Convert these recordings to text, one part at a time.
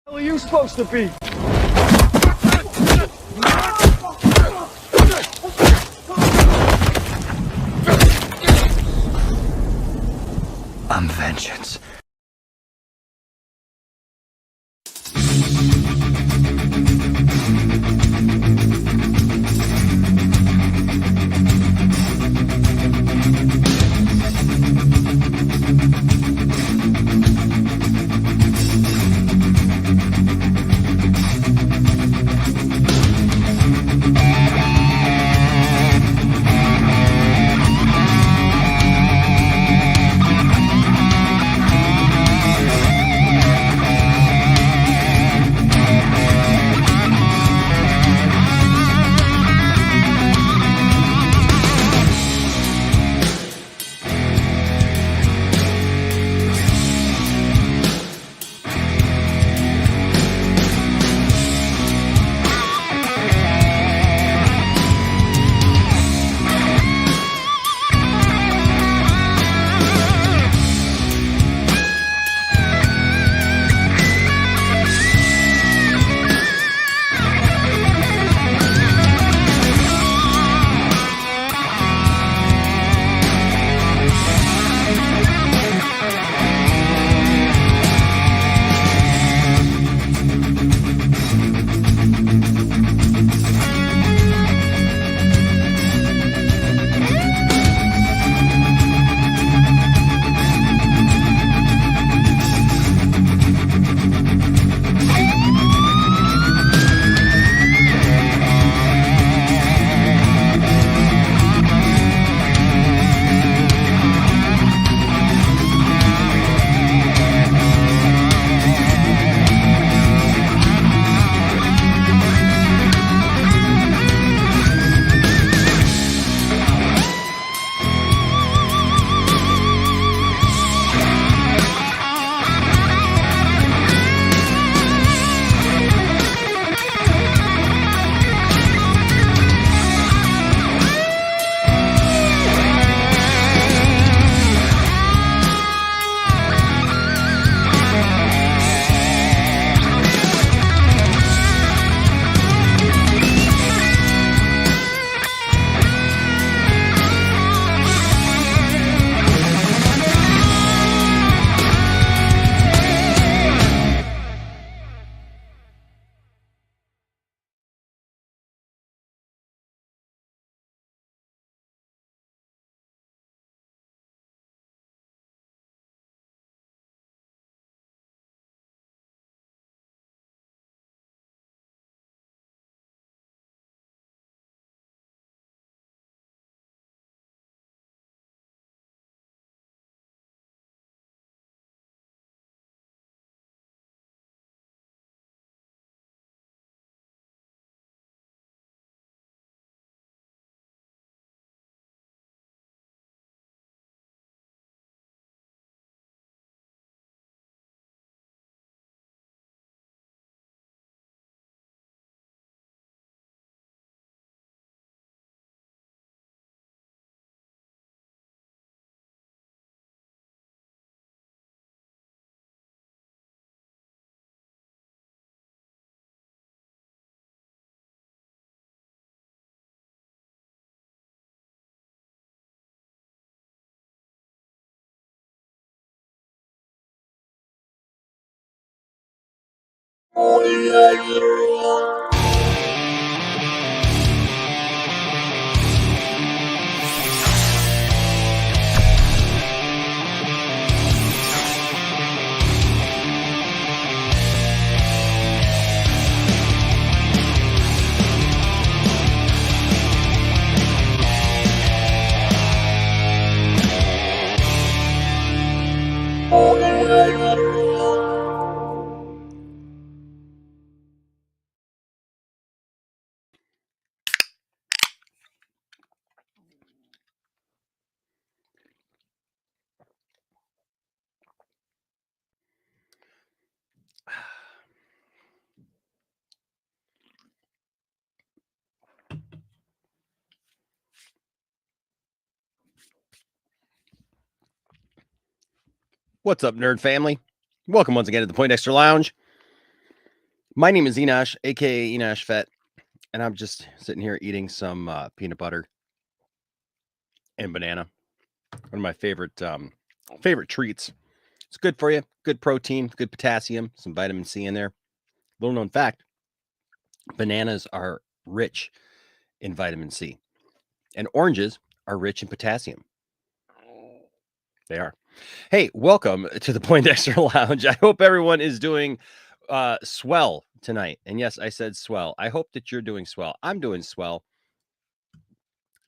What are you supposed to be? I'm vengeance. What's up, nerd family? Welcome once again to the Point Extra Lounge. My name is Enosh, aka Enosh Vet, and I'm just sitting here eating some peanut butter and banana. One of my favorite treats. It's good for you, good protein, good potassium, some vitamin C in there. Little known fact: bananas are rich in vitamin C, and oranges are rich in potassium. They are. Hey, welcome to the Poindexter Lounge. I hope everyone is doing swell tonight. And yes, I said swell. I hope that you're doing swell. I'm doing swell.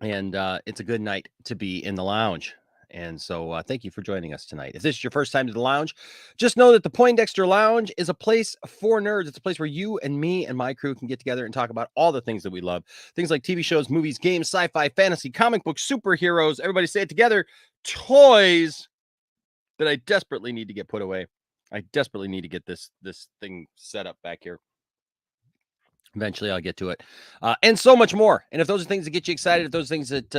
And it's a good night to be in the lounge. And so thank you for joining us tonight. If this is your first time to the lounge, just know that the Poindexter Lounge is a place for nerds. It's a place where you and me and my crew can get together and talk about all the things that we love. Things like TV shows, movies, games, sci-fi, fantasy, comic books, superheroes. Everybody say it together. Toys that I desperately need to get put away. I desperately need to get this thing set up back here. Eventually, I'll get to it, and so much more. And if those are things that get you excited, if those are things that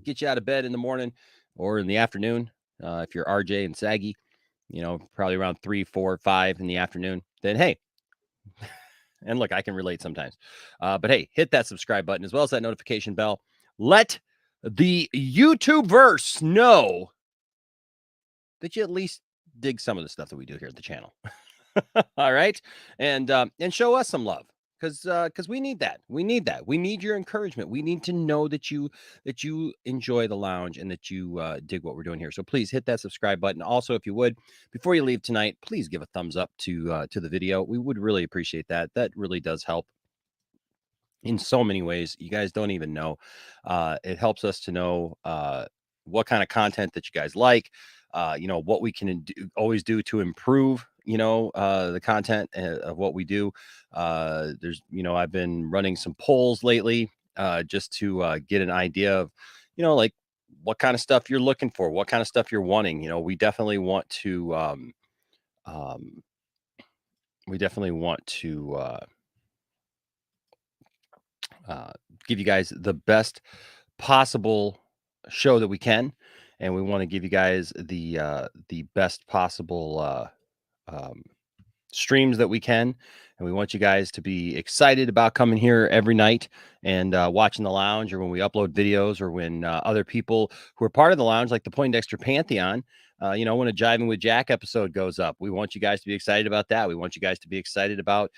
get you out of bed in the morning or in the afternoon, if you're RJ and Saggy, probably around 3, 4, 5 in the afternoon, then hey, and look, I can relate sometimes. But hey, hit that subscribe button as well as that notification bell. Let the YouTubeverse know that you at least dig some of the stuff that we do here at the channel. All right, and show us some love because we need that. We need that. We need your encouragement. We need to know that you enjoy the lounge and that you dig what we're doing here. So please hit that subscribe button. Also, if you would, before you leave tonight, please give a thumbs up to the video. We would really appreciate that. That really does help in so many ways. You guys don't even know. It helps us to know what kind of content that you guys like. What we can always do to improve the content of what we do. I've been running some polls lately just to get an idea of like what kind of stuff you're looking for, what kind of stuff you're wanting. We definitely want to um we definitely want to give you guys the best possible show that we can, and we want to give you guys the best possible um, streams that we can, and we want you guys to be excited about coming here every night and watching the lounge, or when we upload videos, or when other people who are part of the lounge, like the Poindexter Pantheon, when a Jiving with Jack episode goes up, we want you guys to be excited about that. We want you guys to be excited about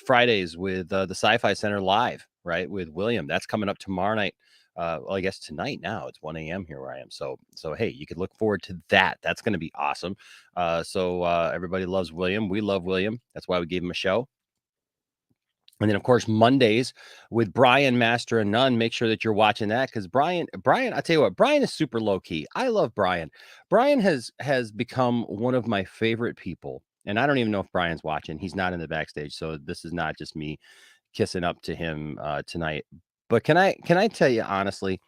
Fridays with the Sci-Fi Center live, right, with William. That's coming up tomorrow night. Well, I guess tonight now it's 1 a.m. here where I am. So hey, you could look forward to that. That's going to be awesome. Everybody loves William. We love William. That's why we gave him a show. And then, of course, Mondays with Brian, Master and None. Make sure that you're watching that because Brian, I tell you what, Brian is super low key. I love Brian. Brian has become one of my favorite people. And I don't even know if Brian's watching. He's not in the backstage. So this is not just me kissing up to him tonight. But can I tell you honestly,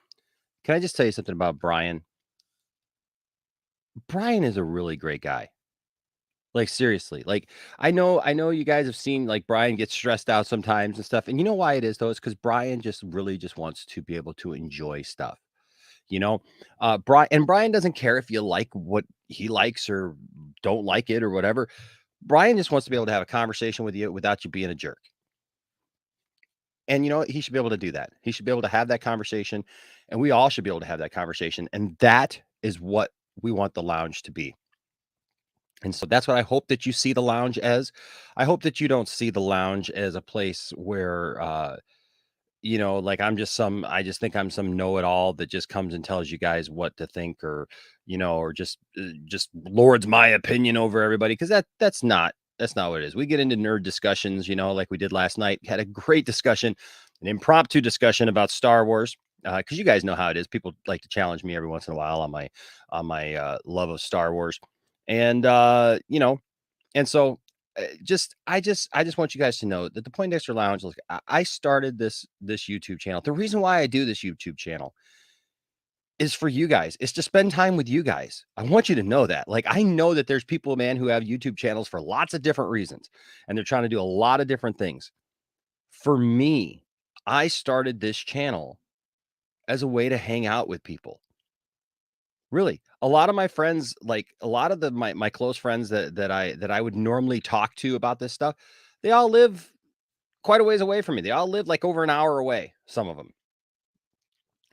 can I just tell you something about Brian? Brian is a really great guy. Like, seriously, like, I know you guys have seen, like, Brian gets stressed out sometimes and stuff, and you know why it is, though? It's because Brian just really just wants to be able to enjoy stuff, you know? Brian doesn't care if you like what he likes or don't like it or whatever. Brian just wants to be able to have a conversation with you without you being a jerk. And you know what? He should be able to do that. He should be able to have that conversation, and we all should be able to have that conversation, and that is what we want the lounge to be. And so that's what I hope that you see the lounge as. I hope that you don't see the lounge as a place where like I just think I'm some know-it-all that just comes and tells you guys what to think, or or just lords my opinion over everybody, because that's not what it is. We get into nerd discussions, like we did last night. Had a great discussion, an impromptu discussion about Star Wars. Because you guys know how it is. People like to challenge me every once in a while on my love of Star Wars. And and so I just want you guys to know that the Poindexter Lounge, look, I started this YouTube channel. The reason why I do this YouTube channel is for you guys. It's to spend time with you guys. I want you to know that. Like, I know that there's people, man, who have YouTube channels for lots of different reasons, and they're trying to do a lot of different things. For me, I started this channel as a way to hang out with people. Really, a lot of my friends, like a lot of my close friends that I would normally talk to about this stuff, they all live quite a ways away from me. They all live like over an hour away, some of them.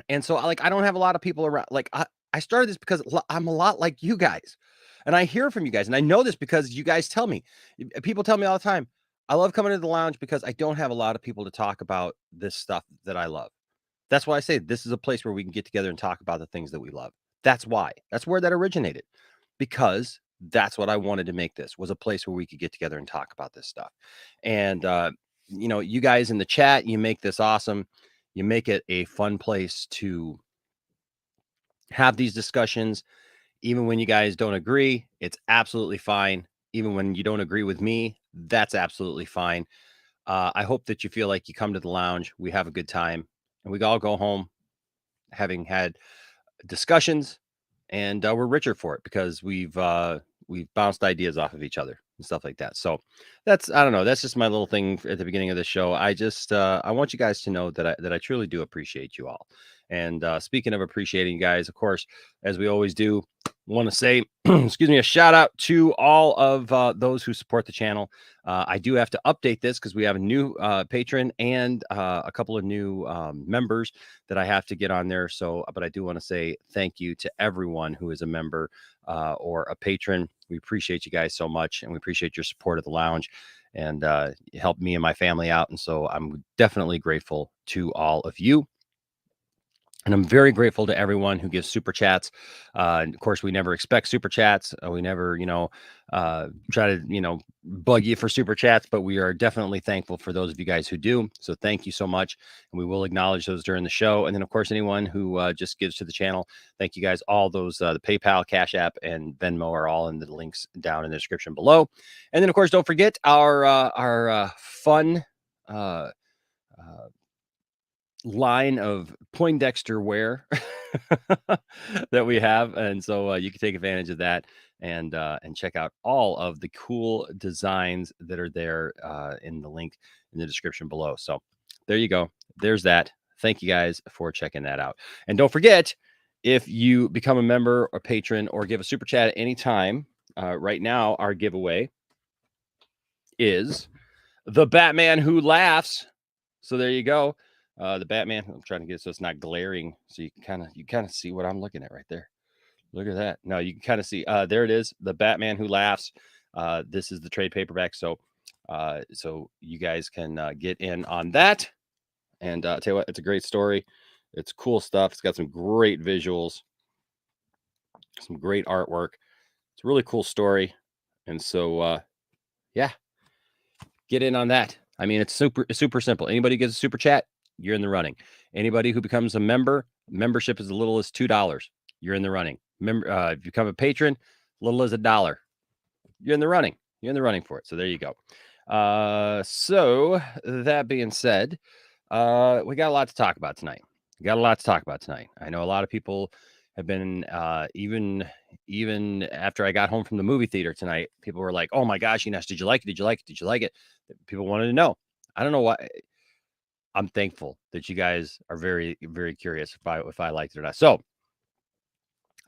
And so I don't have a lot of people around. Like I started this because I'm a lot like you guys. And I hear from you guys. And I know this because you guys tell me. People tell me all the time, I love coming to the lounge because I don't have a lot of people to talk about this stuff that I love. That's why I say this is a place where we can get together and talk about the things that we love. That's why. That's where that originated. Because that's what I wanted to make this was a place where we could get together and talk about this stuff. And you guys in the chat, you make this awesome. You make it a fun place to have these discussions. Even when you guys don't agree, it's absolutely fine. Even when you don't agree with me, that's absolutely fine. I hope that you feel like you come to the lounge, we have a good time, and we all go home having had discussions, and we're richer for it because we've bounced ideas off of each other and stuff like that. So I don't know, that's just my little thing at the beginning of the show. I want you guys to know that I truly do appreciate you all. And speaking of appreciating you guys, of course, as we always do, want to say excuse me, a shout out to all of those who support the channel. I do have to update this because we have a new patron and a couple of new members that I have to get on there. So, but I do want to say thank you to everyone who is a member or a patron. We appreciate you guys so much, and we appreciate your support of the lounge, and help me and my family out. And so I'm definitely grateful to all of you. And I'm very grateful to everyone who gives super chats. Of course, we never expect super chats. We never, try to, bug you for super chats, but we are definitely thankful for those of you guys who do. So thank you so much. And we will acknowledge those during the show. And then, of course, anyone who just gives to the channel, thank you guys. All those, the PayPal, Cash App, and Venmo are all in the links down in the description below. And then, of course, don't forget our fun line of Poindexter wear that we have, and so you can take advantage of that and check out all of the cool designs that are there in the link in the description below. So there you go. There's that. Thank you guys for checking that out. And don't forget, if you become a member or patron or give a super chat at any time, right now our giveaway is the Batman Who Laughs. So there you go. The Batman. I'm trying to get it so it's not glaring, so you kind of see what I'm looking at right there. Look at that. No, you can kind of see. There it is. The Batman Who Laughs. This is the trade paperback. So you guys can get in on that. And I'll tell you what, it's a great story. It's cool stuff. It's got some great visuals, some great artwork. It's a really cool story. And so yeah, get in on that. I mean, it's super simple. Anybody gets a super chat, you're in the running. Anybody who becomes a member, membership is as little as $2. You're in the running. If you become a patron, little as $1. You're in the running. You're in the running for it. So there you go. So that being said, we got a lot to talk about tonight. I know a lot of people have been even after I got home from the movie theater tonight, people were like, "Oh my gosh, Enosh, did you like it? Did you like it? Did you like it?" People wanted to know. I don't know why. I'm thankful that you guys are very, very curious if I liked it or not. So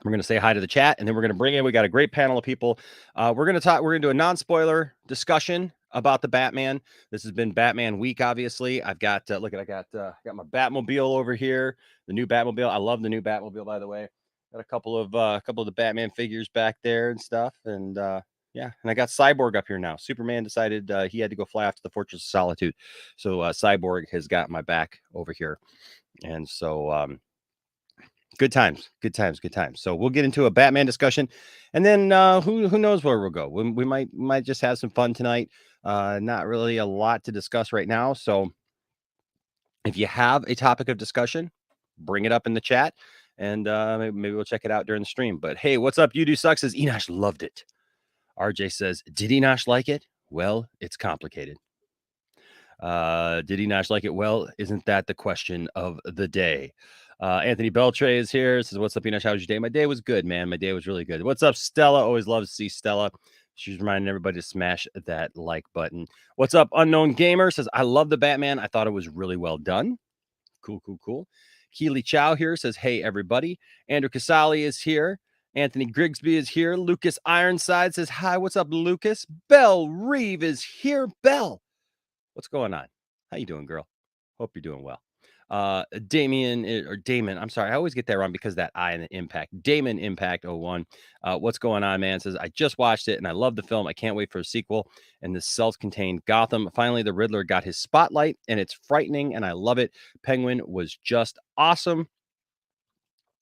we're going to say hi to the chat, and then we're going to bring in, we got a great panel of people. We're going to do a non-spoiler discussion about the Batman. This has been Batman week, obviously. I've got, I got my Batmobile over here, the new Batmobile. I love the new Batmobile, by the way. Got a couple of the Batman figures back there and stuff. And yeah, and I got Cyborg up here now. Superman decided he had to go fly off to the Fortress of Solitude. So Cyborg has got my back over here. And so good times. So we'll get into a Batman discussion, and then who knows where we'll go. We might just have some fun tonight. Not really a lot to discuss right now. So if you have a topic of discussion, bring it up in the chat, and maybe we'll check it out during the stream. But hey, what's up? You Do Sucks says Enosh loved it. RJ says, did Enosh like it? Well, it's complicated. Did Enosh like it? Well, isn't that the question of the day? Anthony Beltre is here. Says, what's up, Enosh? How was your day? My day was good, man. My day was really good. What's up, Stella? Always love to see Stella. She's reminding everybody to smash that like button. What's up, Unknown Gamer? Says, I love the Batman. I thought it was really well done. Cool. Keely Chow here says, hey, everybody. Andrew Casali is here. Anthony Grigsby is here. Lucas Ironside says, hi, what's up, Lucas? Belle Reeve is here. Belle, what's going on? How you doing, girl? Hope you're doing well. Damon, I'm sorry, I always get that wrong because that I in the Impact. Damon Impact 01. What's going on, man? Says, I just watched it and I love the film. I can't wait for a sequel. And this self-contained Gotham. Finally, the Riddler got his spotlight and it's frightening and I love it. Penguin was just awesome.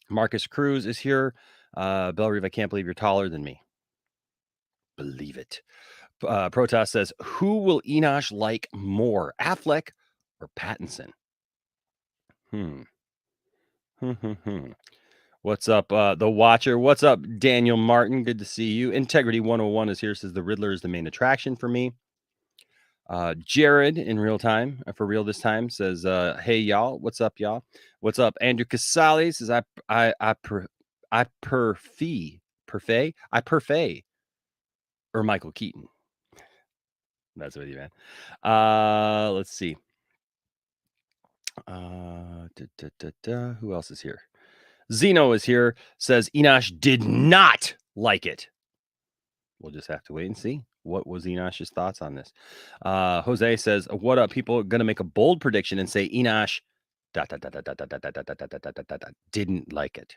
Marcus Cruz is here. Belle Reeve, I can't believe you're taller than me. Believe it. Protoss says, who will Enosh like more, Affleck or Pattinson? What's up, The Watcher? What's up, Daniel Martin? Good to see you. Integrity 101 is here. Says the Riddler is the main attraction for me. Jared in real time, for real this time, says, hey, y'all. What's up, y'all? What's up? Andrew Casali says, I prefer or Michael Keaton. That's with you, man. Let's see. Who else is here? Zeno is here. Says Enosh did not like it. We'll just have to wait and see. What was Enosh's thoughts on this? Jose says, what up, people? Gonna make a bold prediction and say Enosh didn't like it.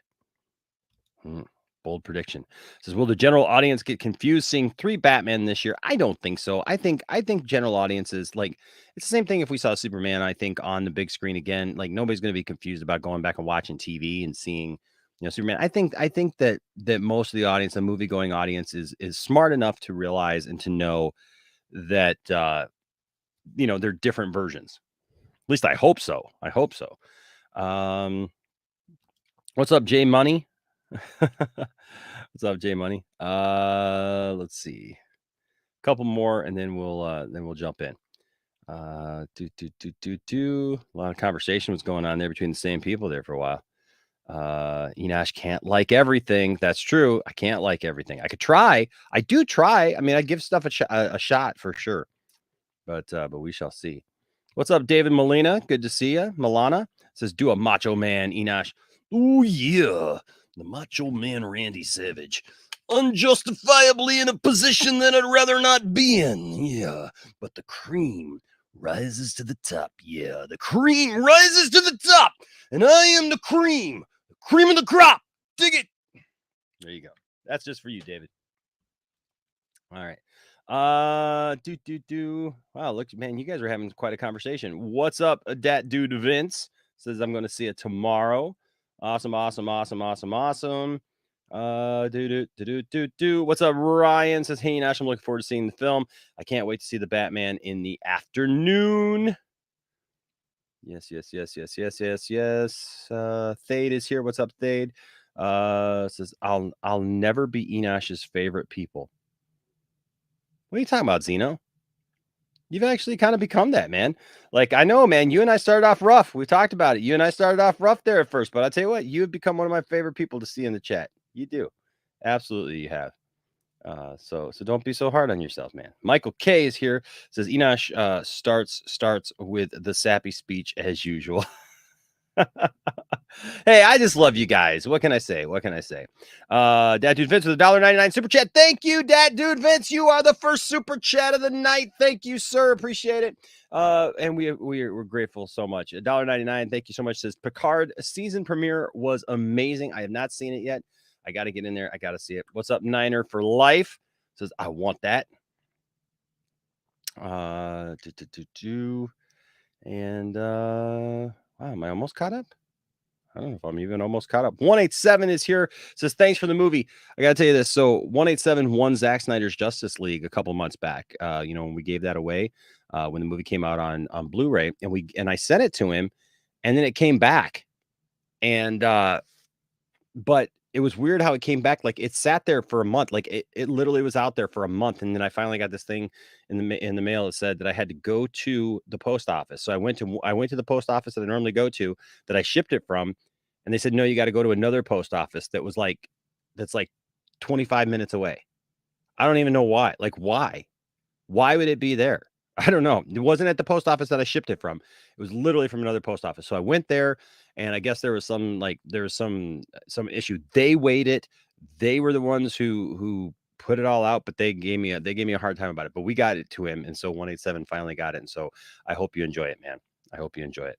Bold prediction. Says, will the general audience get confused seeing 3 Batman this year? I don't think so. I think general audiences, like, it's the same thing if we saw Superman, I think, on the big screen again. Like, nobody's going to be confused about going back and watching TV and seeing, Superman. I think that most of the audience, the movie going audience, is smart enough to realize and to know that they're different versions. At least I hope so. What's up, Jay Money? What's up, Jay Money? Let's see, a couple more and then we'll jump in. A lot of conversation was going on there between the same people there for a while. Enosh can't like everything. That's true. I can't like everything. I could try. I do try. I mean, I give stuff a shot for sure, but we shall see. What's up, David Molina? Good to see you. Milana says, do a Macho Man Enosh. Oh yeah, the Macho Man Randy Savage, unjustifiably in a position that I'd rather not be in. Yeah, but the cream rises to the top. Yeah, the cream rises to the top, and I am the cream of the crop. Dig it. There you go. That's just for you, David. All right. Wow, look, man, you guys are having quite a conversation. What's up, Dat Dude Vince? Says I'm going to see it tomorrow. Awesome. What's up, Ryan? Says, hey, Nash, I'm looking forward to seeing the film. I can't wait to see the Batman in the afternoon. Yes. Thade is here. What's up, Thade? Says, I'll never be Enosh's favorite people. What are you talking about, Zeno? You've actually kind of become that, man. Like, I know, man, you and I started off rough. We talked about it. You and I started off rough there at first, but I'll tell you what, you have become one of my favorite people to see in the chat. You do. Absolutely, you have. So don't be so hard on yourself, man. Michael K is here. Says Enosh starts with the sappy speech as usual. Hey, I just love you guys. What can I say? Dat Dude Vince with $1.99 super chat. Thank you, Dat Dude Vince. You are the first super chat of the night. Thank you, sir. Appreciate it. And we're grateful so much. $1.99. Thank you so much. Says Picard season premiere was amazing. I have not seen it yet. I got to get in there. I got to see it. What's up, Niner for life? Says I want that. And wow, am I almost caught up? I don't know if I'm even almost caught up. 187 is here. Says, thanks for the movie. I got to tell you this. So 187 won Zack Snyder's Justice League a couple months back. When we gave that away, when the movie came out on Blu-ray, and I sent it to him, and then it came back. And but it was weird how it came back. Like, it sat there for a month. Like, it literally was out there for a month. And then I finally got this thing in the mail that said that I had to go to the post office. So I went to the post office that I normally go to, that I shipped it from. And they said, no, you got to go to another post office that's like 25 minutes away. I don't even know why. Like, why would it be there? I don't know. It wasn't at the post office that I shipped it from. It was literally from another post office. So I went there, and I guess there was some issue. They weighed it. They were the ones who put it all out, but they gave me a hard time about it. But we got it to him, and so 187 finally got it. And so I hope you enjoy it, man. I hope you enjoy it.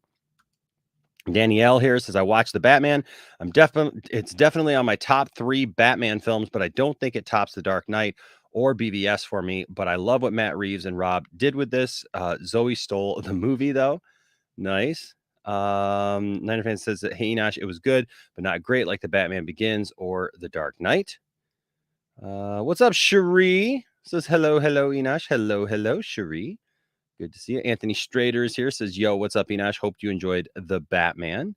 Danielle here says, I watched the Batman. It's definitely on my top 3 Batman films, but I don't think it tops The Dark Knight or BVS for me. But I love what Matt Reeves and Rob did with this. Zoe stole the movie, though. Nice. Niner fan says that, hey, Enosh, it was good, but not great like The Batman Begins or The Dark Knight. What's up, Cherie? Says, hello, Enosh. Hello, Cherie. Good to see you. Anthony Strader is here. Says, yo, what's up, Enosh? Hope you enjoyed The Batman.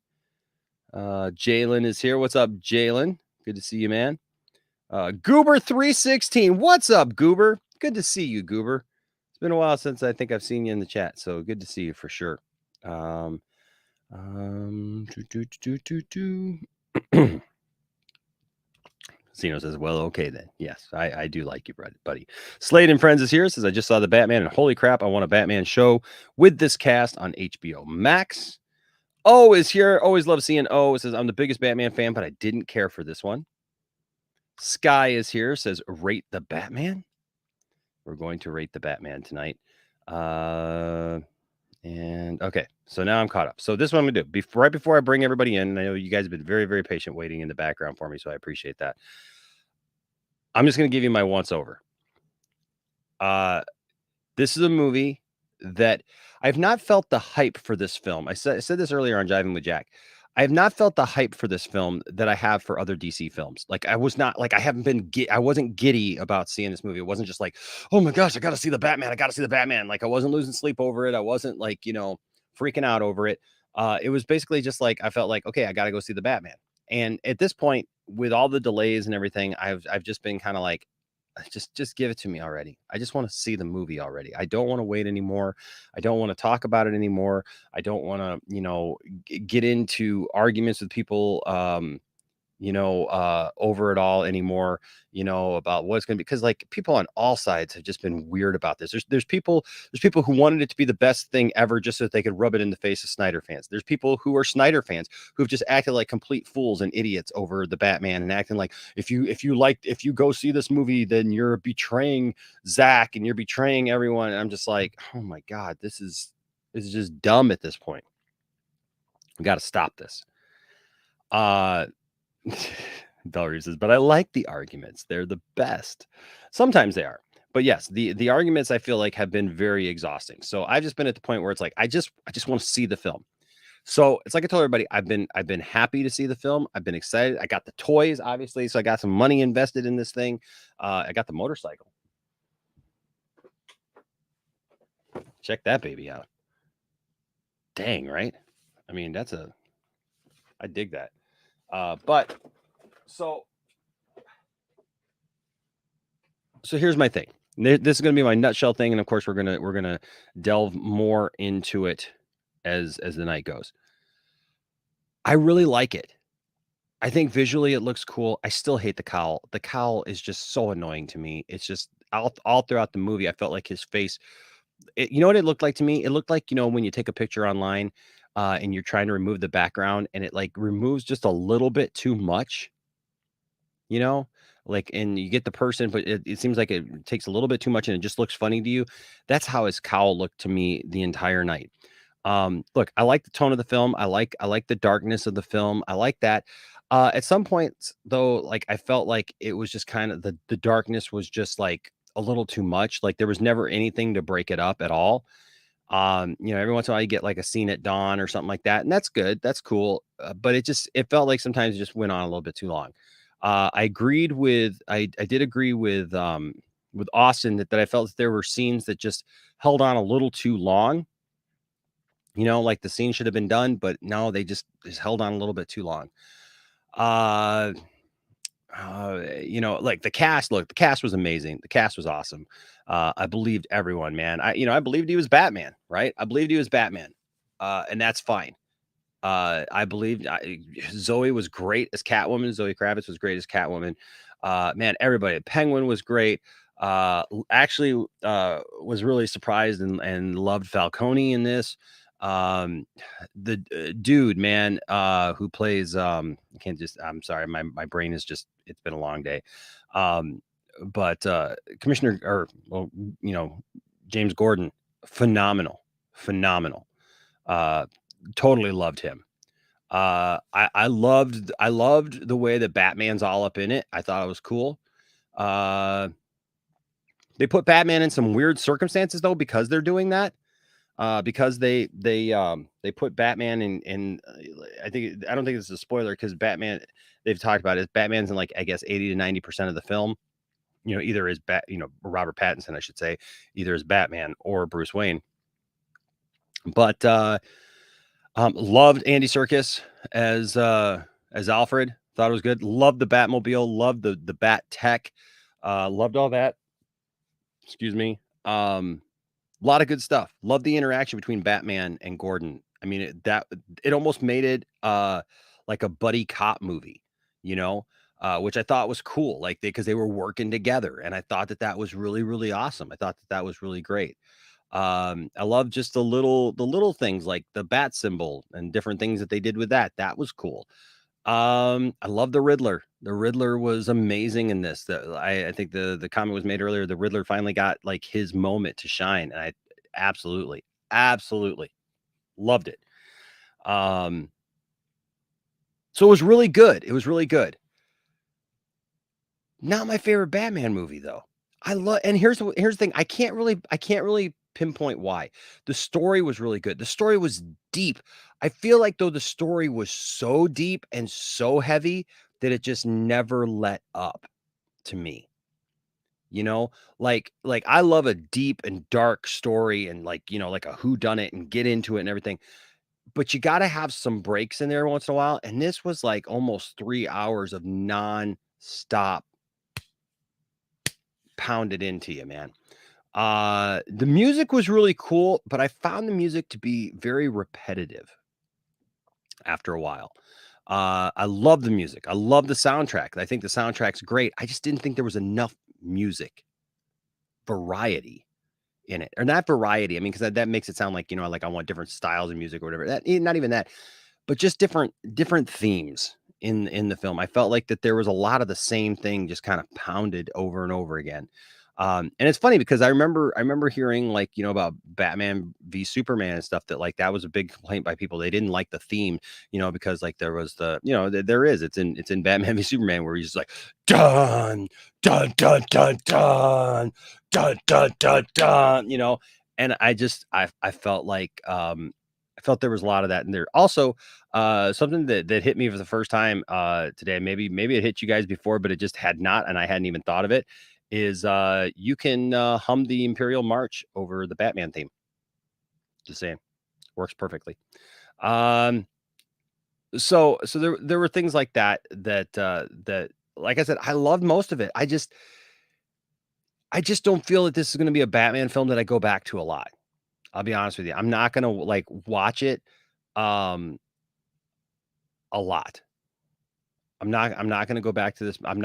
Jalen is here. What's up, Jalen? Good to see you, man. Goober316. What's up, Goober? Good to see you, Goober. It's been a while since I think I've seen you in the chat, so good to see you for sure. Zeno says, well, okay then. Yes, I do like you, buddy. Slade and Friends is here. Says, I just saw the Batman, and holy crap, I want a Batman show with this cast on HBO Max. O is here. Always love seeing O. It says, I'm the biggest Batman fan, but I didn't care for this one. Sky is here. Says, rate the Batman. We're going to rate the Batman tonight. And okay, so now I'm caught up. So this is what I'm gonna do. Right before I bring everybody in, I know you guys have been very, very patient waiting in the background for me, so I appreciate that. I'm just gonna give you my once over. This is a movie that I've not felt the hype for this film. I said this earlier on Jiving with Jack. I have not felt the hype for this film that I have for other DC films. Like I wasn't giddy about seeing this movie. It wasn't just like, oh my gosh, I got to see the Batman. I got to see the Batman. Like I wasn't losing sleep over it. I wasn't like, freaking out over it. It was basically just like, I felt like, okay, I got to go see the Batman. And at this point, with all the delays and everything, I've just been kind of like, just give it to me already. I just want to see the movie already. I don't want to wait anymore. I don't want to talk about it anymore. I don't want to, get into arguments with people, over it all anymore, about what's going to be, because like people on all sides have just been weird about this. There's people who wanted it to be the best thing ever just so that they could rub it in the face of Snyder fans. There's people who are Snyder fans who've just acted like complete fools and idiots over the Batman and acting like if you go see this movie, then you're betraying Zach and you're betraying everyone. And I'm just like, oh my God, this is just dumb at this point. We got to stop this. Valerie says, but I like the arguments. They're the best. Sometimes they are. But yes, the arguments I feel like have been very exhausting. So I've just been at the point where it's like I just want to see the film. So it's like I told everybody, I've been happy to see the film. I've been excited. I got the toys, obviously. So I got some money invested in this thing. I got the motorcycle. Check that baby out. Dang, right? I mean, I dig that. But so here's my thing. This is going to be my nutshell thing, and of course we're gonna delve more into it as the night goes. I really like it. I think visually it looks cool. I still hate the cowl. The cowl is just so annoying to me. It's just all throughout the movie. I felt like his face. You know what it looked like to me? It looked like when you take a picture online, and you're trying to remove the background, and it like removes just a little bit too much. Like, and you get the person, but it seems like it takes a little bit too much and it just looks funny to you. That's how his cowl looked to me the entire night. Look, I like the tone of the film. I like the darkness of the film. I like that. At some points though, like I felt like it was just kind of the darkness was just like a little too much. Like there was never anything to break it up at all. Every once in a while you get like a scene at dawn or something like that, and that's good. That's cool. But it felt like sometimes it just went on a little bit too long. I did agree with Austin that I felt that there were scenes that just held on a little too long. Like the scene should have been done, but no, they just held on a little bit too long. Like the cast, look, the cast was amazing. The cast was awesome. I believed everyone, man. I believed he was Batman, right? I believed he was Batman. And that's fine. I believed Zoe was great as Catwoman. Zoe Kravitz was great as Catwoman. Man, everybody. Penguin was great. Actually, was really surprised and loved Falcone in this. The dude, man, who plays, I can't just, I'm sorry, my brain is just, it's been a long day. Um, but Commissioner, or, well, you know, James Gordon, phenomenal, phenomenal. Uh, totally loved him. I loved the way that Batman's all up in it. I thought it was cool. Uh, they put Batman in some weird circumstances though, because they're doing that. Because they put Batman in I don't think this is a spoiler, because Batman, they've talked about it. Batman's in, like, I guess 80 to 90% of the film. Either as Robert Pattinson, I should say, either as Batman or Bruce Wayne. But loved Andy Serkis as Alfred. Thought it was good. Loved the Batmobile. Loved the Bat tech. Loved all that. Excuse me. A lot of good stuff. Love the interaction between Batman and Gordon. I mean, it almost made it like a buddy cop movie, which I thought was cool. Like, because they were working together, and I thought that was really, really awesome. I thought that was really great. I love just the little things, like the bat symbol and different things that they did with that. That was cool. I love the Riddler. The Riddler was amazing in this. I think the comment was made earlier. The Riddler finally got, like, his moment to shine, and I absolutely, absolutely loved it. So it was really good. It was really good. Not my favorite Batman movie though. And here's the thing. I can't really pinpoint why. The story was really good. The story was deep. I feel like though the story was so deep and so heavy that it just never let up to me. Like I love a deep and dark story, and, like, like a whodunit, and get into it and everything. But you got to have some breaks in there once in a while. And this was like almost 3 hours of non-stop pounded into you, man. The music was really cool, but I found the music to be very repetitive after a while. I love the music. I love the soundtrack. I think the soundtrack's great. I just didn't think there was enough music variety in it, or not variety. I mean, because that makes it sound like, like I want different styles of music or whatever. Not even that, but just different themes in the film. I felt like that there was a lot of the same thing just kind of pounded over and over again. And it's funny because I remember hearing, like, about Batman v Superman and stuff, that, like, that was a big complaint by people. They didn't like the theme, because, like, there was it's in Batman v Superman, where he's just like, dun dun dun dun dun dun dun dun dun. And I felt like I felt there was a lot of that in there. Also, something that hit me for the first time today. Maybe it hit you guys before, but it just had not, and I hadn't even thought of it. Is you can hum the Imperial March over the Batman theme. Just saying, works perfectly. So there were things like that, like I said, I loved most of it. I just don't feel that this is going to be a Batman film that I go back to a lot. I'll be honest with you. I'm not going to, like, watch it a lot. I'm not going to go back to this. I'm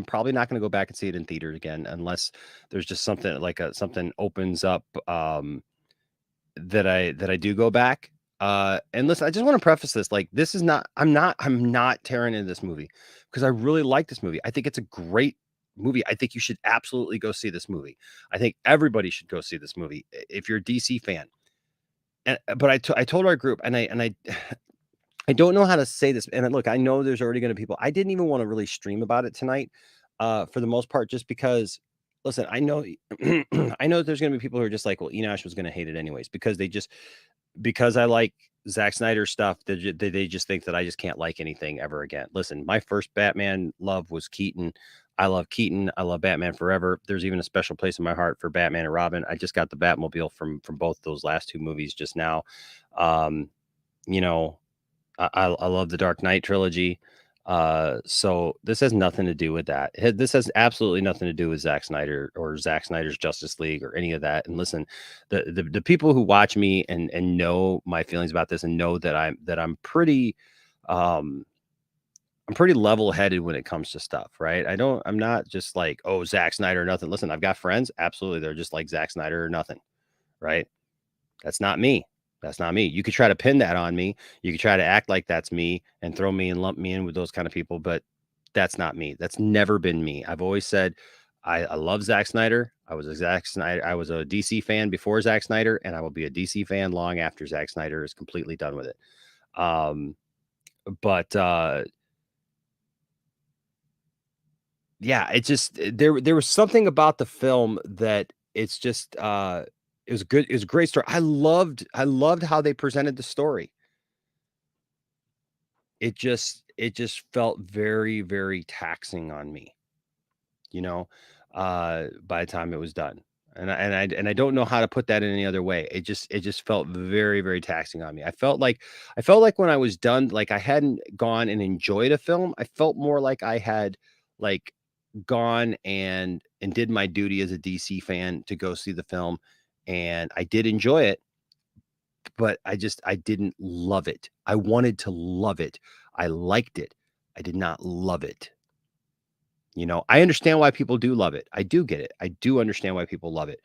probably not going to go back and see it in theater again, unless there's just something, like, something opens up that I do go back. And listen, I just want to preface this, like, this is not, I'm not tearing into this movie, because I really like this movie. I think it's a great movie. I think you should absolutely go see this movie. I think everybody should go see this movie if you're a DC fan. But I told our group, and I don't know how to say this. And look, I know there's already going to be people. I didn't even want to really stream about it tonight, for the most part, just because, listen, I know, I know there's going to be people who are just like, well, Enosh was going to hate it anyways, because I like Zack Snyder stuff, they just think that I just can't like anything ever again. Listen, my first Batman love was Keaton. I love Keaton. I love Batman Forever. There's even a special place in my heart for Batman and Robin. I just got the Batmobile from both those last two movies just now. You know, I love the Dark Knight trilogy. So this has nothing to do with that. This has absolutely nothing to do with Zack Snyder or Zack Snyder's Justice League or any of that. And listen, the people who watch me and know my feelings about this, and know that I'm pretty, I'm pretty level-headed when it comes to stuff, right? I'm not just like, oh, Zack Snyder or nothing. Listen, I've got friends, absolutely, they're just like Zack Snyder or nothing, right? That's not me. That's not me. You could try to pin that on me. You could try to act like that's me and throw me and lump me in with those kind of people, but that's not me. That's never been me. I've always said I love Zack Snyder. I was a DC fan before Zack Snyder, and I will be a DC fan long after Zack Snyder is completely done with it. Um, but yeah, it just there was something about the film that it's just it was good. It was a great story. I loved how they presented the story. It just felt very, very taxing on me, you know, by the time it was done. And I don't know how to put that in any other way. It just felt very, very taxing on me. I felt like when I was done, like I hadn't gone and enjoyed a film. I felt more like I had like gone and did my duty as a DC fan to go see the film. And I did enjoy it, but I didn't love it. I wanted to love it. I liked it. I did not love it. I understand why people do love it. I do get it. I do understand why people love it.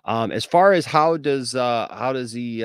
As far as how does he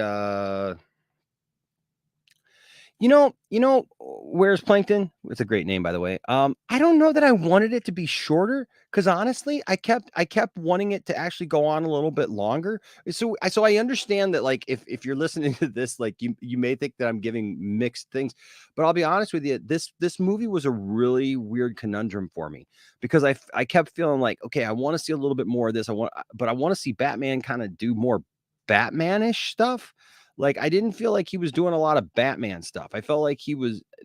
Where's Plankton? It's a great name, by the way. I don't know that I wanted it to be shorter because honestly, I kept wanting it to actually go on a little bit longer. So I understand that, like, if you're listening to this, like you may think that I'm giving mixed things, but I'll be honest with you, this movie was a really weird conundrum for me because I kept feeling like, okay, I want to see a little bit more of this. But I want to see Batman kind of do more Batman-ish stuff. Like, I didn't feel like he was doing a lot of Batman stuff. I felt like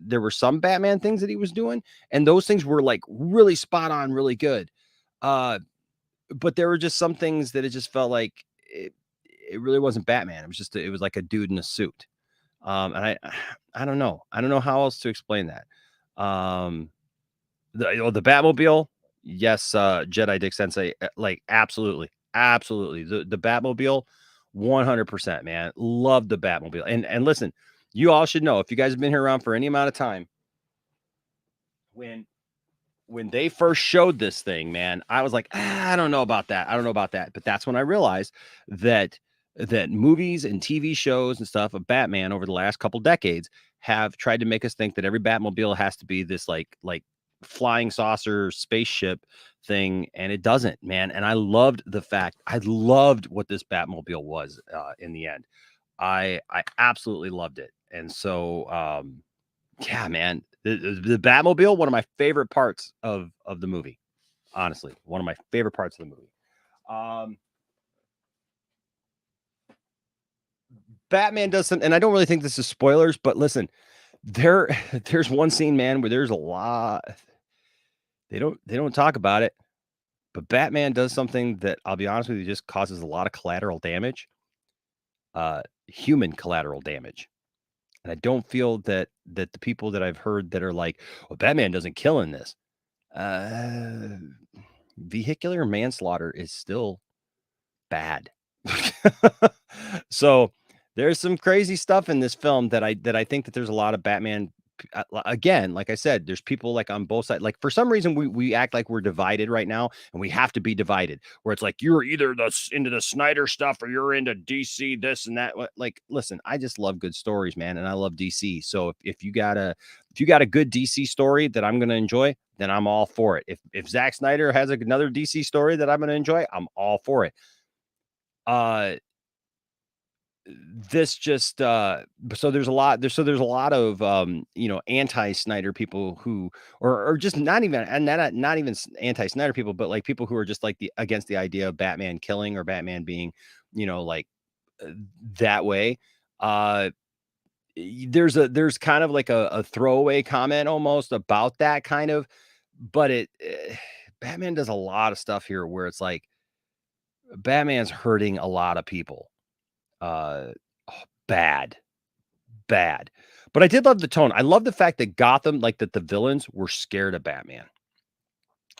there were some Batman things that he was doing, and those things were like really spot on, really good. Uh, but there were just some things that it just felt like it really wasn't Batman. It was like a dude in a suit. And I don't know. I don't know how else to explain that. Um, the Batmobile, yes, Jedi Dick Sensei, like absolutely, absolutely. The Batmobile, 100%, man. Love the Batmobile. And listen, you all should know if you guys have been here around for any amount of time, when when they first showed this thing, man, I was like, I don't know about that. I don't know about that. But that's when I realized that movies and TV shows and stuff of Batman over the last couple decades have tried to make us think that every Batmobile has to be this like flying saucer spaceship thing, and it doesn't, man. And I loved what this Batmobile was in the end. I absolutely loved it. And so yeah, man. The Batmobile, one of my favorite parts of the movie. Honestly, one of my favorite parts of the movie. Um, Batman does some, and I don't really think this is spoilers, but listen, there there's one scene, man, where there's a lot. They don't talk about it, but Batman does something that I'll be honest with you, just causes a lot of collateral damage, human collateral damage. And I don't feel that the people that I've heard that are like, well, Batman doesn't kill in this. Uh, Vehicular manslaughter is still bad. So there's some crazy stuff in this film that I think that there's a lot of Batman. Again, like I said, there's people like on both sides. Like for some reason, we act like we're divided right now, and we have to be divided. Where it's like you're either into the Snyder stuff or you're into DC this and that. Like, listen, I just love good stories, man, and I love DC. So if you got a good DC story that I'm gonna enjoy, then I'm all for it. If Zack Snyder has another DC story that I'm gonna enjoy, I'm all for it. Uh this just so there's a lot of anti-Snyder people who or just not even and not even anti-Snyder people, but like people who are just like against the idea of Batman killing or Batman being, like uh, that way. Uh there's kind of like a throwaway comment almost about that kind of, but Batman does a lot of stuff here where it's like Batman's hurting a lot of people. Uh Bad, bad. But I did love the tone. I love the fact that Gotham, like that the villains were scared of Batman.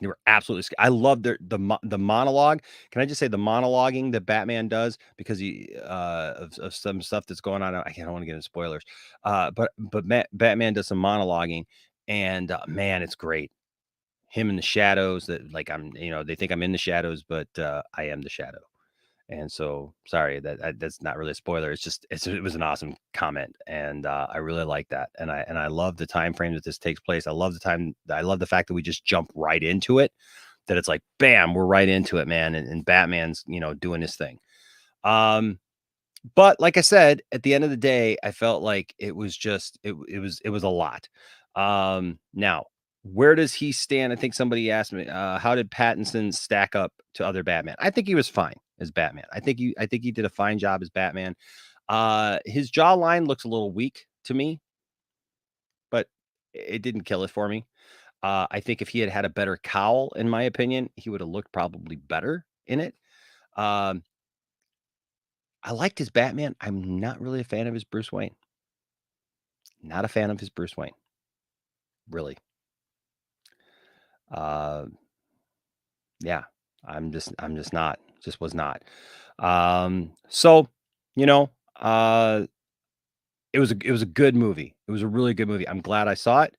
They were absolutely scared. I love the monologue. Can I just say the monologuing that Batman does because he of some stuff that's going on. I don't want to get into spoilers. But Batman does some monologuing, And man, it's great. Him in the shadows. That like they think I'm in the shadows, but I am the shadow. And so, sorry that's not really a spoiler. It was an awesome comment, and I really like that. And I love the time frame that this takes place. I love the fact that we just jump right into it. That it's like, bam, we're right into it, man. And Batman's doing his thing. But like I said, at the end of the day, I felt like it was just it was a lot. Now, where does he stand? I think somebody asked me, how did Pattinson stack up to other Batman? I think he was fine as Batman. I think he did a fine job as Batman. His jawline looks a little weak to me, but it didn't kill it for me. I think if he had had a better cowl, in my opinion, he would have looked probably better in it. Um, I liked his Batman. I'm not really a fan of his Bruce Wayne. Not a fan of his Bruce Wayne, really. Uh, yeah, I'm just not. Just was not. So, you know, uh, it was a good movie. It was a really good movie. I'm glad I saw it.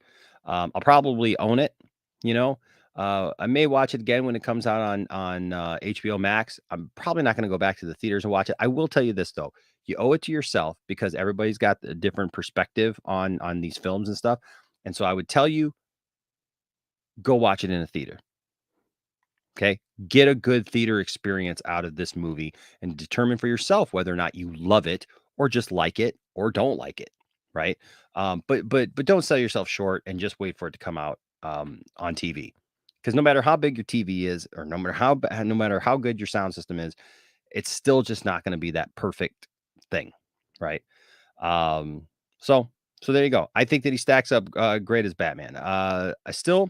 I'll probably own it. You know, I may watch it again when it comes out on HBO Max. I'm probably not going to go back to the theaters and watch it. I will tell you this though: you owe it to yourself because everybody's got a different perspective on these films and stuff. And so I would tell you, go watch it in a theater. Okay. Get a good theater experience out of this movie and determine for yourself whether or not you love it or just like it or don't like it. Right. But don't sell yourself short and just wait for it to come out on TV. Because no matter how big your TV is, or no matter how good your sound system is, it's still just not going to be that perfect thing. Right. Um, so so there you go. I think that he stacks up great as Batman. I still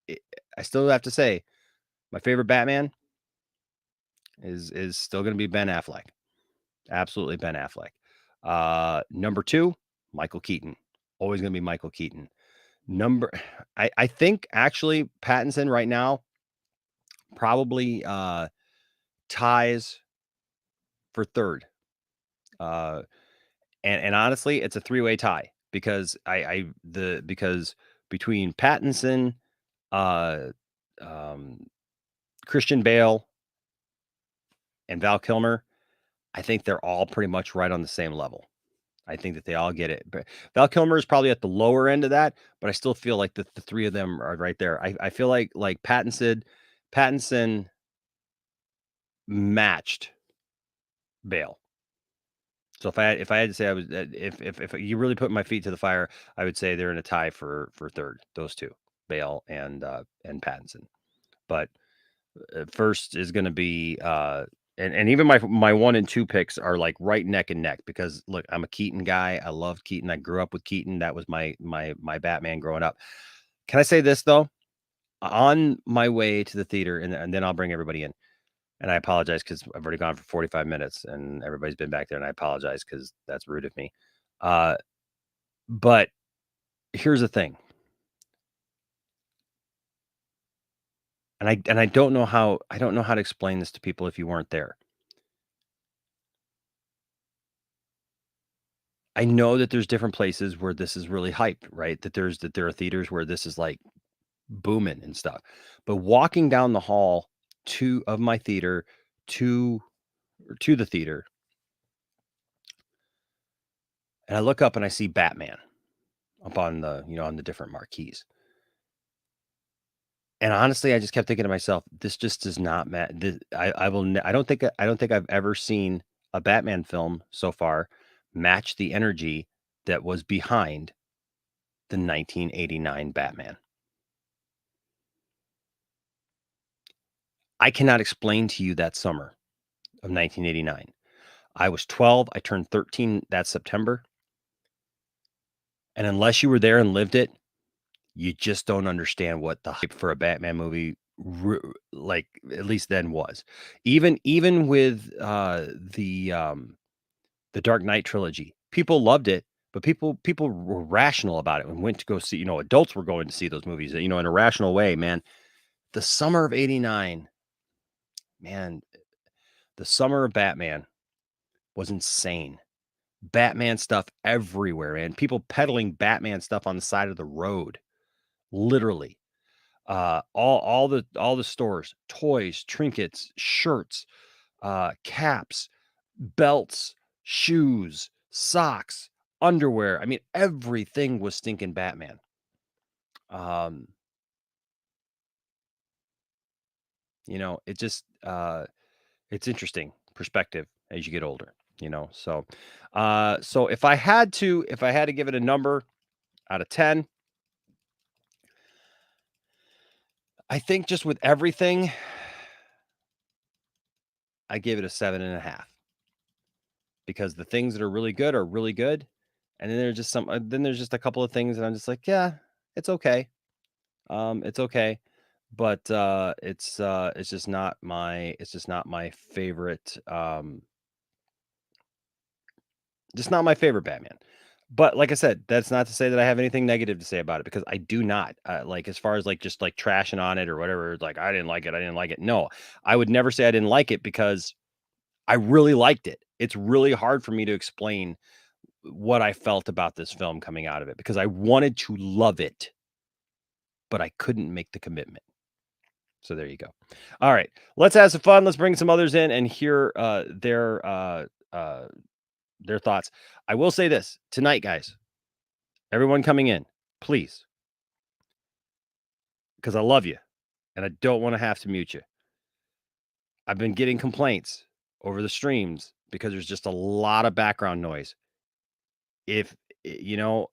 have to say my favorite Batman is still going to be Ben Affleck. Absolutely Ben Affleck. Number 2, Michael Keaton. Always going to be Michael Keaton. Number I think actually Pattinson right now probably ties for third. Uh and honestly, it's a three-way tie because because between Pattinson, uh um Christian Bale and Val Kilmer, I think they're all pretty much right on the same level. I think that they all get it. But Val Kilmer is probably at the lower end of that, but I still feel like the three of them are right there. I feel like Pattinson matched Bale. So if I had to say I was if you really put my feet to the fire, I would say they're in a tie for third. Those two, Bale and Pattinson. But first is going to be and even my 1 and 2 picks are like right neck and neck because look, I'm a Keaton guy. I love Keaton. I grew up with Keaton. That was my Batman growing up. Can I say this though? On my way to the theater, and then I'll bring everybody in. And I apologize because I've already gone for 45 minutes and everybody's been back there, and I apologize because that's rude of me. Uh, but here's the thing. And I don't know how to explain this to people if you weren't there. I know that there's different places where this is really hyped, right? That there are theaters where this is like booming and stuff. But walking down the hall of my theater to to the theater, and I look up and I see Batman up on on the different marquees. And honestly, I just kept thinking to myself, this just does not match. I don't think I've ever seen a Batman film so far match the energy that was behind the 1989 Batman. I cannot explain to you that summer of 1989. I was 12. I turned 13 that September. And unless you were there and lived it, you just don't understand what the hype for a Batman movie like at least then was. Even with the Dark Knight trilogy, people loved it, but people were rational about it and went to go see, adults were going to see those movies, in a rational way, man. The summer of 89, man, the summer of Batman was insane. Batman stuff everywhere, man. People peddling Batman stuff on the side of the road. literally. All the stores, toys, trinkets, shirts, caps, belts, shoes, socks, underwear. I mean, everything was stinking Batman. Um, it just it's interesting perspective as you get older, So so if I had to give it a number out of 10, I think just with everything, I give it a 7.5 because the things that are really good. And then there's just a couple of things that I'm just like, yeah, it's okay. It's okay. But it's just not my favorite, just not my favorite Batman. But like I said, that's not to say that I have anything negative to say about it because I do not. Like as far as like just like trashing on it or whatever, like I didn't like it, I didn't like it. No, I would never say I didn't like it because I really liked it. It's really hard for me to explain what I felt about this film coming out of it because I wanted to love it, but I couldn't make the commitment. So there you go. All right, let's have some fun. Let's bring some others in and hear their thoughts. I will say this tonight, guys. Everyone coming in, please, because I love you and I don't want to have to mute you. I've been getting complaints over the streams because there's just a lot of background noise. If you know,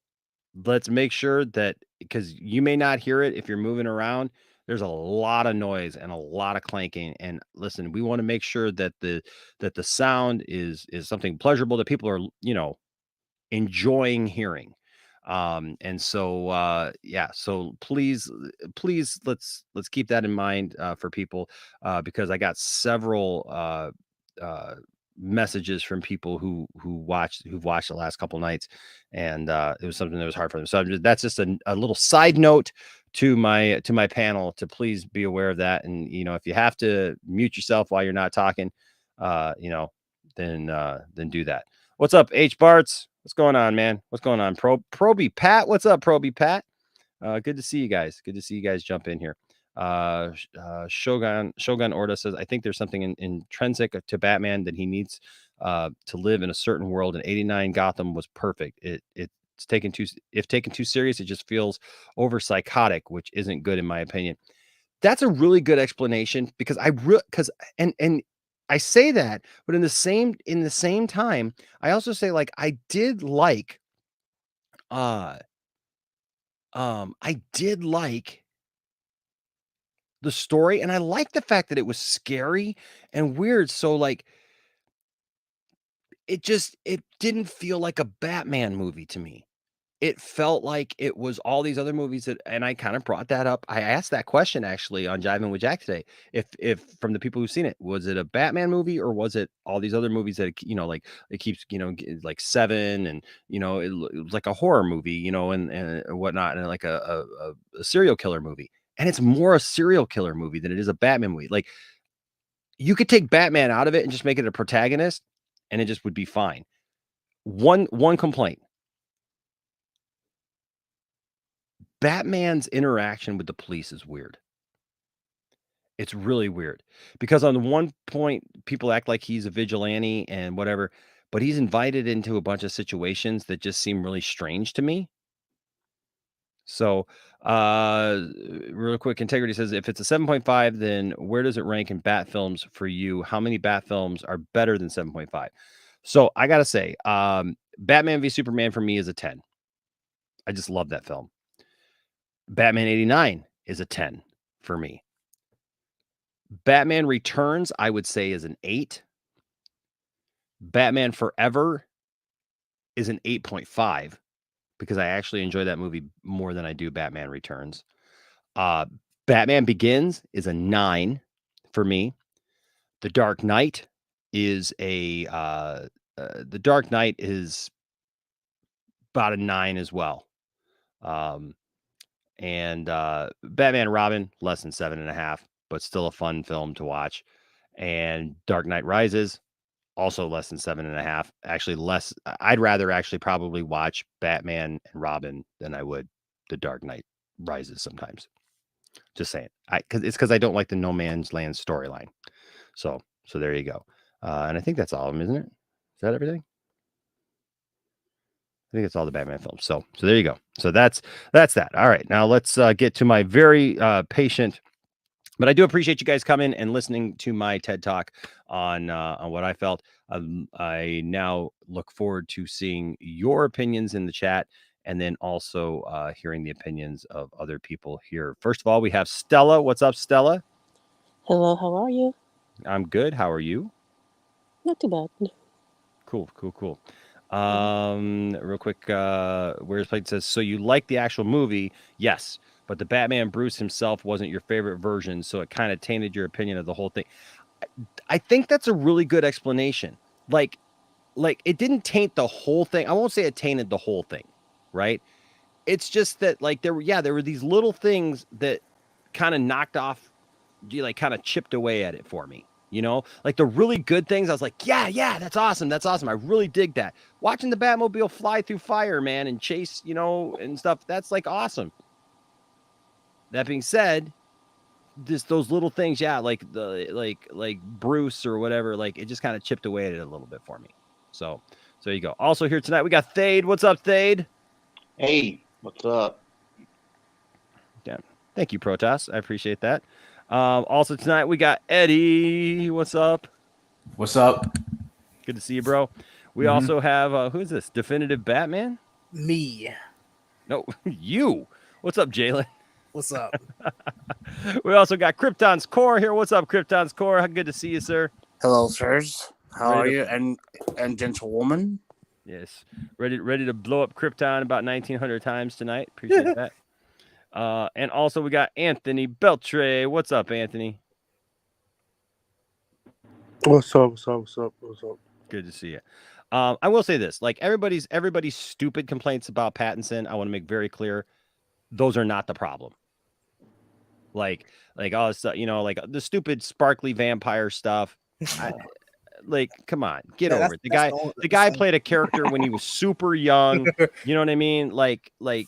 let's make sure that because you may not hear it if you're moving around. There's a lot of noise and a lot of clanking. And listen, we want to make sure that the sound is something pleasurable that people are enjoying hearing. And so yeah, so please let's keep that in mind for people because I got several messages from people who've watched the last couple nights and it was something that was hard for them. So that's just a little side note to my panel to please be aware of that. And if you have to mute yourself while you're not talking, uh, you know, then do that. What's up, H Barts? What's going on, man? What's going on? Proby Pat. What's up, Proby Pat? Good to see you guys. Good to see you guys jump in here. Shogun Orta says, I think there's something intrinsic to Batman that he needs to live in a certain world. And '89 Gotham was perfect. It's taken too serious, it just feels over psychotic, which isn't good in my opinion. That's a really good explanation because and I say that, but in the same time, I also say like uh I did like the story and I like the fact that it was scary and weird. So like it didn't feel like a Batman movie to me. It felt like it was all these other movies and I kind of brought that up. I asked that question actually on Jiving with Jack today. If from the people who've seen it, was it a Batman movie or was it all these other movies that like it keeps like Seven and it was like a horror movie, and whatnot, and like a serial killer movie. And it's more a serial killer movie than it is a Batman movie. Like you could take Batman out of it and just make it a protagonist, and it just would be fine. One complaint. Batman's interaction with the police is weird. It's really weird because on the one point, people act like he's a vigilante and whatever, but he's invited into a bunch of situations that just seem really strange to me. So, real quick, Integrity says if it's a 7.5, then where does it rank in Bat films for you? How many Bat films are better than 7.5? So, I got to say, Batman v Superman for me is a 10. I just love that film. Batman 89 is a 10 for me. Batman Returns, I would say, is an 8. Batman Forever is an 8.5 because I actually enjoy that movie more than I do Batman Returns. Uh, Batman Begins is a 9 for me. The Dark Knight is The Dark Knight is about a 9 as well. And Batman Robin, less than 7.5, but still a fun film to watch. And Dark Knight Rises, also less than 7.5. Actually, less. I'd rather actually probably watch Batman and Robin than I would The Dark Knight rises sometimes. Just saying. Because I don't like the No Man's Land storyline. So there you go. And I think that's all of them, isn't it? Is that everything? I think it's all the Batman films. So there you go. So that's that. All right. Now let's get to my very patient. But I do appreciate you guys coming and listening to my TED Talk on what I felt. I now look forward to seeing your opinions in the chat, and then also hearing the opinions of other people here. First of all, we have Stella. What's up, Stella? Hello, how are you? I'm good. How are you? Not too bad. Cool. Real quick, Where's Plate says, so you like the actual movie? Yes. But the Batman Bruce himself wasn't your favorite version, so it kind of tainted your opinion of the whole thing. I think that's a really good explanation. Like it didn't taint the whole thing. I won't say it tainted the whole thing, right? It's just that like there were these little things that kind of knocked off, like kind of chipped away at it for me. You know, like the really good things. I was like, yeah, that's awesome. I really dig that. Watching the Batmobile fly through fire, man, and chase, and stuff. That's like awesome. That being said, those little things, like the like Bruce or whatever, like it just kind of chipped away at it a little bit for me. So there you go. Also here tonight we got Thade. What's up, Thade? Hey, what's up? Yeah, thank you, Protoss. I appreciate that. Also tonight we got Eddie. What's up? What's up? Good to see you, bro. We also have who is this? Definitive Batman? Me. No, you. What's up, Jalen? What's up? We also got Krypton's Core here. What's up, Krypton's Core? How good to see you, sir. Hello, sirs. How are you? And gentlewoman? Yes. Ready to blow up Krypton about 1900 times tonight. Appreciate that. And also we got Anthony Beltre. What's up, Anthony? What's up? Good to see you. I will say this, like everybody's stupid complaints about Pattinson, I want to make very clear, those are not the problem. Like all this stuff, like the stupid sparkly vampire stuff. Like, come on, get over it. The guy played a character when he was super young. You know what I mean? Like, we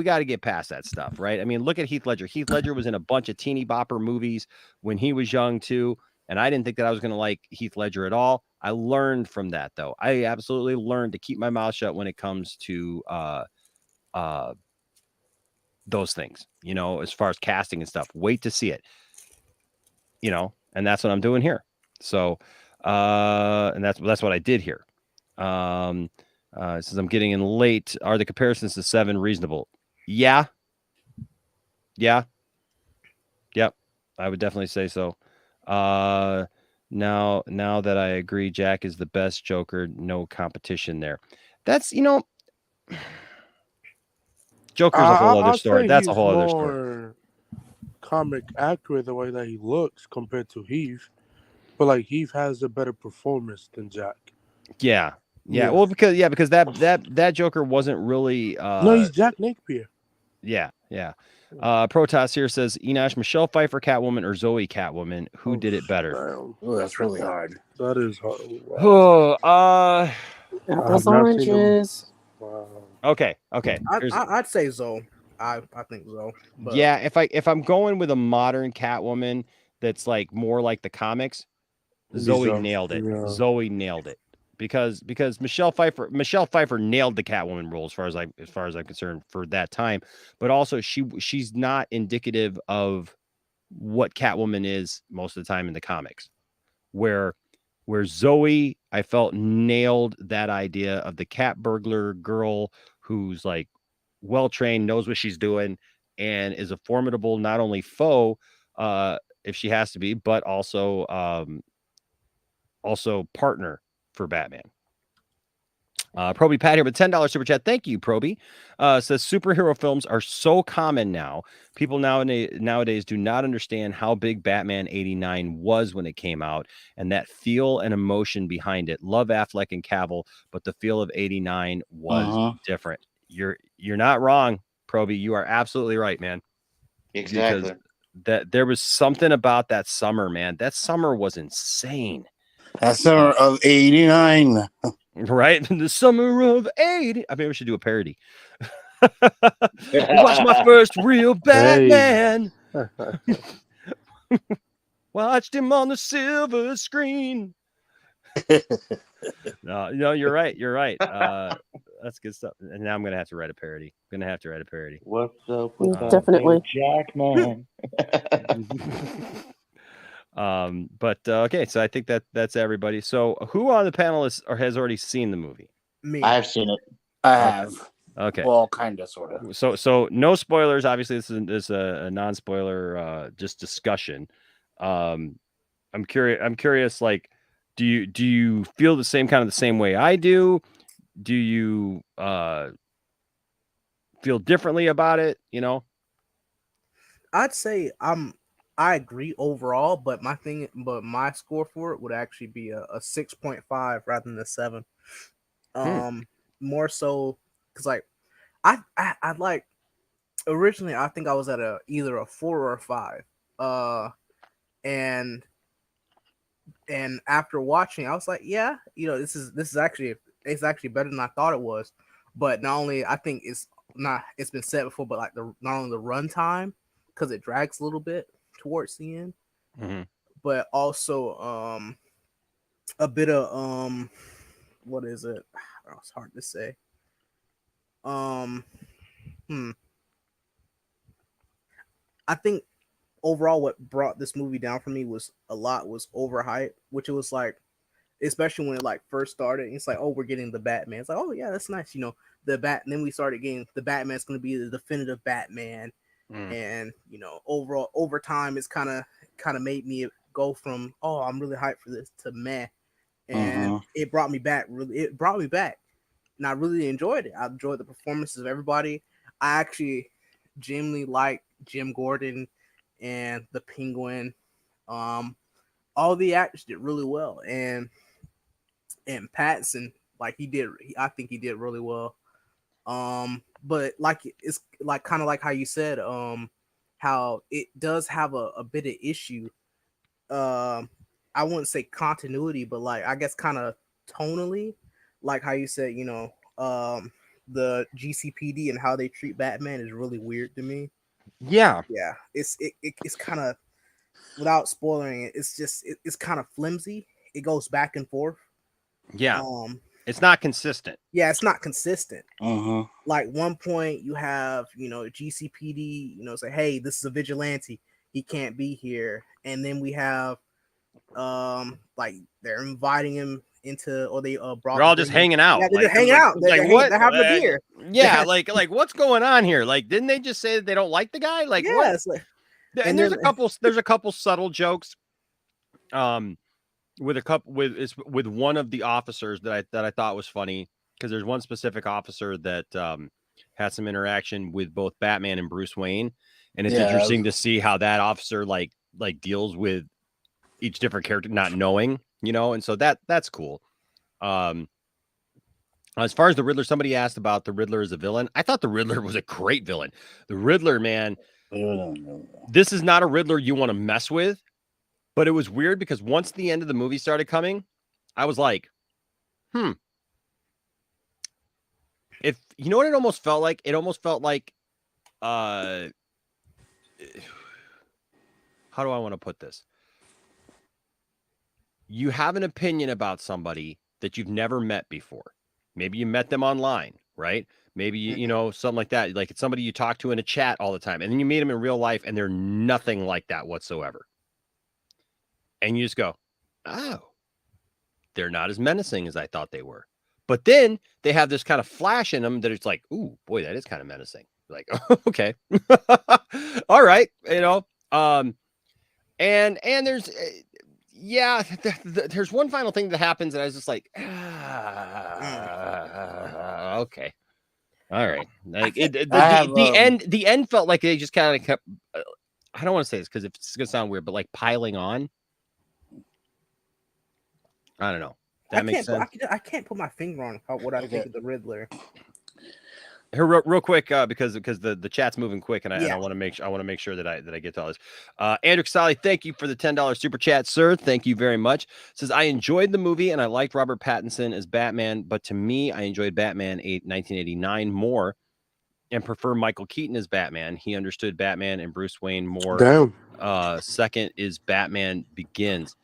got to get past that stuff, right? I mean, look at Heath Ledger. Heath Ledger was in a bunch of teeny bopper movies when he was young too. And I didn't think that I was going to like Heath Ledger at all. I learned from that, though. I absolutely learned to keep my mouth shut when it comes to those things, as far as casting and stuff. Wait to see it, and that's what I'm doing here. So, and that's what I did here. Since I'm getting in late, are the comparisons to 7 reasonable? Yeah. Yep. I would definitely say so. Now that I agree, Jack is the best Joker. No competition there. That's Joker's a whole other story. That's a whole other story. Comic accurate the way that he looks compared to Heath, but like Heath has a better performance than Jack. Yeah. Well, because that Joker wasn't really. No, he's Jack Napier. Yeah. Protoss here says Enosh, Michelle Pfeiffer Catwoman or Zoe Catwoman. Who did it better? Oh, that's really hard. That is hard. Wow. Apples, oranges. Wow. Okay. I'd say Zoe. I think Zoe. But... Yeah, if I'm going with a modern Catwoman that's like more like the comics, Zoe nailed it. Yeah. Zoe nailed it. Because Michelle Pfeiffer nailed the Catwoman role as far as I'm concerned for that time, but also she's not indicative of what Catwoman is most of the time in the comics, where Zoe, I felt, nailed that idea of the cat burglar girl who's like well trained, knows what she's doing, and is a formidable not only foe if she has to be, but also partner for Batman. Proby Pat here with $10 super chat. Thank you, Proby. Says superhero films are so common now. People nowadays do not understand how big Batman 89 was when it came out, and that feel and emotion behind it. Love Affleck and Cavill, but the feel of 89 was different. You're not wrong, Proby. You are absolutely right, man. Exactly. Because that there was something about that summer, man. That summer was insane. That summer of 89. Right? The summer of 80. I mean, we should do a parody. Watch my first real Batman. Watched him on the silver screen. No, you're right. You're right. That's good stuff. And now I'm gonna have to write a parody. What's up with that Definitely. Jack, man? But okay, so I think that's everybody. So who on the panelists has already seen the movie? Me. I have seen it. I have. Okay. Well, kind of, sort of. So no spoilers. Obviously, this is a non-spoiler just discussion. I'm curious. Like, do you feel the same way I do? Do you feel differently about it? I'd say I agree overall, but my score for it would actually be a 6.5 rather than a 7. More so because like I'd like originally I think I was at either a 4 or a 5. And after watching, I was like, yeah, this is actually it's actually better than I thought it was. But not only I think it's been said before, but like not only the runtime, because it drags a little bit towards the end, but also a bit of what is it? Oh, it's hard to say. I think overall what brought this movie down for me was overhyped, which it was like, especially when it like first started. It's like, oh, we're getting the Batman. It's like, oh yeah, that's nice. And then we started getting the Batman's going to be the definitive Batman. And overall over time, it's kind of made me go from, oh, I'm really hyped for this, to meh. And it brought me back. And I really enjoyed it. I enjoyed the performances of everybody. I actually genuinely like Jim Gordon and the Penguin. All the actors did really well, and Pattinson, like I think he did really well. But like it's like kind of like how you said, how it does have a bit of issue. I wouldn't say continuity, but like I guess kind of tonally, like how you said, the GCPD and how they treat Batman is really weird to me. Yeah. It's kind of, without spoiling it, it's kind of flimsy. It goes back and forth. Yeah. It's not consistent. Yeah, it's not consistent. Like one point you have, GCPD, say, hey, this is a vigilante, he can't be here. And then we have like they're inviting him into, or they brought, they're all just hanging out. Yeah, they're just hanging out. What? They're having a beer. Yeah, like what's going on here? Like, didn't they just say that they don't like the guy? Like, yeah, what? It's like, And there's a couple subtle jokes. With one of the officers that I thought was funny, because there's one specific officer that had some interaction with both Batman and Bruce Wayne, and it's interesting to see how that officer like deals with each different character not knowing, and so that's cool. As far as the Riddler, somebody asked about the Riddler as a villain. I thought the Riddler was a great villain. The Riddler, man, this is not a Riddler you want to mess with. But it was weird because once the end of the movie started coming, I was like, if you know what it almost felt like? It almost felt like, how do I want to put this? You have an opinion about somebody that you've never met before. Maybe you met them online, right? Maybe, something like that. Like it's somebody you talk to in a chat all the time. And then you meet them in real life and they're nothing like that whatsoever. And you just go, oh, they're not as menacing as I thought they were. But then they have this kind of flash in them that it's like, ooh, boy, that is kind of menacing. Like, okay. All right. And there's, there's one final thing that happens. And I was just like, okay. All right. Like the end felt like they just kind of kept, I don't want to say this because it's going to sound weird, but like piling on. I don't know. That makes sense. I can't put my finger on what I think of the Riddler. Here, real quick, because the chat's moving quick, and I want to make sure that I get to all this. Andrew Casali, thank you for the $10 super chat, sir. Thank you very much. Says I enjoyed the movie and I liked Robert Pattinson as Batman, but to me, I enjoyed Batman 1989 more. and prefer Michael Keaton as Batman. He understood Batman and Bruce Wayne more. Damn. Second is Batman Begins.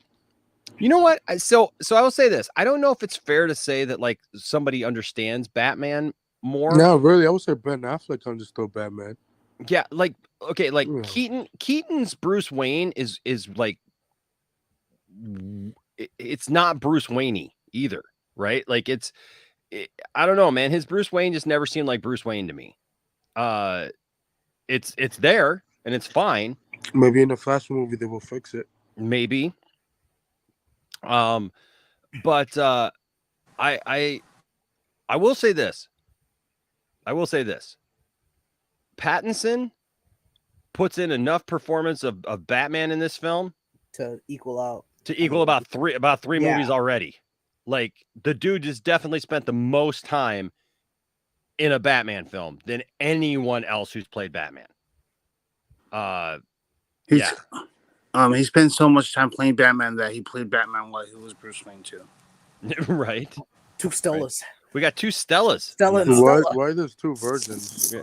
You know what? So I will say this. I don't know if it's fair to say that like somebody understands Batman more. No, really, I would say Ben Affleck understood Batman. Yeah, like okay, like Yeah. Keaton's Bruce Wayne is like it's not Bruce Wayne either, right? Like I don't know, man. His Bruce Wayne just never seemed like Bruce Wayne to me. It's there and it's fine. Maybe in the Flash movie they will fix it. Maybe. But I will say this. Pattinson puts in enough performance of Batman in this film to equal out. About three movies already. Like the dude just definitely spent the most time in a Batman film than anyone else who's played Batman. He spent so much time playing Batman that he played Batman while he was Bruce Wayne too. Right. Two Stellas. Right. We got two Stellas. Stella and Stella. Why there's two versions? We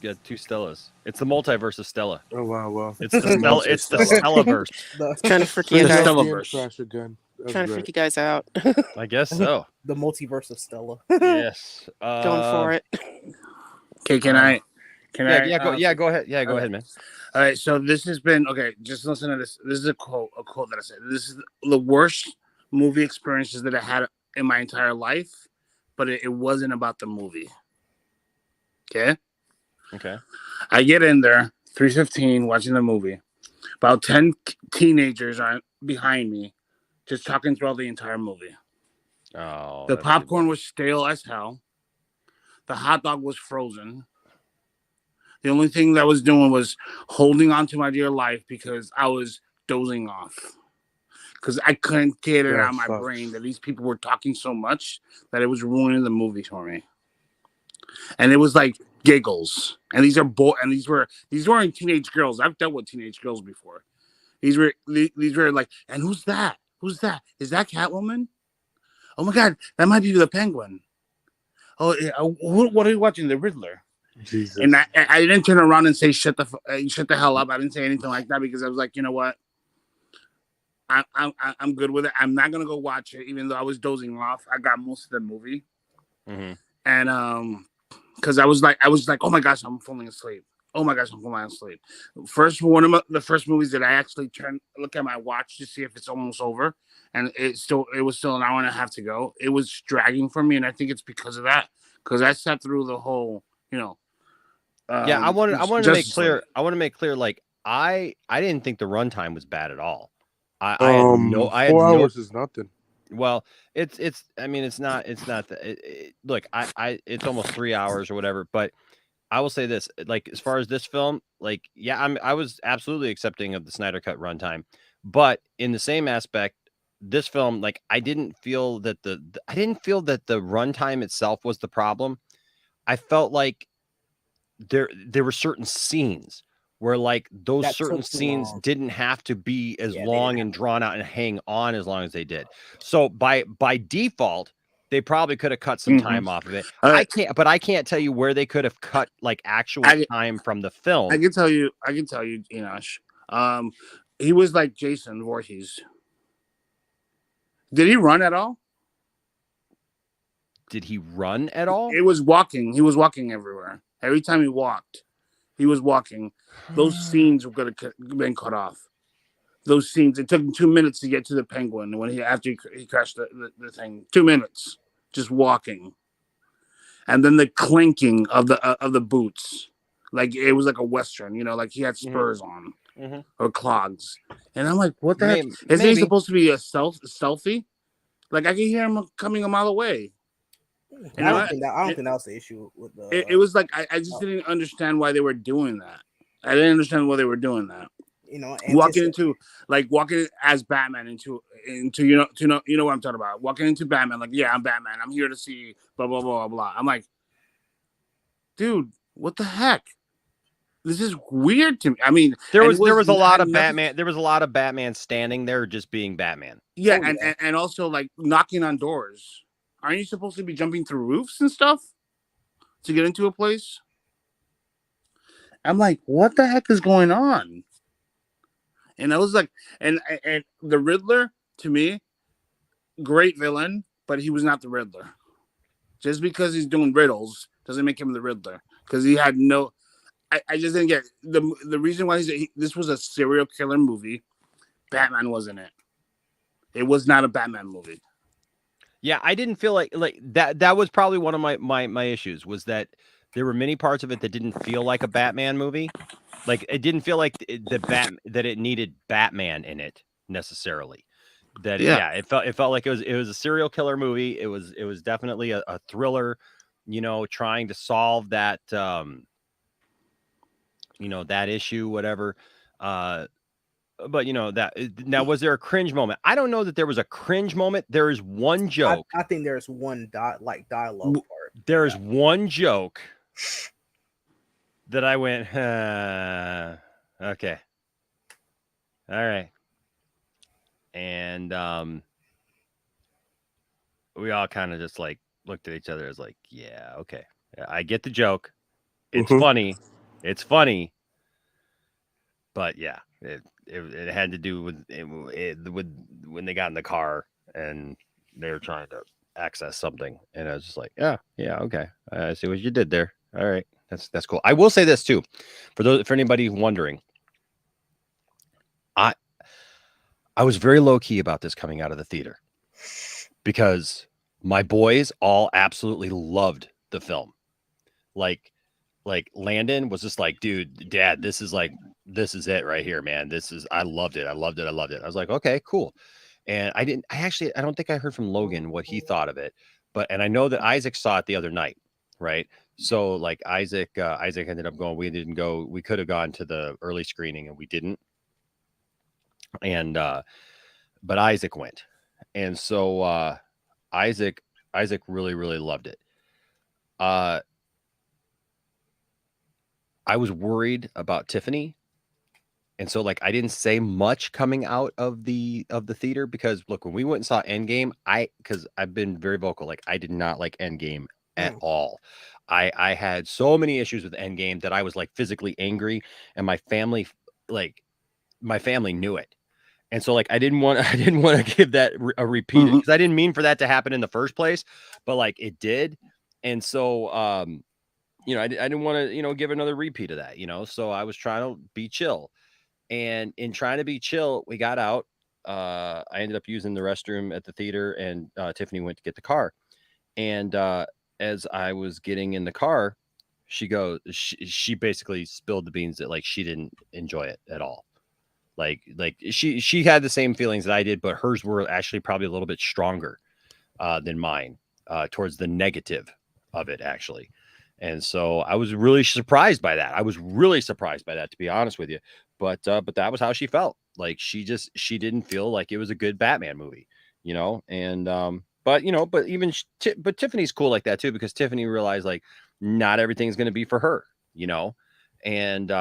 got two Stellas. It's the multiverse of Stella. Oh wow. It's the Stella. It's the Stellaverse. Trying to freak you guys. Crash again. Trying to freak you guys out. I guess so. The multiverse of Stella. Yes. Going for it. Okay, can I? Go ahead. Yeah, go ahead, man. All right, so this has been okay. Just listen to this. This is a quote that I said. This is the worst movie experiences that I had in my entire life, but it wasn't about the movie. Okay. I get in there, 3:15, watching the movie. About 10 teenagers are behind me, just talking throughout the entire movie. Oh. The popcorn was stale as hell. The hot dog was frozen. The only thing that I was doing was holding on to my dear life because I was dozing off. Because I couldn't get it out of my brain that these people were talking so much that it was ruining the movie for me. And it was like giggles. And these weren't teenage girls. I've dealt with teenage girls before. These were like, and who's that? Who's that? Is that Catwoman? Oh my God, that might be the Penguin. Oh, yeah. What are you watching? The Riddler. Jesus. And I didn't turn around and say shut the hell up. I didn't say anything like that because I was like, you know what? I'm good with it. I'm not gonna go watch it, even though I was dozing off. I got most of the movie, and because I was like, oh my gosh, I'm falling asleep. Oh my gosh, I'm falling asleep. One of the first movies that I actually look at my watch to see if it's almost over, and it was still an hour and a half to go. It was dragging for me, and I think it's because of that. Because I sat through the whole, I wanted to make clear. I want to make clear, like I didn't think the runtime was bad at all. I had 4 hours is nothing. Well, it's not look, it's almost 3 hours or whatever, but I will say this, like, as far as this film, like, yeah, I was absolutely accepting of the Snyder Cut runtime, but in the same aspect, this film, like, I didn't feel that the runtime itself was the problem. I felt like there were certain scenes where, like, those That certain took too scenes long. didn't have to be as Yeah, long and drawn out and hang on as long as they did. So by default, they probably could have cut some time off of it. I can't tell you where they could have cut, like, actual time from the film. I can tell you, Enosh. He was like Jason Voorhees. Did he run at all? Did he run at all? It was walking. He was walking everywhere. Every time he walked, he was walking. Those scenes were going to been cut off. Those scenes. It took him 2 minutes to get to the Penguin after he crashed the thing. 2 minutes, just walking, and then the clinking of the boots, like it was like a Western. Like he had spurs on or clogs. And I'm like, what the heck? Isn't he supposed to be a stealthy? Like I can hear him coming a mile away. I don't think that was the issue with the. It was like I just didn't understand why they were doing that. I didn't understand why they were doing that. Walking as Batman into you know what I'm talking about. Walking into Batman, like, yeah, I'm Batman. I'm here to see blah blah blah blah. I'm like, dude, what the heck? This is weird to me. I mean, there was a lot of Batman. There was a lot of Batman standing there just being Batman. Yeah, and also like knocking on doors. Aren't you supposed to be jumping through roofs and stuff to get into a place? I'm like, what the heck is going on? And I was like, and the Riddler, to me, great villain, but he was not the Riddler. Just because he's doing riddles doesn't make him the Riddler. Because he had no, I just didn't get the reason why this was a serial killer movie. Batman wasn't it. It was not a Batman movie. Yeah, I didn't feel like that. That was probably one of my issues, was that there were many parts of it that didn't feel like a Batman movie. Like, it didn't feel like that it needed Batman in it necessarily. It felt like it was a serial killer movie. It was definitely a thriller, trying to solve that that issue, whatever. But that now, was there a cringe moment? I don't know that there was a cringe moment. There is one joke. I think there's one dialogue part. There is one joke that I went, okay, all right, and we all kind of just like looked at each other as like, yeah, okay, I get the joke. It's funny. It's funny. But yeah, it had to do with when they got in the car and they were trying to access something, and I was just like, yeah, okay, I see what you did there. All right, that's cool. I will say this too, for anybody wondering, I was very low key about this coming out of the theater because my boys all absolutely loved the film. Like Landon was just like, dude, Dad, this is it right here, man. I loved it. I loved it. I was like, okay, cool. And I don't think I heard from Logan what he thought of it, and I know that Isaac saw it the other night. Right. So like Isaac ended up going, we didn't go, we could have gone to the early screening and we didn't. And, but Isaac went. And so, Isaac really, really loved it. I was worried about Tiffany. And so like, I didn't say much coming out of the theater, because look, when we went and saw Endgame, cause I've been very vocal. Like, I did not like Endgame at all. I had so many issues with Endgame that I was like physically angry, and my family knew it. And so like, I didn't want to give that a repeat, because I didn't mean for that to happen in the first place, but like it did. And so, I didn't want to, give another repeat of that, so I was trying to be chill, and in trying to be chill, we got out. I ended up using the restroom at the theater, and Tiffany went to get the car. And as I was getting in the car, she basically spilled the beans that like she didn't enjoy it at all. Like she had the same feelings that I did, but hers were actually probably a little bit stronger than mine, towards the negative of it, actually. And so I was really surprised by that. To be honest with you. But that was how she felt. Like she didn't feel like it was a good Batman movie, and but Tiffany's cool like that too, because Tiffany realized like not everything's going to be for her, and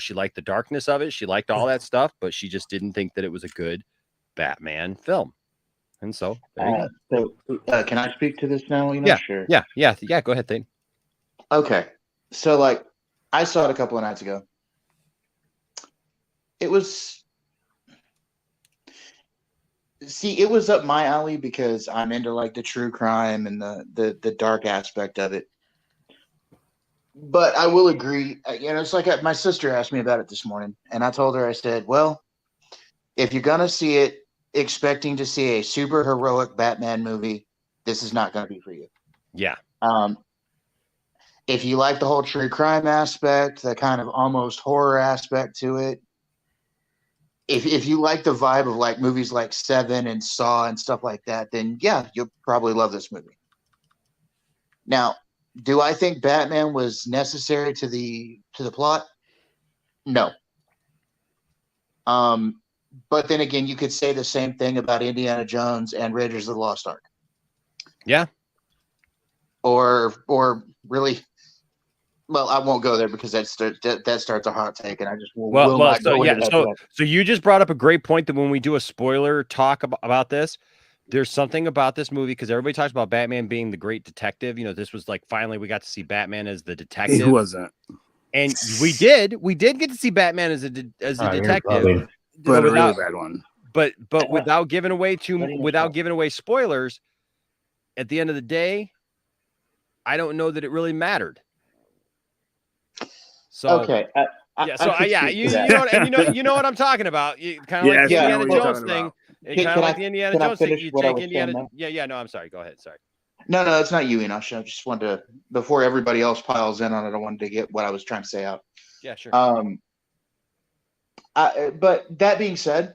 she liked the darkness of it. She liked all that stuff, but she just didn't think that it was a good Batman film. And so there you go. Can I speak to this now? Yeah. Sure. Yeah. Go ahead, Thane. Okay. So like, I saw it a couple of nights ago. It was up my alley because I'm into like the true crime and the dark aspect of it. But I will agree, it's like my sister asked me about it this morning, and I told her, I said, well, if you're going to see it expecting to see a super heroic Batman movie, this is not going to be for you. Yeah. If you like the whole true crime aspect, the kind of almost horror aspect to it, if you like the vibe of like movies like Seven and Saw and stuff like that, then yeah, you'll probably love this movie. Now, do I think Batman was necessary to the plot? No. But then again, you could say the same thing about Indiana Jones and Raiders of the Lost Ark. Yeah. Or really, well, I won't go there because that starts a hot take, and I just will not go into that. So you just brought up a great point that when we do a spoiler talk about this, there's something about this movie, because everybody talks about Batman being the great detective. This was like finally we got to see Batman as the detective. He wasn't. And we did get to see Batman as a detective, but a really without, bad one. but without giving away spoilers. At the end of the day, I don't know that it really mattered. So Okay. you know what I'm talking about. Kind of like the Indiana Jones thing. Kind of like the Indiana Jones thing. You take Indiana. Yeah. No, I'm sorry. Go ahead. Sorry. No, it's not you, Enosh. I just wanted to, before everybody else piles in on it, I wanted to get what I was trying to say out. Yeah, sure. But that being said,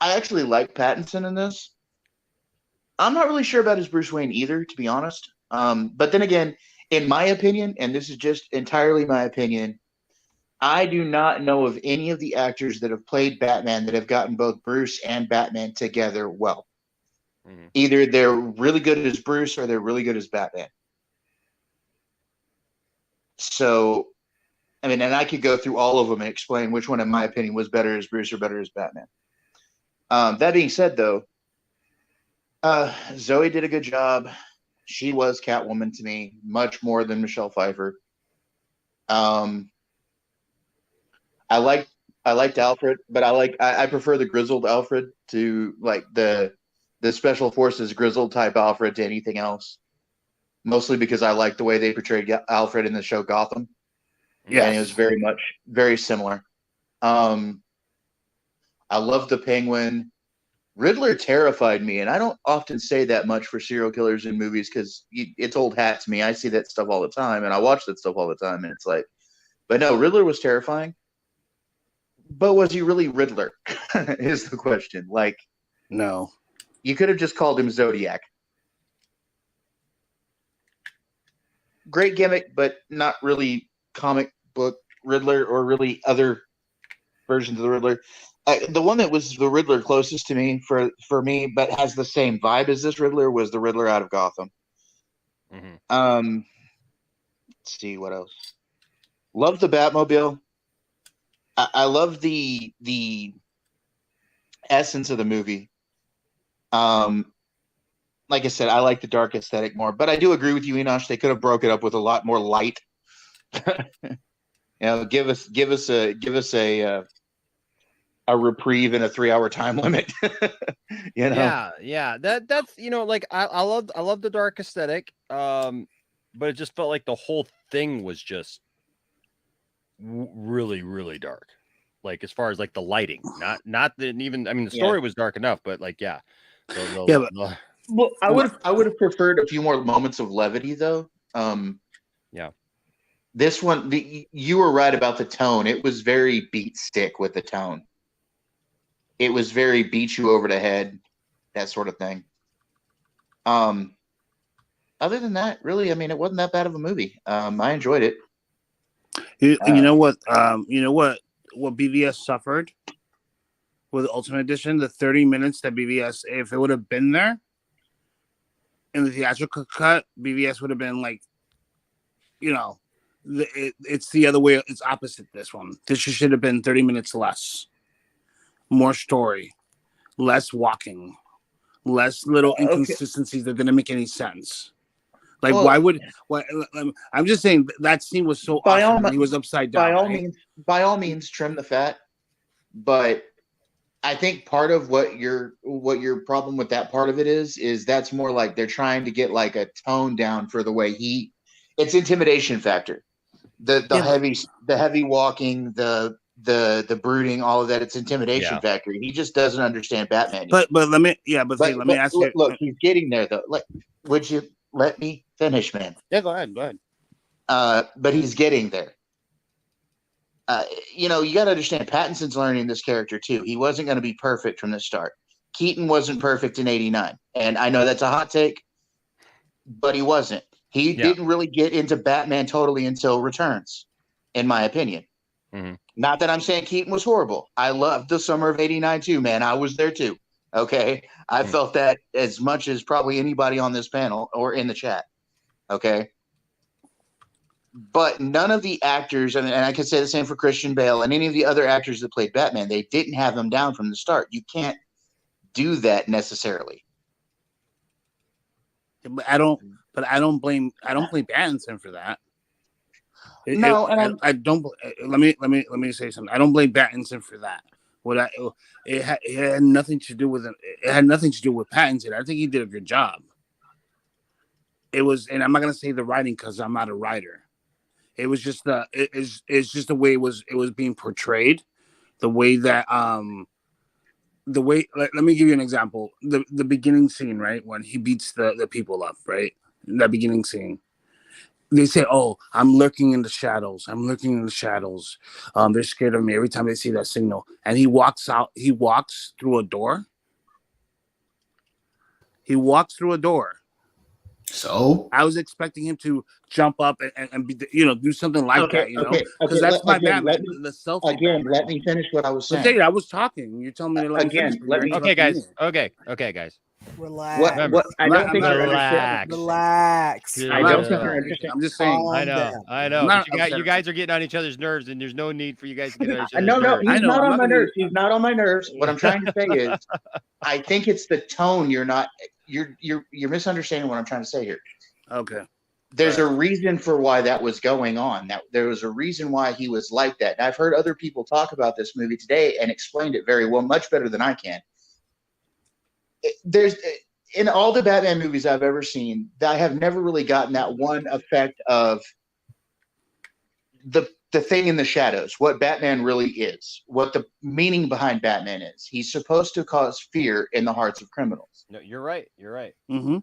I actually like Pattinson in this. I'm not really sure about his Bruce Wayne either, to be honest. But then again, in my opinion, and this is just entirely my opinion, I do not know of any of the actors that have played Batman that have gotten both Bruce and Batman together well. Mm-hmm. Either they're really good as Bruce or they're really good as Batman. So, I mean, and I could go through all of them and explain which one, in my opinion, was better as Bruce or better as Batman. That being said, though, Zoe did a good job. She was Catwoman to me, much more than Michelle Pfeiffer. I liked Alfred, but I prefer the grizzled Alfred to like the Special Forces grizzled type Alfred to anything else. Mostly because I like the way they portrayed Alfred in the show Gotham. Yeah, and it was very similar. I love the Penguin. Riddler terrified me, and I don't often say that much for serial killers in movies because it's old hat to me. I see that stuff all the time, and I watch that stuff all the time, and it's like, but no, Riddler was terrifying. But was he really Riddler? Is the question. Like, no, you could have just called him Zodiac. Great gimmick, but not really comic book Riddler or really other versions of the Riddler. The one that was the Riddler closest to me for me, but has the same vibe as this Riddler was the Riddler out of Gotham. Mm-hmm. Let's see what else. Love the Batmobile. I love the essence of the movie. Like I said, I like the dark aesthetic more, but I do agree with you, Enosh. They could have broke it up with a lot more light. Give us a reprieve in a 3-hour time limit. Yeah. That's like I love the dark aesthetic. But it just felt like the whole thing was just really, really dark. Like as far as like the lighting, not even. I mean, the story was dark enough, but like well, I would have preferred a few more moments of levity, though. This one, you were right about the tone. It was very beat stick with the tone. It was very beat you over the head, that sort of thing. Other than that, really, I mean, it wasn't that bad of a movie. I enjoyed it. You know what? What BVS suffered with the Ultimate Edition, the 30 minutes that BVS, if it would have been there in the theatrical cut, BVS would have been like, it's the other way. It's opposite this one. This should have been 30 minutes less. More story, less walking, less little inconsistencies that didn't make any sense. Like, I'm just saying that scene was so awesome when he was upside down. By all means, trim the fat. But I think part of what your problem with that part of it is that's more like they're trying to get like a tone down for the way it's intimidation factor. The heavy walking, the brooding, all of that, it's intimidation factor. He just doesn't understand Batman. But let me ask you. Look, he's getting there though. Would you let me finish, man? Yeah, go ahead. But he's getting there. You got to understand, Pattinson's learning this character too. He wasn't going to be perfect from the start. Keaton wasn't perfect in '89, and I know that's a hot take, but he wasn't. He didn't really get into Batman totally until Returns, in my opinion. Mm-hmm. Not that I'm saying Keaton was horrible. I loved the summer of '89 too, man. I was there too. Okay. I felt that as much as probably anybody on this panel or in the chat. Okay. But none of the actors, and I can say the same for Christian Bale and any of the other actors that played Batman, they didn't have them down from the start. You can't do that necessarily. But I don't blame Pattinson for that. I don't. Let me say something. I don't blame Pattinson for that. It had nothing to do with it. It had nothing to do with Pattinson. I think he did a good job. It was, and I'm not gonna say the writing because I'm not a writer. It was just it's just the way it was being portrayed, the way that let me give you an example. The beginning scene, right, when he beats the people up, right, in that beginning scene. They say, "Oh, I'm lurking in the shadows. I'm lurking in the shadows. They're scared of me every time they see that signal." And he walks out. He walks through a door. He walks through a door. So I was expecting him to jump up and be, do something like that, because that's my Batman, the selfie. Again, Batman. let me finish what I was But saying. I was talking. You're telling me to let me finish. But Okay, guys. Okay, guys. Relax. What I don't think you're relax. Relax. I don't think you're understanding. I'm just saying. I know. But you guys are getting on each other's nerves, and there's no need for you guys to get on each other's No, nerves. he's not on my nerves. He's not on my nerves. What I'm trying to say is, I think it's the tone. You're misunderstanding what I'm trying to say here. Okay. There's a reason for why that was going on. That there was a reason why he was like that. And I've heard other people talk about this movie today and explained it very well, much better than I can. There's in all the Batman movies I've ever seen, I have never really gotten that one effect of the thing in the shadows, what Batman really is, what the meaning behind Batman is. He's supposed to cause fear in the hearts of criminals. No, you're right. You're right. Mm-hmm.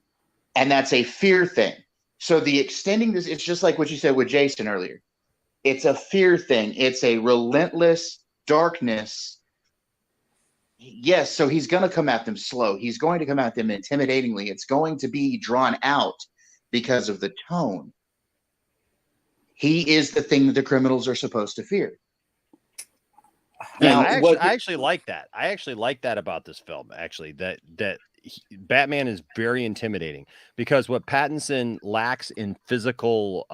And that's a fear thing. So the extending this, it's just like what you said with Jason earlier. It's a fear thing. It's a relentless darkness. Yes, so he's going to come at them slow. He's going to come at them intimidatingly. It's going to be drawn out because of the tone. He is the thing that the criminals are supposed to fear. Now, I actually like that. I actually like that about this film, actually, that Batman is very intimidating, because what Pattinson lacks in physical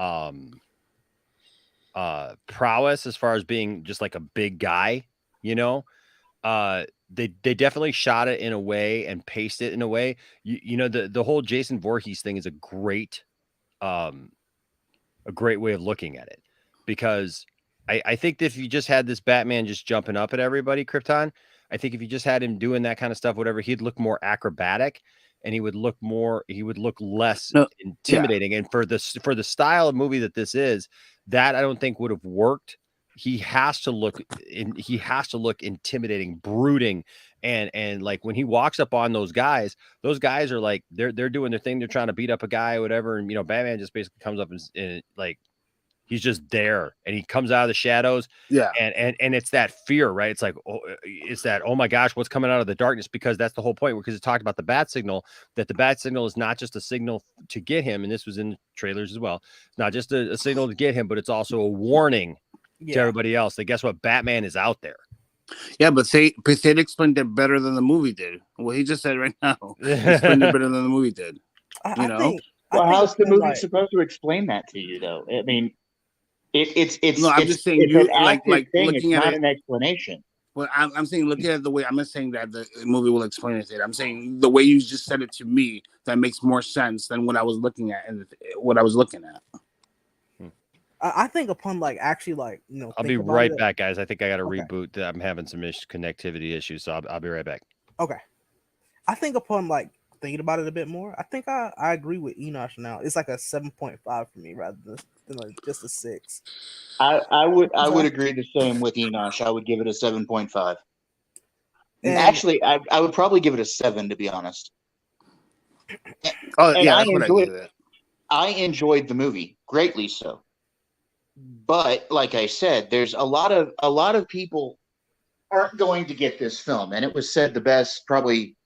prowess, as far as being just like a big guy, they definitely shot it in a way and paced it in a way. The whole Jason Voorhees thing is a great way of looking at it, because I think that if you just had this Batman just jumping up at everybody, Krypton, I think if you just had him doing that kind of stuff, whatever, he'd look more acrobatic, and he would look less intimidating. Yeah. And for the style of movie that this is, that I don't think would have worked. He has to look intimidating, brooding, and like when he walks up on those guys are like they're doing their thing, they're trying to beat up a guy or whatever, and Batman just basically comes up and like he's just there, and he comes out of the shadows. Yeah. And it's that fear, right? It's like, oh my gosh, what's coming out of the darkness? Because that's the whole point, because it talked about the bat signal, that the bat signal is not just a signal to get him. And this was in the trailers as well. It's not just a signal to get him, but it's also a warning to everybody else that guess what? Batman is out there. Yeah, but they explained it better than the movie did. What he just said right now, he explained it better than the movie did. How's the movie supposed to explain that to you, though? I mean, it's I'm just saying, it's you an like thing. looking It's at not it, an explanation. Well, I'm saying, look at it the way, I'm not saying that the movie will explain it. I'm saying the way you just said it to me, that makes more sense than what I was looking at and what I was looking at. I think upon actually I'll be right back, guys. I think I got to reboot. I'm having some connectivity issues, so I'll be right back. Okay. I think upon thinking about it a bit more, I think I agree with Enosh now. It's like a 7.5 for me rather than just a 6. I would agree the same with Enosh. I would give it a 7.5. Actually, I would probably give it a 7, to be honest. Oh, yeah, I enjoyed the movie greatly, so. But like I said, there's a lot of people aren't going to get this film, and it was said the best probably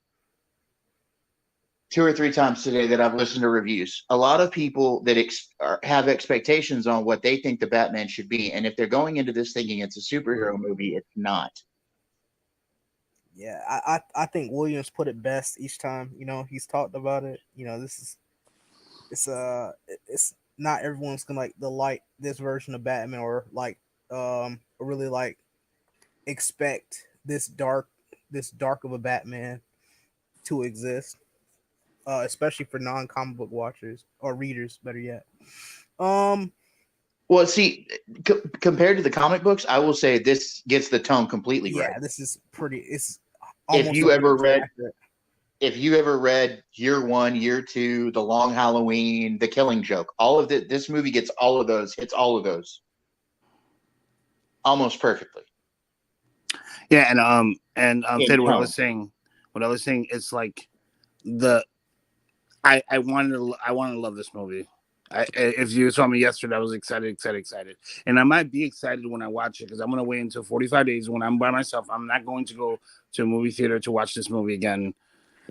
2 or 3 times today that I've listened to reviews. A lot of people that have expectations on what they think the Batman should be, and if they're going into this thinking it's a superhero movie, it's not. Yeah, I think Williams put it best each time. He's talked about it. It's not everyone's gonna like this version of Batman, or really expect this dark of a Batman to exist, especially for non-comic book watchers or readers, better yet. Well, see, compared to the comic books, I will say this gets the tone completely right. Yeah, this is pretty. It's If almost you ever 100% read, accurate. if you ever read Year One, Year Two, The Long Halloween, The Killing Joke, all of this movie gets all of those, hits all of those almost perfectly. Yeah, and In Fid, what I tone. was saying, it's like I wanted to love this movie. If you saw me yesterday, I was excited, and I might be excited when I watch it because I'm gonna wait until 45 days when I'm by myself. I'm not going to go to a movie theater to watch this movie again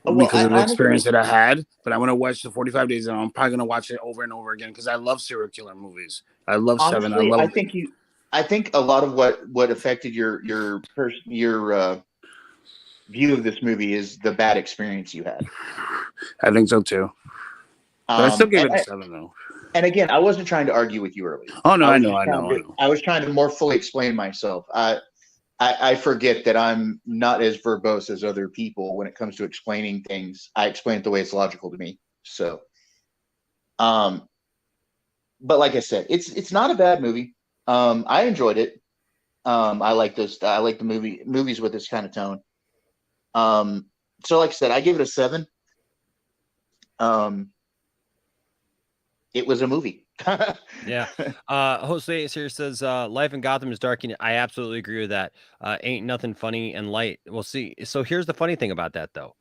because of the experience that I had. But I'm gonna watch the 45 days, and I'm probably gonna watch it over and over again because I love serial killer movies. I love Seven. Honestly, I think a lot of what affected your view of this movie is the bad experience you had. I think so too. But I still gave it a 7 though. And again, I wasn't trying to argue with you earlier. Oh no, I know. I was trying to more fully explain myself. I forget that I'm not as verbose as other people when it comes to explaining things. I explain it the way it's logical to me. So, but like I said, it's not a bad movie. I enjoyed it. I like this. I like the movies with this kind of tone. So like I said, I give it a 7. It was a movie. Yeah. Jose here says life in Gotham is dark, and I absolutely agree with that. Ain't nothing funny and light. We'll see. So here's the funny thing about that though,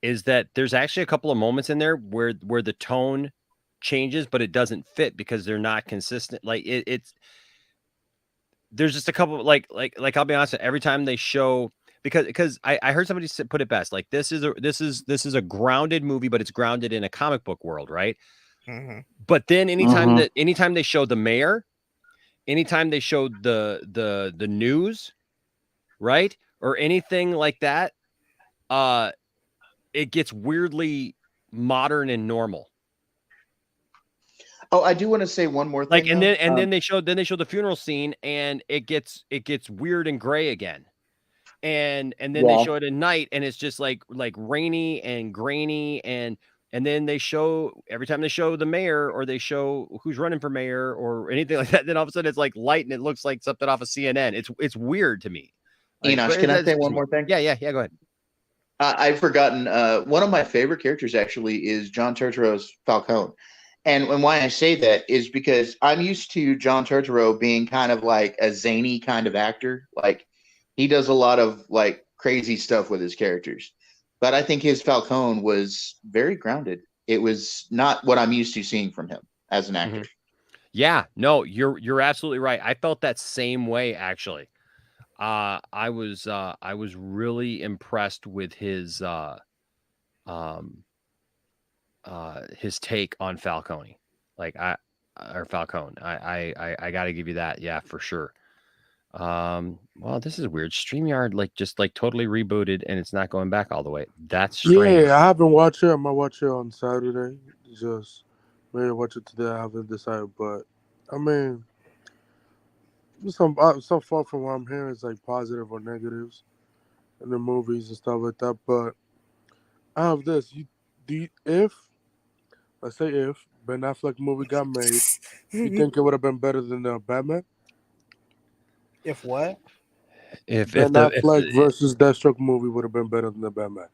is that there's actually a couple of moments in there where the tone changes, but it doesn't fit because they're not consistent. Like it's there's just a couple like I'll be honest, every time they show because I heard somebody put it best, like this is a grounded movie, but it's grounded in a comic book world, right? Mm-hmm. But then anytime they show the mayor, anytime they show the news, right, or anything like that, it gets weirdly modern and normal. Oh, I do want to say one more thing. Like, and then they show the funeral scene, and it gets weird and gray again. And then they show it at night, and it's just like rainy and grainy, and then they show every time they show the mayor or they show who's running for mayor or anything like that, then all of a sudden it's like light and it looks like something off of CNN. It's weird to me. Like, Enosh, can I say one more thing? Yeah, go ahead. I've forgotten. One of my favorite characters actually is John Turturro's Falcone. And why I say that is because I'm used to John Turturro being kind of like a zany kind of actor. Like he does a lot of like crazy stuff with his characters. But I think his Falcone was very grounded. It was not what I'm used to seeing from him as an actor. Yeah, no, you're absolutely right. I felt that same way actually. I was really impressed with his take on Falcone. Like Falcone. I got to give you that. Yeah, for sure. Well, this is weird. StreamYard just totally rebooted and it's not going back all the way. That's strange. Yeah, I haven't watched it. I might watch it on Saturday. Just maybe watch it today. I haven't decided, but I mean, some far from what I'm hearing is like positive or negatives in the movies and stuff like that. But I have this. If let's say if Ben Affleck movie got made, you think it would have been better than the Batman? If what? If Affleck versus Deathstroke movie would have been better than the Batman.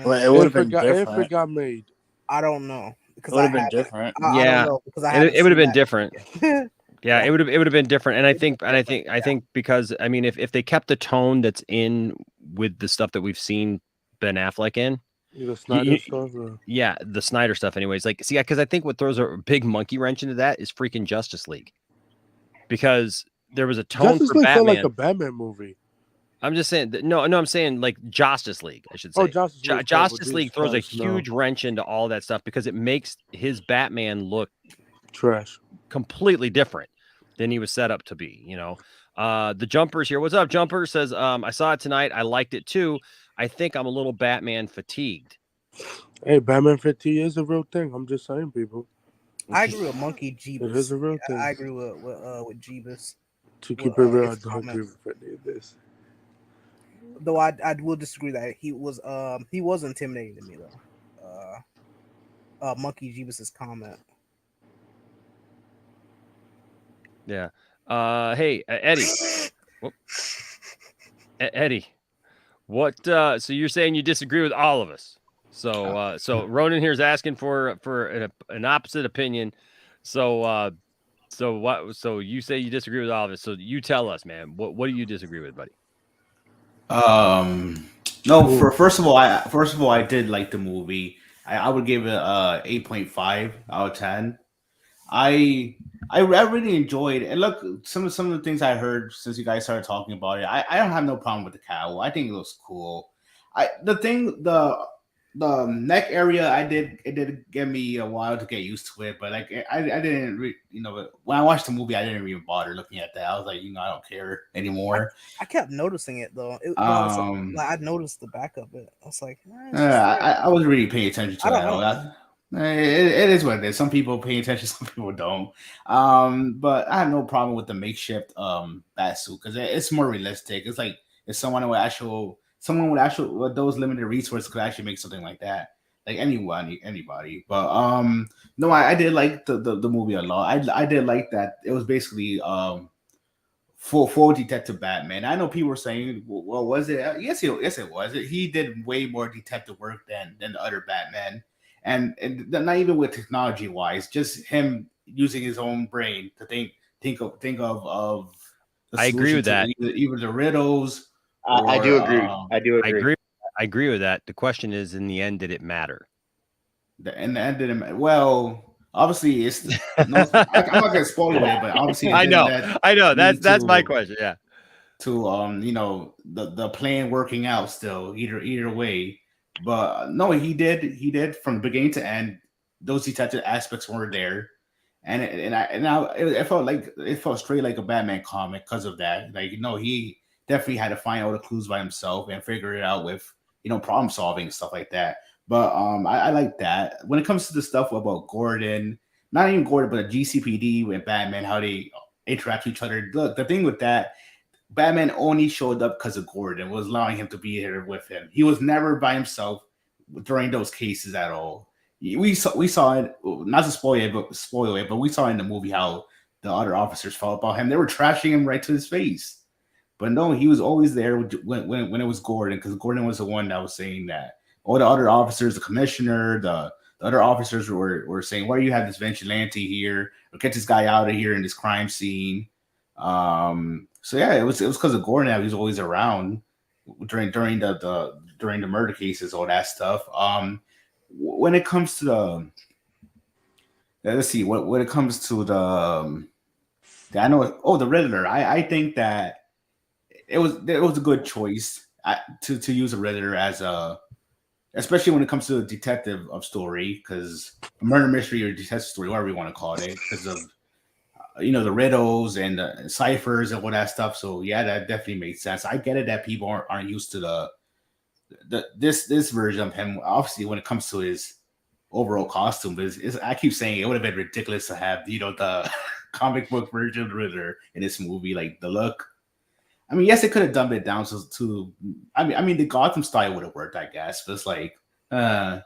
Well, it would have been different. If it got made. I don't know. Because it would have been different. I don't know because it would have been different. Yeah, Yeah. it would have been different. And I think because I mean if they kept the tone that's in with the stuff that we've seen Ben Affleck in, the Snyder stuff. Yeah, the Snyder stuff. Anyways, like see, because I think what throws a big monkey wrench into that is freaking Justice League, because there was a tone Justice for League Batman. felt like a Batman movie. I'm just saying no, I'm saying like Justice League, I should say. Oh, Justice League throws a huge wrench into all that stuff because it makes his Batman look trash, completely different than he was set up to be. You know, the Jumper's here. What's up, Jumper? Says I saw it tonight. I liked it too. I think I'm a little Batman fatigued. Hey, Batman fatigue is a real thing. I'm just saying, people. I agree with Monkey Jeebus. It is a real thing. I agree with Jeebus. To keep it real, I don't agree with any of this. Though I will disagree that he was intimidating to me though. Monkey Jeebus's comment. Yeah. Hey, Eddie. Whoop. Eddie, what? So you're saying you disagree with all of us? So Ronan here is asking for an opposite opinion. So what? So you say you disagree with all of us. So you tell us, man. What do you disagree with, buddy? No. First of all, I did like the movie. I would give it 8.5 out of 10. I really enjoyed it. And look, some of the things I heard since you guys started talking about it, I don't have no problem with the cowl. I think it looks cool. The neck area, it did give me a while to get used to it, but like I didn't when I watched the movie, I didn't even bother looking at that. I was like, I don't care anymore. I kept noticing it though. I noticed the back of it. I was like, I wasn't really paying attention to I that. don't know. It is what it is. Some people pay attention, some people don't. But I have no problem with the makeshift bat suit because it's more realistic. It's like if someone with those limited resources could actually make something like that. Like anybody. But no, I did like the movie a lot. I did like that. It was basically full Detective Batman. I know people were saying, "Well, was it?" Yes, it was. He did way more detective work than the other Batman, and not even with technology wise, just him using his own brain to think of the I agree solution with to that. either the riddles. I do agree. I do I agree. agree with that. The question is, in the end, did it matter? And the end didn't. Well, obviously, I'm not gonna spoil it, but obviously, it I know. That's my question. Yeah. To the plan working out still either way, but no, he did from beginning to end. Those detective aspects were there, it felt straight like a Batman comic because of that. Like he definitely had to find all the clues by himself and figure it out with problem solving and stuff like that. But I like that. When it comes to the stuff about Gordon, not even Gordon, but the GCPD and Batman, how they interact with each other. Look, the thing with that, Batman only showed up because of Gordon, was allowing him to be here with him. He was never by himself during those cases at all. We saw it, not to spoil it, but we saw in the movie how the other officers felt about him. They were trashing him right to his face. But no, he was always there when it was Gordon, because Gordon was the one that was saying that. All the other officers, the commissioner, the other officers were saying, "Why do you have this vigilante here? Or get this guy out of here in this crime scene." So yeah, it was because of Gordon that he was always around during the murder cases, all that stuff. When it comes to let's see, when it comes to I know, the Riddler. I think that it was a good choice to use a Riddler as especially when it comes to a detective of story, because a murder mystery or detective story, whatever you want to call it, because of the riddles and the ciphers and all that stuff. So yeah, that definitely makes sense. I get it that people aren't used to this version of him. Obviously, when it comes to his overall costume, I keep saying it would have been ridiculous to have the comic book version of the Riddler in this movie, like the look. I mean, yes, it could have dumbed it down to I mean, the Gotham style would have worked, I guess, but it's like, but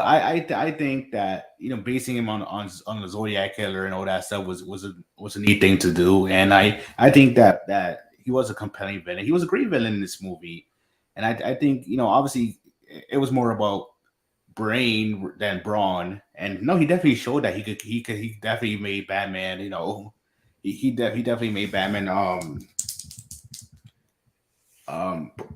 I think that basing him on the Zodiac killer and all that stuff was a neat thing to do, and I think that he was a compelling villain. He was a great villain in this movie, and I think obviously it was more about brain than brawn, and no, he definitely showed that he definitely made Batman. He definitely made Batman.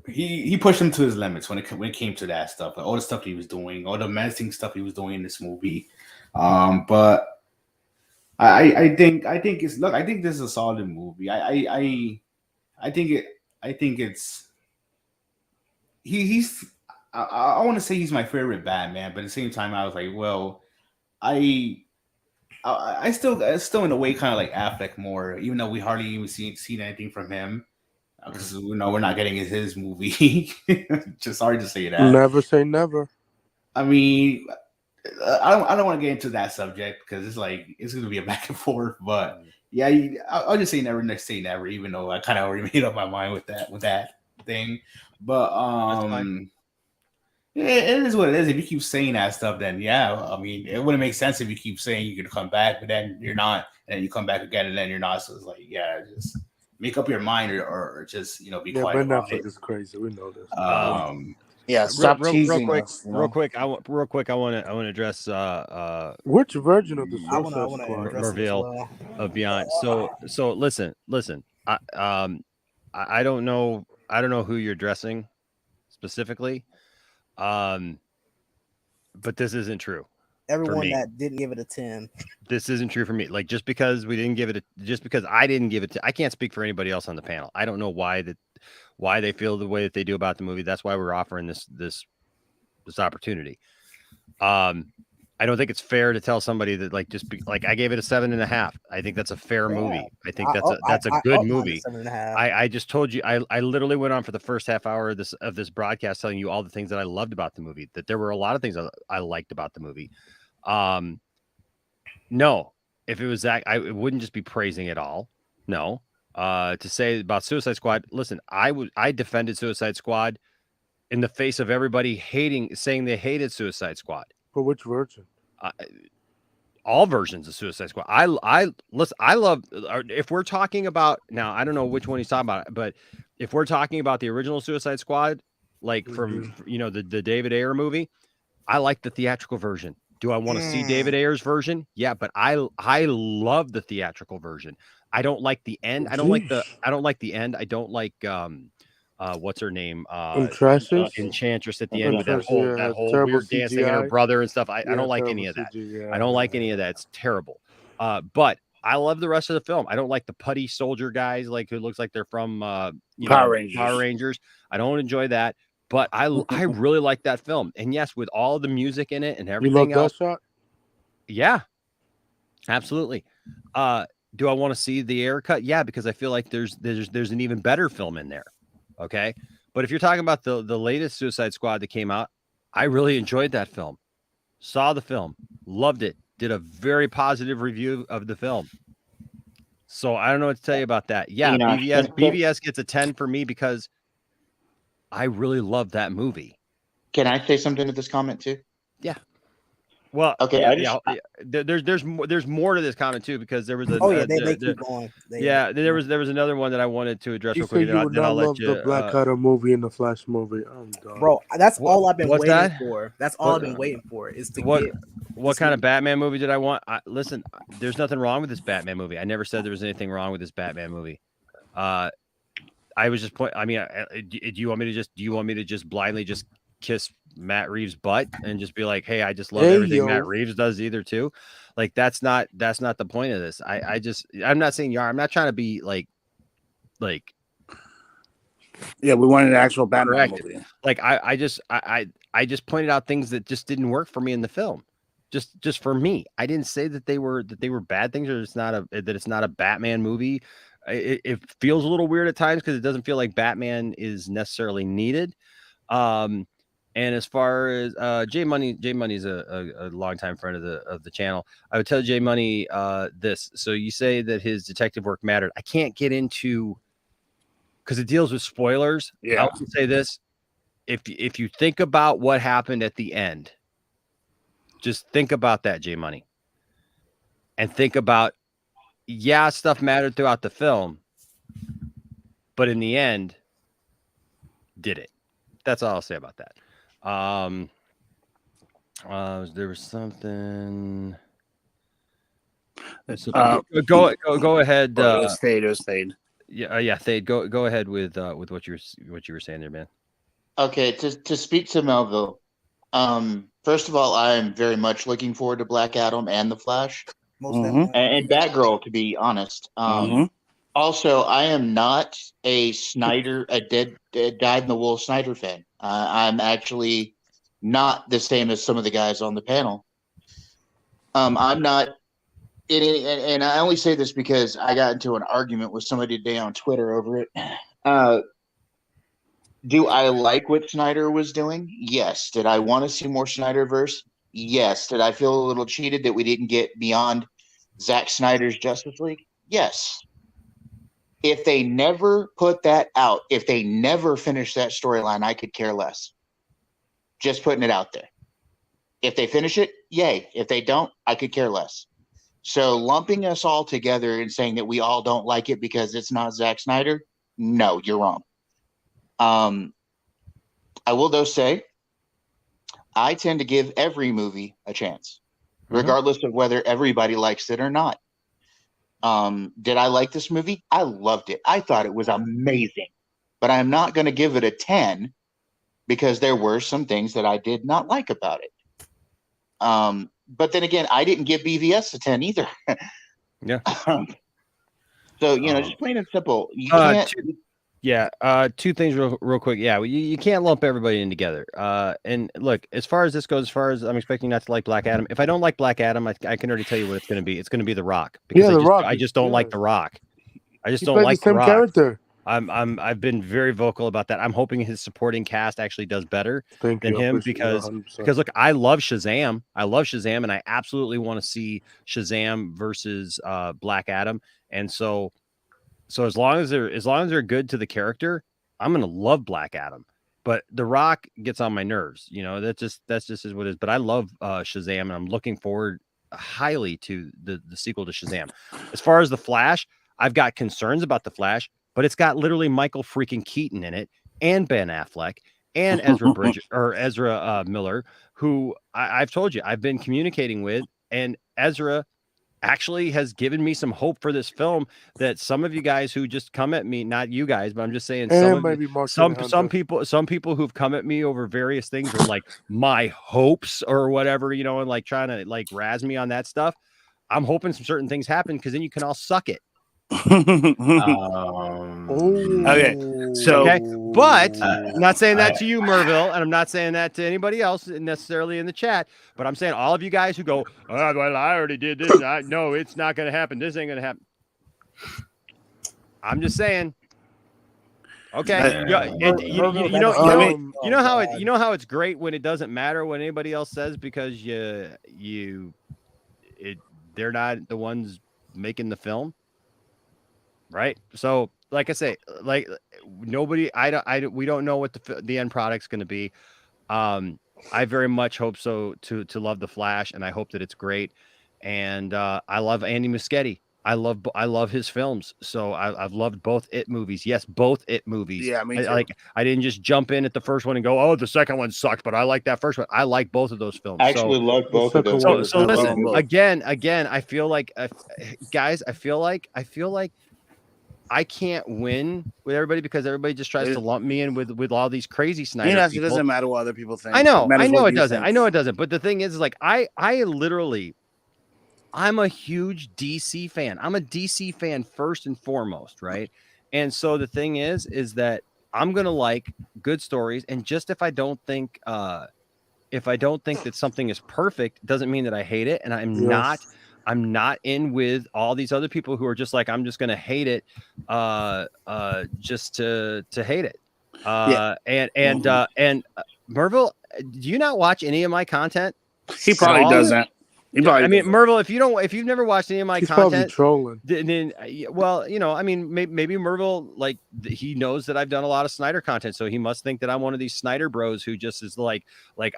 He pushed him to his limits when it came to that stuff, all the stuff he was doing, all the menacing stuff he was doing in this movie. But I think I think this is a solid movie. I think it's he's I want to say he's my favorite Batman, but at the same time I was like, well, I still in a way kind of like Affleck more, even though we hardly even seen anything from him. Because we're not getting his movie. Just sorry to say that. Never say never. I mean, I don't want to get into that subject because it's going to be a back and forth. But yeah, I'll just say never. Next say never, even though I kind of already made up my mind with that thing. But It is what it is. If you keep saying that stuff, then yeah, I mean, it wouldn't make sense if you keep saying you're gonna come back, but then you're not, and then you come back again, and then you're not. So it's like, yeah, just make up your mind, or just be Yeah, quiet Ben about Affleck it. is crazy. We know this. Yeah, stop teasing quick, us. real quick. I want to address Which version of the I want Suicide to Squad? address it as Marvel well. of Beyond. So listen. I don't know who you're addressing specifically, but this isn't true. Everyone me. that didn't give it a 10. This isn't true for me. Like, just because we didn't give it just because I didn't give it I can't speak for anybody else on the panel. I don't know why they feel the way that they do about the movie. That's why we're offering this opportunity. I don't think it's fair to tell somebody that I gave it a 7.5. I think that's a fair movie. I think that's a good movie. 7.5. I just told you, I literally went on for the first half hour of this broadcast telling you all the things that I loved about the movie, that there were a lot of things I liked about the movie. No, if it was that, I wouldn't just be praising it all. No, to say about Suicide Squad, listen, I defended Suicide Squad in the face of everybody saying they hated Suicide Squad. For which version? All versions of Suicide Squad. I listen. I love. If we're talking about now, I don't know which one he's talking about, but if we're talking about the original Suicide Squad, like from the David Ayer movie, I like the theatrical version. Do I want to see David Ayer's version? Yeah, but I love the theatrical version. I don't like the end. I don't like the end. I don't like what's her name? Enchantress at the end with that whole weird dancing and her brother and stuff. I don't like any of that. I don't like any of that. It's terrible. But I love the rest of the film. I don't like the putty soldier guys who looks like they're from Power Rangers. I don't enjoy that. But I really like that film. And yes, with all the music in it and everything else. That shot? Yeah, absolutely. Do I want to see the Ayer cut? Yeah, because I feel like there's an even better film in there. Okay. But if you're talking about the latest Suicide Squad that came out, I really enjoyed that film. Saw the film, loved it, did a very positive review of the film. So I don't know what to tell you about that. Yeah, BVS gets a 10 for me because I really love that movie. Can I say something to this comment too? Yeah. Well, okay. There's more to this comment too, because there was a they keep going. There was another one that I wanted to address real quick. You would not love the Black Adder movie and the Flash movie. I'm done. Bro, that's all I've been waiting for. That's all I've been waiting for is to get. What kind of Batman movie did I want? Listen, there's nothing wrong with this Batman movie. I never said there was anything wrong with this Batman movie. I was just do you want me to just blindly just kiss Matt Reeves' butt and just be like, hey, I just love everything Matt Reeves does either too? Like that's not the point of this. I'm not saying I'm not trying to be like yeah, we wanted an actual Batman movie. Like I just pointed out things that just didn't work for me in the film. Just for me. I didn't say that they were bad things, or it's not a Batman movie. It feels a little weird at times because it doesn't feel like Batman is necessarily needed. And as far as J Money's a longtime friend of the channel. I would tell J Money this. So you say that his detective work mattered. I can't get into because it deals with spoilers. Yeah. I would say this: if you think about what happened at the end, just think about that, J Money, and think about stuff mattered throughout the film, but in the end, did it? That's all I'll say about that. There was something. Go ahead. It was Thade. Yeah, Thade. Go ahead with what you were saying there, man. Okay, to speak to Melville. First of all, I am very much looking forward to Black Adam and the Flash, and Batgirl, to be honest. Also, I am not a dyed in the wool Snyder fan. I'm actually not the same as some of the guys on the panel. I'm not, and I only say this because I got into an argument with somebody today on Twitter over it. Do I like what Snyder was doing? Yes. Did I want to see more Snyderverse? Yes. Did I feel a little cheated that we didn't get beyond Zack Snyder's Justice League? Yes. If they never put that out, if they never finish that storyline, I could care less. Just putting it out there. If they finish it, yay. If they don't, I could care less. So lumping us all together and saying that we all don't like it because it's not Zack Snyder, no, you're wrong. I will though say, I tend to give every movie a chance, regardless of whether everybody likes it or not. Did I like this movie? I loved it. I thought it was amazing, but I'm not going to give it a 10 because there were some things that I did not like about it. But then again, I didn't give BVS a 10 either. Yeah. So, just plain and simple. You can't. Two things real quick. Yeah, you can't lump everybody in together. And look, as far as this goes, as far as I'm expecting not to like Black Adam, if I don't like Black Adam, I can already tell you what it's going to be. It's going to be The Rock. Because I just don't like The Rock. I just don't like the same Rock. character. I've been very vocal about that. I'm hoping his supporting cast actually does better than him because look, I love Shazam. And I absolutely want to see Shazam versus Black Adam. And so as long as they're good to the character, I'm gonna love Black Adam. But The Rock gets on my nerves. That's just is what it is. But I love Shazam, and I'm looking forward highly to the sequel to Shazam. As far as The Flash, I've got concerns about The Flash, but it's got literally Michael freaking Keaton in it, and Ben Affleck, and Ezra Miller, who I've told you I've been communicating with, and Ezra actually has given me some hope for this film that some of you guys who just come at me, not you guys, but I'm just saying some people who've come at me over various things are like my hopes or whatever, and like trying to like razz me on that stuff. I'm hoping some certain things happen because then you can all suck it. Okay. But I'm not saying that to you, Merville, and I'm not saying that to anybody else necessarily in the chat, but I'm saying all of you guys who go, oh, well, I already did this. No, it's not going to happen. This ain't going to happen. I'm just saying. Okay. You know how it's great when it doesn't matter what anybody else says because they're not the ones making the film. Right. So like I say, like nobody, we don't know what the end product's going to be. I very much hope so to love The Flash, and I hope that it's great. And I love Andy Muschietti. I love his films. So I've loved both It movies. Yes, both It movies. Yeah, me too. I didn't just jump in at the first one and go, oh, the second one sucked, but I like that first one. I like both of those films. I actually love both of those. So listen, again, I feel like guys, I feel like I can't win with everybody because everybody just tries to lump me in with all these crazy Snyder people. It doesn't matter what other people think. I know it doesn't. But the thing is like I'm a huge DC fan. I'm a DC fan first and foremost, right? And so the thing is that I'm gonna like good stories, and just if I don't think that something is perfect, doesn't mean that I hate it, and I'm not in with all these other people who are just like, I'm just going to hate it, just to hate it. And Merville, do you not watch any of my content? He probably doesn't. Merville, if you've never watched any of my content, trolling. Then well, maybe Merville, like he knows that I've done a lot of Snyder content, so he must think that I'm one of these Snyder bros who just is like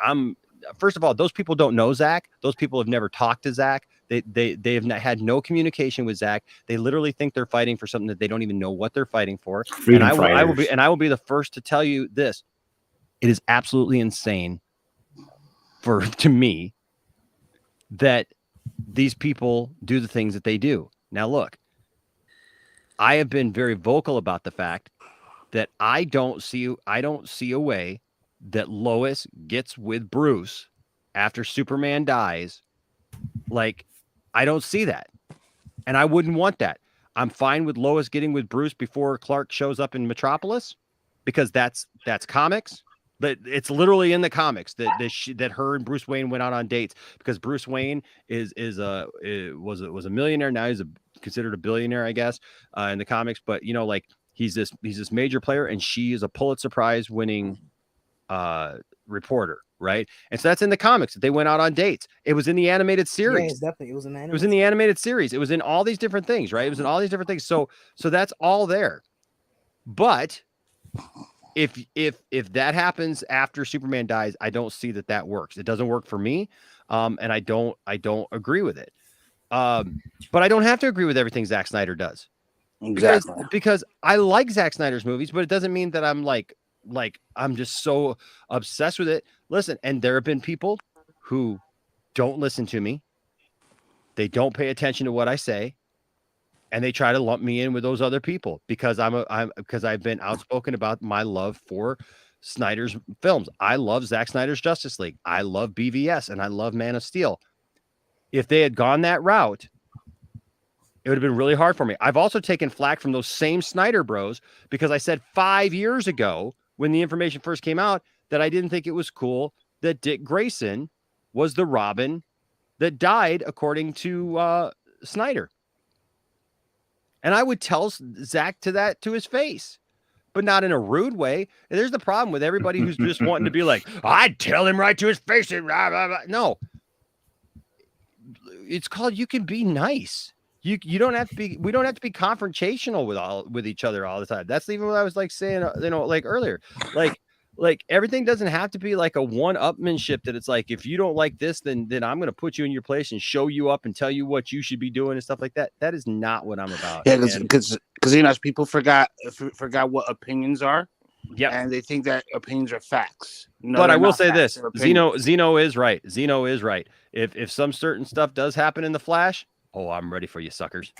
I'm. First of all, those people don't know Zach. Those people have never talked to Zach. They have not had no communication with Zach. They literally think they're fighting for something that they don't even know what they're fighting for. And I will be the first to tell you this. It is absolutely insane to me that these people do the things that they do. Now, look, I have been very vocal about the fact that I don't see a way that Lois gets with Bruce after Superman dies. Like, I don't see that. And I wouldn't want that. I'm fine with Lois getting with Bruce before Clark shows up in Metropolis because that's comics. But it's literally in the comics that her and Bruce Wayne went out on dates because Bruce Wayne was a millionaire. Now he's considered a billionaire, I guess, in the comics. But like he's this major player, and she is a Pulitzer Prize winning reporter, right? And so that's in the comics that they went out on dates. It was in the animated series. Yeah, definitely. It was in the animated series. It was in all these different things, right? It was in all these different things. So that's all there. But if that happens after Superman dies, I don't see that works. It doesn't work for me, and I don't agree with it. But I don't have to agree with everything Zack Snyder does. Exactly. Because I like Zack Snyder's movies, but it doesn't mean that I'm like I'm just so obsessed with it. Listen, and there have been people who don't listen to me. They don't pay attention to what I say, and they try to lump me in with those other people because because I've been outspoken about my love for Snyder's films. I love Zack Snyder's Justice League. I love BVS, and I love Man of Steel. If they had gone that route, it would have been really hard for me. I've also taken flack from those same Snyder bros because I said 5 years ago when the information first came out that I didn't think it was cool that Dick Grayson was the Robin that died according to Snyder. And I would tell Zach to his face, but not in a rude way. And there's the problem with everybody who's just wanting to be like, I'd tell him right to his face. And blah, blah, blah. No, it's called, you can be nice. You don't have to be, we don't have to be confrontational with each other all the time. That's even what I was like saying, like earlier, like everything doesn't have to be like a one-upmanship that it's like, if you don't like this, then I'm going to put you in your place and show you up and tell you what you should be doing and stuff like that. That is not what I'm about. Yeah, because people forgot what opinions are. Yeah, and they think that opinions are facts. No, but I will say facts, this: Zeno is right. Zeno is right. If some certain stuff does happen in the Flash, oh, I'm ready for you, suckers.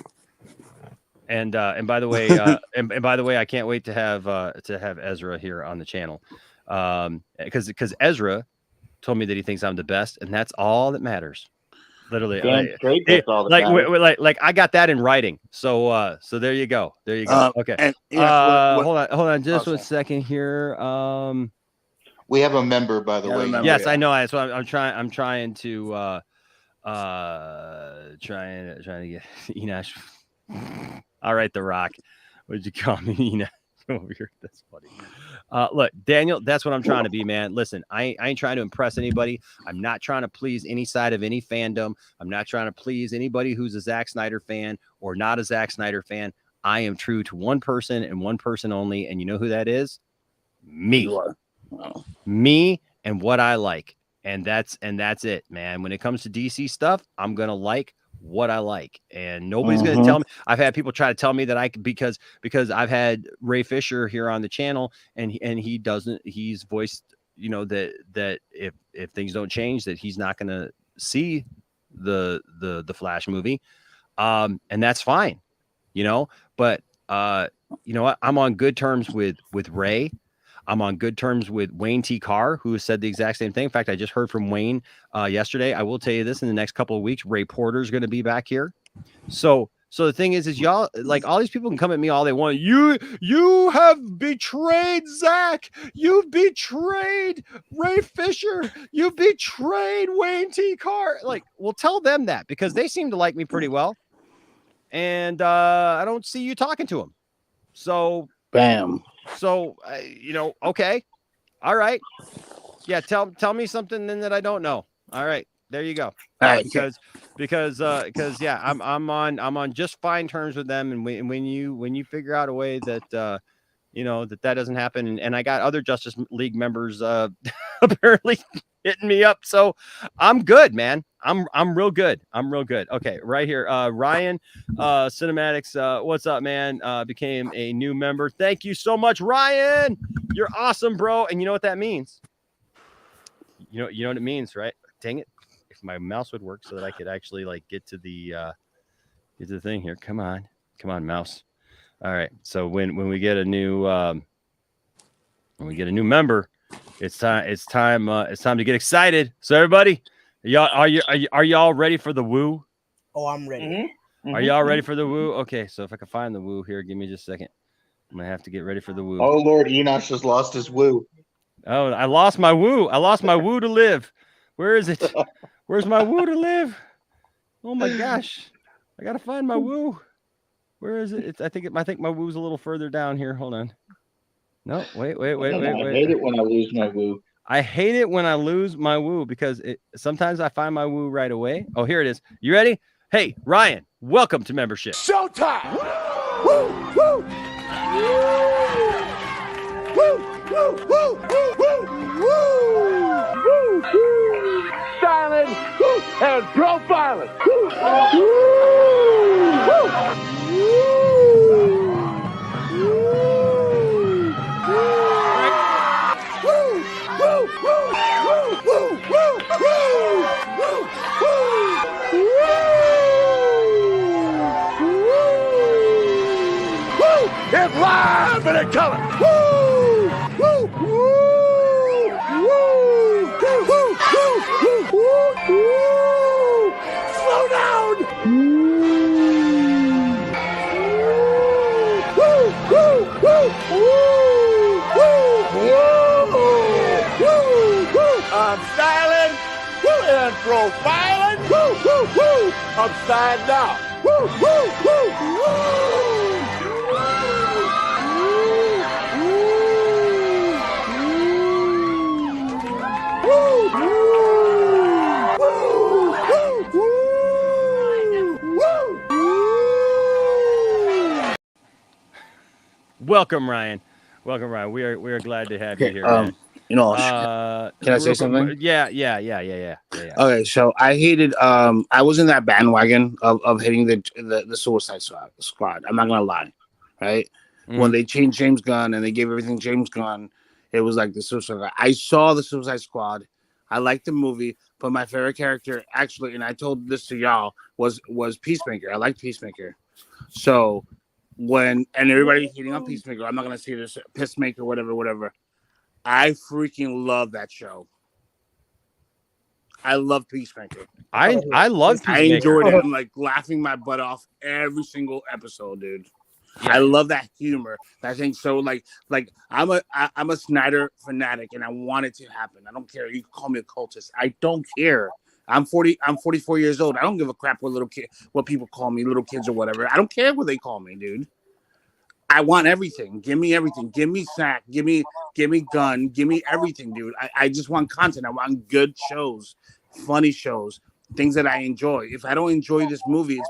And by the way, and by the way, I can't wait to have Ezra here on the channel, because Ezra told me that he thinks I'm the best, and that's all that matters. Literally, like I got that in writing. So there you go. There you go. Okay. And, hold on, just 1 second here. We have a member, by the way. Yes, I know. So I'm trying to trying to get Enosh. All right, The Rock. What did you call me, Enosh? Over here. That's funny. Look, Daniel, that's what I'm trying to be, man. Listen, I ain't trying to impress anybody. I'm not trying to please any side of any fandom. I'm not trying to please anybody who's a Zack Snyder fan or not a Zack Snyder fan. I am true to one person and one person only, and you know who that is? Me. Wow. Me and what I like. And that's it, man. When it comes to DC stuff, I'm gonna like what I like, and nobody's going to tell me. I've had people try to tell me that I could, because I've had Ray Fisher here on the channel, and he's voiced, that if things don't change, that he's not going to see the Flash movie. And that's fine, but you know what? I'm on good terms with Ray. I'm on good terms with Wayne T. Carr, who said the exact same thing. In fact, I just heard from Wayne yesterday. I will tell you this: in the next couple of weeks, Ray Porter's going to be back here. So the thing is y'all, like, all these people can come at me all they want. You have betrayed Zach. You've betrayed Ray Fisher. You've betrayed Wayne T. Carr. Like, well, tell them that, because they seem to like me pretty well, and I don't see you talking to them. So, bam. So, okay. All right. Yeah. Tell me something then that I don't know. All right. There you go. All right. Because yeah, I'm on just fine terms with them. And when you figure out a way that, that doesn't happen. And I got other Justice League members, apparently hitting me up. So I'm good, man. I'm real good. Okay. Right here. Ryan, Cinematics. What's up, man? Became a new member. Thank you so much, Ryan. You're awesome, bro. And you know what that means? You know what it means, right? Dang it. If my mouse would work so that I could actually get to the thing here. Come on, mouse. All right. So when we get a new member, it's time to get excited. So everybody, are y'all ready for the woo? Oh, I'm ready. Mm-hmm. Are y'all ready for the woo? Okay, so if I can find the woo here, give me just a second. I'm gonna have to get ready for the woo. Oh Lord, Enosh has lost his woo. Oh, I lost my woo. I lost my woo to live. Where is it? Where's my woo to live? Oh my gosh, I gotta find my woo. Where is it? I think my woo's a little further down here. Hold on. No, wait. I hate it when I lose my woo. I hate it when I lose my woo, because sometimes I find my woo right away. Oh, here it is. You ready? Hey, Ryan, welcome to membership. Showtime! Woo! Woo! Woo! Silent and profiling. It's live and in color. Woo! Woo! Woo! Woo! Woo! Woo! Woo! Woo! Slow down. Woo! Woo! Woo! Woo! Woo! Woo! Woo! I'm styling. Woo! And profiling. Woo! Woo! Woo! Upside down. Woo! Woo! Woo! Woo! Welcome, Ryan. Welcome, Ryan. We are glad to have you here, man. Can I say something? Yeah. Okay, so I hated. I was in that bandwagon of hating the Suicide Squad. I'm not gonna lie, right? When they changed James Gunn and they gave everything James Gunn, it was like the Suicide Squad. I saw the Suicide Squad. I liked the movie, but my favorite character, actually, and I told this to y'all, was Peacemaker. I liked Peacemaker. So and everybody hating on Peacemaker, I'm not gonna say this Peacemaker, whatever. I freaking love that show. I love Peacemaker. I love Peacemaker. I enjoyed it. I'm like laughing my butt off every single episode, dude. Yeah. I love that humor. That thing. So like I'm a Snyder fanatic, and I want it to happen. I don't care. You can call me a cultist. I don't care. I'm 44 years old. I don't give a crap what people call me, little kids or whatever. I don't care what they call me, dude. I want everything. Give me everything. Give me Sack. Give me Gun. Give me everything, dude. I just want content. I want good shows, funny shows, things that I enjoy. If I don't enjoy this movie,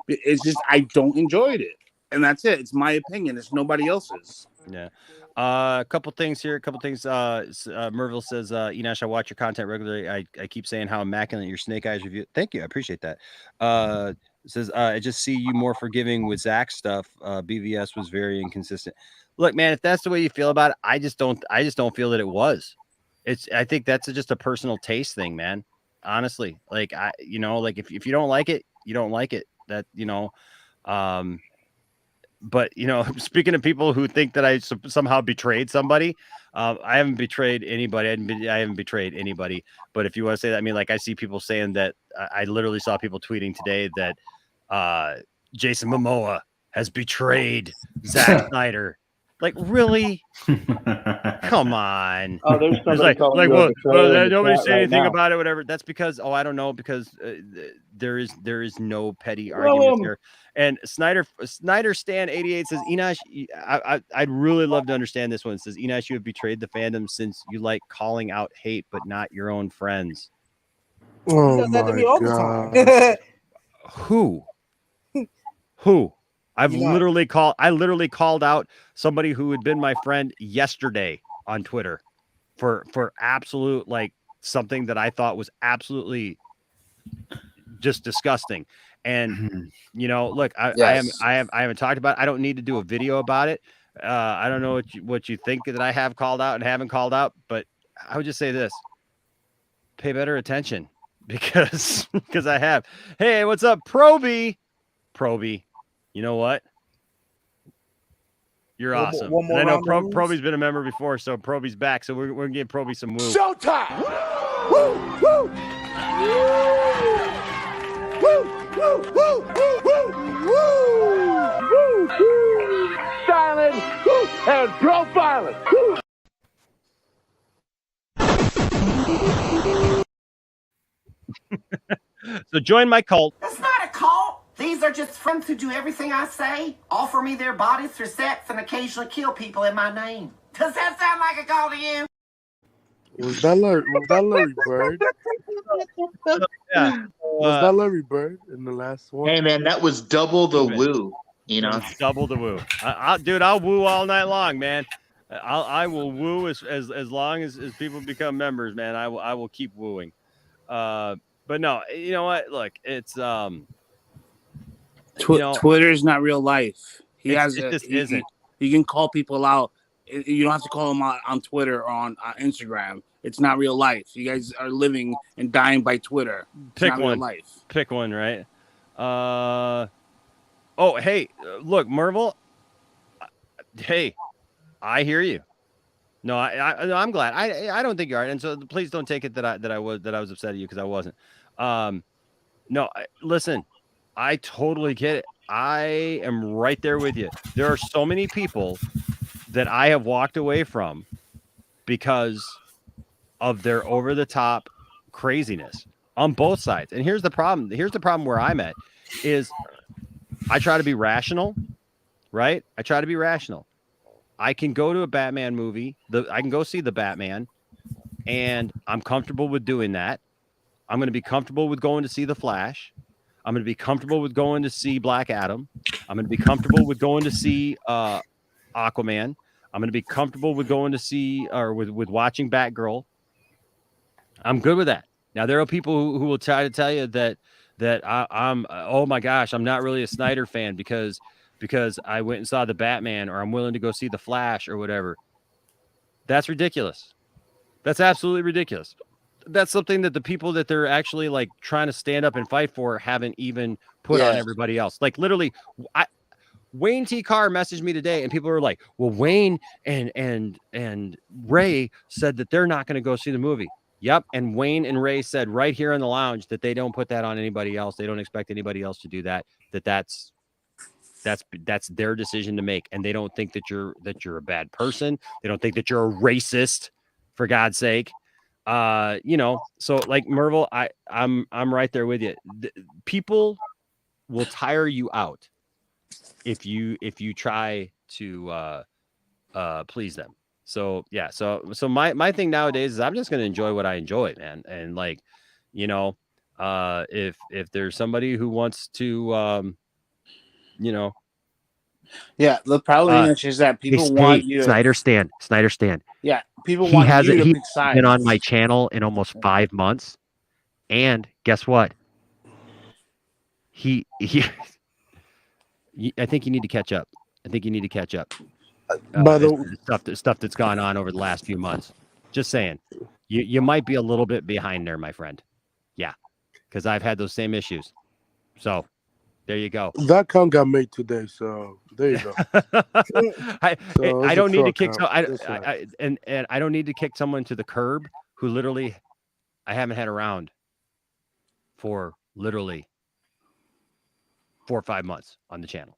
it's just I don't enjoy it. And that's it. It's my opinion. It's nobody else's. Yeah. A couple things here. Merville says, Enosh, I watch your content regularly. I keep saying how immaculate your Snake Eyes review. Thank you. I appreciate that. Says, I just see you more forgiving with Zach stuff. BVS was very inconsistent. Look, man, if that's the way you feel about it, I just don't feel that it was. I think that's just a personal taste thing, man. Honestly, like if you don't like it, you don't like it. That, but speaking of people who think that I somehow betrayed somebody, I haven't betrayed anybody. I haven't betrayed anybody. But if you want to say that, I mean, like I see people saying that. I literally saw people tweeting today that Jason Momoa has betrayed Zack Snyder. Like, really? Come on. Oh, there's somebody nobody say anything about it, whatever. That's because, I don't know, because there is no petty arguments here. And Snyder Stan 88 says, Enosh, I'd really love to understand this one. It says, Enosh, you have betrayed the fandom since you like calling out hate, but not your own friends. Oh, he does that to me all the time. Who? I literally called out somebody who had been my friend yesterday on Twitter for absolute, like, something that I thought was absolutely just disgusting. And look, I haven't talked about it. I don't need to do a video about it. I don't know what you think that I have called out and haven't called out, but I would just say this: pay better attention, because I have. Hey, what's up, Proby? You know what? You're awesome. One more and I know round Proby's been a member before, so Proby's back. So we're gonna give Proby some woo. Showtime! Woo! Woo! Woo! Woo! Woo! Woo! Woo! Woo! Styling and profiling. So join my cult. That's not a cult. These are just friends who do everything I say, offer me their bodies for sex, and occasionally kill people in my name. Does that sound like a call to you? Was that Larry Bird? Yeah. Was that Larry Bird in the last one? Hey, man, that was double the woo. Double the woo. Dude, I'll woo all night long, man. I will woo as long as people become members, man. I will keep wooing. But no, you know what? Look, it's Twitter is not real life. He it just isn't. You can call people out. You don't have to call them out on Twitter or on Instagram. It's not real life. You guys are living and dying by Twitter. It's Pick not one. real life. Pick one, right? Oh, hey, look, Marvel. Hey, I hear you. No, I'm glad. I don't think you are, and so please don't take it that I was upset at you, because I wasn't. No, listen, I totally get it. I am right there with you. There are so many people that I have walked away from because of their over the top craziness on both sides. And here's the problem. Here's the problem where I'm at is I try to be rational, right? I try to be rational. I can go to a Batman movie. I can go see the Batman, and I'm comfortable with doing that. I'm going to be comfortable with going to see the Flash. I'm going to be comfortable with going to see Black Adam. I'm going to be comfortable with going to see Aquaman. I'm going to be comfortable with going to see or with watching Batgirl. I'm good with that. Now, there are people who will try to tell you that I'm oh my gosh, I'm not really a Snyder fan because I went and saw the Batman, or I'm willing to go see the Flash or whatever. That's ridiculous. That's absolutely ridiculous. That's something that the people that they're actually like trying to stand up and fight for haven't even put on everybody else. Like literally, Wayne T. Carr messaged me today, and people were like, "Well, Wayne and Ray said that they're not going to go see the movie." Yep, and Wayne and Ray said right here in the lounge that they don't put that on anybody else. They don't expect anybody else to do that. That's their decision to make, and they don't think that you're a bad person. They don't think that you're a racist, for God's sake. So like Merville, I'm right there with you. People will tire you out if you try to please them. So yeah, so my thing nowadays is I'm just gonna enjoy what I enjoy, man. And like, if there's somebody who wants to Yeah, the problem is that people want you. Snyder stand. Yeah, people want you to pick sides. Been on my channel in almost 5 months, and guess what? He I think you need to catch up. By the Stuff that's gone on over the last few months. Just saying, you might be a little bit behind there, my friend. Yeah, because I've had those same issues. So there you go. That count got made today, so there you go. I don't need to kick I don't need to kick someone to the curb who literally I haven't had around for literally 4 or 5 months on the channel.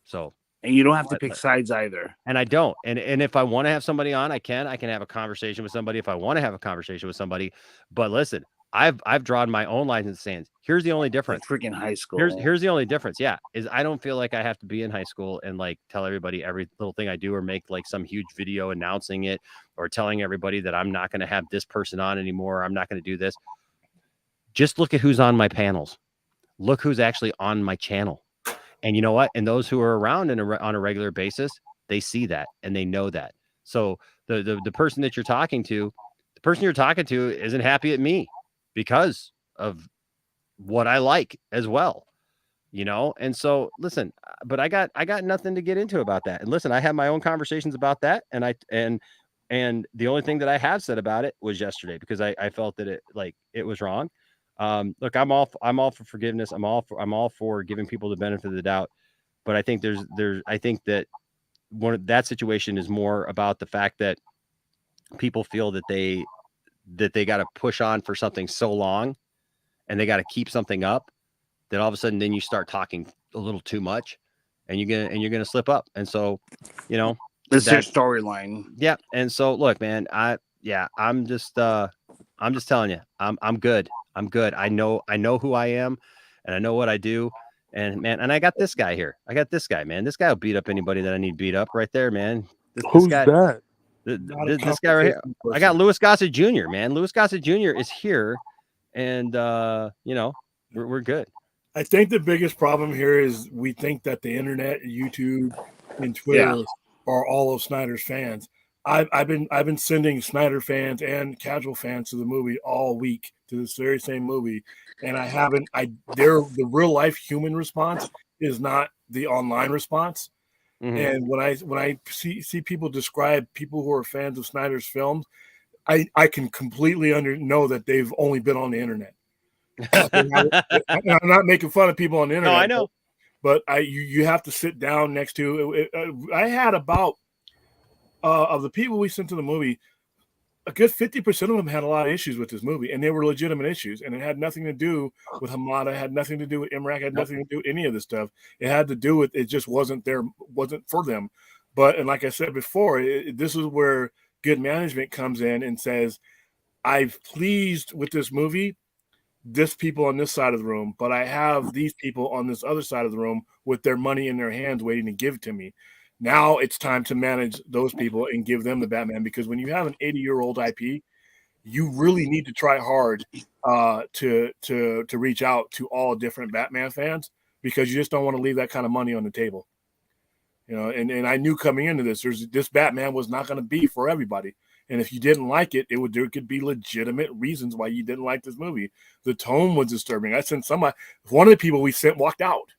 So, and you don't have to pick sides either. And I don't. And if I want to have somebody on, I can have a conversation with somebody if I want to have a conversation with somebody. But listen, I've drawn my own lines in the sands. Here's the only difference. Freaking high school. Here's the only difference. Yeah, is I don't feel like I have to be in high school and like tell everybody every little thing I do, or make like some huge video announcing it, or telling everybody that I'm not going to have this person on anymore. I'm not going to do this. Just look at who's on my panels. Look who's actually on my channel. And you know what? And those who are around on a regular basis, they see that and they know that. So the person that you're talking to, isn't happy at me because of what I like as well, And so listen, but I got nothing to get into about that. And listen, I have my own conversations about that, and the only thing that I have said about it was yesterday, because I felt that it was wrong. Look, I'm all for forgiveness. I'm all for giving people the benefit of the doubt. But I think I think that that situation is more about the fact that people feel that they got to push on for something so long, and they got to keep something up, that all of a sudden then you start talking a little too much, and you're gonna slip up. And so, it's their storyline. Yeah. And so look, man, I'm just telling you, I'm good. I'm good. I know who I am, and I know what I do. And man, and I got this guy here. This guy will beat up anybody that I need beat up right there, man. Who's that? This guy right here. I got Louis Gossett Jr., man. Louis Gossett Jr. is here, and we're good. I think the biggest problem here is we think that the internet, YouTube, and Twitter are all of Snyder's fans. I've been sending Snyder fans and casual fans to the movie all week to this very same movie, and the real life human response is not the online response. Mm-hmm. And when I see people describe people who are fans of Snyder's films, I can completely know that they've only been on the internet. I'm not making fun of people on the internet. No, I know. But you have to sit down next to it. I had about of the people we sent to the movie, a good 50% of them had a lot of issues with this movie, and they were legitimate issues, and it had nothing to do with Hamada, had nothing to do with Imrak, had nothing to do with any of this stuff. It had to do with it just wasn't for them. And like I said before, this is where good management comes in and says, I've pleased with this movie this people on this side of the room, but I have these people on this other side of the room with their money in their hands waiting to give to me. Now it's time to manage those people and give them the Batman, because when you have an 80-year-old IP, you really need to try hard to reach out to all different Batman fans, because you just don't want to leave that kind of money on the table. And I knew coming into this Batman was not going to be for everybody. And if you didn't like it, there could be legitimate reasons why you didn't like this movie. The tone was disturbing. I sent one of the people we sent walked out.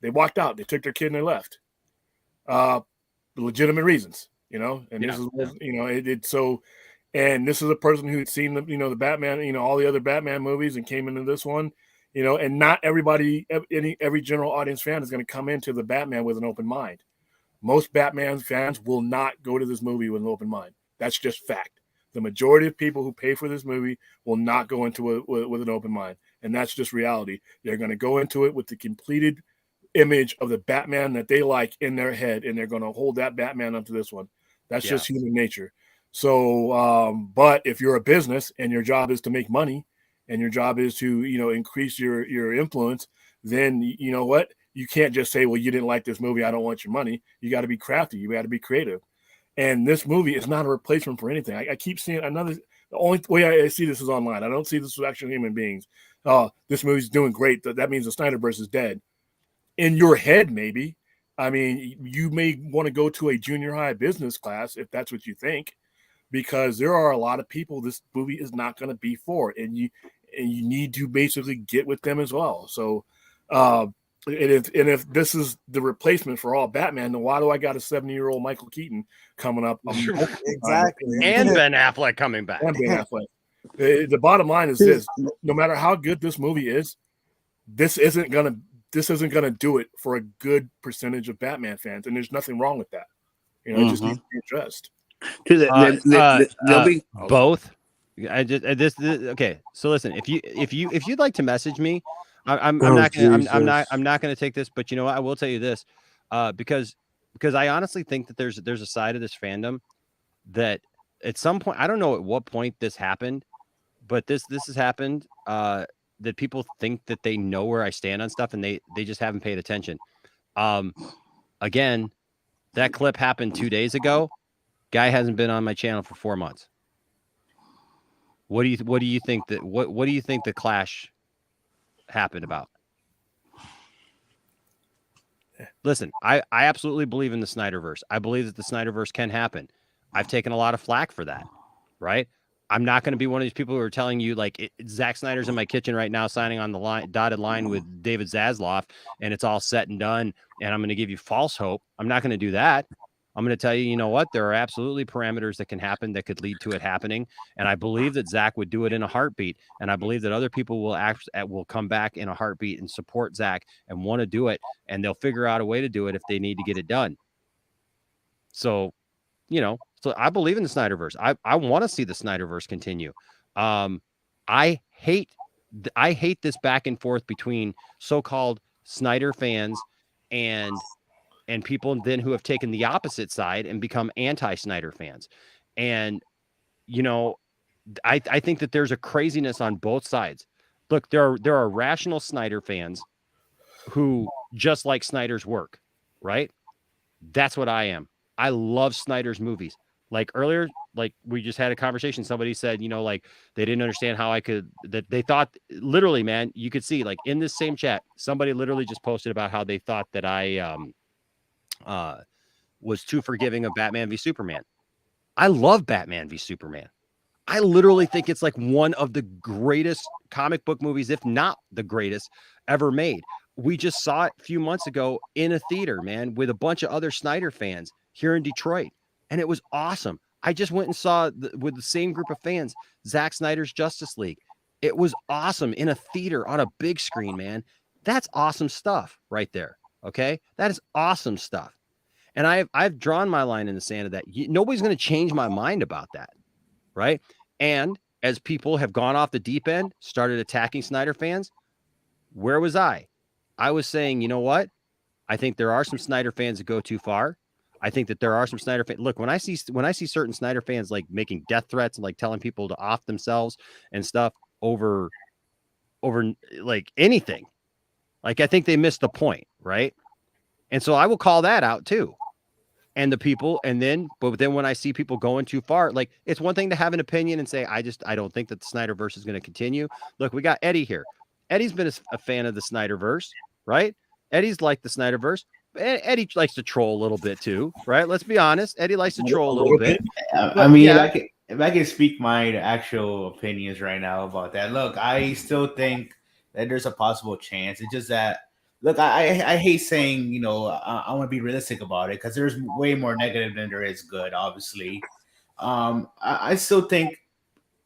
They walked out. They took their kid and they left. Legitimate reasons, and this is, and this is a person who had seen the Batman, all the other Batman movies and came into this one, and not everybody, every general audience fan is going to come into the Batman with an open mind. Most Batman fans will not go to this movie with an open mind. That's just fact. The majority of people who pay for this movie will not go into it with an open mind. And that's just reality. They're going to go into it with the completed image of the Batman that they like in their head, and they're going to hold that Batman up to this one. That's just human nature. So, but if you're a business and your job is to make money and your job is to, increase your influence, then you know what? You can't just say, well, you didn't like this movie, I don't want your money. You got to be crafty. You got to be creative. And this movie is not a replacement for anything. I keep seeing the only way I see this is online. I don't see this with actual human beings. This movie's doing great. That means the Snyderverse is dead. In your head, maybe. I mean, you may want to go to a junior high business class if that's what you think, because there are a lot of people this movie is not going to be for, and you need to basically get with them as well. So, and if this is the replacement for all Batman, then why do I got a 70-year-old Michael Keaton coming up? Exactly. And Ben Affleck coming back. And Ben Affleck. The bottom line is this: no matter how good this movie is, this isn't gonna do it for a good percentage of Batman fans, and there's nothing wrong with that. It just needs to be addressed. Both. Okay. So listen, if you'd like to message me, I'm not gonna take this, but you know what? I will tell you this, because I honestly think that there's a side of this fandom that at some point, I don't know at what point this happened, but this has happened, that people think that they know where I stand on stuff, and they just haven't paid attention. Again, that clip happened 2 days ago. Guy hasn't been on my channel for 4 months. What do you think the clash happened about? Listen, I absolutely believe in the Snyderverse. I believe that the Snyderverse can happen. I've taken a lot of flack for that, right? I'm not going to be one of these people who are telling you like Zack Snyder's in my kitchen right now signing on the dotted line with David Zaslav and it's all set and done and I'm going to give you false hope. I'm not going to do that. I'm going to tell you, you know what? There are absolutely parameters that can happen that could lead to it happening. And I believe that Zack would do it in a heartbeat. And I believe that other people will come back in a heartbeat and support Zack and want to do it. And they'll figure out a way to do it if they need to get it done. So, so I believe in the Snyderverse. I want to see the Snyderverse continue. I hate this back and forth between so-called Snyder fans and people then who have taken the opposite side and become anti-Snyder fans. And, I think that there's a craziness on both sides. Look, there are rational Snyder fans who just like Snyder's work, right? That's what I am. I love Snyder's movies. Like earlier, like we just had a conversation. Somebody said, like they didn't understand how that they thought literally, man, you could see like in this same chat, somebody literally just posted about how they thought that I was too forgiving of Batman v Superman. I love Batman v Superman. I literally think it's like one of the greatest comic book movies, if not the greatest ever made. We just saw it a few months ago in a theater, man, with a bunch of other Snyder fans here in Detroit. And it was awesome. I just went and saw with the same group of fans, Zack Snyder's Justice League. It was awesome in a theater on a big screen, man. That's awesome stuff right there. Okay. That is awesome stuff. And I've drawn my line in the sand of that. Nobody's going to change my mind about that. Right. And as people have gone off the deep end, started attacking Snyder fans, where was I? I was saying, you know what? I think there are some Snyder fans that go too far. I think that there are some Snyder fans. Look, when I see certain Snyder fans like making death threats and like telling people to off themselves and stuff over like anything, like I think they missed the point, right? And so I will call that out too. And the people, but then when I see people going too far, like it's one thing to have an opinion and say, I don't think that the Snyderverse is going to continue. Look, we got Eddie here. Eddie's been a fan of the Snyderverse, right? Eddie's liked the Snyderverse. Eddie likes to troll a little bit too, right? Let's be honest. Eddie likes to troll a little bit. I mean, yeah. if I can speak my actual opinions right now about that. Look, I still think that there's a possible chance. It's just that, look, I hate saying, you know, I want to be realistic about it because there's way more negative than there is good, obviously. I still think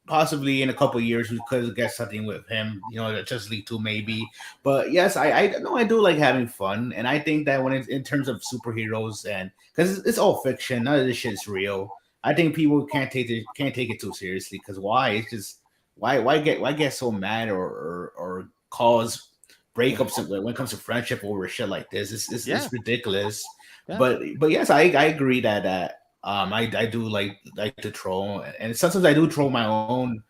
possibly in a couple of years we could get something with him, you know, Justice League 2 maybe. But yes, I know I do like having fun, and I think that when it's in terms of superheroes, and because it's all fiction, none of this shit is real. I think people can't take it too seriously. Because why? It's just why get so mad or cause breakups when it comes to friendship over shit like this? It's ridiculous. Yeah. But yes, I agree that I do like to troll, and sometimes I do troll my own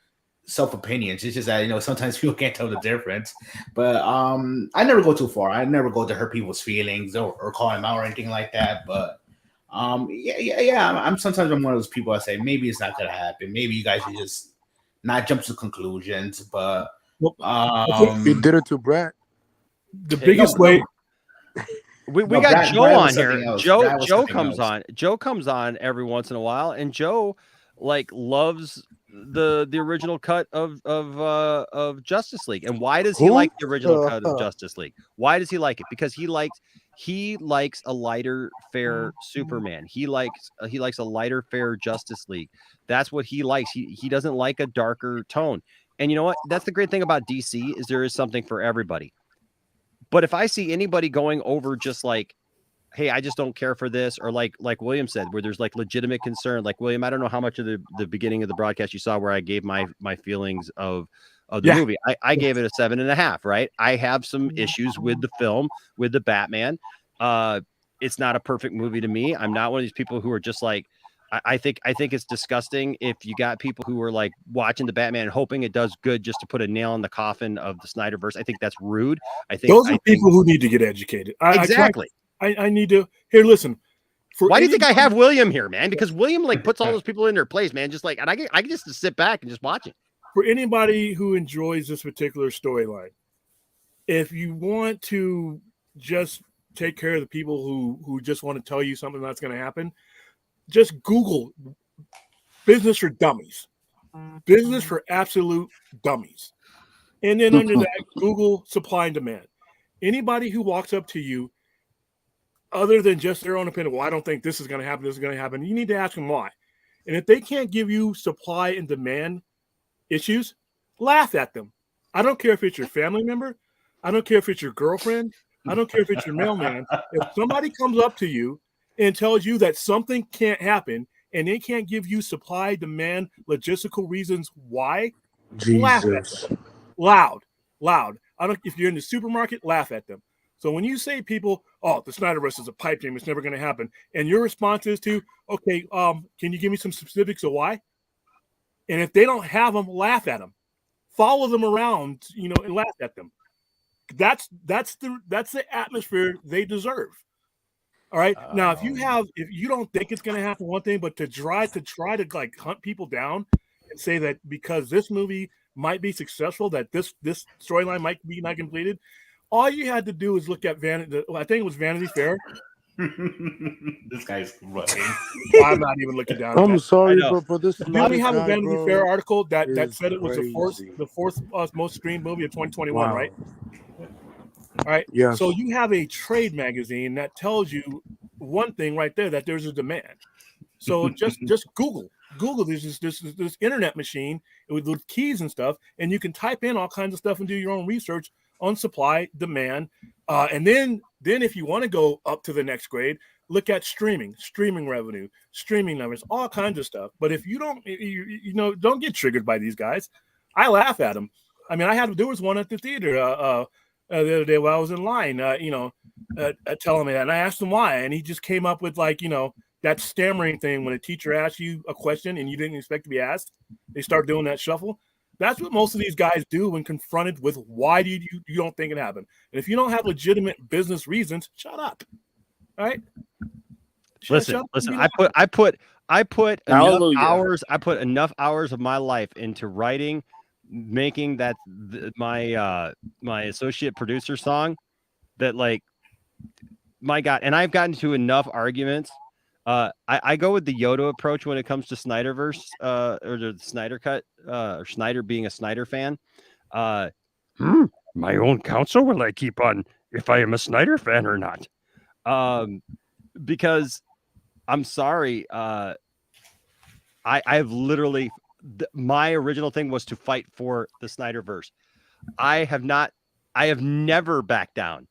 self opinions. It's just that, you know, sometimes people can't tell the difference. But I never go too far. I never go to hurt people's feelings or call them out or anything like that. But I'm sometimes I'm one of those people I say maybe it's not gonna happen. Maybe you guys should just not jump to conclusions. But he did it to Brad. The biggest way. We got Joe on here. Joe comes on. Joe comes on every once in a while, and Joe like loves the original cut of Justice League. And why does he like the original cut of Justice League? Why does he like it? Because he likes a lighter, fair Superman. He likes a lighter, fair Justice League. That's what he likes. He doesn't like a darker tone. And you know what? That's the great thing about DC is there is something for everybody. But if I see anybody going over just like, hey, I just don't care for this, or like William said, where there's like legitimate concern, like William, I don't know how much of the beginning of the broadcast you saw where I gave my feelings of the movie. I gave it a 7.5, right? I have some issues with the film, with the Batman. It's not a perfect movie to me. I'm not one of these people who are just like, I think it's disgusting if you got people who are like watching the Batman and hoping it does good just to put a nail in the coffin of the Snyderverse. I think that's rude. I think those are people who need to get educated. Exactly. I need to here. Listen. Why do you think I have William here, man? Because William like puts all those people in their place, man. Just like, and I can just sit back and just watch it. For anybody who enjoys this particular storyline, if you want to just take care of the people who just want to tell you something that's going to happen, just Google business for dummies, business for absolute dummies. And then under that, Google supply and demand. Anybody who walks up to you, other than just their own opinion, well, I don't think this is going to happen, this is going to happen, you need to ask them why. And if they can't give you supply and demand issues, laugh at them. I don't care if it's your family member. I don't care if it's your girlfriend. I don't care if it's your mailman. If somebody comes up to you and tells you that something can't happen and they can't give you supply, demand, logistical reasons why, laugh at them. Loud. If you're in the supermarket, laugh at them. So when you say people, oh, the Snyderverse is a pipe dream, it's never going to happen, and your response is to, okay, can you give me some specifics of why? And if they don't have them, laugh at them, follow them around, and laugh at them. That's the atmosphere they deserve. All right. Now, if you don't think it's going to happen, one thing, but to try to like hunt people down and say that because this movie might be successful, that this storyline might be not completed, all you had to do is look at I think it was Vanity Fair. This guy's running. I'm not even looking down. I'm sorry, know. but this Do we have a guy, Vanity bro, Fair article that is said it was crazy. the fourth most streamed movie of 2021, Wow. right? All right. Yes. So you have a trade magazine that tells you one thing right there, that there's a demand. So just Google this internet machine with keys and stuff, and you can type in all kinds of stuff and do your own research on supply, demand, and then if you want to go up to the next grade, look at streaming revenue, streaming numbers, all kinds of stuff. But if you don't, don't get triggered by these guys. I laugh at them. I mean, there was one at the theater the other day while I was in line, telling me that, and I asked him why, and he just came up with that stammering thing when a teacher asks you a question and you didn't expect to be asked. They start doing that shuffle. That's what most of these guys do when confronted with why do you don't think it happened. And if you don't have legitimate business reasons, shut up. All right. Listen. I put enough hours. I put enough hours of my life into writing, making that my associate producer song that, like, my God. And I've gotten to enough arguments. I go with the Yoda approach when it comes to Snyderverse, or the Snyder cut, or Snyder being a Snyder fan. My own counsel, will I keep on if I am a Snyder fan or not? Because I'm sorry, I've literally, my original thing was to fight for the Snyderverse. I have never backed down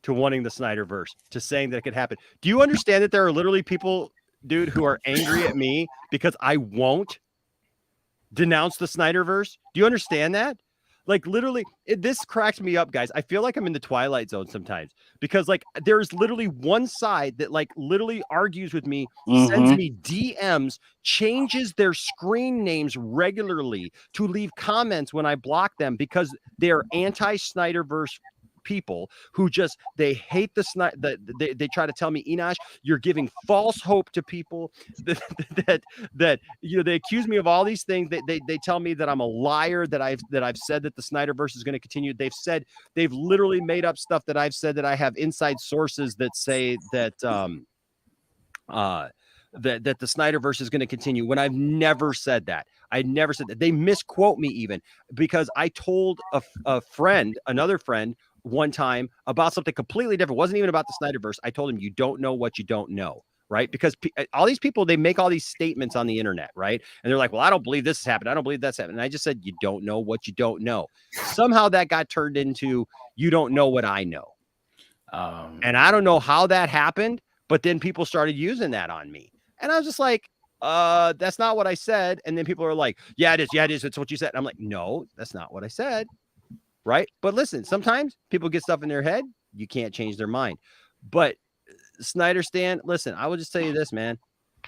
to wanting the Snyderverse, to saying that it could happen. Do you understand that there are literally people, dude, who are angry at me because I won't denounce the Snyderverse? Do you understand that? Like, literally, this cracks me up, guys. I feel like I'm in the Twilight Zone sometimes, because, like, there's literally one side that, like, literally argues with me, sends me DMs, changes their screen names regularly to leave comments when I block them because they're anti-Snyderverse people who just, they hate the Snyder. They try to tell me, Enosh, you're giving false hope to people, that they accuse me of all these things. They tell me that I'm a liar, that I've said that the Snyderverse is going to continue. They've literally made up stuff that I've said, that I have inside sources that say that that the Snyderverse is going to continue, when I've never said that. I never said that. They misquote me even, because I told another friend one time about something completely different. It wasn't even about the Snyderverse. I told him, you don't know what you don't know, right? Because all these people, they make all these statements on the internet, right? And they're like, well, I don't believe this has happened. I don't believe that's happened. And I just said, you don't know what you don't know. Somehow that got turned into, you don't know what I know. And I don't know how that happened, but then people started using that on me. And I was just like, that's not what I said. And then people are like, yeah, it is. Yeah, it is. It's what you said. And I'm like, no, that's not what I said. Right. But listen, sometimes people get stuff in their head. You can't change their mind. But Snyder Stan, listen, I will just tell you this, man.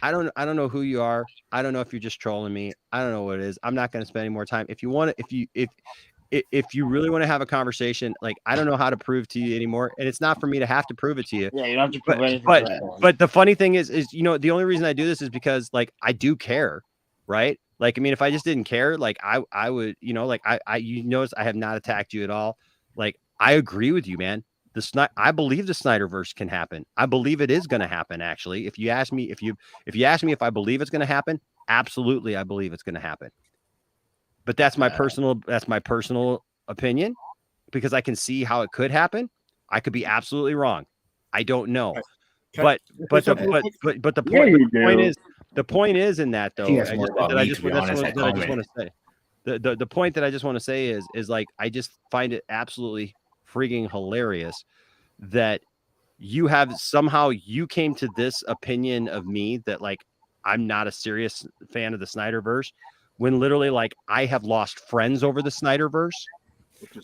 I don't know who you are. I don't know if you're just trolling me. I don't know what it is. I'm not going to spend any more time. If you want to, if you really want to have a conversation, like, I don't know how to prove to you anymore. And it's not for me to have to prove it to you. Yeah, you don't have to prove anything. But the funny thing is, the only reason I do this is because, like, I do care. Right. Like, I mean, if I just didn't care, like, I would, like, you notice I have not attacked you at all. Like, I agree with you, man. I believe the Snyderverse can happen. I believe it is going to happen. Actually, if you ask me, if you ask me if I believe it's going to happen, absolutely, I believe it's going to happen. But that's my personal opinion, because I can see how it could happen. I could be absolutely wrong. I don't know. But the point is in that, though, the point that I just want to say is like, I just find it absolutely freaking hilarious that you came to this opinion of me that, like, I'm not a serious fan of the Snyderverse, when literally, like, I have lost friends over the Snyderverse.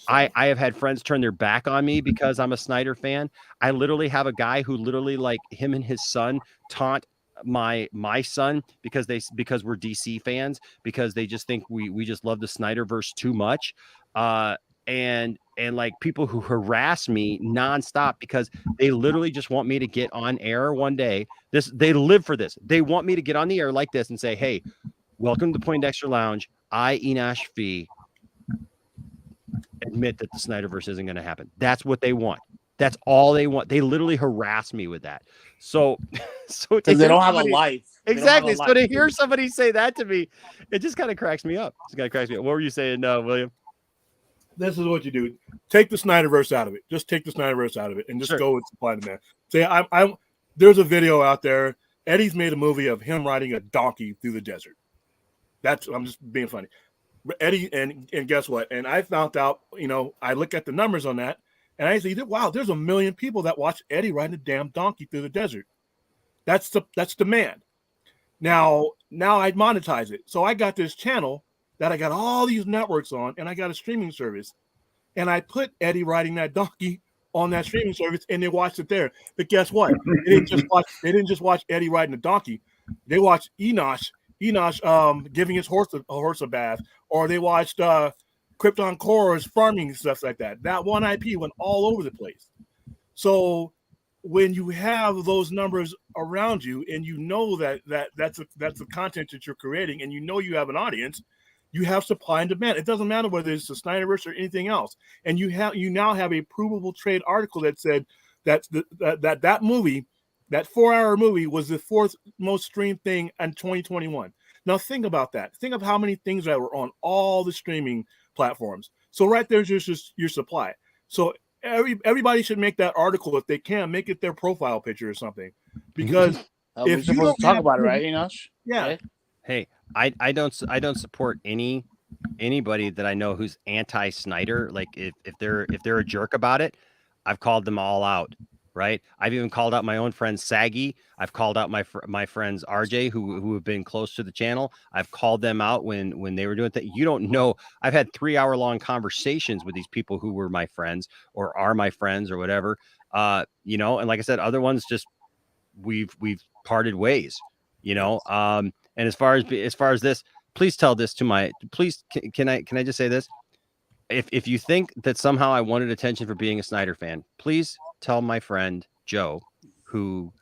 I have had friends turn their back on me because I'm a Snyder fan. I literally have a guy who literally, like, him and his son taunt my son because we're DC fans, because they just think we just love the Snyderverse too much. And like, people who harass me nonstop because they literally just want me to get on air one day. They live for this. They want me to get on the air like this and say, hey, welcome to Poindexter Lounge. I, Enosh Fee, admit that the Snyderverse isn't going to happen. That's what they want. That's all they want. They literally harass me with that. So to Because they hear don't have a somebody- life. They don't have Exactly. a So to life. hear somebody say that to me, it just kind of cracks me up. What were you saying, William? This is what you do. Take the Snyderverse out of it. Just take the Snyderverse out of it and just go with supply and demand. Say, there's a video out there. Eddie's made a movie of him riding a donkey through the desert. I'm just being funny. Eddie, and guess what? And I found out, I look at the numbers on that, and I say, wow, there's 1 million people that watch Eddie riding a damn donkey through the desert. That's demand. Now I monetize it. So I got this channel that I got all these networks on, and I got a streaming service. And I put Eddie riding that donkey on that streaming service, and they watched it there. But guess what? They didn't just watch Eddie riding the donkey. They watched Enosh giving his horse a bath, or they watched Krypton Core's farming stuff like that. That one IP went all over the place. So when you have those numbers around you, and you know that's the content that you're creating, and you have an audience, you have supply and demand. It doesn't matter whether it's the Snyderverse or anything else. And you now have a provable trade article that said that movie, that 4-hour movie, was the 4th most streamed thing in 2021. Now think about that. Think of how many things that were on all the streaming platforms. So right there's just your supply. So everybody should make that article if they can, make it their profile picture or something. Because if you don't talk about it, right, Enosh? Yeah. Right? Hey, I don't support anybody that I know who's anti-Snyder. Like if they're a jerk about it, I've called them all out, right? I've even called out my own friend Saggy. I've called out my friends RJ who have been close to the channel. I've called them out when they were doing that. You don't know. I've had 3-hour-long conversations with these people who were my friends or are my friends or whatever. And like I said, other ones just we've parted ways. And as far as this, please tell this to can I just say this? If you think that somehow I wanted attention for being a Snyder fan, please tell my friend Joe, who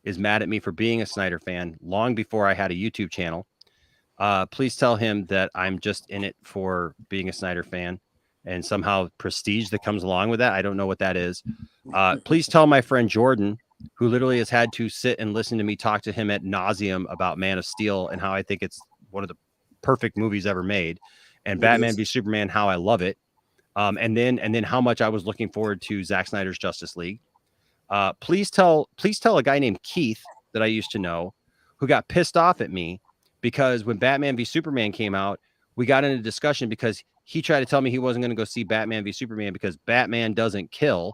is mad at me for being a Snyder fan long before I had a YouTube channel. Please tell him that I'm just in it for being a Snyder fan, and somehow prestige that comes along with that. I don't know what that is. Please tell my friend Jordan, who literally has had to sit and listen to me talk to him ad nauseum about Man of Steel and how I think it's one of the perfect movies ever made, and Batman v Superman, how I love it. And then how much I was looking forward to Zack Snyder's Justice League. Please tell a guy named Keith that I used to know, who got pissed off at me because when Batman v Superman came out, we got into a discussion because he tried to tell me he wasn't going to go see Batman v Superman because Batman doesn't kill.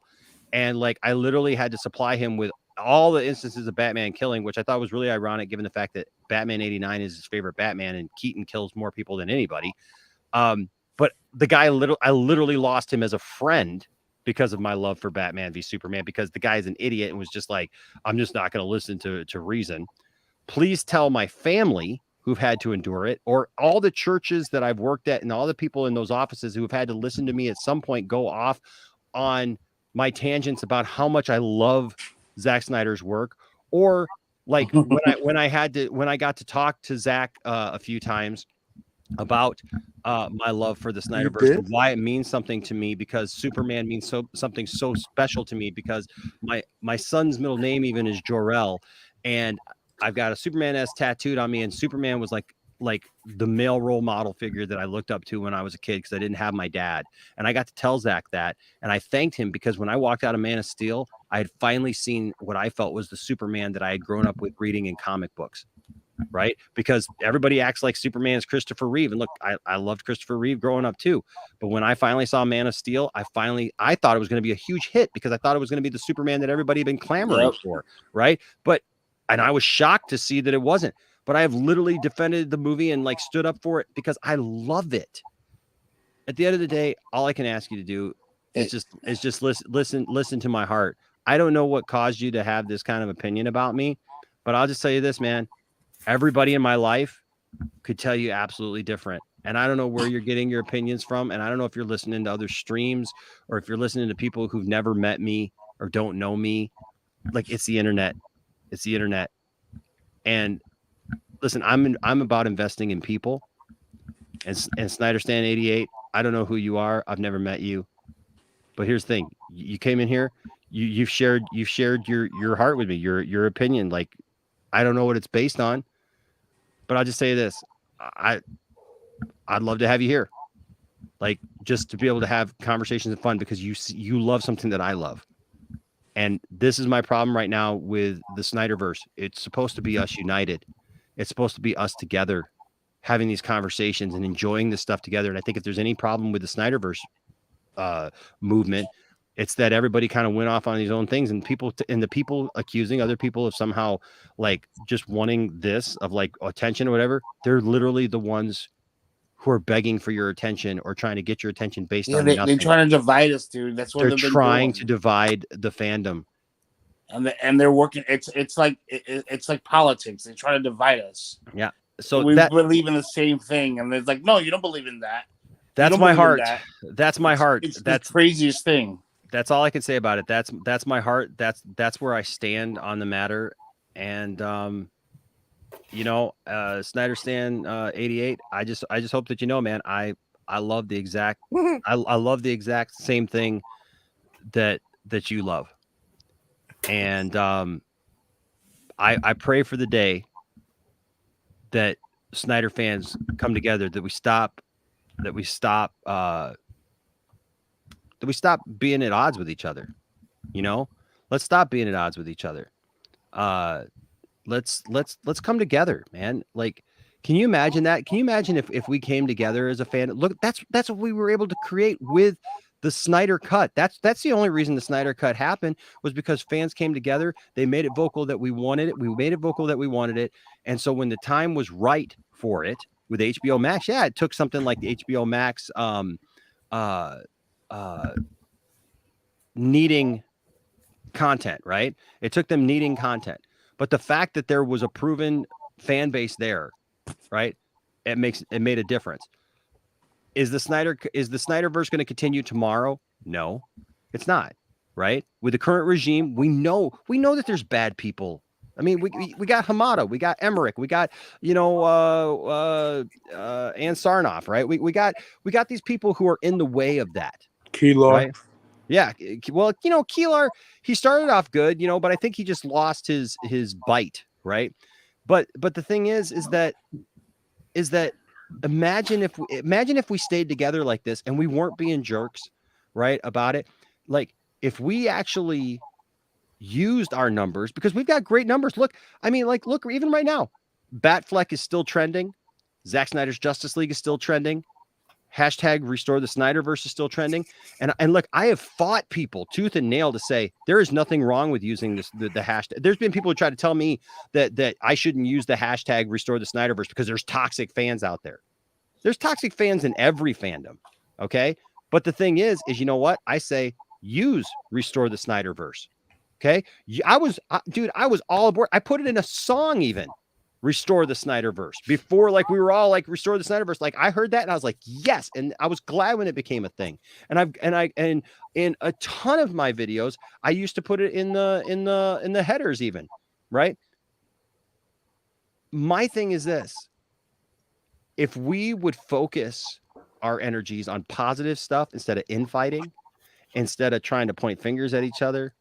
And like, I literally had to supply him with all the instances of Batman killing, which I thought was really ironic given the fact that Batman 89 is his favorite Batman and Keaton kills more people than anybody. But the guy, I literally lost him as a friend because of my love for Batman v Superman, because the guy's an idiot and was just like, I'm just not going to listen to reason. Please tell my family who've had to endure it, or all the churches that I've worked at and all the people in those offices who have had to listen to me at some point go off on my tangents about how much I love Zack Snyder's work, or like when I got to talk to Zack a few times about my love for the Snyderverse and why it means something to me, because Superman means something so special to me, because my son's middle name even is Jor-El, and I've got a Superman S tattooed on me, and Superman was like the male role model figure that I looked up to when I was a kid, because I didn't have my dad. And I got to tell Zack that, and I thanked him, because when I walked out of Man of Steel, I had finally seen what I felt was the Superman that I had grown up with reading in comic books. Right? Because everybody acts like Superman is Christopher Reeve. And look, I loved Christopher Reeve growing up too. But when I finally saw Man of Steel, I thought it was going to be a huge hit, because I thought it was going to be the Superman that everybody had been clamoring for. Right. And I was shocked to see that it wasn't. But I have literally defended the movie and like stood up for it because I love it. At the end of the day, all I can ask you to do is just listen to my heart. I don't know what caused you to have this kind of opinion about me, but I'll just tell you this, man. Everybody in my life could tell you absolutely different. And I don't know where you're getting your opinions from. And I don't know if you're listening to other streams or if you're listening to people who've never met me or don't know me. Like, it's the internet. It's the internet. And listen, I'm about investing in people. And Snyder Stan 88, I don't know who you are. I've never met you. But here's the thing. You came in here. you've shared your heart with me, your opinion. Like, I don't know what it's based on, but I'll just say this: I'd love to have you here, like, just to be able to have conversations and fun, because you love something that I love. And this is my problem right now with the Snyderverse. It's supposed to be us united. It's supposed to be us together, having these conversations and enjoying this stuff together. And I think if there's any problem with the Snyderverse movement, it's that everybody kind of went off on these own things, and the people accusing other people of somehow like just wanting this, of like attention or whatever. They're literally the ones who are begging for your attention or trying to get your attention based on nothing. They're trying to divide us, dude. That's what they're they've been trying doing. to divide the fandom. And they're working. It's like politics. They try to divide us. Yeah. So we believe in the same thing, and it's like, no, you don't believe in that. That's my heart. That's my heart. That's the craziest thing. That's all I can say about it. That's my heart. That's where I stand on the matter. And Snyder Stan 88. I just hope that man, I love the exact I love the exact same thing that you love. And I pray for the day that Snyder fans come together, that we stop being at odds with each other. Let's stop being at odds with each other. Let's come together, man. Like, can you imagine that? Can you imagine if we came together as a fan? Look, that's what we were able to create with the Snyder Cut. That's the only reason the Snyder Cut happened, was because fans came together. They made it vocal that we wanted it. We made it vocal that we wanted it. And so when the time was right for it with HBO Max, yeah, it took something like the HBO Max needing content, right? It took them needing content. But the fact that there was a proven fan base there, right? It made a difference. Is the Snyderverse going to continue tomorrow? No, it's not, right? With the current regime, we know that there's bad people. I mean, we got Hamada, we got Emmerich, we got Ann Sarnoff, right? We got these people who are in the way of that. Keelar. Right? Yeah, well, Keelar, he started off good, but I think he just lost his bite, right? But the thing is that imagine if we stayed together like this and we weren't being jerks, right, about it. Like, if we actually used our numbers, because we've got great numbers. Look, even right now, Batfleck is still trending. Zack Snyder's Justice League is still trending. Hashtag restore the Snyderverse is still trending. And look, I have fought people tooth and nail to say there is nothing wrong with using the hashtag. There's been people who try to tell me that I shouldn't use the hashtag restore the Snyderverse because there's toxic fans out there. There's toxic fans in every fandom. Okay. But the thing is you know what? I say use restore the Snyderverse. Okay. I was all aboard. I put it in a song even. Restore the Snyderverse before, like, we were all like restore the Snyderverse. Like, I heard that and I was like, yes. And I was glad when it became a thing. And in a ton of my videos, I used to put it in the headers even, right? My thing is this: if we would focus our energies on positive stuff instead of infighting, instead of trying to point fingers at each other,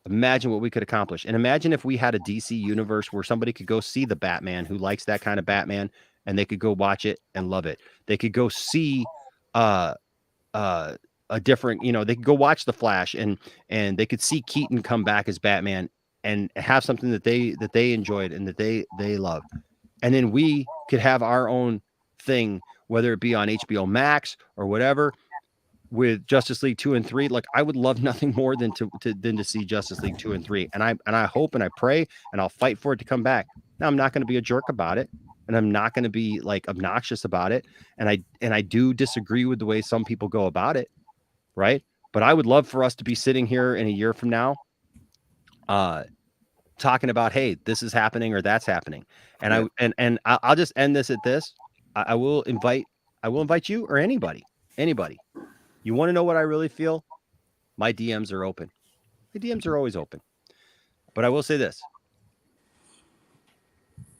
imagine what we could accomplish. And imagine if we had a DC universe where somebody could go see the Batman who likes that kind of Batman, and they could go watch it and love it. They could go see a different, they could go watch The Flash and they could see Keaton come back as Batman and have something that they enjoyed and that they love. And then we could have our own thing, whether it be on HBO Max or whatever, with Justice League 2 and 3. Like, I would love nothing more than to see Justice League 2 and 3. And I hope and I pray and I'll fight for it to come back. Now, I'm not going to be a jerk about it, and I'm not going to be like obnoxious about it. And I do disagree with the way some people go about it, right? But I would love for us to be sitting here in a year from now, talking about, hey, this is happening or that's happening. And I'll just end this at this. I will invite you or anybody. You want to know what I really feel? My DMs are open. My DMs are always open. But I will say this.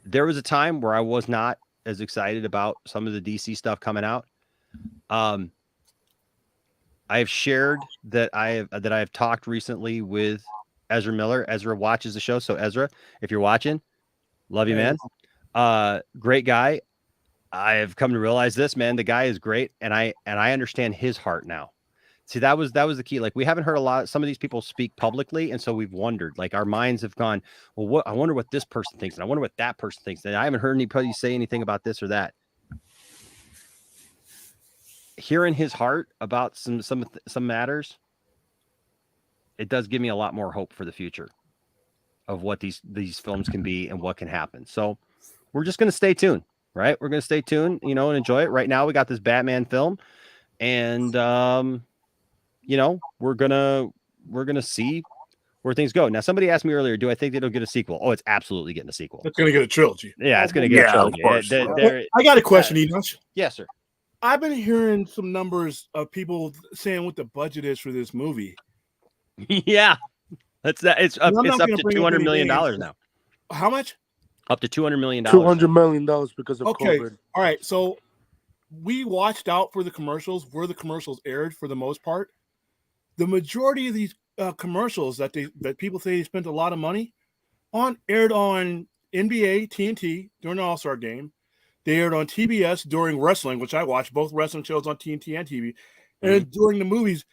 There was a time where I was not as excited about some of the DC stuff coming out. I I have shared that I have talked recently with Ezra Miller. Ezra watches the show, so Ezra, if you're watching, love you, man. Great guy. I have come to realize this, man. The guy is great, and I understand his heart now. See, that was the key. Like, we haven't heard a lot. Some of these people speak publicly, and so we've wondered. Like, our minds have gone, well, I wonder what this person thinks, and I wonder what that person thinks. And I haven't heard anybody say anything about this or that. Hearing his heart about some matters, it does give me a lot more hope for the future of what these films can be and what can happen. So we're just going to stay tuned, right? We're going to stay tuned, and enjoy it. Right now, we got this Batman film, and we're gonna see where things go. Now, somebody asked me earlier, do I think it'll get a sequel? Oh, it's absolutely getting a sequel. It's going to get a trilogy. Yeah, it's going to get a trilogy. Of course. I got a question, Enosh. Yes, sir. I've been hearing some numbers of people saying what the budget is for this movie. Yeah, it's up to $200 million now. How much? Up to $200 million. $200 million because of COVID. All right, so we watched out for the commercials where the commercials aired for the most part. The majority of these commercials that people say they spent a lot of money on aired on NBA, TNT during the All-Star game. They aired on TBS during wrestling, which I watch both wrestling shows on TNT and TV, and during the movies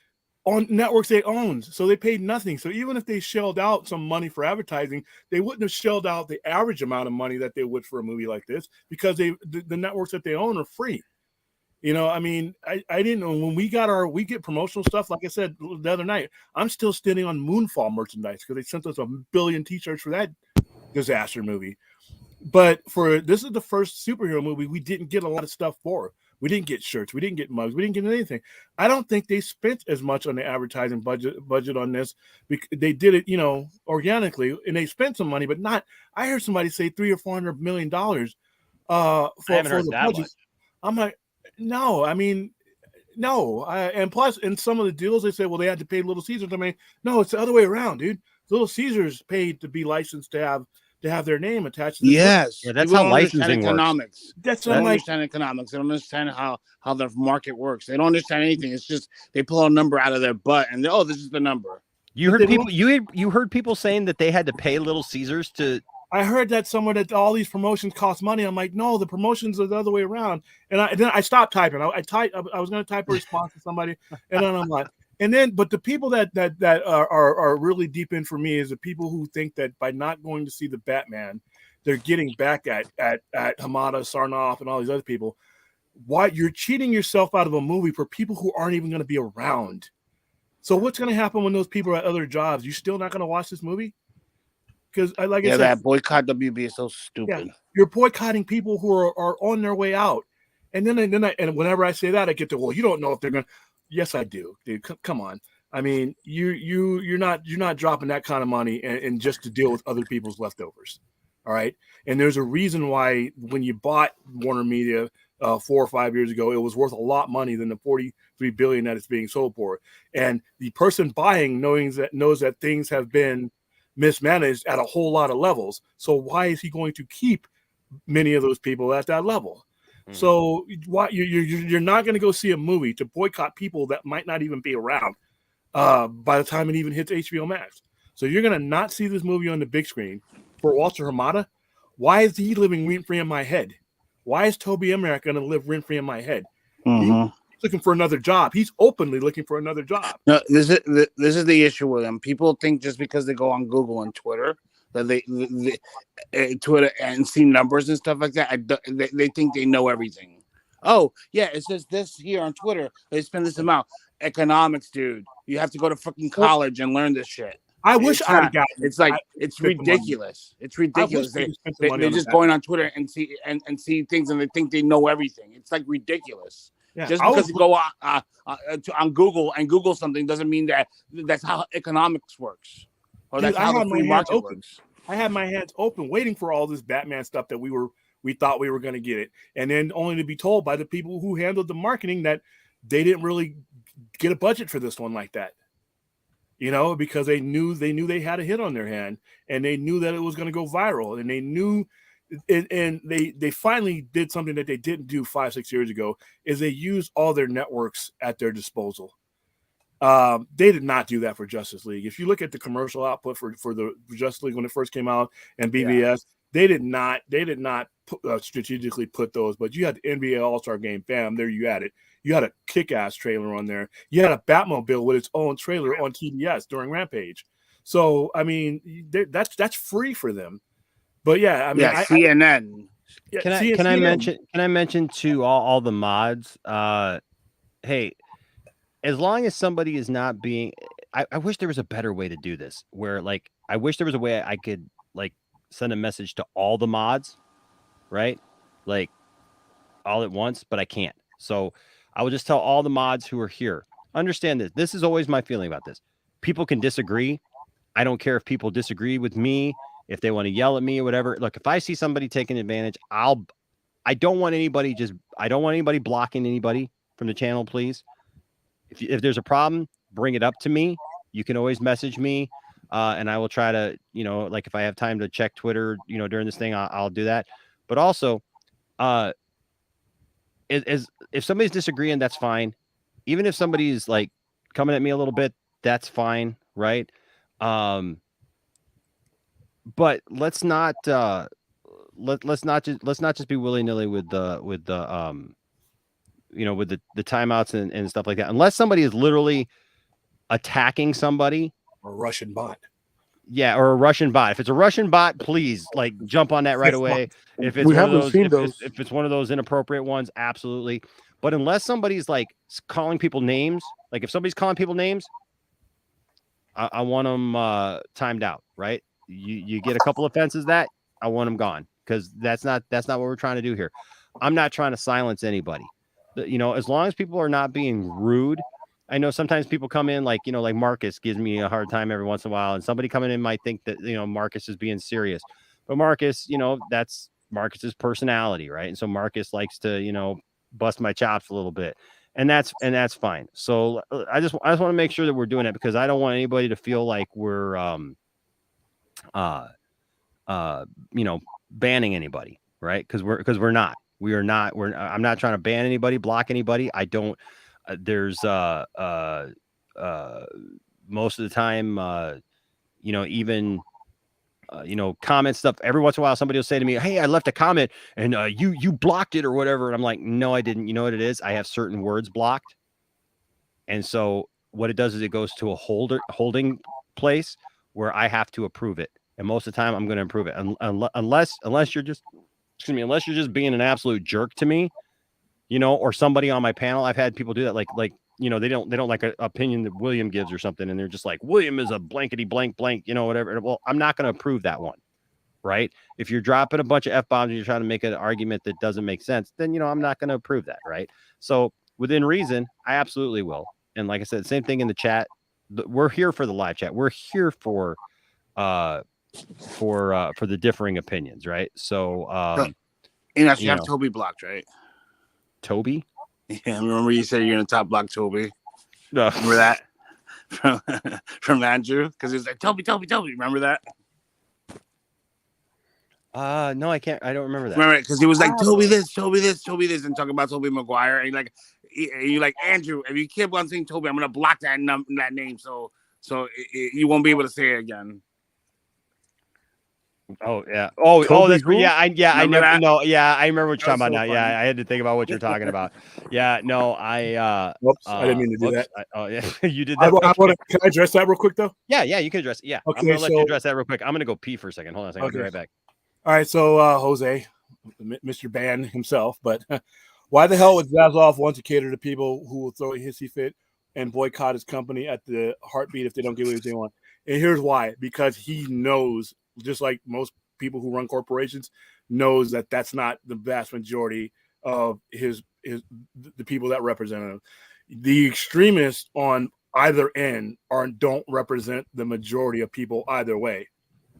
on networks they owned. So they paid nothing. So even if they shelled out some money for advertising, they wouldn't have shelled out the average amount of money that they would for a movie like this because the networks that they own are free. I mean, I didn't know when we get promotional stuff. Like I said the other night, I'm still standing on Moonfall merchandise because they sent us 1 billion T-shirts for that disaster movie. But this is the first superhero movie we didn't get a lot of stuff for. We didn't get shirts, we didn't get mugs, we didn't get anything. I don't think they spent as much on the advertising budget on this. They did it, organically, and they spent some money, but not. I heard somebody say $300 or $400 million for the budget. Much. I'm like, no, I mean, no. And plus, in some of the deals, they said, well, they had to pay Little Caesars. I mean, no, it's the other way around, dude. Little Caesars paid to be licensed to have their name attached to this. Yes. Yeah, that's how licensing economics. works. They don't understand economics. They don't understand how the market works. They don't understand anything. It's just they pull a number out of their butt and this is the number. You heard people you heard people saying that they had to pay Little Caesars to. I heard that somewhere that all these promotions cost money. I'm like, no, the promotions are the other way around. And then I stopped typing. I was going to type a response to somebody, and then I'm like, but the people that are really deep in for me is the people who think that by not going to see the Batman, they're getting back at Hamada, Sarnoff, and all these other people. Why you're cheating yourself out of a movie for people who aren't even going to be around. So what's going to happen when those people are at other jobs? You still not going to watch this movie? Because I said, that boycott WB is so stupid. Yeah, you're boycotting people who are on their way out, and then whenever I say that, I get to, well, you don't know if they're going to. Yes, I do, dude. Come on. I mean, you're not dropping that kind of money and just to deal with other people's leftovers. All right. And there's a reason why when you bought Warner Media 4 or 5 years ago, it was worth a lot of money than the $43 billion that it's being sold for. And the person buying knows that things have been mismanaged at a whole lot of levels. So why is he going to keep many of those people at that level? So why you're not going to go see a movie to boycott people that might not even be around by the time it even hits HBO Max. So you're going to not see this movie on the big screen for Walter Hamada. Why is he living rent-free in my head? Why is Toby Emmerich going to live rent-free in my head? He's looking for another job. He's openly looking for another job. No, this is the issue with them. People think just because they go on Google and Twitter that they Twitter and see numbers and stuff like that, they think they know everything. Oh yeah, it says this here on Twitter. They spend this amount. Economics, dude. You have to go to fucking college and learn this shit. I wish I'd got. It's ridiculous. It's ridiculous. They're just going on Twitter and see things and they think they know everything. It's like ridiculous. Yeah, just because you go on Google and Google something doesn't mean that's how economics works, or that's how the free market works. I had my hands open, waiting for all this Batman stuff that we thought we were going to get it, and then only to be told by the people who handled the marketing that they didn't really get a budget for this one like that. Because they knew they had a hit on their hand, and they knew that it was going to go viral, and they knew. And they finally did something that they didn't do 5-6 years ago, is they used all their networks at their disposal. They did not do that for Justice League. If you look at the commercial output for the Justice League when it first came out and BVS, they did not strategically put those. But you had the NBA All-Star Game, bam, there you had it. You had a kick-ass trailer on there. You had a Batmobile with its own trailer on TBS during Rampage. So I mean, that's free for them. But yeah, I mean, CNN. Can I mention to all the mods? Hey, as long as somebody is not being, I wish there was a better way to do this. Where like, I wish there was a way I could like send a message to all the mods, right? Like all at once, but I can't. So I will just tell all the mods who are here. Understand this. This is always my feeling about this. People can disagree. I don't care if people disagree with me, if they want to yell at me or whatever. Look, if I see somebody taking advantage, I don't want anybody blocking anybody from the channel, please. If there's a problem, bring it up to me. You can always message me, and I will try to, like if I have time to check Twitter, during this thing, I'll do that. But also, if somebody's disagreeing, that's fine. Even if somebody's like coming at me a little bit, that's fine, right? But let's not let's not just be willy-nilly with the timeouts and stuff like that, unless somebody is literally attacking somebody. Or a Russian bot. Yeah, or a Russian bot. If it's a Russian bot, please like jump on that right away. If it's if it's one of those inappropriate ones, absolutely. But unless somebody's like calling people names, like if somebody's calling people names, I want them timed out, right? You get a couple offenses that I want them gone, because that's not what we're trying to do here. I'm not trying to silence anybody. As long as people are not being rude. I know sometimes people come in like Marcus gives me a hard time every once in a while, and somebody coming in might think that Marcus is being serious, but Marcus, that's Marcus's personality, right? And so Marcus likes to bust my chops a little bit, and that's fine. So I just want to make sure that we're doing it, because I don't want anybody to feel like we're banning anybody, right? Because we're not. I'm not trying to ban anybody, block anybody. I don't. There's most of the time, even comment stuff. Every once in a while, somebody will say to me, "Hey, I left a comment and you blocked it or whatever." And I'm like, "No, I didn't." You know what it is? I have certain words blocked, and so what it does is it goes to a holding place where I have to approve it. And most of the time, I'm going to approve it, unless you're just being an absolute jerk to me. Or somebody on my panel. I've had people do that, like they don't like an opinion that William gives or something, and they're just like, William is a blankety blank, whatever. Well, I'm not going to approve that one, right? If you're dropping a bunch of F-bombs and you're trying to make an argument that doesn't make sense, then I'm not going to approve that, right? So within reason, I absolutely will. And like I said, same thing in the chat. We're here for the live chat. We're here for the differing opinions, right? So you have Toby blocked, right? Toby? Yeah, remember you said you're gonna top block Toby? No. Remember that from Andrew? Because he was like, Toby. Remember that? No, I can't. I don't remember that. Remember, because he was like, Toby this, and talking about Toby Maguire, and you like Andrew. If you keep on saying Toby, I'm gonna block that name, so you won't be able to say it again. Oh yeah. Oh, that's who? I never that? know. Yeah, I remember what you're talking about now. funny. Yeah, I had to think about what you're talking about. Yeah, no, Whoops, I didn't mean to do that. Yeah, you did that. Can I address that real quick though? Yeah, you can address it. Yeah, okay, I'm gonna let you address that real quick. I'm gonna go pee for a second. Hold on a second. I'll be right back. All right, so Jose, Mr. Ban himself, but why the hell would Zazoff want to cater to people who will throw a hissy fit and boycott his company at the heartbeat if they don't get what they want? And here's why: because he knows, just like most people who run corporations, knows that that's not the vast majority of the people that represent him. The extremists on either end don't represent the majority of people either way.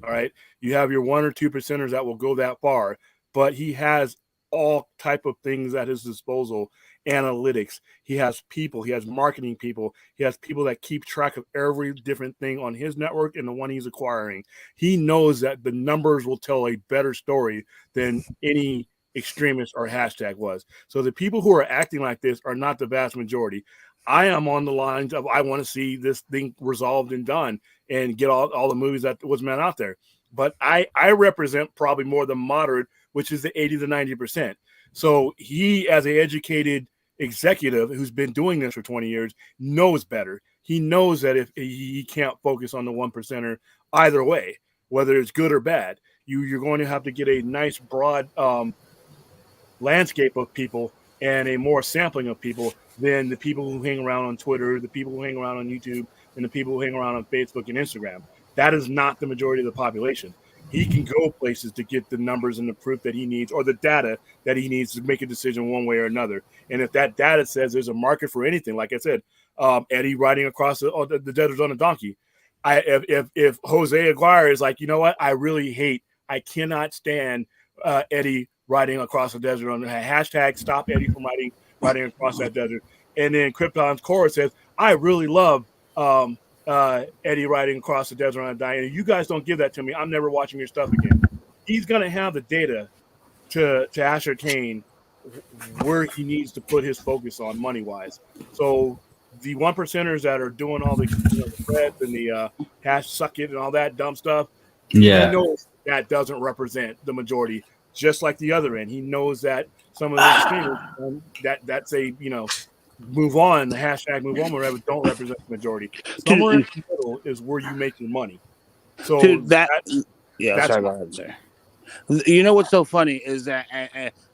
All right, you have your 1 or 2 percenters that will go that far, but he has all type of things at his disposal. Analytics, he has people, he has marketing people, he has people that keep track of every different thing on his network and the one he's acquiring. He knows that the numbers will tell a better story than any extremist or hashtag was. So the people who are acting like this are not the vast majority. I am on the lines of I want to see this thing resolved and done and get all the movies that was meant out there. But I represent probably more the moderate, which is the 80 to 90%. So he, as an educated executive who's been doing this for 20 years, knows better. He knows that if he can't focus on the 1%er either way, whether it's good or bad, you're going to have to get a nice broad landscape of people and a more sampling of people than the people who hang around on Twitter, the people who hang around on YouTube, and the people who hang around on Facebook and Instagram. That is not the majority of the population. He can go places to get the numbers and the proof that he needs or the data that he needs to make a decision one way or another. And if that data says there's a market for anything, like I said, Eddie riding across the desert on a donkey. If Jose Aguirre is like, you know what, I cannot stand Eddie riding across the desert on the hashtag stop Eddie from riding across that desert. And then Krypton's chorus says, I really love Eddie riding across the desert on a dying. And you guys don't give that to me, I'm never watching your stuff again. He's going to have the data to ascertain where he needs to put his focus on money-wise. So the 1%ers that are doing all the threads and the hash suck it and all that dumb stuff, he knows that doesn't represent the majority. Just like the other end, he knows that some of the streamers that's a move on, the hashtag move on, whatever, don't represent the majority. Somewhere in the middle is where you make your money. So sorry, go ahead, sir. You know what's so funny is that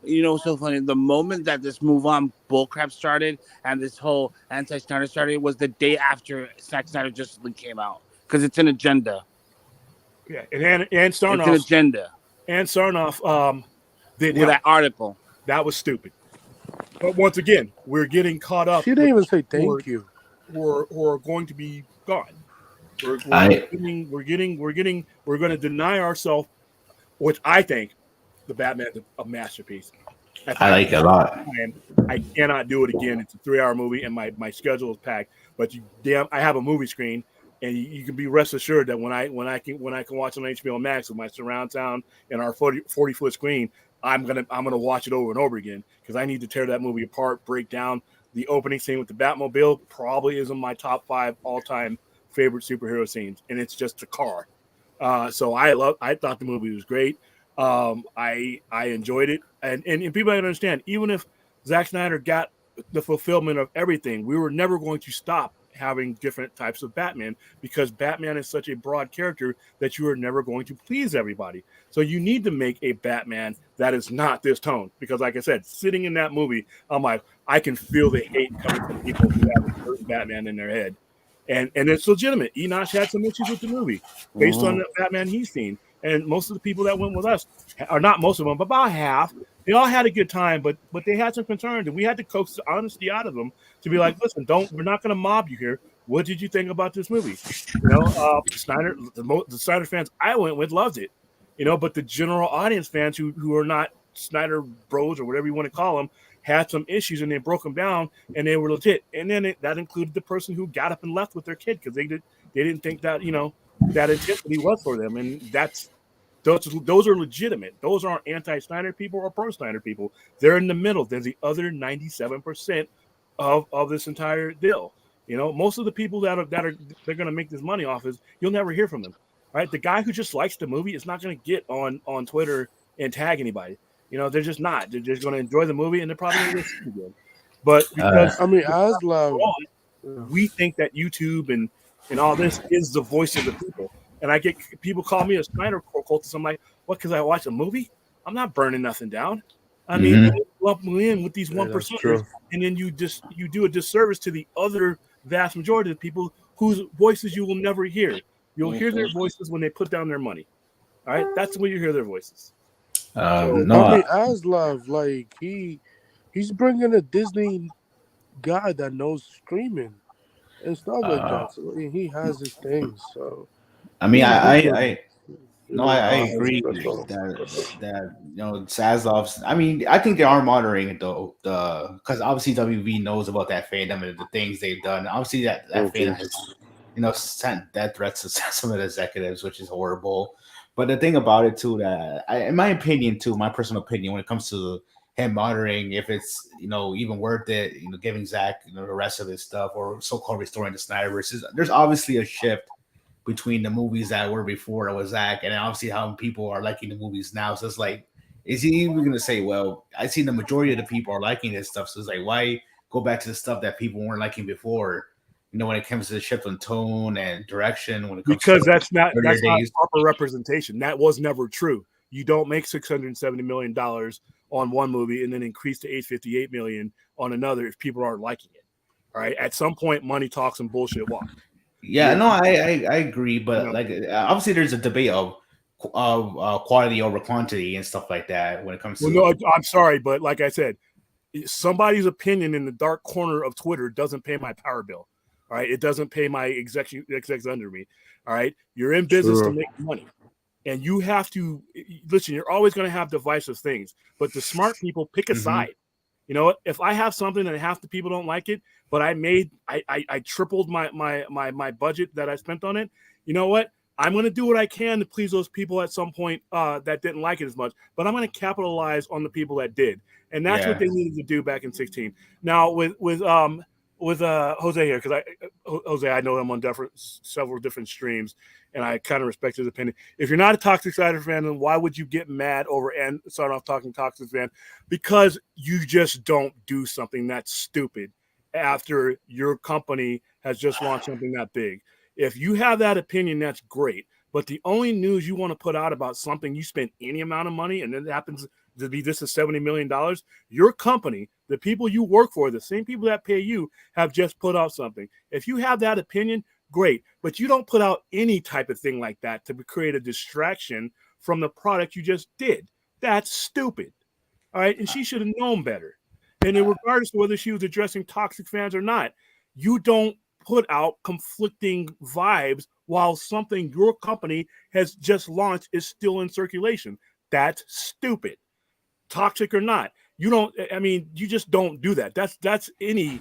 the moment that this move on bullcrap started and this whole anti-Snyder started was the day after Zack Snyder Justice League came out, because it's an agenda. Yeah, and Sarnoff, it's an agenda. And Sarnoff with that article. That was stupid. But once again, we're getting caught up. She didn't even say thank you. We're going to be gone. We're going to deny ourselves, which I think the Batman is a masterpiece. I like it a lot. I cannot do it again. It's a 3-hour movie, and my schedule is packed. But I have a movie screen. And you can be rest assured that when I can watch on HBO Max with my surround sound and our 40-foot screen, I'm gonna watch it over and over again, because I need to tear that movie apart, break down the opening scene with the Batmobile. Probably is in my top 5 all-time favorite superhero scenes, and it's just a car. So I thought the movie was great. I enjoyed it, and people understand, even if Zack Snyder got the fulfillment of everything, we were never going to stop having different types of Batman, because Batman is such a broad character that you are never going to please everybody. So you need to make a Batman that is not this tone, because like I said, sitting in that movie, I'm like, I can feel the hate coming from people who have a certain Batman in their head. And it's legitimate. Enosh had some issues with the movie based on the Batman he's seen. And most of the people that went with us, or not most of them, but about half, they all had a good time, but they had some concerns, and we had to coax the honesty out of them to be like, listen, we're not going to mob you here. What did you think about this movie? The Snyder fans I went with loved it, but the general audience fans who are not Snyder bros or whatever you want to call them had some issues, and they broke them down, and they were legit. And then that included the person who got up and left with their kid because they didn't think that that intensity was for them, and those are legitimate. Those aren't anti-Snyder people or pro-Snyder people. They're in the middle. They're the other 97% of this entire deal. Most of the people they're going to make this money off is you'll never hear from them. Right? The guy who just likes the movie is not going to get on Twitter and tag anybody. They're just not. They're just going to enjoy the movie, and they're probably going to see it again. But because we think that YouTube and all this is the voice of the people. And I get people call me a Snyder cultist. I'm like, what? Because I watch a movie? I'm not burning nothing down. I mean, you lump me in with these 1%ers, and then you do a disservice to the other vast majority of the people whose voices you will never hear. You'll hear their voices when they put down their money. All right, that's when you hear their voices. Aslov, like he's bringing a Disney guy that knows streaming and stuff like that. So he has his things. So I mean, I agree that Sazlov's. I mean, I think they are monitoring it though, because obviously WB knows about that fandom and the things they've done. Obviously, that fandom has sent death threats to some of the executives, which is horrible. But the thing about it too, that in my opinion too, my personal opinion, when it comes to him monitoring if it's even worth it, giving Zach the rest of his stuff or so-called restoring the Snyderverse. There's obviously a shift between the movies that were before with Zach and obviously how people are liking the movies now. So it's like, is he even gonna say, well, I see the majority of the people are liking this stuff, so it's like, why go back to the stuff that people weren't liking before? When it comes to the shift on tone and direction, when it comes because to that's not days. proper representation. That was never true. You don't make $670 million on one movie and then increase to $858 million on another if people aren't liking it. All right. At some point, money talks and bullshit walks. Yeah, no, I agree, but like obviously there's a debate of quality over quantity and stuff like that when it comes to. Well, no, I'm sorry, but like I said, somebody's opinion in the dark corner of Twitter doesn't pay my power bill. All right, it doesn't pay my execs under me. All right, you're in business to make money, and you have to listen. You're always going to have divisive things, but the smart people pick a side. You know, if I have something and half the people don't like it, but I tripled my budget that I spent on it. You know what? I'm going to do what I can to please those people at some point that didn't like it as much, but I'm going to capitalize on the people that did, and that's what they needed to do back in 2016. Now with Jose here, because Jose, I know him on several different streams, and I kind of respect his opinion. If you're not a Toxic Snyder fan, then why would you get mad over and start off talking Toxic fan? Because you just don't do something that's stupid after your company has just launched something that big. If you have that opinion, that's great. But the only news you want to put out about something you spent any amount of money and it happens to be this is $70 million, your company, the people you work for, the same people that pay you, have just put out something. If you have that opinion, great. But you don't put out any type of thing like that to create a distraction from the product you just did. That's stupid. All right. And she should have known better. And regardless of whether she was addressing toxic fans or not, you don't put out conflicting vibes while something your company has just launched is still in circulation. That's stupid. Toxic or not, you just don't do that. That's any,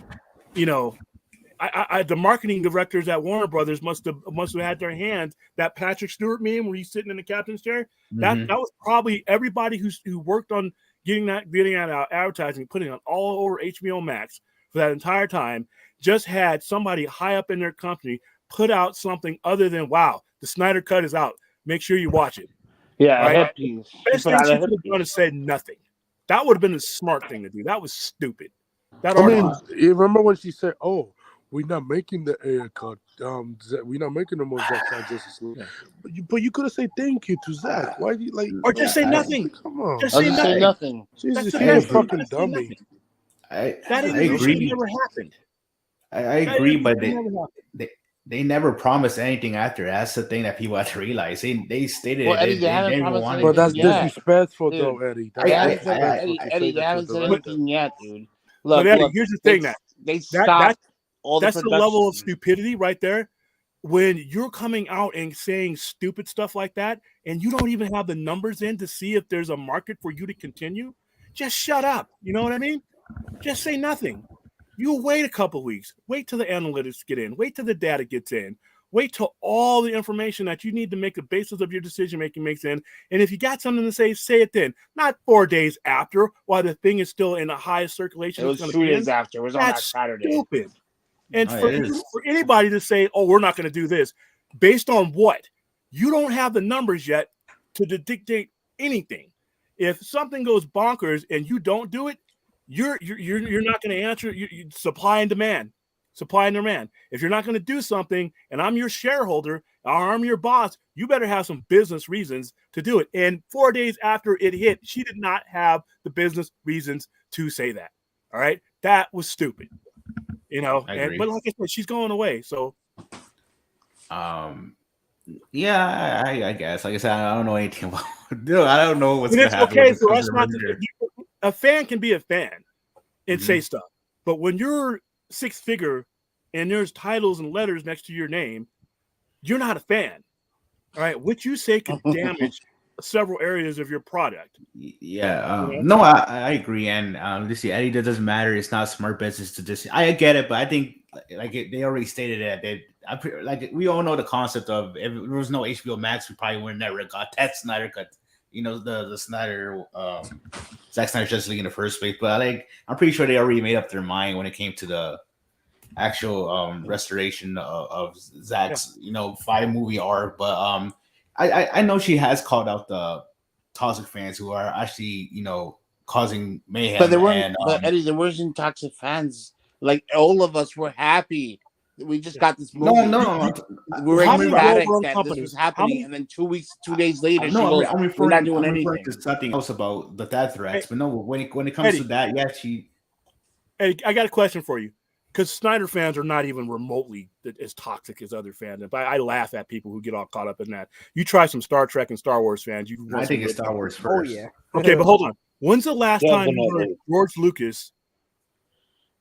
the marketing directors at Warner Brothers must have had their hands. That Patrick Stewart meme where he's sitting in the captain's chair. That was probably everybody who worked on getting that out, advertising, putting it all over HBO Max for that entire time. Just had somebody high up in their company put out something other than, wow, the Snyder Cut is out. Make sure you watch it. Yeah, right? hip piece. Best thing she could have done is said nothing. That would have been a smart thing to do. That was stupid. You remember when she said, "Oh, we're not making the air cut. We're not making the more Zack Snyder Justice League." But you could have said thank you to Zach. Why do you like? Or just say nothing. Come on. Just say nothing. Jesus, you're a fucking dummy. That agree. Never happened. I agree, but they never promised anything after. That's the thing that people have to realize. They stated Eddie, they didn't want it. But that's disrespectful, though, Eddie. Eddie, they haven't said anything yet, dude. Look, Eddie, here's the thing. They stopped all the that's the level of stupidity right there. When you're coming out and saying stupid stuff like that, and you don't even have the numbers in to see if there's a market for you to continue, just shut up. You know what I mean? Just say nothing. You wait a couple weeks. Wait till the analytics get in. Wait till the data gets in. Wait till all the information that you need to make the basis of your decision-making makes in. And if you got something to say it then. Not 4 days after while the thing is still in the highest circulation. It was 3 days after. It was on that Saturday. Stupid. And for anybody to say, oh, we're not going to do this, based on what? You don't have the numbers yet to dictate anything. If something goes bonkers and you don't do it, you're not going to answer. You supply and demand. If you're not going to do something, and I'm your shareholder, or I'm your boss, you better have some business reasons to do it. And 4 days after it hit, she did not have the business reasons to say that. All right, that was stupid. But like I said, she's going away. So, yeah, I guess. Like I said, I don't know anything about. Dude, I don't know what's going to happen. Okay for us not to. A fan can be a fan and say stuff, but when you're 6-figure and there's titles and letters next to your name, you're not a fan. All right, what you say could damage several areas of your product. Yeah, no, I agree. And let's see, Eddie, that doesn't matter. It's not smart business to just. I get it, but I think they already stated that we all know the concept of if there was no HBO Max, we probably would have never got that Snyder Cut. the Snyder Zack Snyder Justice League in the first place, but I'm pretty sure they already made up their mind when it came to the actual restoration of Zack's 5-movie arc. But I know she has called out the toxic fans who are actually causing mayhem. But they weren't. But Eddie, there wasn't toxic fans. Like all of us were happy. We just got this movie. No. We were ecstatic that company? this was happening, and then 2 days later, I'm we're referring, not doing I'm anything. referring to something else about the death threats. But no, when it comes Eddie, to that, yeah, she. Eddie, I got a question for you, because Snyder fans are not even remotely as toxic as other fans. I laugh at people who get all caught up in that. You try some Star Trek and Star Wars fans. I think it's Star Wars first. Oh yeah. Okay, but hold on. When's the last time you heard George Lucas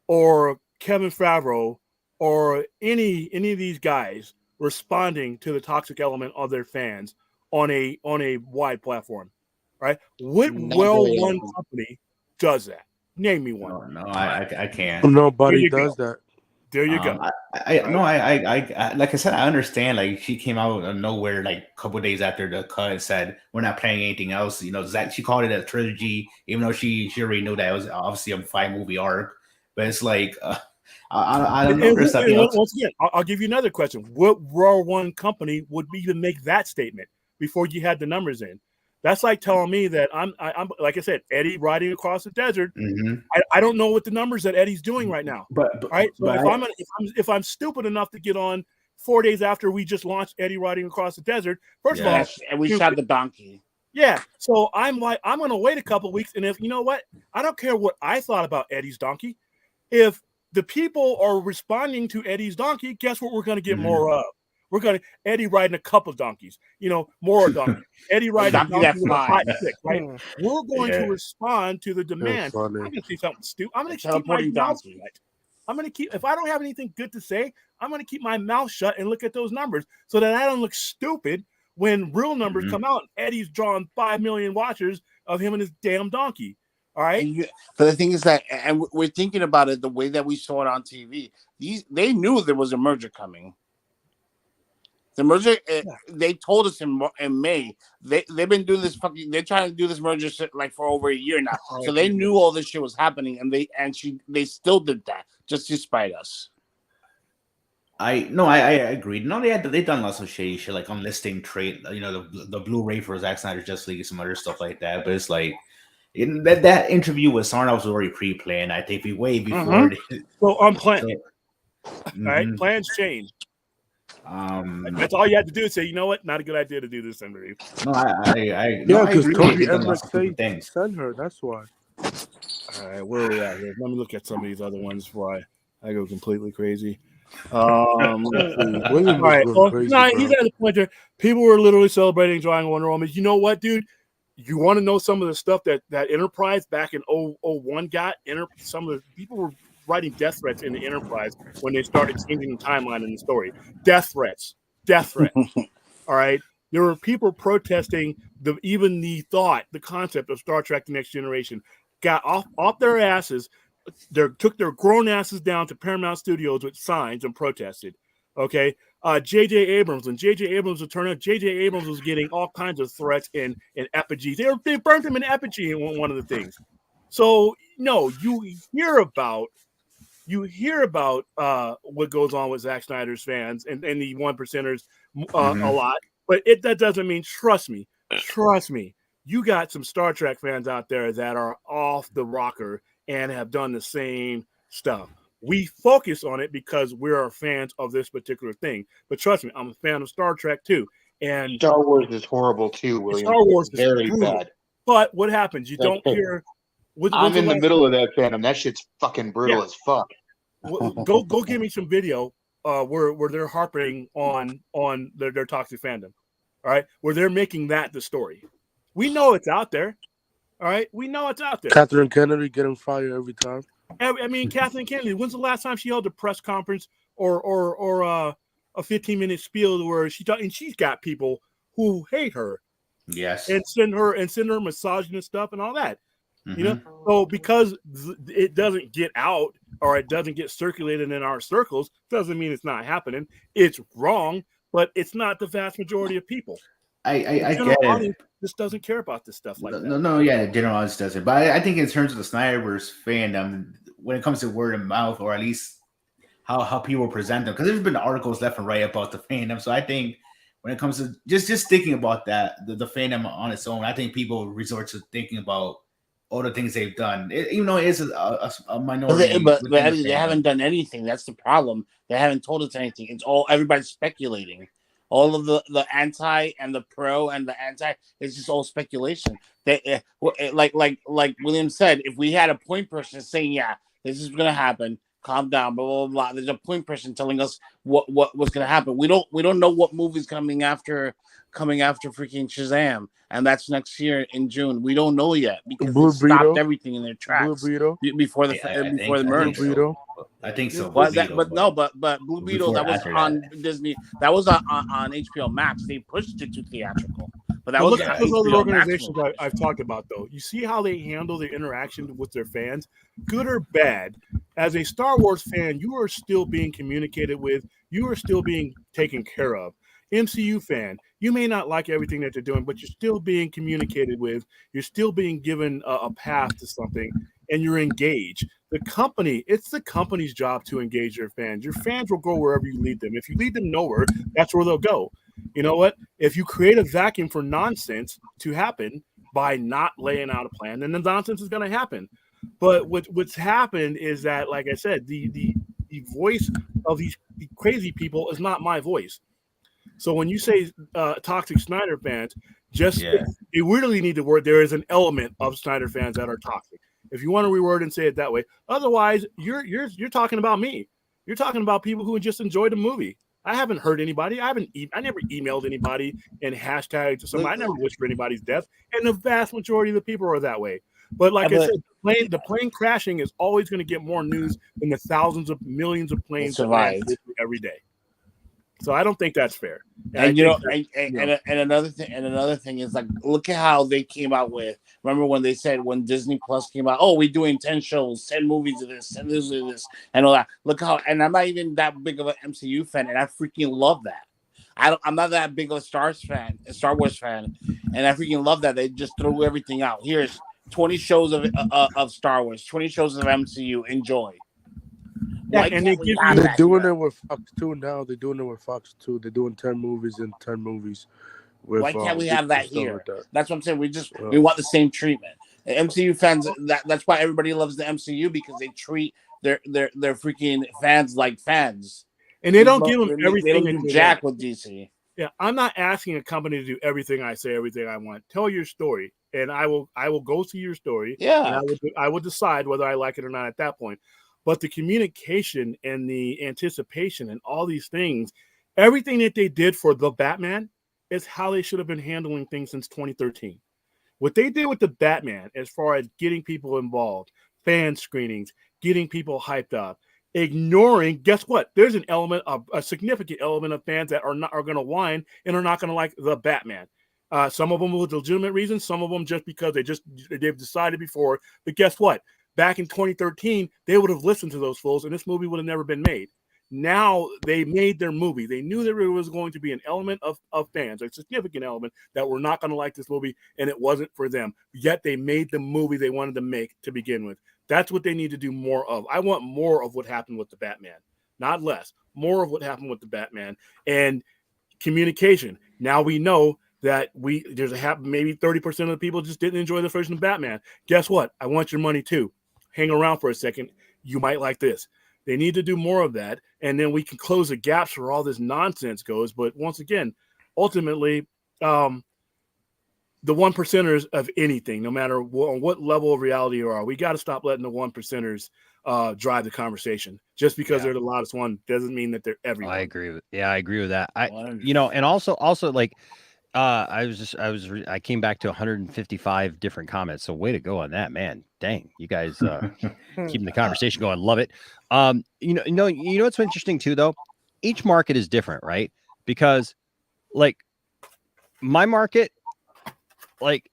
or Kevin Favreau or any of these guys responding to the toxic element of their fans on a wide platform? Right? What well-run company does that? Name me one. No, I can't. Nobody does that. There you go. I like I said, I understand. Like, she came out of nowhere like a couple of days after the cut and said we're not playing anything else. Zach, she called it a trilogy, even though she already knew that it was obviously a 5-movie arc. But it's like I don't know. There's something else. Once again, I'll give you another question. What World One company would even make that statement before you had the numbers in? That's like telling me that I'm like I said, Eddie riding across the desert. Mm-hmm. I don't know what the numbers that Eddie's doing right now. But right. So if I'm stupid enough to get on 4 days after we just launched Eddie riding across the desert, first of all, and we shot the donkey. Yeah. So I'm like, I'm gonna wait a couple of weeks, and if you know what, I don't care what I thought about Eddie's donkey. If the people are responding to Eddie's donkey, guess what we're gonna get more of? We're going to Eddie riding a couple of donkeys, more donkeys. Eddie riding a donkey with a hot stick, right? We're going to respond to the demand. I'm going to say something stupid. I'm going to keep my mouth shut. I'm going to keep, if I don't have anything good to say, I'm going to keep my mouth shut and look at those numbers so that I don't look stupid when real numbers come out. Eddie's drawing 5 million watchers of him and his damn donkey. All right. But the thing is that, and we're thinking about it the way that we saw it on TV. They knew there was a merger coming. The merger, they told us in May. They've been doing this they're trying to do this merger like for over a year now. So they knew all this shit was happening, and they still did that just to spite us. I agree. No, they done lots of shady shit, like unlisting trade, the Blu-ray for Zack Snyder's Justice League and some other stuff like that. But it's like that interview with Sarna was already pre-planned. I think way before. Well, unplanned. All right, plans change. That's all you had to do is say, you know what, not a good idea to do this interview. No, because Toby Emmerich sent her. That's why. All right, where are we at here? Let me look at some of these other ones before I go completely crazy. Let's see. All right, he's at the point there. People were literally celebrating drawing Wonder Woman. You know what, dude? You want to know some of the stuff that Enterprise back in 01 got? Some of the people were writing death threats in the Enterprise when they started changing the timeline in the story. Death threats. All right. There were people protesting the concept of Star Trek: The Next Generation. Got off their asses. Took their grown asses down to Paramount Studios with signs and protested. Okay. J.J. Abrams, when J.J. Abrams would turn up, J.J. Abrams was getting all kinds of threats and effigies. They burnt him in effigy in one of the things. So no, you hear about what goes on with Zack Snyder's fans and the 1%ers a lot, but that doesn't mean, trust me, you got some Star Trek fans out there that are off the rocker and have done the same stuff. We focus on it because we're fans of this particular thing, but trust me, I'm a fan of Star Trek too. And Star Wars is horrible too, William. Star Wars is very brutal. bad. But what happens? You don't hear. I'm in the middle of that fandom. That shit's fucking brutal as fuck. Go give me some video where they're harping on their toxic fandom. All right, where they're making that the story. We know it's out there. All right, we know it's out there. Catherine Kennedy getting fired every time. I mean, Kathleen Kennedy. When's the last time she held a press conference or a 15-minute spiel where she's got people who hate her, yes, and send her misogynist stuff and all that. So because it doesn't get out or it doesn't get circulated in our circles, doesn't mean it's not happening. It's wrong, but it's not the vast majority of people. I general get it. audience just doesn't care about this stuff like that. No, yeah, the general audience doesn't. But I think in terms of the Snyderverse fandom, when it comes to word of mouth, or at least how people present them, because there's been articles left and right about the fandom. So I think when it comes to just thinking about that, the fandom on its own, I think people resort to thinking about all the things they've done, even though it is a minority. But they haven't done anything. That's the problem. They haven't told us anything. It's all everybody's speculating. All of the anti and the pro and the anti, it's just all speculation. They like William said, if we had a point person saying, yeah, this is gonna happen, calm down, blah blah blah. There's a point person telling us what was gonna happen. We don't know what movie's coming after freaking Shazam, and that's next year in June. We don't know yet because they stopped everything in their tracks before the merger. I think so. But Blue Beetle, that was on Disney. That was on HBO Max. They pushed it to theatrical. But that was look at those other organizations I've talked about, though. You see how they handle their interaction with their fans, good or bad. As a Star Wars fan, you are still being communicated with. You are still being taken care of. MCU fan, you may not like everything that they're doing, but you're still being communicated with. You're still being given a path to something, and you're engaged. It's the company's job to engage your fans. Your fans will go wherever you lead them. If you lead them nowhere, that's where they'll go. You know what? If you create a vacuum for nonsense to happen by not laying out a plan, then the nonsense is going to happen. But what's happened is that, like I said, the voice of these crazy people is not my voice. So when you say toxic Snyder fans, you really need the word. There is an element of Snyder fans that are toxic. If you want to reword and say it that way, otherwise you're talking about me. You're talking about people who just enjoyed the movie. I haven't heard anybody. I never emailed anybody and hashtagged to somebody. I never wished for anybody's death, and the vast majority of the people are that way. But like I said, the plane crashing is always going to get more news than the thousands of millions of planes that land every day. So I don't think that's fair. And another thing is, like, look at how they came out with. Remember when they said, when Disney Plus came out, oh, we're doing 10 shows, 10 movies of this, 10 this, and all that. Look how, and I'm not even that big of an MCU fan, and I freaking love that. I'm not that big of a Star Wars fan, and I freaking love that they just threw everything out. Here's 20 shows of Star Wars, 20 shows of MCU. Enjoy. Yeah, and they're doing it with Fox 2 now. They're doing it with Fox 2. They're doing 10 movies and 10 movies. Why can't we have that here? That's what I'm saying. We want the same treatment. The MCU fans. That's why everybody loves the MCU, because they treat their freaking fans like fans. And they don't give them everything. They don't do jack with DC. Yeah, I'm not asking a company to do everything I say, everything I want. Tell your story, and I will go see your story. Yeah, and I will decide whether I like it or not at that point. But the communication and the anticipation and all these things, everything that they did for the Batman is how they should have been handling things since 2013. What they did with the Batman, as far as getting people involved, fan screenings, getting people hyped up, ignoring, guess what? There's a significant element of fans that are going to whine and are not going to like the Batman. Some of them with legitimate reasons, some of them just because they've decided before. But guess what? Back in 2013, they would have listened to those fools, and this movie would have never been made. Now they made their movie. They knew there was going to be an element of fans, a significant element, that were not going to like this movie, and it wasn't for them. Yet they made the movie they wanted to make to begin with. That's what they need to do more of. I want more of what happened with the Batman, not less. More of what happened with the Batman. And communication. Now we know that maybe 30% of the people just didn't enjoy the version of Batman. Guess what? I want your money too. Hang around for a second. You might like this. They need to do more of that, and then we can close the gaps where all this nonsense goes. But once again, ultimately, the one percenters of anything, no matter on what level of reality you are, we got to stop letting the one percenters drive the conversin. Just because they're the loudest one doesn't mean that they're everyone. I agree with that. And also like, I came back to 155 different comments. So way to go on that, man. Dang, you guys keeping the conversation going. Love it. You know what's interesting too, though? Each market is different, right? Because like my market, like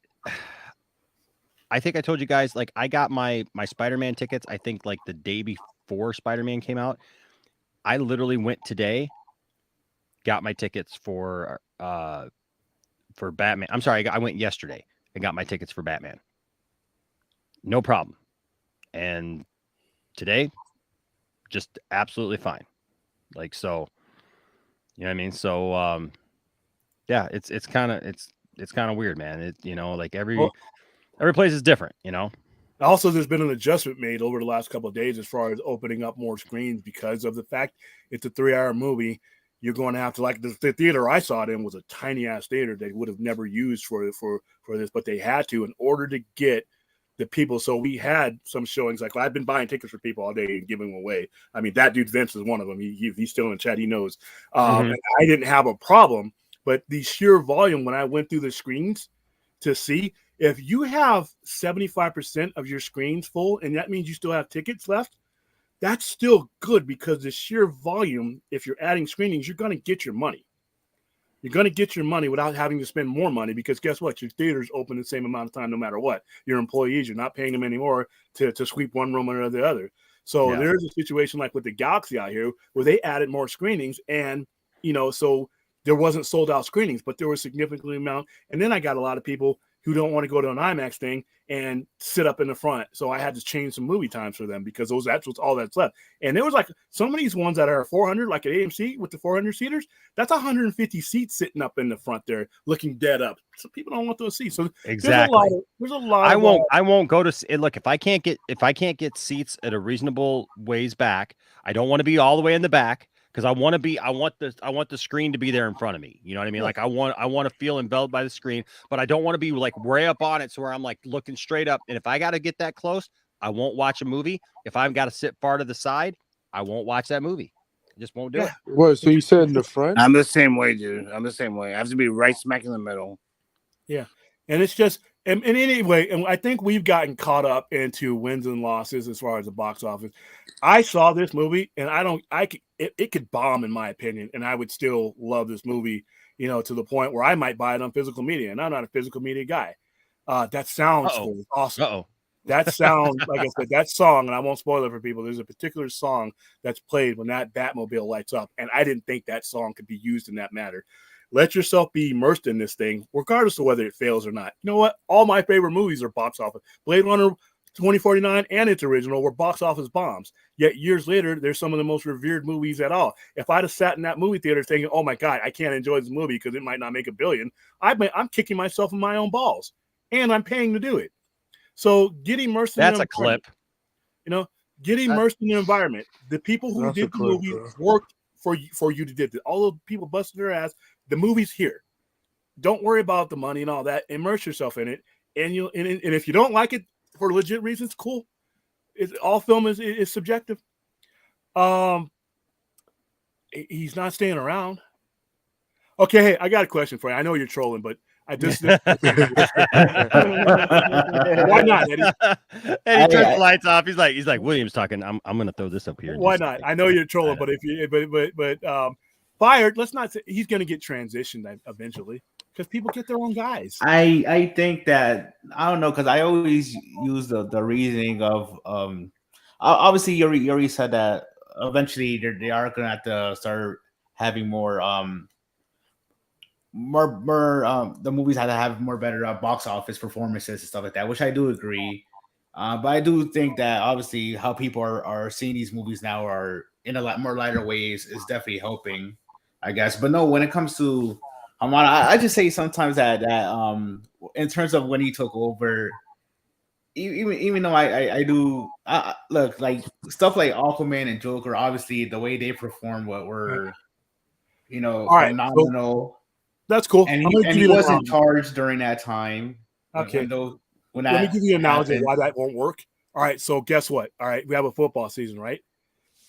I think I told you guys, like I got my Spider-Man tickets, I think like the day before Spider-Man came out. I literally went today, got my tickets for for Batman. I'm sorry, I went yesterday and got my tickets for Batman. No problem. And today, just absolutely fine. Like, so, you know what I mean? So, yeah, it's kind of weird, man. It, you know, like every place is different, you know? Also, there's been an adjustment made over the last couple of days as far as opening up more screens because of the fact it's a 3-hour movie. You're going to have to, like, the theater I saw it in was a tiny ass theater they would have never used for this, but they had to in order to get the people. So we had some showings. Like, I've been buying tickets for people all day and giving them away. I mean, that dude Vince is one of them. He's still in the chat. He knows. And I didn't have a problem, but the sheer volume when I went through the screens to see. If you have 75% of your screens full, and that means you still have tickets left, that's still good because the sheer volume, if you're adding screenings, you're going to get your money. You're going to get your money without having to spend more money because guess what? Your theater's open the same amount of time no matter what. Your employees, you're not paying them anymore to sweep one room or the other. So there's a situation like with the Galaxy out here where they added more screenings and, you know, so there wasn't sold out screenings, but there was significantly amount. And then I got a lot of people who don't want to go to an IMAX thing and sit up in the front. So I had to change some movie times for them because that's all that's left. And there was like some of these ones that are 400, like at AMC with the 400 seaters, that's 150 seats sitting up in the front there looking dead up. So people don't want those seats. So exactly. There's a lot. I won't go to look if I can't get seats at a reasonable ways back. I don't want to be all the way in the back. Because I want the screen to be there in front of me. You know what I mean? Yeah. Like I want to feel enveloped by the screen, but I don't want to be like way up on it. So where I'm like looking straight up. And if I got to get that close, I won't watch a movie. If I've got to sit far to the side, I won't watch that movie. I just won't do it. What? So you said in the front? I'm the same way, dude. I'm the same way. I have to be right smack in the middle. Yeah. And it's just, and anyway, and I think we've gotten caught up into wins and losses as far as the box office. I saw this movie and it could bomb in my opinion. And I would still love this movie, you know, to the point where I might buy it on physical media. And I'm not a physical media guy. That sound score is awesome. That sound, like I said, that song, and I won't spoil it for people. There's a particular song that's played when that Batmobile lights up. And I didn't think that song could be used in that matter. Let yourself be immersed in this thing, regardless of whether it fails or not. You know what? All my favorite movies are box office. Blade Runner 2049 and its original were box office bombs. Yet years later, they're some of the most revered movies at all. If I'd have sat in that movie theater thinking, oh my God, I can't enjoy this movie because it might not make $1 billion, I'm kicking myself in my own balls. And I'm paying to do it. So get immersed in That's a clip. You know, get immersed in the environment. The people who did the movie worked for you to do it. All the people busted their ass. The movie's here. Don't worry about the money and all that. Immerse yourself in it. And if you don't like it for legit reasons, cool. All film is subjective. He's not staying around. Okay, hey, I got a question for you. I know you're trolling, but I just why not, Eddie? Eddie turns the lights off. He's like William's talking. I'm gonna throw this up here. Why not? I know you're trolling, but Fired. Let's not say he's gonna get transitioned eventually because people get their own guys. I think that I don't know because I always use the reasoning of obviously you already said that eventually they are gonna have to start having more the movies have to have more better box office performances and stuff like that, which I do agree. But I do think that obviously how people are seeing these movies now are in a lot more lighter ways is definitely helping, I guess. But no, when it comes to Hamada, I just say sometimes that in terms of when he took over, even though I do look like stuff like Aquaman and Joker, obviously the way they performed what were phenomenal. So that's cool. And he wasn't charged during that time. Okay. Let me give you an analogy why that won't work. All right. So guess what? All right. We have a football season, right?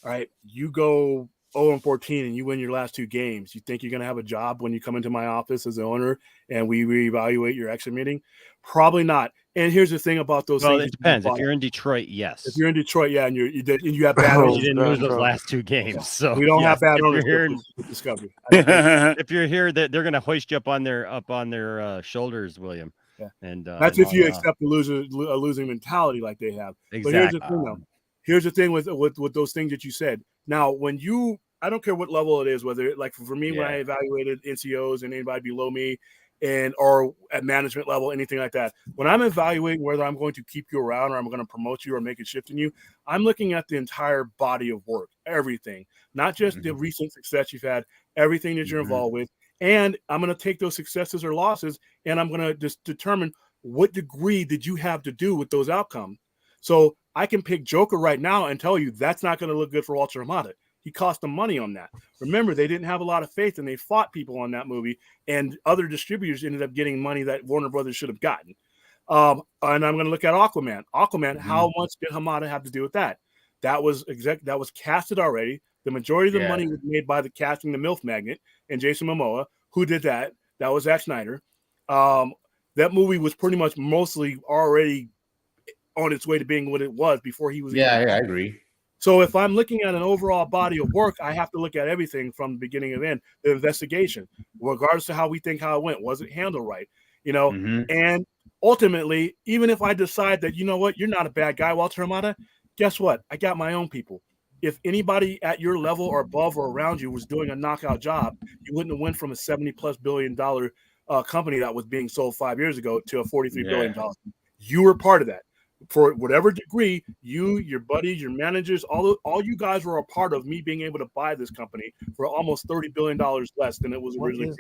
All right. You go 0-14 and you win your last 2 games. You think you're going to have a job when you come into my office as the owner and we reevaluate your exit meeting? Probably not. And here's the thing about those things. It depends. If you're in Detroit, yes. If you're in Detroit, yeah, and you have bad owners. You didn't lose those last 2 games. So we don't have bad owners with Discovery. If you're here, they're going to hoist you up on their shoulders, William. Yeah. And that's if you accept a losing mentality like they have. Exactly. But here's the thing, though. Here's the thing with those things that you said. Now, I don't care what level it is, whether like for me when I evaluated NCOs and anybody below me, and or at management level, anything like that. When I'm evaluating whether I'm going to keep you around or I'm going to promote you or make a shift in you, I'm looking at the entire body of work, everything, not just the recent success you've had, everything that you're involved with. And I'm going to take those successes or losses, and I'm going to just determine what degree did you have to do with those outcomes. So I can pick Joker right now and tell you that's not going to look good for Walter Hamada. He cost them money on that. Remember, they didn't have a lot of faith, and they fought people on that movie, and other distributors ended up getting money that Warner Brothers should have gotten. And I'm going to look at Aquaman. How much did Hamada have to do with that? That was casted already. The majority of the money was made by the casting the MILF Magnet and Jason Momoa. Who did that? That was Zack Snyder. That movie was pretty much mostly already on its way to being what it was before he was. I agree. So if I'm looking at an overall body of work, I have to look at everything from the beginning of end, the investigation, regardless of how we think how it went. Was it handled right? And ultimately, even if I decide that, you know what, you're not a bad guy, Walter Hamada, guess what? I got my own people. If anybody at your level or above or around you was doing a knockout job, you wouldn't have went from a $70+ billion company that was being sold 5 years ago to a $43 billion. You were part of that. For whatever degree, you, your buddies, your managers, all you guys were a part of me being able to buy this company for almost $30 billion less than it was originally.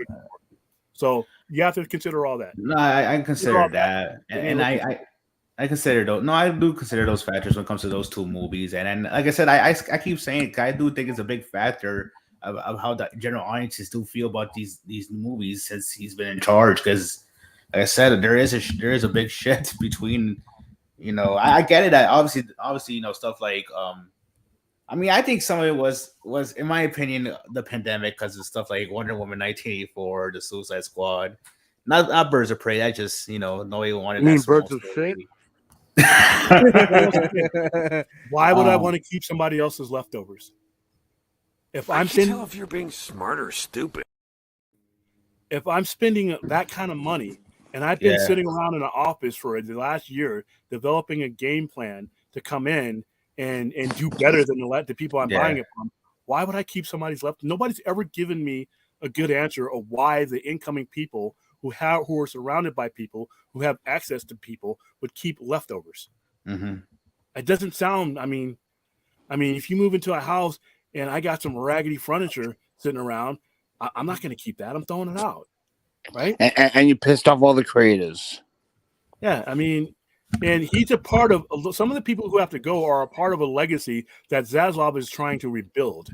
So you have to consider all that. No, I consider that, and I consider those. No, I do consider those factors when it comes to those two movies. And like I said, I keep saying I do think it's a big factor of how the general audiences do feel about these movies since he's been in charge. Because, like I said, there is a big shift between. I get it. Obviously, stuff like, I think some of it was, in my opinion, the pandemic, because of stuff like Wonder Woman 1984, the Suicide Squad, not Birds of Prey. I just, nobody wanted that. Birds of Prey? Why would I want to keep somebody else's leftovers? If I can tell if you're being smart or stupid. If I'm spending that kind of money, and I've been sitting around in an office for the last year developing a game plan to come in and do better than the people I'm buying it from, why would I keep somebody's left? Nobody's ever given me a good answer of why the incoming people who are surrounded by people who have access to people would keep leftovers. It doesn't sound. I mean, if you move into a house and I got some raggedy furniture sitting around, I'm not going to keep that. I'm throwing it out. Right, and you pissed off all the creators. Yeah, and he's a part of some of the people who have to go are a part of a legacy that Zaslav is trying to rebuild.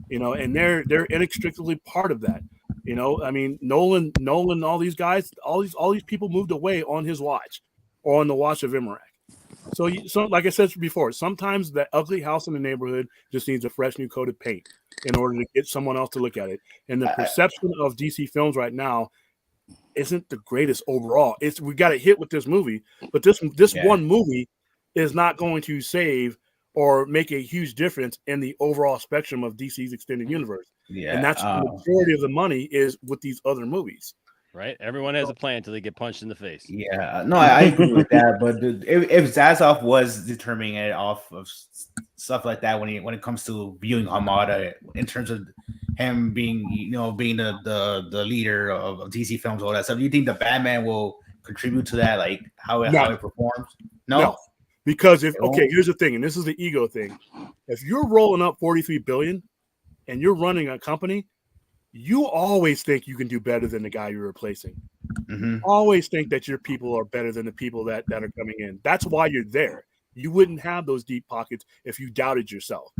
And they're inextricably part of that. Nolan, all these guys, all these people moved away on his watch or on the watch of Emmerich. So like I said before, sometimes that ugly house in the neighborhood just needs a fresh new coat of paint in order to get someone else to look at it. And the perception of DC films right now isn't the greatest overall. We got it hit with this movie, but this one movie is not going to save or make a huge difference in the overall spectrum of DC's extended universe. And that's the majority of the money is with these other movies. Right? Everyone has a plan until they get punched in the face. Yeah, no, I agree with that. But if Zaslav was determining it off of stuff like that when it comes to viewing Hamada in terms of him being the leader of DC films, all that stuff, do you think the Batman will contribute to that, like how it performs? No. Because here's the thing, and this is the ego thing. If you're rolling up $43 billion and you're running a company, you always think you can do better than the guy you're replacing. Always think that your people are better than the people that are coming in. That's why you're there. You wouldn't have those deep pockets if you doubted yourself.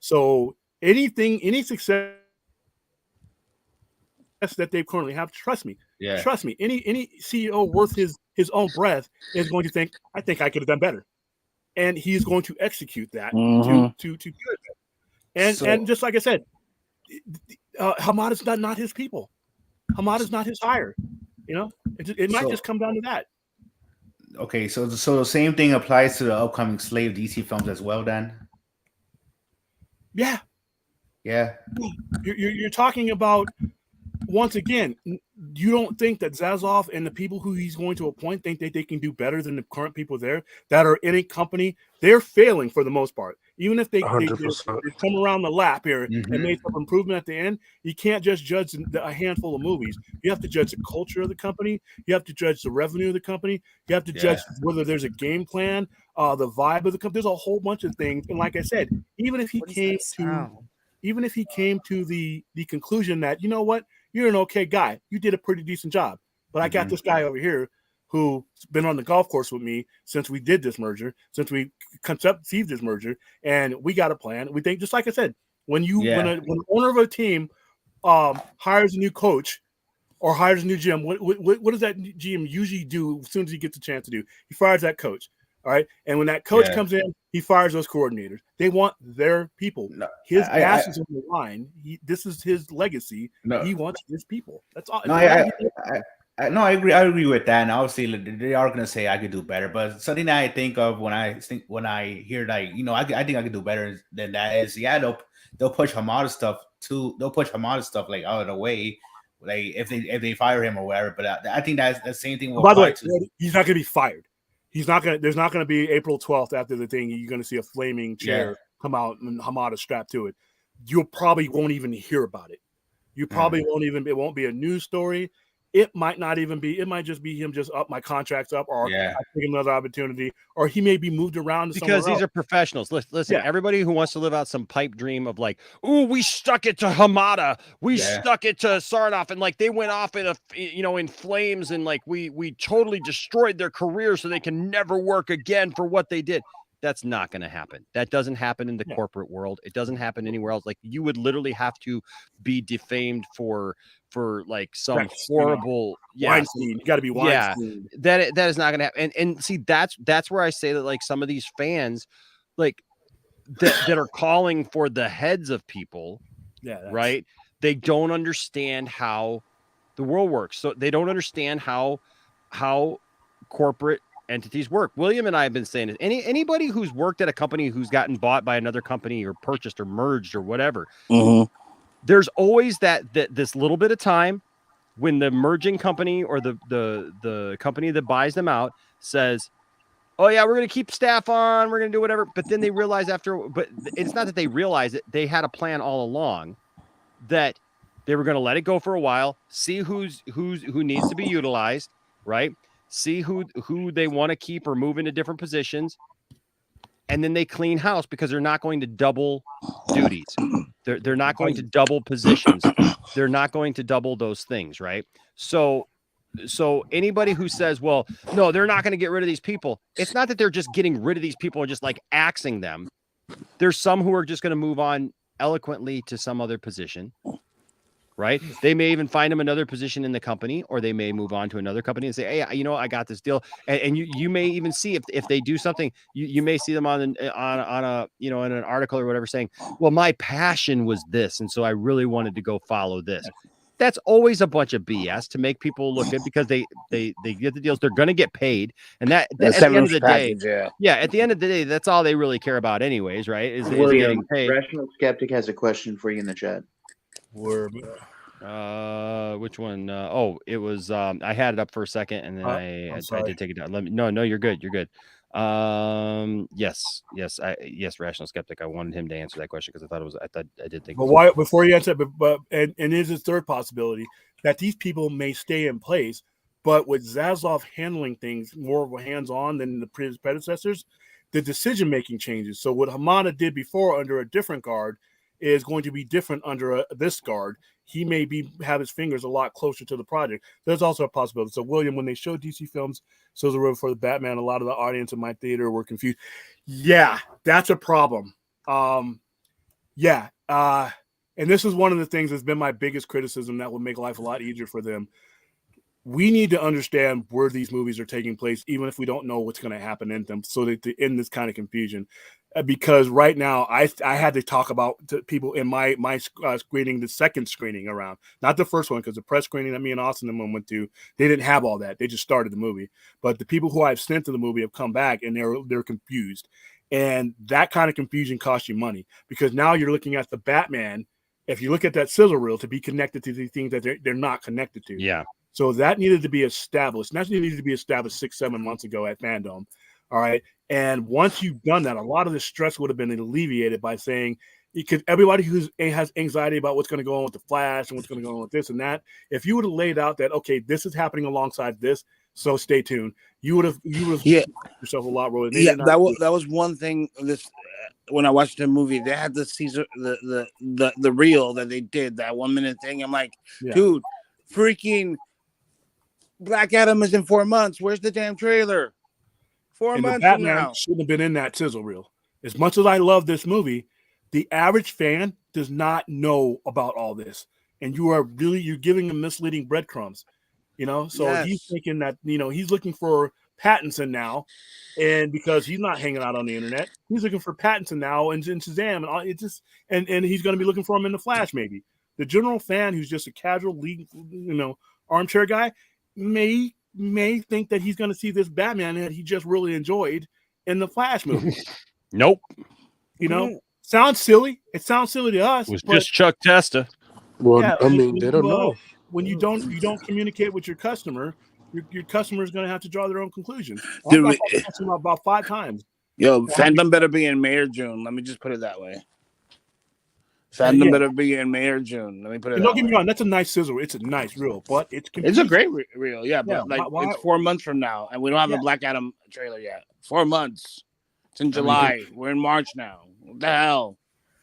So any success that they currently have, trust me, any CEO worth his own breath is going to think, I think I could have done better. And he's going to execute that to do it. And just like I said, Hamada's not his people. Hamada's not his hire. It might just come down to that. Okay, so the same thing applies to the upcoming slave DC films as well, then. Yeah. You're You're talking about once again, you don't think that Zaslav and the people who he's going to appoint think that they can do better than the current people there that are in a company? They're failing for the most part. Even if they come around the lap here and made some improvement at the end, you can't just judge a handful of movies. You have to judge the culture of the company. You have to judge the revenue of the company. You have to judge whether there's a game plan, the vibe of the company. There's a whole bunch of things. And like I said, even if he came to the conclusion that, you know what, you're an okay guy, you did a pretty decent job, but I got this guy over here who's been on the golf course with me since we did this merger, since we conceived this merger, and we got a plan. We think, just like I said, when an owner of a team hires a new coach or hires a new GM, what does that GM usually do as soon as he gets a chance to do? He fires that coach. All right. And when that coach comes in, he fires those coordinators. They want their people. His ass is on the line. This is his legacy. He wants his people. That's all. I agree with that. And obviously, they are gonna say I could do better. But something that I think of when I hear like, you know, I think I could do better than that is they'll push Hamada stuff too. They'll push Hamada stuff like out of the way, like if they fire him or whatever. But I think that's the same thing. By the way, he's not gonna be fired. He's not gonna. There's not gonna be April 12th after the thing. You're gonna see a flaming chair come out and Hamada strapped to it. You probably won't even hear about it. You probably won't even. It won't be a news story. It might not even be. It might just be him just up my contract's up, or I take another opportunity, or he may be moved around to because these are professionals. Listen, everybody who wants to live out some pipe dream of like, ooh, we stuck it to Hamada, we stuck it to Sarnoff, and like they went off in in flames, and like we totally destroyed their career so they can never work again for what they did. That's not going to happen. That doesn't happen in the corporate world. It doesn't happen anywhere else. Like you would literally have to be defamed for like some horrible Weinstein. You got to be Weinstein. That is not going to happen. And see, that's where I say that like some of these fans, like that are calling for the heads of people, right? They don't understand how the world works. So they don't understand how corporate entities work. William and I have been saying it. Anybody who's worked at a company who's gotten bought by another company or purchased or merged or whatever, there's always this little bit of time when the merging company or the company that buys them out says, oh yeah, we're going to keep staff on, we're going to do whatever. But then they realize but it's not that they realize it. They had a plan all along that they were going to let it go for a while, see who needs to be utilized, right? See who they want to keep or move into different positions, and then they clean house because they're not going to double duties. They're not going to double positions. They're not going to double those things, right? So anybody who says, well, no, they're not going to get rid of these people. It's not that they're just getting rid of these people and just like axing them. There's some who are just going to move on eloquently to some other position. Right. They may even find them another position in the company, or they may move on to another company and say, hey, I got this deal. And you may even see if they do something, you may see them on a, in an article or whatever saying, well, my passion was this. And so I really wanted to go follow this. That's always a bunch of BS to make people look good because they get the deals. They're going to get paid. And at the end of the day, at the end of the day, that's all they really care about anyways. Right. Is getting paid. Rational Skeptic has a question for you in the chat. Which one? It was I had it up for a second and then I did take it down. No, you're good. Yes, Rational Skeptic. I wanted him to answer that question because I did think. But why before you answer, and is a third possibility that these people may stay in place, but with Zaslav handling things more of a hands-on than the previous predecessors, the decision-making changes. So what Hamada did before under a different guard is going to be different under this guard. He may have his fingers a lot closer to the project. There's also a possibility. So, William, when they showed DC films, so the road for the Batman, a lot of the audience in my theater were confused. Yeah, that's a problem. And this is one of the things that's been my biggest criticism that would make life a lot easier for them. We need to understand where these movies are taking place, even if we don't know what's going to happen in them, so that to end this kind of confusion. Because right now, I had to talk about to people in my screening, the second screening around, not the first one, because the press screening that me and Austin and them went to, they didn't have all that. They just started the movie. But the people who I've sent to the movie have come back and they're confused, and that kind of confusion costs you money because now you're looking at the Batman if you look at that sizzle reel, to be connected to the things that they're not connected to. Yeah. So that needed to be established. That needed to be established 6-7 months ago at Fandom. All right. And once you've done that, a lot of the stress would have been alleviated by saying, because everybody who has anxiety about what's going to go on with the Flash and what's going to go on with this and that, if you would have laid out that, okay, this is happening alongside this, so stay tuned, you would have yourself a lot, Roy. Yeah, that was one thing. This when I watched the movie, they had the Caesar the reel that they did, that 1 minute thing. I'm like, dude, freaking Black Adam is in 4 months. Where's the damn trailer? 4 and months the from Batman now. shouldn't have been in that sizzle reel. As much as I love this movie, the average fan does not know about all this, and you're giving them misleading breadcrumbs. So he's thinking that he's looking for Pattinson now, and because he's not hanging out on the internet, he's looking for Pattinson now and Shazam, and all, and he's going to be looking for him in the Flash. Maybe the general fan who's just a casual armchair guy may think that he's going to see this Batman that he just really enjoyed in the Flash movie. Nope. Sounds silly. It sounds silly to us. It was just Chuck Testa. Well, Yeah, I mean, they don't know. When you don't communicate with your customer, your customer is going to have to draw their own conclusions. Dude, I've talked to the customer about 5 times. Yo, Fandom better be in May or June. Let me just put it that way. Fandom better be in May or June. Let me put it. Don't get me wrong. That's a nice sizzle. It's a nice reel, but it's a great reel. Yeah, but it's 4 months from now, and we don't have a Black Adam trailer yet. 4 months. It's in July. We're in March now. What the hell?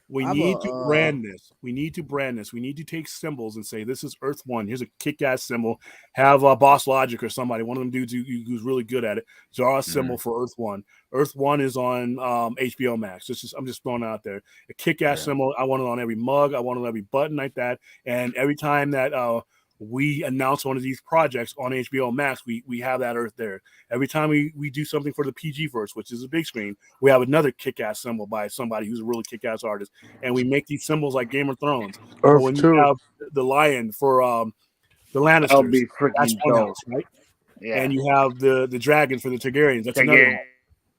We need to brand this. We need to brand this. We need to take symbols and say, this is Earth 1. Here's a kick-ass symbol. Have Boss Logic or somebody, one of them dudes who's really good at it, draw a symbol for Earth 1. Earth 1 is on HBO Max. I'm just throwing it out there. A kick-ass symbol. I want it on every mug. I want it on every button like that. And every time that we announce one of these projects on HBO Max, we have that Earth there. Every time we do something for the PG verse, which is a big screen, we have another kick-ass symbol by somebody who's a really kick-ass artist, and we make these symbols like Game of Thrones. Earth when 2. you have the lion for the Lannisters, that'll be freaking that's one dope. house, right? Yeah. And you have the dragon for the Targaryens. That's another one.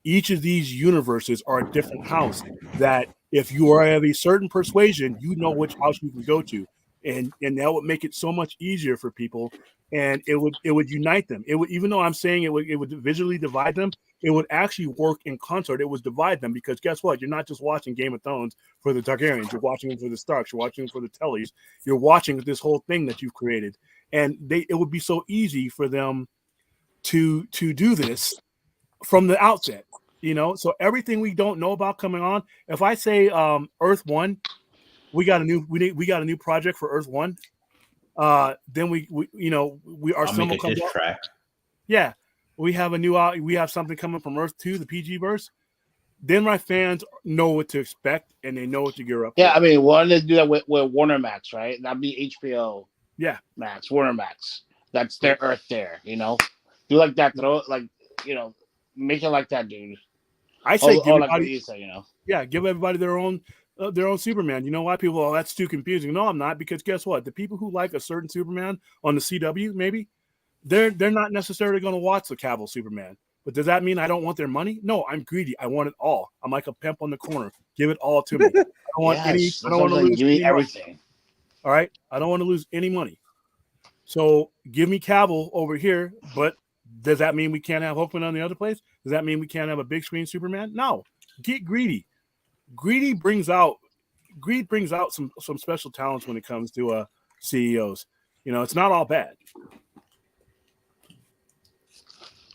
Each of these universes are a different house that if you are of a certain persuasion, you know which house you can go to. And that would make it so much easier for people, and it would unite them. It would, even though I'm saying it would visually divide them, it would actually work in concert. It would divide them, because guess what? You're not just watching Game of Thrones for the Targaryens. You're watching them for the Starks. You're watching them for the Tullys. You're watching this whole thing that you've created, and it would be so easy for them to do this from the outset. So everything we don't know about coming on. If I say Earth 1. We got a new project for Earth 1. Then we our symbol comes up. Track. Yeah, we have we have something coming from Earth 2, the PG verse. Then my fans know what to expect, and they know what to gear up. Yeah, I mean, why don't they do that with Warner Max, right? That'd be HBO. Yeah, Max, Warner Max. That's their Earth there. Do like that. Throw make it like that, dude. I say give everybody, give everybody their own Superman. You know why people? That's too confusing. No, I'm not, because guess what? The people who like a certain Superman on the CW, maybe they're not necessarily going to watch the Cavill Superman. But does that mean I don't want their money? No, I'm greedy. I want it all. I'm like a pimp on the corner. Give it all to me. I don't want I don't want to lose any everything. Money. All right, I don't want to lose any money. So give me Cavill over here. But does that mean we can't have Hopeman on the other place? Does that mean we can't have a big screen Superman? No. Get greedy. Greed brings out some special talents when it comes to CEOs. It's not all bad.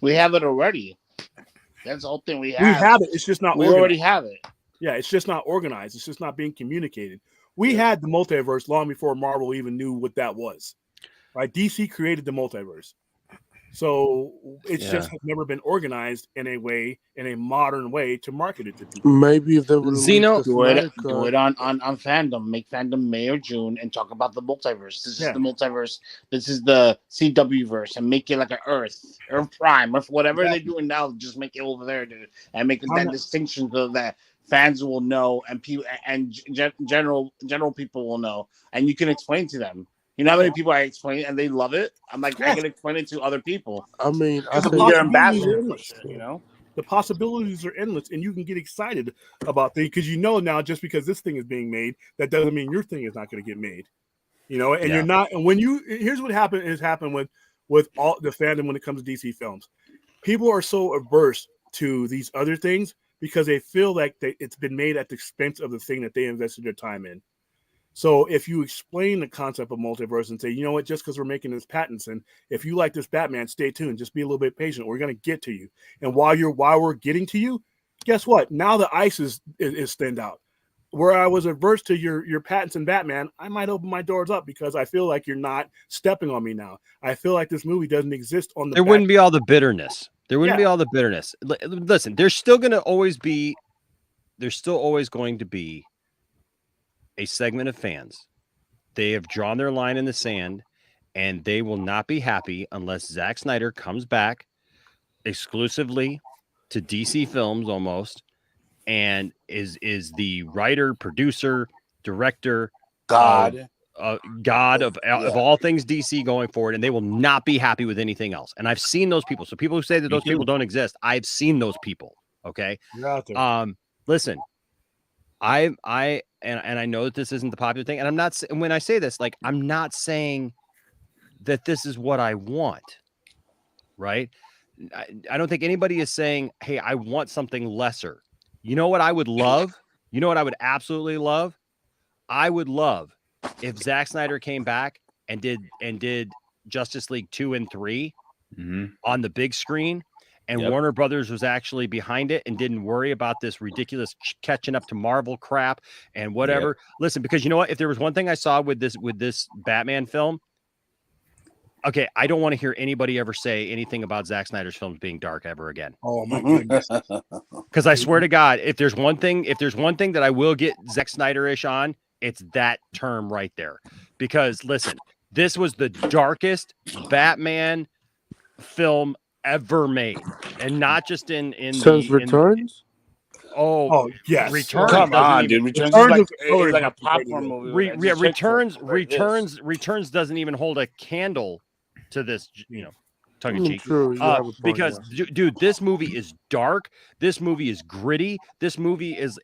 We have it already. That's the whole thing. We have it. It's just not. We organized. Already have it. Yeah, it's just not organized. It's just not being communicated. We had the multiverse long before Marvel even knew what that was. Right? DC created the multiverse. So it's just has never been organized in a modern way to market it to people. Maybe if they would do it on Fandom, make Fandom May or June, and talk about the multiverse. This is the multiverse. This is the CW verse, and make it like an Earth Prime, or whatever they're doing now. Just make it over there, dude, and make that distinction so that fans will know, and people and general people will know, and you can explain to them. You know how many people I explain and they love it? I'm like, I can explain it to other people. I mean, they're ambassadors, The possibilities are endless, and you can get excited about things because now just because this thing is being made, that doesn't mean your thing is not going to get made. And you're not. And here's what happened with all the fandom when it comes to DC films. People are so averse to these other things because they feel like it's been made at the expense of the thing that they invested their time in. So if you explain the concept of multiverse and say, you know what, just because we're making this Pattinson, if you like this Batman, stay tuned. Just be a little bit patient. We're going to get to you. And while we're getting to you, guess what? Now the ice is thinned out. Where I was averse to your Pattinson Batman, I might open my doors up because I feel like you're not stepping on me now. I feel like this movie doesn't exist on the. There wouldn't be all the bitterness. There wouldn't be all the bitterness. Listen, there's still going to be a segment of fans. They have drawn their line in the sand, and they will not be happy unless Zack Snyder comes back exclusively to DC Films almost, and is the writer, producer, director, God of all things DC going forward, and they will not be happy with anything else. And I've seen those people. So people who say that those people don't exist, I've seen those people. Okay. Listen, I know that this isn't the popular thing, and I'm not. When I say this, like, I'm not saying that this is what I want, right? I don't think anybody is saying, hey, I want something lesser. You know what I would love? You know what I would absolutely love? I would love if Zack Snyder came back and did Justice League 2 and 3 on the big screen, and Warner Brothers was actually behind it and didn't worry about this ridiculous catching up to Marvel crap and whatever. Listen, because you know what? If there was one thing I saw with this Batman film, okay, I don't want to hear anybody ever say anything about Zack Snyder's films being dark ever again. Oh my goodness! Because I swear to God, if there's one thing that I will get Zack Snyder-ish on, it's that term right there. Because listen, this was the darkest Batman film ever made, and not just in Since Returns. Oh yes! Returns. Come on, dude. Returns is like a popcorn movie. Returns doesn't even hold a candle to this, tongue in cheek. True. Because dude, this movie is dark. This movie is gritty. This movie is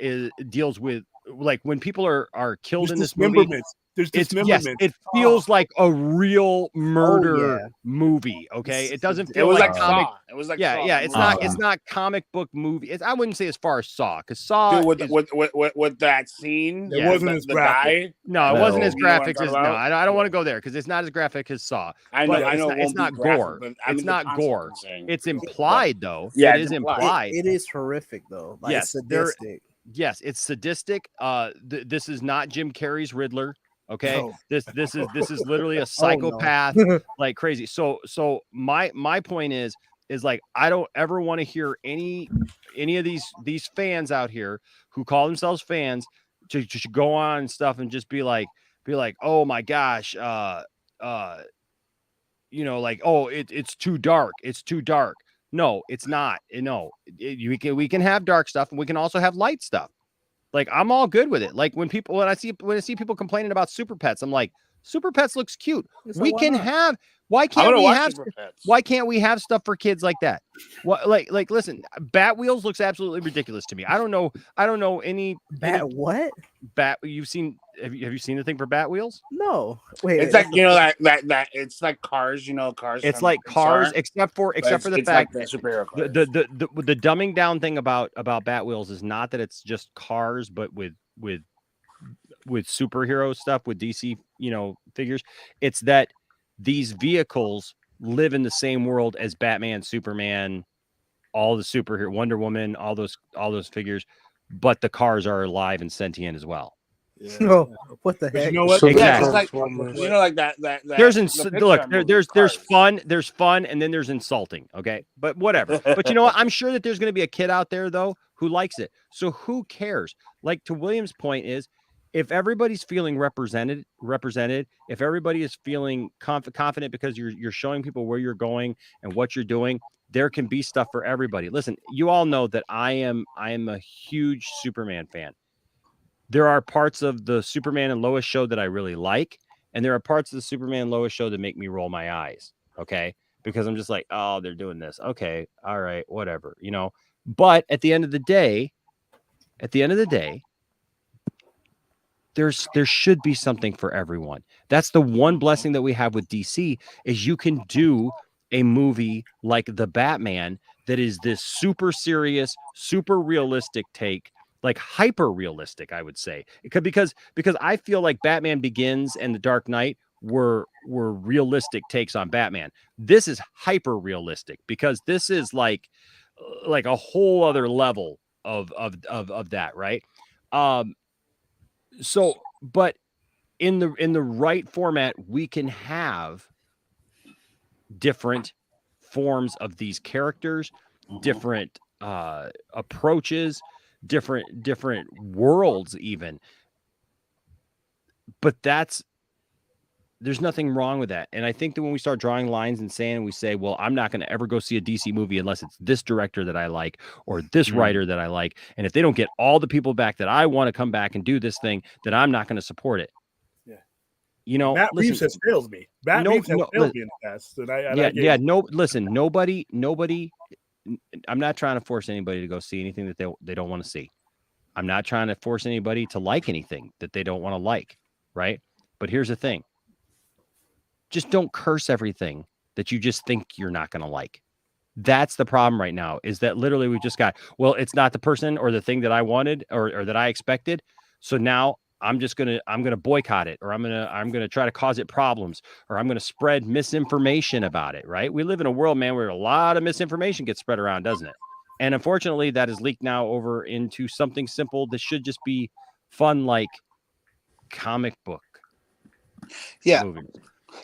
deals with, like, when people are killed in this movie. There's dismemberment. It feels like a real murder movie. Okay, it doesn't feel like comic. Saw. It was like Saw. It's not comic book movie. I wouldn't say as far as Saw, because Saw with that scene. It wasn't as graphic. No, it wasn't as graphic as I don't want to go there because it's not as graphic as Saw. I know. It's not gore. It's not gore. It's implied though. Yeah, it is implied. It is horrific though. Like, yes, sadistic. Yes, it's sadistic. This is not Jim Carrey's Riddler. Okay, No. this is literally a psychopath, like crazy. So my point is like, I don't ever want to hear any of these fans out here who call themselves fans to go on and stuff and just be like, oh my gosh, like, oh, it's too dark. It's too dark. No, it's not. We can have dark stuff, and we can also have light stuff. Like, I'm all good with it. Like, when I see people complaining about Super Pets, I'm like, Super Pets looks cute. So we can have. Why can't we have stuff for kids like that? What, like listen, Bat Wheels looks absolutely ridiculous to me. I don't know any what? You've seen? Have you seen the thing for Bat Wheels? No. Wait. It's like, that it's like Cars. Cars. It's like Cars, except for the fact like superhero cars. The dumbing down thing about Bat Wheels is not that it's just cars, but with superhero stuff, with DC, figures. It's that these vehicles live in the same world as Batman, Superman, all the superhero, Wonder Woman, all those figures, but the cars are alive and sentient as well. Yeah. No, what the heck? You know what? Exactly. Like that. There's fun, and then there's insulting. Okay, but whatever. But you know what? I'm sure that there's going to be a kid out there though who likes it. So who cares? Like, to William's point is, if everybody's feeling represented, if everybody is feeling confident because you're showing people where you're going and what you're doing, there can be stuff for everybody. Listen, you all know that I am a huge Superman fan. There are parts of the Superman and Lois show that I really like, and there are parts of the Superman and Lois show that make me roll my eyes. Okay, because I'm just like, oh, they're doing this. Okay, all right, whatever, But at the end of the day, there should be something for everyone. That's the one blessing that we have with DC is you can do a movie like The Batman that is this super serious, super realistic take, like hyper realistic, I would say. Because I feel like Batman Begins and The Dark Knight were realistic takes on Batman. This is hyper realistic because this is like a whole other level of that, right? So, but in the right format, we can have different forms of these characters, different approaches, different worlds even. But there's nothing wrong with that. And I think that when we start drawing lines and we say, well, I'm not going to ever go see a DC movie unless it's this director that I like or this writer that I like. And if they don't get all the people back that I want to come back and do this thing, then I'm not going to support it. Yeah. You know, Matt Reeves has failed me. Matt Reeves has failed me in the past. Nobody. I'm not trying to force anybody to go see anything that they don't want to see. I'm not trying to force anybody to like anything that they don't want to like. Right. But here's the thing. Just don't curse everything that you just think you're not going to like. That's the problem right now is that literally we just got, well, it's not the person or the thing that I wanted or that I expected. So now I'm going to boycott it or I'm going to try to cause it problems or I'm going to spread misinformation about it. Right. We live in a world, man, where a lot of misinformation gets spread around, doesn't it? And unfortunately that is leaked now over into something simple that should just be fun, like comic book. Movies.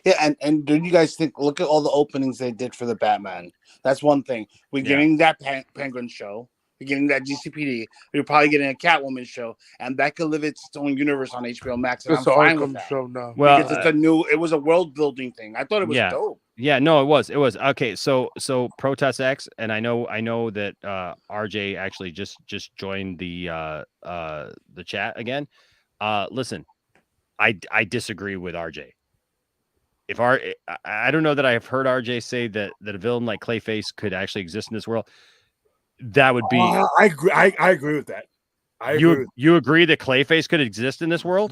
Yeah, and do you guys think? Look at all the openings they did for the Batman. That's one thing. We're getting that Penguin show. We're getting that GCPD. We're probably getting a Catwoman show, and that could live its own universe on HBO Max. And It's I'm an fine with Arkham that. show now. Well, because it was a world building thing. I thought it was dope. Yeah, no, it was okay. So Protest X, and I know that RJ actually just joined the chat again. Listen, I disagree with RJ. I don't know that I have heard RJ say that a villain like Clayface could actually exist in this world. That would be. I agree. I agree with that. You agree that Clayface could exist in this world?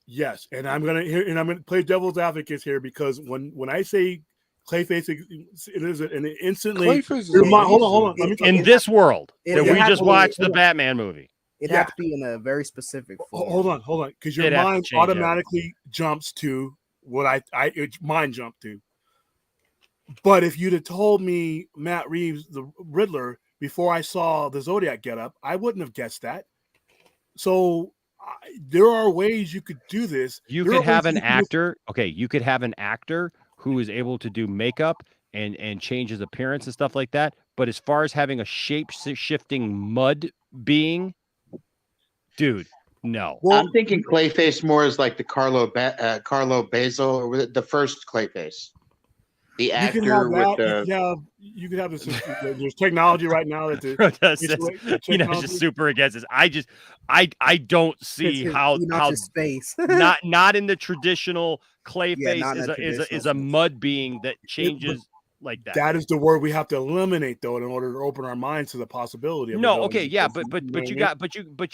Yes. And I'm gonna play devil's advocate here because when I say Clayface, it is an instantly. Hold on. In this world that we just watched the Batman movie. It has to be in a very specific form. Hold on, because your mind automatically jumps to what I mind jumped to. But if you'd have told me Matt Reeves, the Riddler, before I saw the Zodiac getup, I wouldn't have guessed that. So there are ways you could do this. You could have an actor. Okay, you could have an actor who is able to do makeup and change his appearance and stuff like that. But as far as having a shape-shifting mud being, dude, no. Well, I'm thinking Clayface more as like the Carlo Basil or the first Clayface. The actor with the you could have this. There's technology right now that Enosh is super against this. I don't see how face not in the traditional Clayface is a mud being that changes like that. That is the word we have to eliminate though in order to open our minds to the possibility of no. Okay, yeah, but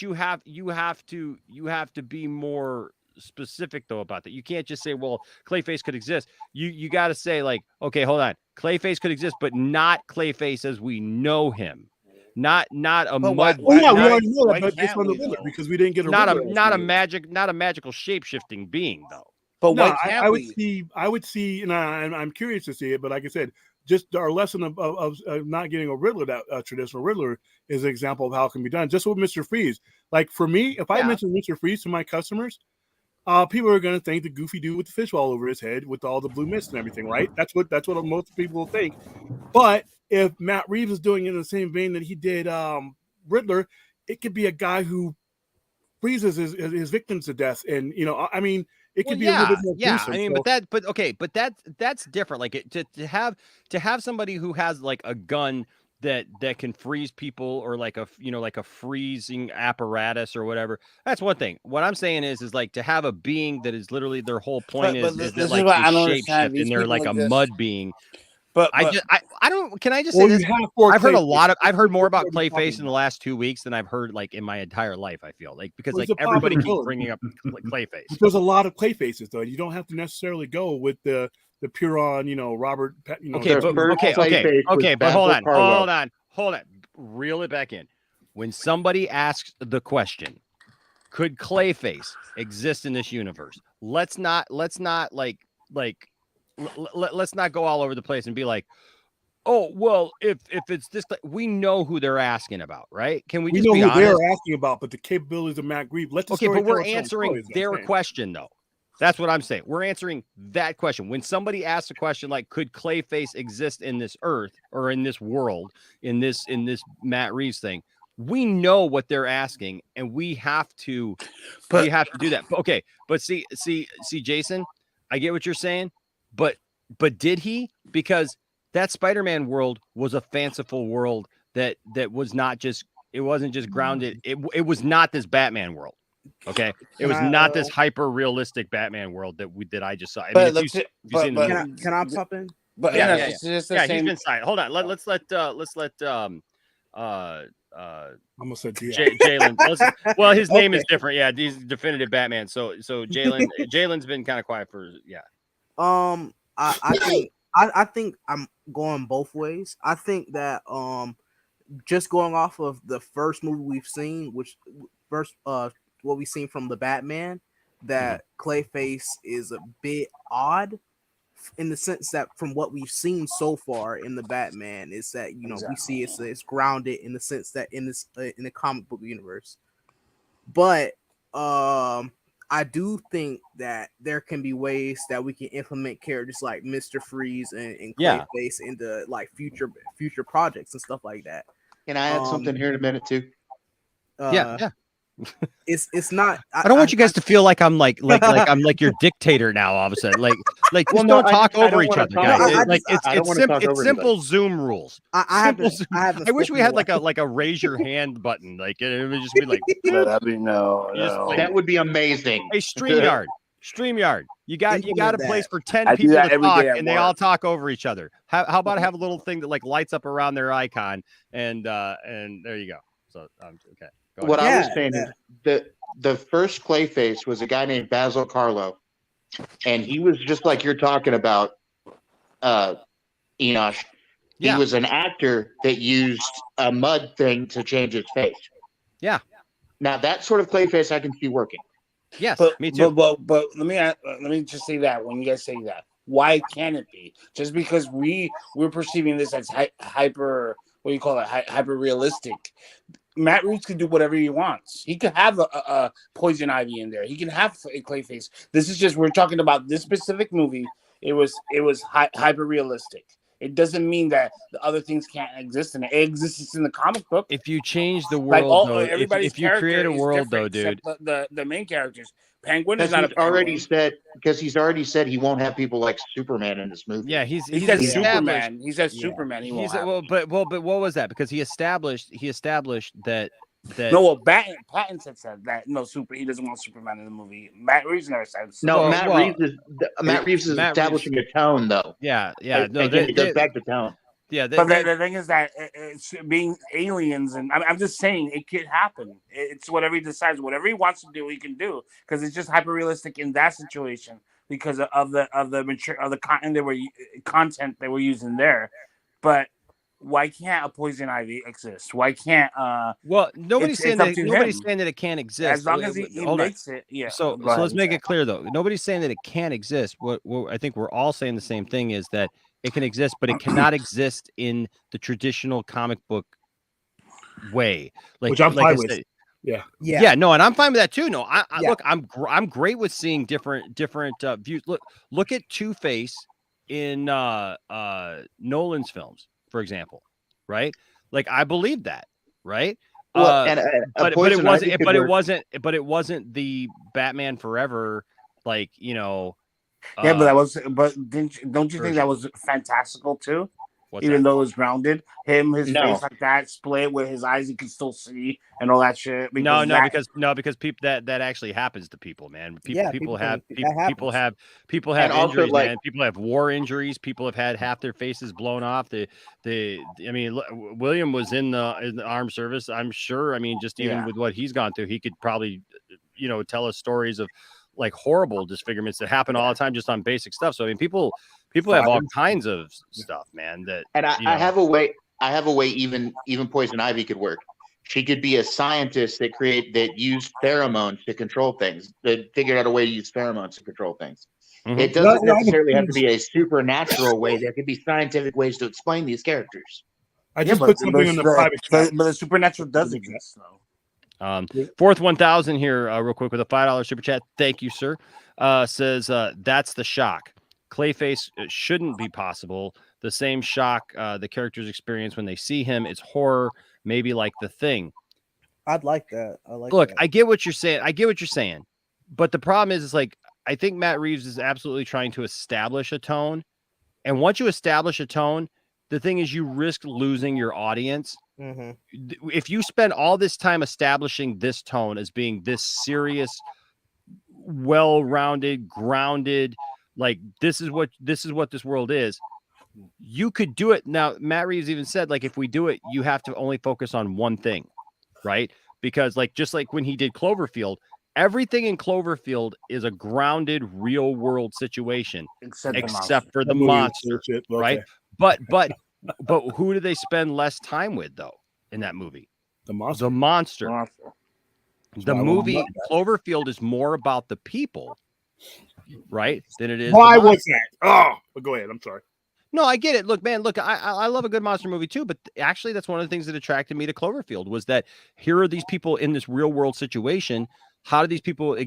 you have to be more specific though about that. You can't just say, well, Clayface could exist. You got to say like, okay, hold on, Clayface could exist, but not Clayface as we know him. Not a mud. We already know that, but just on the limit because we didn't get not a magical shape-shifting being though. But no, I would see, and I'm curious to see it. But like I said, just our lesson of not getting a Riddler, that traditional Riddler, is an example of how it can be done. Just with Mr. Freeze, like for me, if I mention Mr. Freeze to my customers, people are going to think the goofy dude with the fish all over his head with all the blue mist and everything, right? That's what most people will think. But if Matt Reeves is doing it in the same vein that he did Riddler, it could be a guy who freezes his victims to death, and I mean, it could be a little bit more gruesome. I mean, but that's different. Like to have somebody who has like a gun that can freeze people or like a freezing apparatus or whatever. That's one thing. What I'm saying is like to have a being that is literally their whole point is that like shape shift and they're like a mud being. But I don't. Can I just say Well, this? you have four I've heard a Clayface. lot of. I've heard more about That's what we're talking Clayface in the last 2 weeks than I've heard like in my entire life. I feel like because Well, like he's a everybody popular keeps villain. bringing up Clayface. But there's a lot of Clayfaces though. You don't have to necessarily go with the pure on, Robert. Okay, The but first okay, Clayface was but hold Basil on, Karloff. hold on. Reel it back in. When somebody asks the question, could Clayface exist in this universe? Let's not let's not go all over the place and be like, oh well, if it's this, we know who they're asking about, right? Can we We just know be who honest? they're asking about, but the capabilities of Matt Grieve. Let the Okay, story but we're tell its own answering story, is what I'm their saying. question though. That's what I'm saying. We're answering that question. When somebody asks a question like, could Clayface exist in this earth or in this world, in this Matt Reeves thing, we know what they're asking, and we have to do that. Okay, but see, Jason, I get what you're saying, but did he? Because that Spider-Man world was a fanciful world that was not just, it wasn't just grounded. It was not this Batman world. Okay, it was not this hyper realistic Batman world that I just saw. I mean, if you've seen the movie. Can I pop in? But Yeah, it's just the yeah, same. he's been silent. Hold on, let's let I'm gonna say Jalen. Well, his name is different. Yeah, he's definitive Batman. So Jalen's been kind of quiet for I think I'm going both ways. I think that just going off of the first movie we've seen, which first what we've seen from the Batman, that Clayface is a bit odd in the sense that from what we've seen so far in the Batman is that we see it's grounded in the sense that in this in the comic book universe. But I do think that there can be ways that we can implement characters like Mr. Freeze and Clayface into like future projects and stuff like that. Can I add something here in a minute too? yeah. It's not. I don't want you guys to feel like I'm like I'm like your dictator now. All of a sudden, like Well, just no, don't talk I over don't each wanna other, talk guys. over- Like I don't wanna talk over simple anybody. Zoom rules. I wish we had like a raise your hand button. Like it would just be like That'd be no. That would be amazing. Hey, StreamYard. You got a place for 10 I do people that to every talk, day at and they all work. talk over each other. How about have a little thing that like lights up around their icon, and there you go. So okay. Go What ahead. I was saying is the first Clayface was a guy named Basil Karloff, and he was just like you're talking about, Enosh. He was an actor that used a mud thing to change his face. Yeah. Now that sort of Clayface I can see working. Yes, but, me too. But let me just say that when you guys say that, why can't it be? Just because we're perceiving this as hyper, what do you call it, hyper realistic. Matt Reeves could do whatever he wants. He could have a Poison Ivy in there. He can have a Clayface. This is just, we're talking about this specific movie. It was hyper realistic. It doesn't mean that the other things can't exist in it. It exists in the comic book. If you change the world, though, if you create a world, though, dude, the main characters. Penguin is not a because he's already said he won't have people like Superman in this movie. Yeah, he said Superman. He said Superman. He won't have but what was that? Because he established that. No, well, Pattinson said that he doesn't want Superman in the movie. Matt Reeves never said so. No, Matt Reeves is establishing a tone, though. Yeah. No, it goes back to tone. Yeah, but the thing is that it's being aliens, and I'm just saying it could happen. It's whatever he decides, whatever he wants to do, he can do, because it's just hyper realistic in that situation because of the content they were using there. But why can't a Poison Ivy exist? Why can't well, nobody's saying that it can't exist. As long as he makes it, yeah. So let's make it clear though. Nobody's saying that it can't exist. What I think we're all saying the same thing is that it can exist, but it cannot exist in the traditional comic book way. Which I'm fine with. Yeah. No, and I'm fine with that too. No, look, I'm great with seeing different views. Look at Two-Face in Nolan's films, for example, right? Like I believe that, right? Well, but it wasn't the Batman Forever, Yeah, but don't you think that was fantastical too? Even though it's grounded, his No. face like that, split with his eyes, you can still see and all that shit. Because people that actually happens to people, man. People have And also, injuries, like- man. People have war injuries. People have had half their faces blown off. William was in the armed service. I'm sure. I mean, just even with what he's gone through, he could probably, tell us stories of like horrible disfigurements that happen all the time just on basic stuff. So I mean, people have all kinds of stuff, man. I have a way. Even Poison Ivy could work. She could be a scientist that used pheromones to control things. That figured out a way to use pheromones to control things. Mm-hmm. It doesn't necessarily have to be a supernatural way. There could be scientific ways to explain these characters. I just put something in the private chat. But the supernatural does exist, though. Fourth 1,000 here, real quick with a $5 super chat. Thank you, sir. Says that's the shock. Clayface shouldn't be possible. The same shock the characters experience when they see him. It's horror, maybe like The Thing. I'd like that. Look, I get what you're saying. But the problem is like, I think Matt Reeves is absolutely trying to establish a tone. And once you establish a tone, the thing is you risk losing your audience. Mm-hmm. If you spend all this time establishing this tone as being this serious, well-rounded, grounded, like this is what this world is, you could do it. Now, Matt Reeves even said, like, if we do it, you have to only focus on one thing, right? Because just like when he did Cloverfield, everything in Cloverfield is a grounded, real-world situation, except for the monster, right? But who do they spend less time with though in that movie? The monster. The movie Cloverfield is more about the people, right? Than it is. Why was that? Oh, but go ahead. I'm sorry. No, I get it. Look, man, I love a good monster movie too, but actually that's one of the things that attracted me to Cloverfield was that here are these people in this real world situation. How do these people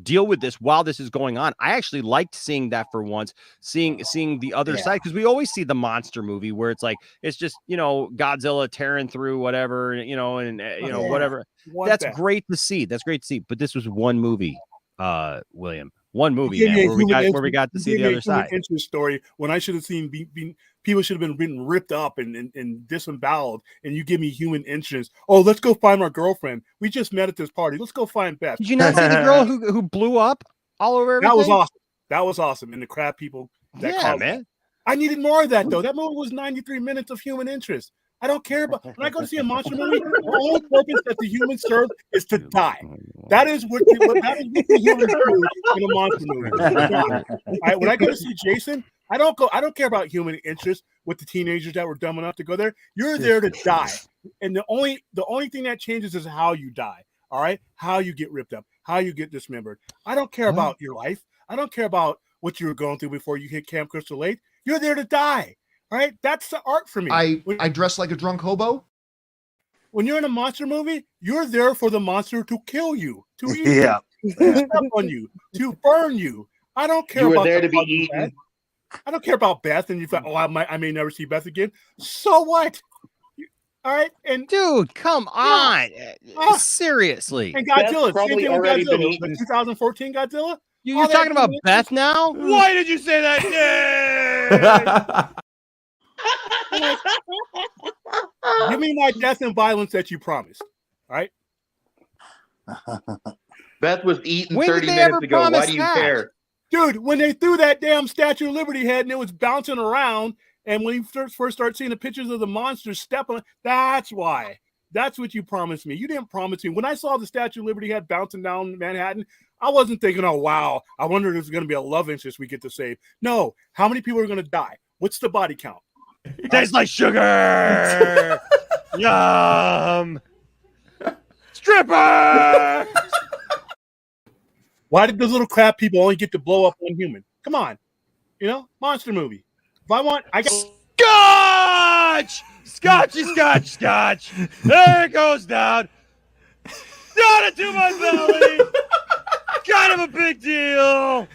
deal with this while this is going on? I actually liked seeing that for once, seeing the other side, because we always see the monster movie where it's like it's just Godzilla tearing through whatever, whatever. That's great to see. But this was one movie, William. One movie, man, where we got to see the other side. Interest story when I should have seen people should have been ripped up and disemboweled, and you give me human interest. Oh, let's go find our girlfriend. We just met at this party. Let's go find Beth. Did you not see the girl who blew up all over everything? That was awesome. And the crab people. Man. I needed more of that though. That movie was 93 minutes of human interest. I don't care about when I go to see a monster movie. The only purpose that the humans serve is to die. That is what the humans do in a monster movie. When I go to see Jason, I don't care about human interest with the teenagers that were dumb enough to go there. You're there to die, and the only thing that changes is how you die. All right, how you get ripped up, how you get dismembered. I don't care about your life. I don't care about what you were going through before you hit Camp Crystal Lake. You're there to die. All right, that's the art for me. I dress like a drunk hobo. When you're in a monster movie, you're there for the monster to kill you, to eat you, to step on you, to burn you. I don't care about there to be eaten. I don't care about Beth, and you thought, I may never see Beth again. So what? All right, and dude, come on, seriously. And Godzilla, same thing with Godzilla, the 2014 Godzilla. You're talking about Beth now? Why did you say that? Give me my death and violence that you promised. All right. Beth was eaten 30 minutes ago. Why do you care? Dude, when they threw that damn Statue of Liberty head and it was bouncing around, and when you first start seeing the pictures of the monsters stepping, that's why. That's what you promised me. You didn't promise me. When I saw the Statue of Liberty head bouncing down Manhattan, I wasn't thinking, oh, wow, I wonder if there's going to be a love interest we get to save. No. How many people are going to die? What's the body count? Tastes like sugar. Yum. Stripper. Why did those little crab people only get to blow up one human? Come on. Monster movie. If I want, I got Scotch. There it goes down. Down into my belly. Kind of a big deal.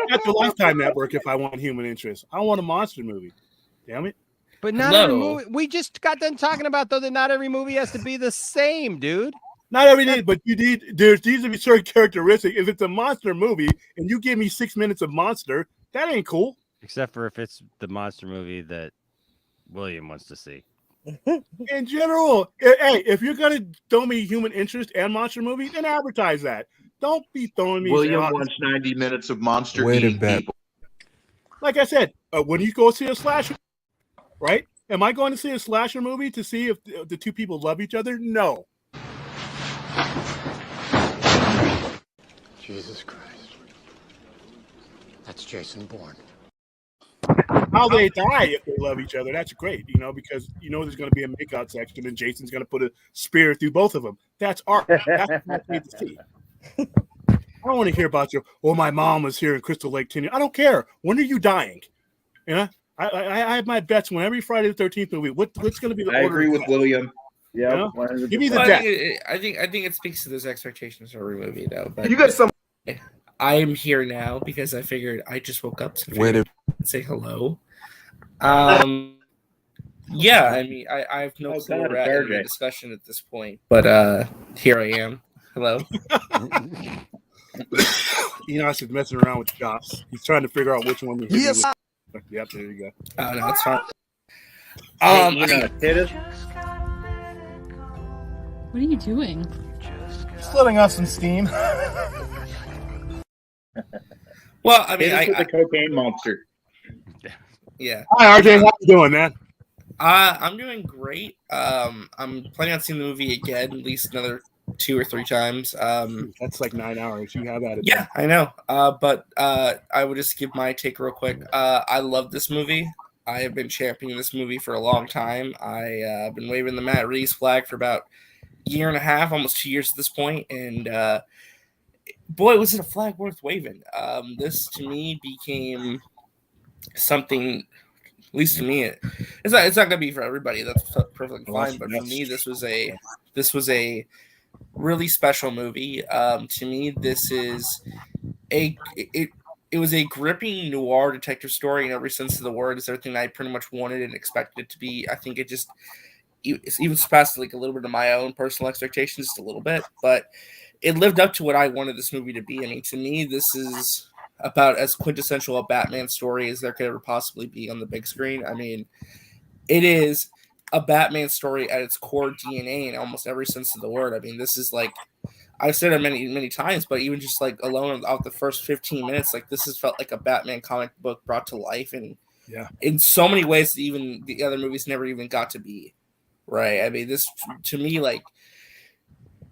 That's the Lifetime Network if I want human interest. I want a monster movie. Damn it. But not every movie. We just got done talking about, though, that not every movie has to be the same, dude. Not every day, but there's needs to be certain characteristics. If it's a monster movie and you give me 6 minutes of monster, that ain't cool. Except for if it's the monster movie that William wants to see. In general, hey, if you're gonna throw me human interest and monster movie, then advertise that. Don't be throwing me. William wants 90 minutes of monster Way to eating bet. people. Like I said, when you go see a slasher, right? Am I going to see a slasher movie to see if the two people love each other? No. Jesus Christ. That's Jason Bourne. How they die if they love each other, that's great, because there's going to be a makeout section and Jason's going to put a spear through both of them. That's art. That's what I need to see. I don't want to hear about my mom was here in Crystal Lake 10 years. I don't care. When are you dying? I have my bets when every Friday the 13th movie. What's going to be the I order? agree with William. Yeah, give me the Well, death. I think it speaks to those expectations for every movie, though. But You got some. I'm here now because I figured I just woke up to Way to say hello. Yeah, I mean, I have no clue where we're at in the discussion at this point, but here I am. Hello. Enosh is messing around with Josh. He's trying to figure out which one to hit. Yes. Yep, there you go. Oh no, it's fine. Hit us. What are you doing? Just letting off some steam. Well, I mean, the cocaine monster. Yeah. Hi, RJ. How you doing, man? I'm doing great. I'm planning on seeing the movie again, at least another 2 or 3 times. That's like 9 hours. You have that. Yeah, I know. But I would just give my take real quick. I love this movie. I have been championing this movie for a long time. I've been waving the Matt Reeves flag for about a year and a half, almost 2 years at this point, and boy, was it a flag worth waving. This to me became something. At least to me, it's not going to be for everybody. That's perfectly fine. But for me, this was a really special movie. To me, this is it was a gripping noir detective story in every sense of the word. It's everything I pretty much wanted and expected it to be. I think it's even surpassed like a little bit of my own personal expectations, just a little bit, but it lived up to what I wanted this movie to be. I mean, to me, this is about as quintessential a Batman story as there could ever possibly be on the big screen. I mean, it is a Batman story at its core DNA in almost every sense of the word. I mean, this is like, I've said it many, many times, but even just like alone out the first 15 minutes, like this has felt like a Batman comic book brought to life. And in so many ways that even the other movies never even got to be. Right. I mean, this to me, like,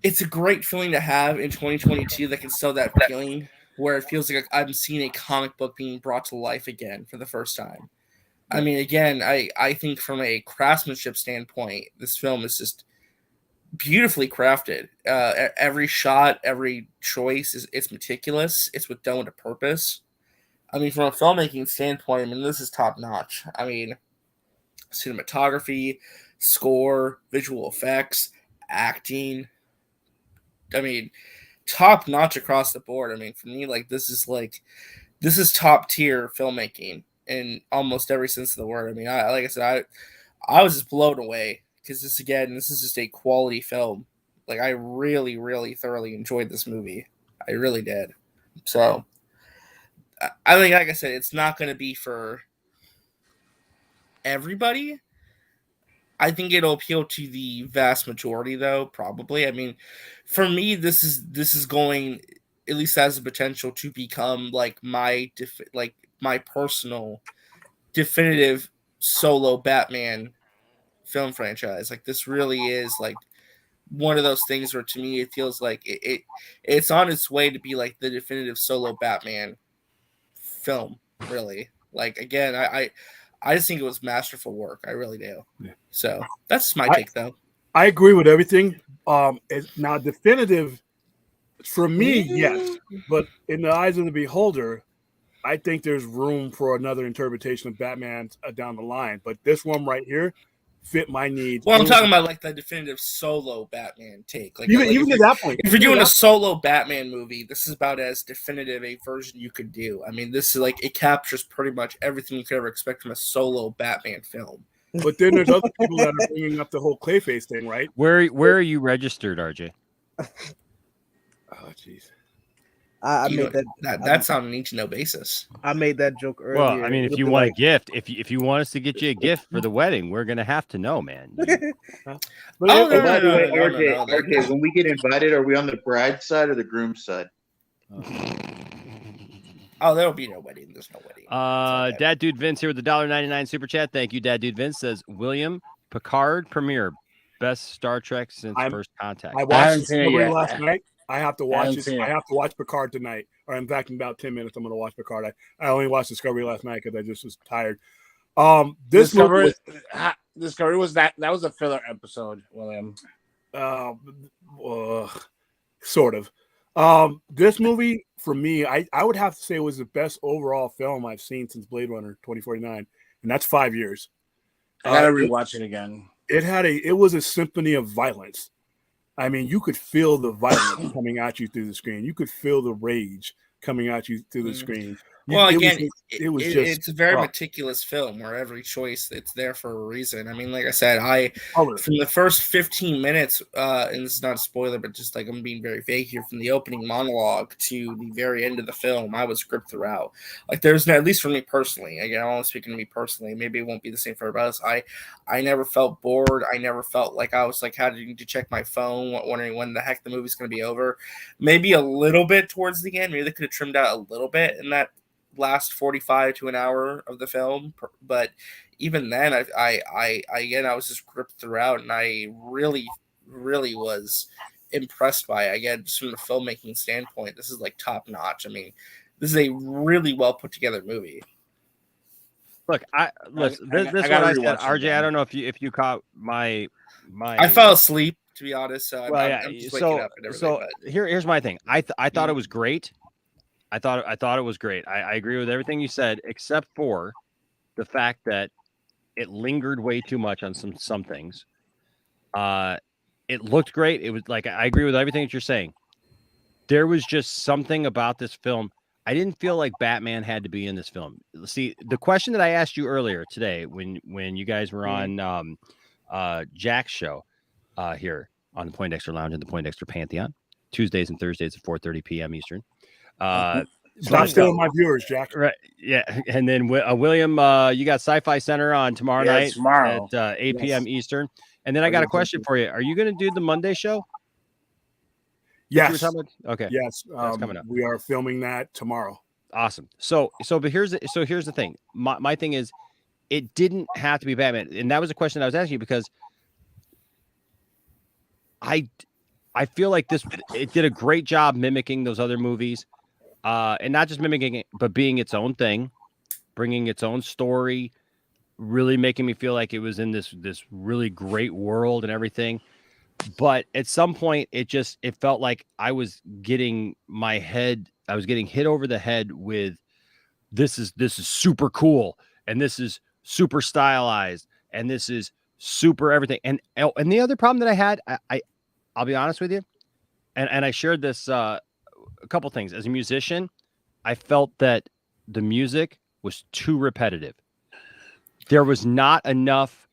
it's a great feeling to have in 2022 that can sell that feeling where it feels like I'm seeing a comic book being brought to life again for the first time. I mean, again, I think from a craftsmanship standpoint, this film is just beautifully crafted. Every shot, every choice it's meticulous. It's done with a purpose. I mean, from a filmmaking standpoint, I mean, this is top notch. I mean, cinematography, score, visual effects, acting. I mean, top notch across the board. I mean, for me, like this is top tier filmmaking in almost every sense of the word. I mean, like I said, I was just blown away because this is just a quality film. Like I really, really thoroughly enjoyed this movie. I really did. So I think, like I said, it's not going to be for everybody. I think it'll appeal to the vast majority, though. Probably. I mean, for me, this is going, at least has the potential to become like my personal definitive solo Batman film franchise. Like this really is like one of those things where to me it feels like it's on its way to be like the definitive solo Batman film. Really, like again, I just think it was masterful work. I really do. Yeah. So that's my take, though. I agree with everything. It's now definitive for me, yes, but in the eyes of the beholder, I think there's room for another interpretation of Batman down the line. But this one right here fit my needs. Well, I'm talking about like the definitive solo Batman take. Like even to that point, if you're doing a solo Batman movie, this is about as definitive a version you could do. I mean, this is like it captures pretty much everything you could ever expect from a solo Batman film. But then there's other people that are bringing up the whole Clayface thing, right? Where are you registered, RJ? Oh, jeez. I You made know, that. that's on a need to know basis. I made that joke earlier. Well, I mean, if It'll you be want like, a gift, if you want us to get you a gift for the wedding, we're gonna have to know, man. But Oh, Oh, by the way, no, RJ, when we get invited, are we on the bride's side or the groom's side? Oh, there will be no wedding. There's no wedding. Dad Dude Vince here with the $1.99 super chat. Thank you, Dad Dude Vince. Says William Picard premiere, best Star Trek since First Contact. I watched Discovery last night. I have to watch it. I have to watch Picard tonight. Or in fact, in about 10 minutes, I'm going to watch Picard. I only watched Discovery last night because I just was tired. This Discovery, movie Discovery was that was a filler episode, William. Sort of. This movie for me, I would have to say was the best overall film I've seen since Blade Runner 2049, and that's 5 years. I gotta rewatch it again. It was a symphony of violence. I mean, you could feel the violence coming at you through the screen. You could feel the rage coming at you through the screen. Well, again, it's a very meticulous film where every choice it's there for a reason. I mean, like I said, from the first 15 minutes, and this is not a spoiler, but just like I'm being very vague here, from the opening monologue to the very end of the film, I was gripped throughout. Like there's no, at least for me personally, again, I'm only speaking to me personally. Maybe it won't be the same for everybody else. I never felt bored. I never felt like I was like having to check my phone, wondering when the heck the movie's going to be over. Maybe a little bit towards the end. Maybe they could have trimmed out a little bit in that last 45 to an hour of the film, but even then I was just gripped throughout, and I really was impressed by it. Again, just from the filmmaking standpoint, this is like top notch. I mean, this is a really well put together movie. Look, this is what I said, RJ. I don't know if you caught my I fell asleep, to be honest, so I'm just waking up and everything. So here's my thing. I thought it was great. I thought it was great. I agree with everything you said, except for the fact that it lingered way too much on some things. It looked great. It was like, I agree with everything that you're saying. There was just something about this film. I didn't feel like Batman had to be in this film. See, the question that I asked you earlier today when you guys were on Jack's show here on the Poindexter Lounge in the Poindexter Pantheon, Tuesdays and Thursdays at 4:30 p.m. Eastern. Stop stealing my viewers, Jack. Right, yeah, and then William, you got Sci-Fi Center on tomorrow night at 8 p.m. Eastern, and then I got a question for you. Are you going to do the Monday show? Yes. Okay. Yes. That's coming up. We are filming that tomorrow. Awesome. But here's the thing. My thing is, it didn't have to be Batman, and that was a question I was asking you because I feel like it did a great job mimicking those other movies. And not just mimicking it, but being its own thing, bringing its own story, really making me feel like it was in this really great world and everything. But at some point, it felt like I was getting hit over the head with this is super cool, and this is super stylized, and this is super everything. And the other problem that I had, I'll be honest with you, and I shared this. A couple things. As a musician, I felt that the music was too repetitive. There was not enough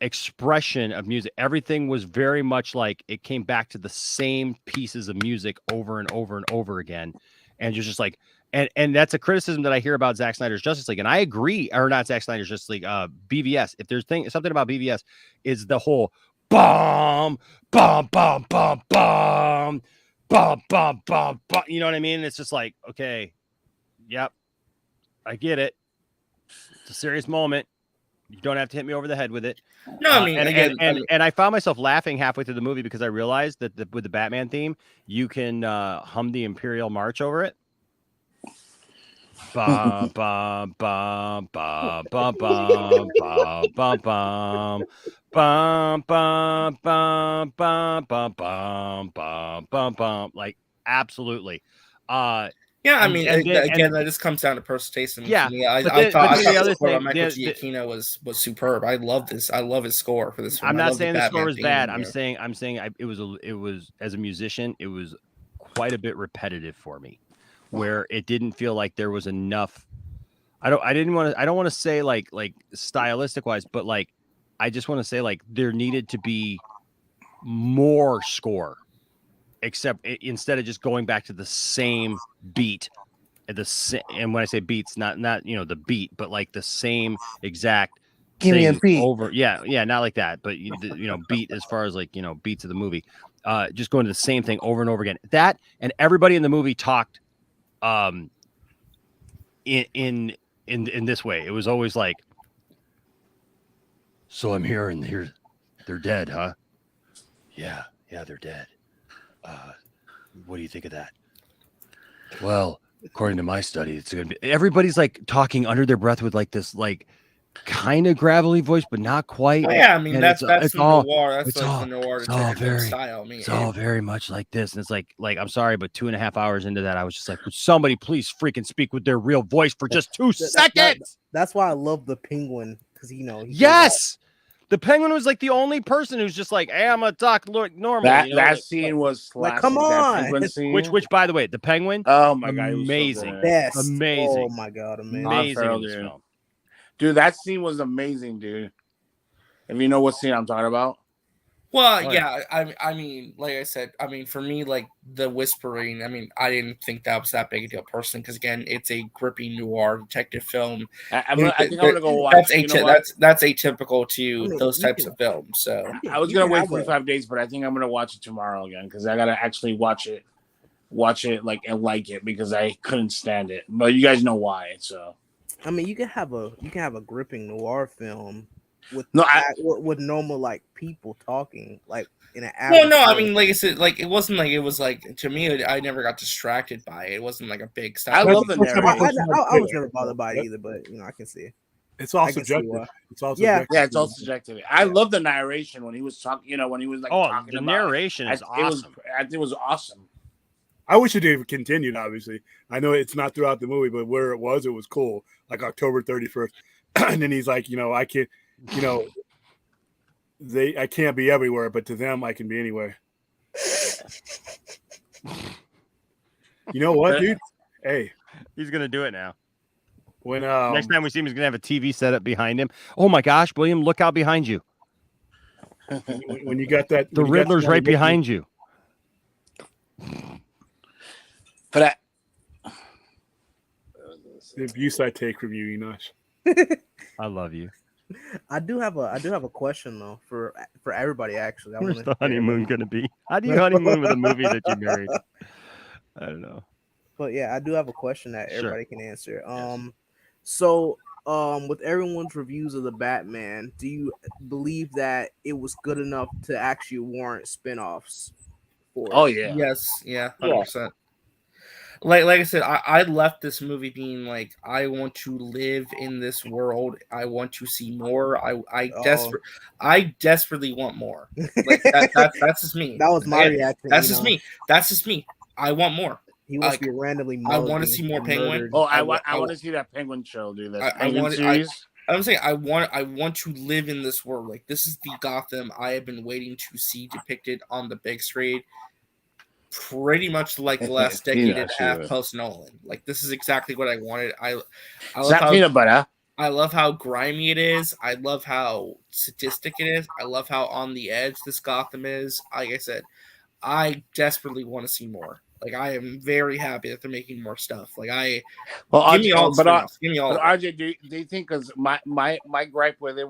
expression of music. Everything was very much like it came back to the same pieces of music over and over and over again. And you're just like, and that's a criticism that I hear about Zack Snyder's Justice League. And I agree, or not Zack Snyder's Justice League, BVS. If there's something about BVS is the whole bomb, bomb, bomb, bomb, bomb. Bum, bum, bum, bum. You know what I mean? It's just like, okay, yep, I get it. It's a serious moment. You don't have to hit me over the head with it. No, I mean, and I found myself laughing halfway through the movie because I realized that with the Batman theme, you can hum the Imperial March over it. Bum, bum, bum, bum, bum, bum, bum, bum, bum. Bum bum bum bum bum bum bum bum bum, like absolutely. Yeah, I mean, again, that just comes down to personal taste. And yeah, I thought the score by Michael Giacchino was superb. I love this. I love his score for this film. I'm not saying the score was bad. I'm saying it was as a musician, it was quite a bit repetitive for me, where it didn't feel like there was enough. I don't want to say like stylistic wise, but like. I just want to say, like, there needed to be more score. except instead of just going back to the same beat and when I say beats, not the beat, but like the same exact Give me a thing beat. over. Yeah, not like that, but beat as far as like beats of the movie. Just going to the same thing over and over again. That and everybody in the movie talked in this way. It was always like, so I'm here and they're dead, huh? Yeah, they're dead. What do you think of that? Well, according to my study, it's gonna be. Everybody's like talking under their breath with like this like kind of gravelly voice, but not quite. Oh, yeah, I mean And that's it's the all noir. That's it's like all the noir it's all detective film very style. I mean, it's all very much like this. And it's like I'm sorry, but 2.5 hours into that, I was just like, would somebody please freaking speak with their real voice for just 2 seconds? That's why I love the Penguin, because he Yes. The Penguin was like the only person who's just like, hey, I'm gonna talk normal. That scene was like, classic. come That on. Penguin scene. Which by the way, the Penguin. Oh my god, he was so amazing, good. Best. amazing. Oh my god, amazing in this film. Dude, that scene was amazing, dude. If you know what scene I'm talking about. Well, yeah, I mean, like I said, I mean, for me, like the whispering, I mean, I didn't think that was that big a deal personally, because again, it's a grippy noir detective film. I think I'm gonna go watch. That's atypical to those types of films. So I was gonna wait 45 days, but I think I'm gonna watch it tomorrow again because I gotta actually watch it like and like it because I couldn't stand it. But you guys know why, so. I mean, you can have a gripping noir film with with normal like people talking like in an hour. Well, no, I mean, like I said, like it wasn't like it was like to me. I never got distracted by it. It wasn't like a big style. I love the narrative. I was never bothered by it either, but I can see it. It's all subjective. It's all subjective. I love the narration when he was talking. When he was like talking the about narration is awesome. It was awesome. I wish it had continued. Obviously, I know it's not throughout the movie, but where it was cool. Like October 31st, and then he's like, I can't, I can't be everywhere, but to them, I can be anywhere. You know what, dude? Hey, he's gonna do it now. When next time we see him, he's gonna have a TV set up behind him. Oh my gosh, William, look out behind you. When you got that, the Riddler's right behind you. For that, the abuse I take from you, Enosh. I love you. I do have a question though for everybody. Actually, where's the honeymoon gonna be? How do you honeymoon with a movie that you married? I don't know. But yeah, I do have a question that everybody can answer. So with everyone's reviews of the Batman, do you believe that it was good enough to actually warrant spinoffs? Oh yeah. Yes. Yeah. 100%. Like I said, I left this movie being like, I want to live in this world. I want to see more. I desperately want more. Like that's just me. That was my reaction. That's just me. That's just me. I want more. He wants to be randomly. I want to see more Penguin. Oh, I want to see that Penguin show, dude. That Penguin series. I'm saying I want to live in this world. Like this is the Gotham I have been waiting to see depicted on the big screen. Pretty much like the last decade and a half post Nolan. Like this is exactly what I wanted. I love how peanut butter. I love how grimy it is. I love how sadistic it is. I love how on the edge this Gotham is. Like I said, I desperately want to see more. Like I am very happy that they're making more stuff. Like give me all. RJ, do you think? Because my gripe with it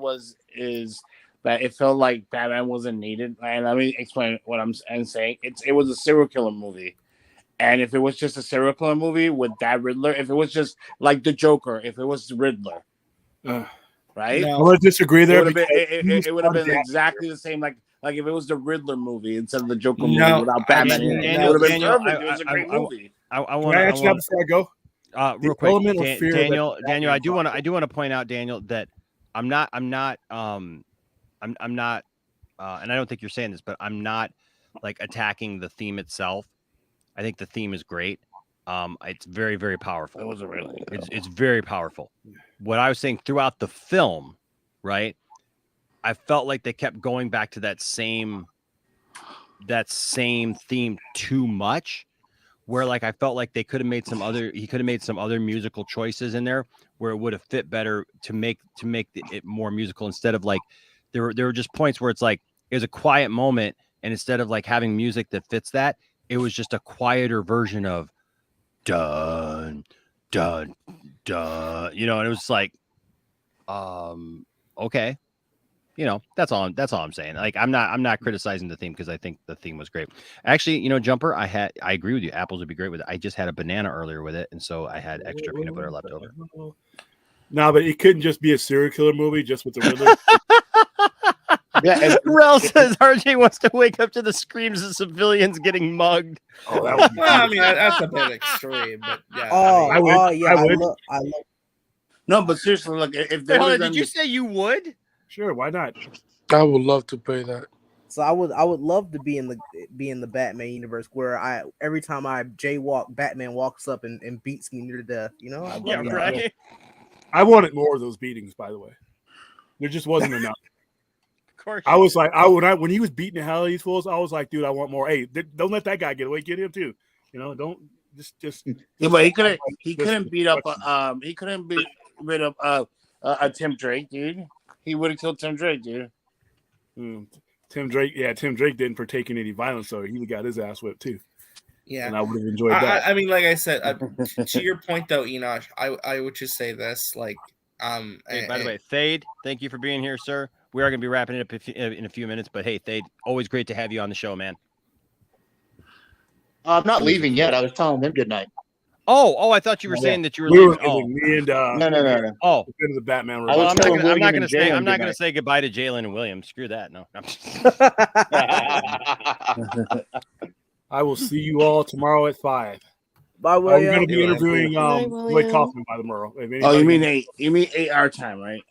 is that it felt like Batman wasn't needed. And let me explain what I'm saying. It was a serial killer movie. And if it was just a serial killer movie with that Riddler, if it was just like the Joker, if it was the Riddler, right? No. I would disagree there. It would have been exactly the same. Like if it was the Riddler movie instead of the Joker movie without Batman in it. It would have been perfect. It was a great movie. I want to answer that before I go. Real quick, Daniel, I do want to point out, Daniel, that I'm not, and I don't think you're saying this, but I'm not like attacking the theme itself. I think the theme is great. It's very, very powerful. It was really. It's very powerful. What I was saying throughout the film, right? I felt like they kept going back to that same theme too much. Where like I felt like he could have made some other musical choices in there where it would have fit better to make it more musical instead of like there were just points where it's like it was a quiet moment and instead of like having music that fits that, it was just a quieter version of dun dun dun, you know, and it was like, okay, you know, that's all I'm saying. Like, I'm not criticizing the theme because I think the theme was great. Actually, you know, Jumper, I agree with you. Apples would be great with it. I just had a banana earlier with it, and so I had extra peanut butter left over. No, but it couldn't just be a serial killer movie just with the Riddler. Yeah, Rel says RJ wants to wake up to the screams of civilians getting mugged. Oh, that would be Well, I mean, that's a bit extreme, but yeah. Oh, I would. I love. No, but seriously, look, if they Wait, hold on, would've did done you say you would? Sure, why not? I would love to pay that. So I would love to be in the Batman universe where every time I jaywalk, Batman walks up and beats me near to death. You know, I'd love that. Right. I wanted more of those beatings, by the way. There just wasn't enough. Of course. I was like, when he was beating the hell out of these fools, I was like, dude, I want more. Hey, don't let that guy get away. Get him too. You know, don't just. Yeah, but he couldn't beat up he couldn't beat rid of a Tim Drake, dude. He would have killed Tim Drake, dude. Tim Drake didn't partake in any violence, so he got his ass whipped too. Yeah, and I would have enjoyed that. I mean, like I said, to your point though, Enosh, I would just say this, like, Hey, by the way, Thade, thank you for being here, sir. We are going to be wrapping it up in a few minutes, but hey, Thade, always great to have you on the show, man. I'm not leaving yet. I was telling them good night. Oh, I thought you were saying that you were leaving. Oh, me and no. Oh, the Batman. Well, I'm not going to say goodbye to Jalen and William. Screw that. No. I will see you all tomorrow at 5. Bye, We're William. going to be interviewing Lloyd Kaufman by tomorrow. You mean 8? You mean 8 our time, right?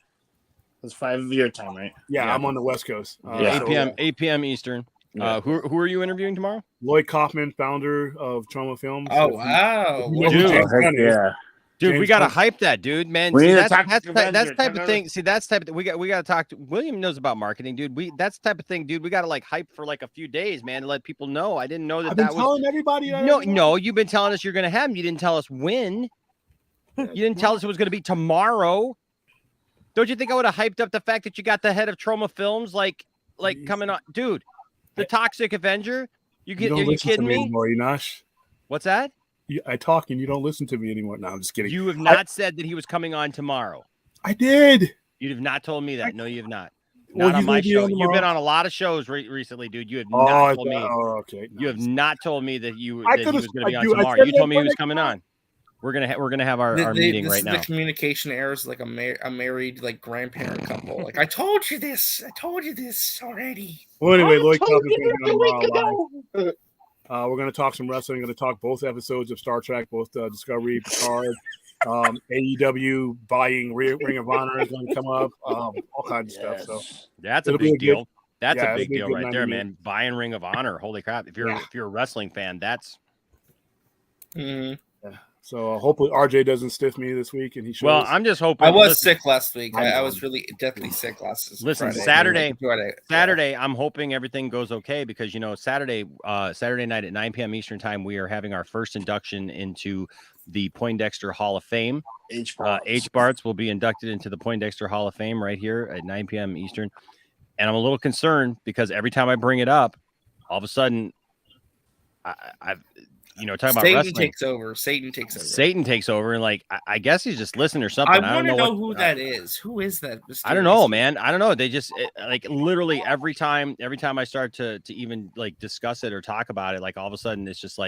It's 5 of your time, right? Yeah, I'm on the West Coast. 8 p.m. Eastern. Yeah. Who are you interviewing tomorrow? Lloyd Kaufman, founder of Trauma Films. Oh, wow. Dude, we got to hype that, dude, man. We See, need to that's talk to type of thing. See, that's type of we got to talk to William knows about marketing, dude. That's the type of thing, dude. We got to like hype for like a few days, man, to let people know. I didn't know that. I've been telling everybody. No, you've been telling us you're going to have them. You didn't tell us when. You didn't tell us it was going to be tomorrow. Don't you think I would have hyped up the fact that you got the head of Trauma Films like coming on, dude? The Toxic Avenger. Are you kidding me? Anymore, Enosh. What's that? I talk and you don't listen to me anymore. No, I'm just kidding. You have not said that he was coming on tomorrow. I did. You have not told me that. No, you have not. Not on my show. You've been on a lot of shows recently, dude. You have not told me. Oh, okay. You have not told me that he was going to be on tomorrow. You told me he was coming on. We're gonna have our meeting right now. The communication error is like a married like grandparent couple. Like I told you this already. Well, anyway, Lloyd Kaufman's going to be on tomorrow. We're going to talk some wrestling. We're going to talk both episodes of Star Trek, both Discovery, Picard, AEW buying Ring of Honor is going to come up. All kinds of stuff. So that's a big deal. That's a big deal right there, man. Buying Ring of Honor. Holy crap! If you're a wrestling fan, that's. Yeah. So hopefully RJ doesn't stiff me this week, and he shows. Well, I'm just hoping. I was sick last week. I was really deathly sick last. Listen, Friday. Saturday, I'm hoping everything goes okay because Saturday night at 9 p.m. Eastern time, we are having our first induction into the Poindexter Hall of Fame. H. Barts will be inducted into the Poindexter Hall of Fame right here at 9 p.m. Eastern, and I'm a little concerned because every time I bring it up, all of a sudden, I've. Talking about wrestling. Satan takes over. Satan takes over, and I guess he's just listening or something. I want to know who that is. Who is that? I don't know, man. I don't know. They just literally every time I start to even discuss it or talk about it, all of a sudden it's just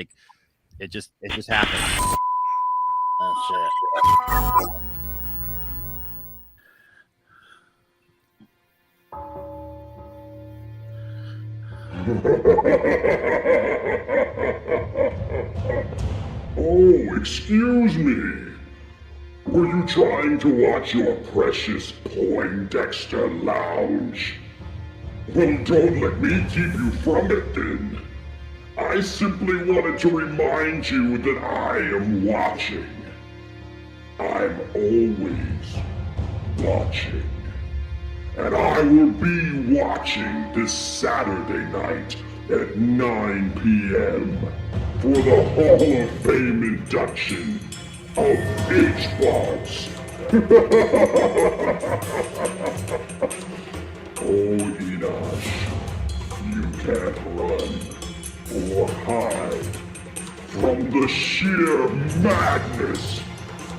it just happens. Oh shit. Oh, excuse me. Were you trying to watch your precious Poindexter lounge? Well, don't let me keep you from it then. I simply wanted to remind you that I am watching. I'm always watching. And I will be watching this Saturday night at 9 p.m. for the Hall of Fame induction of H-Bots. Oh, Enosh, you can't run. or hide from the sheer madness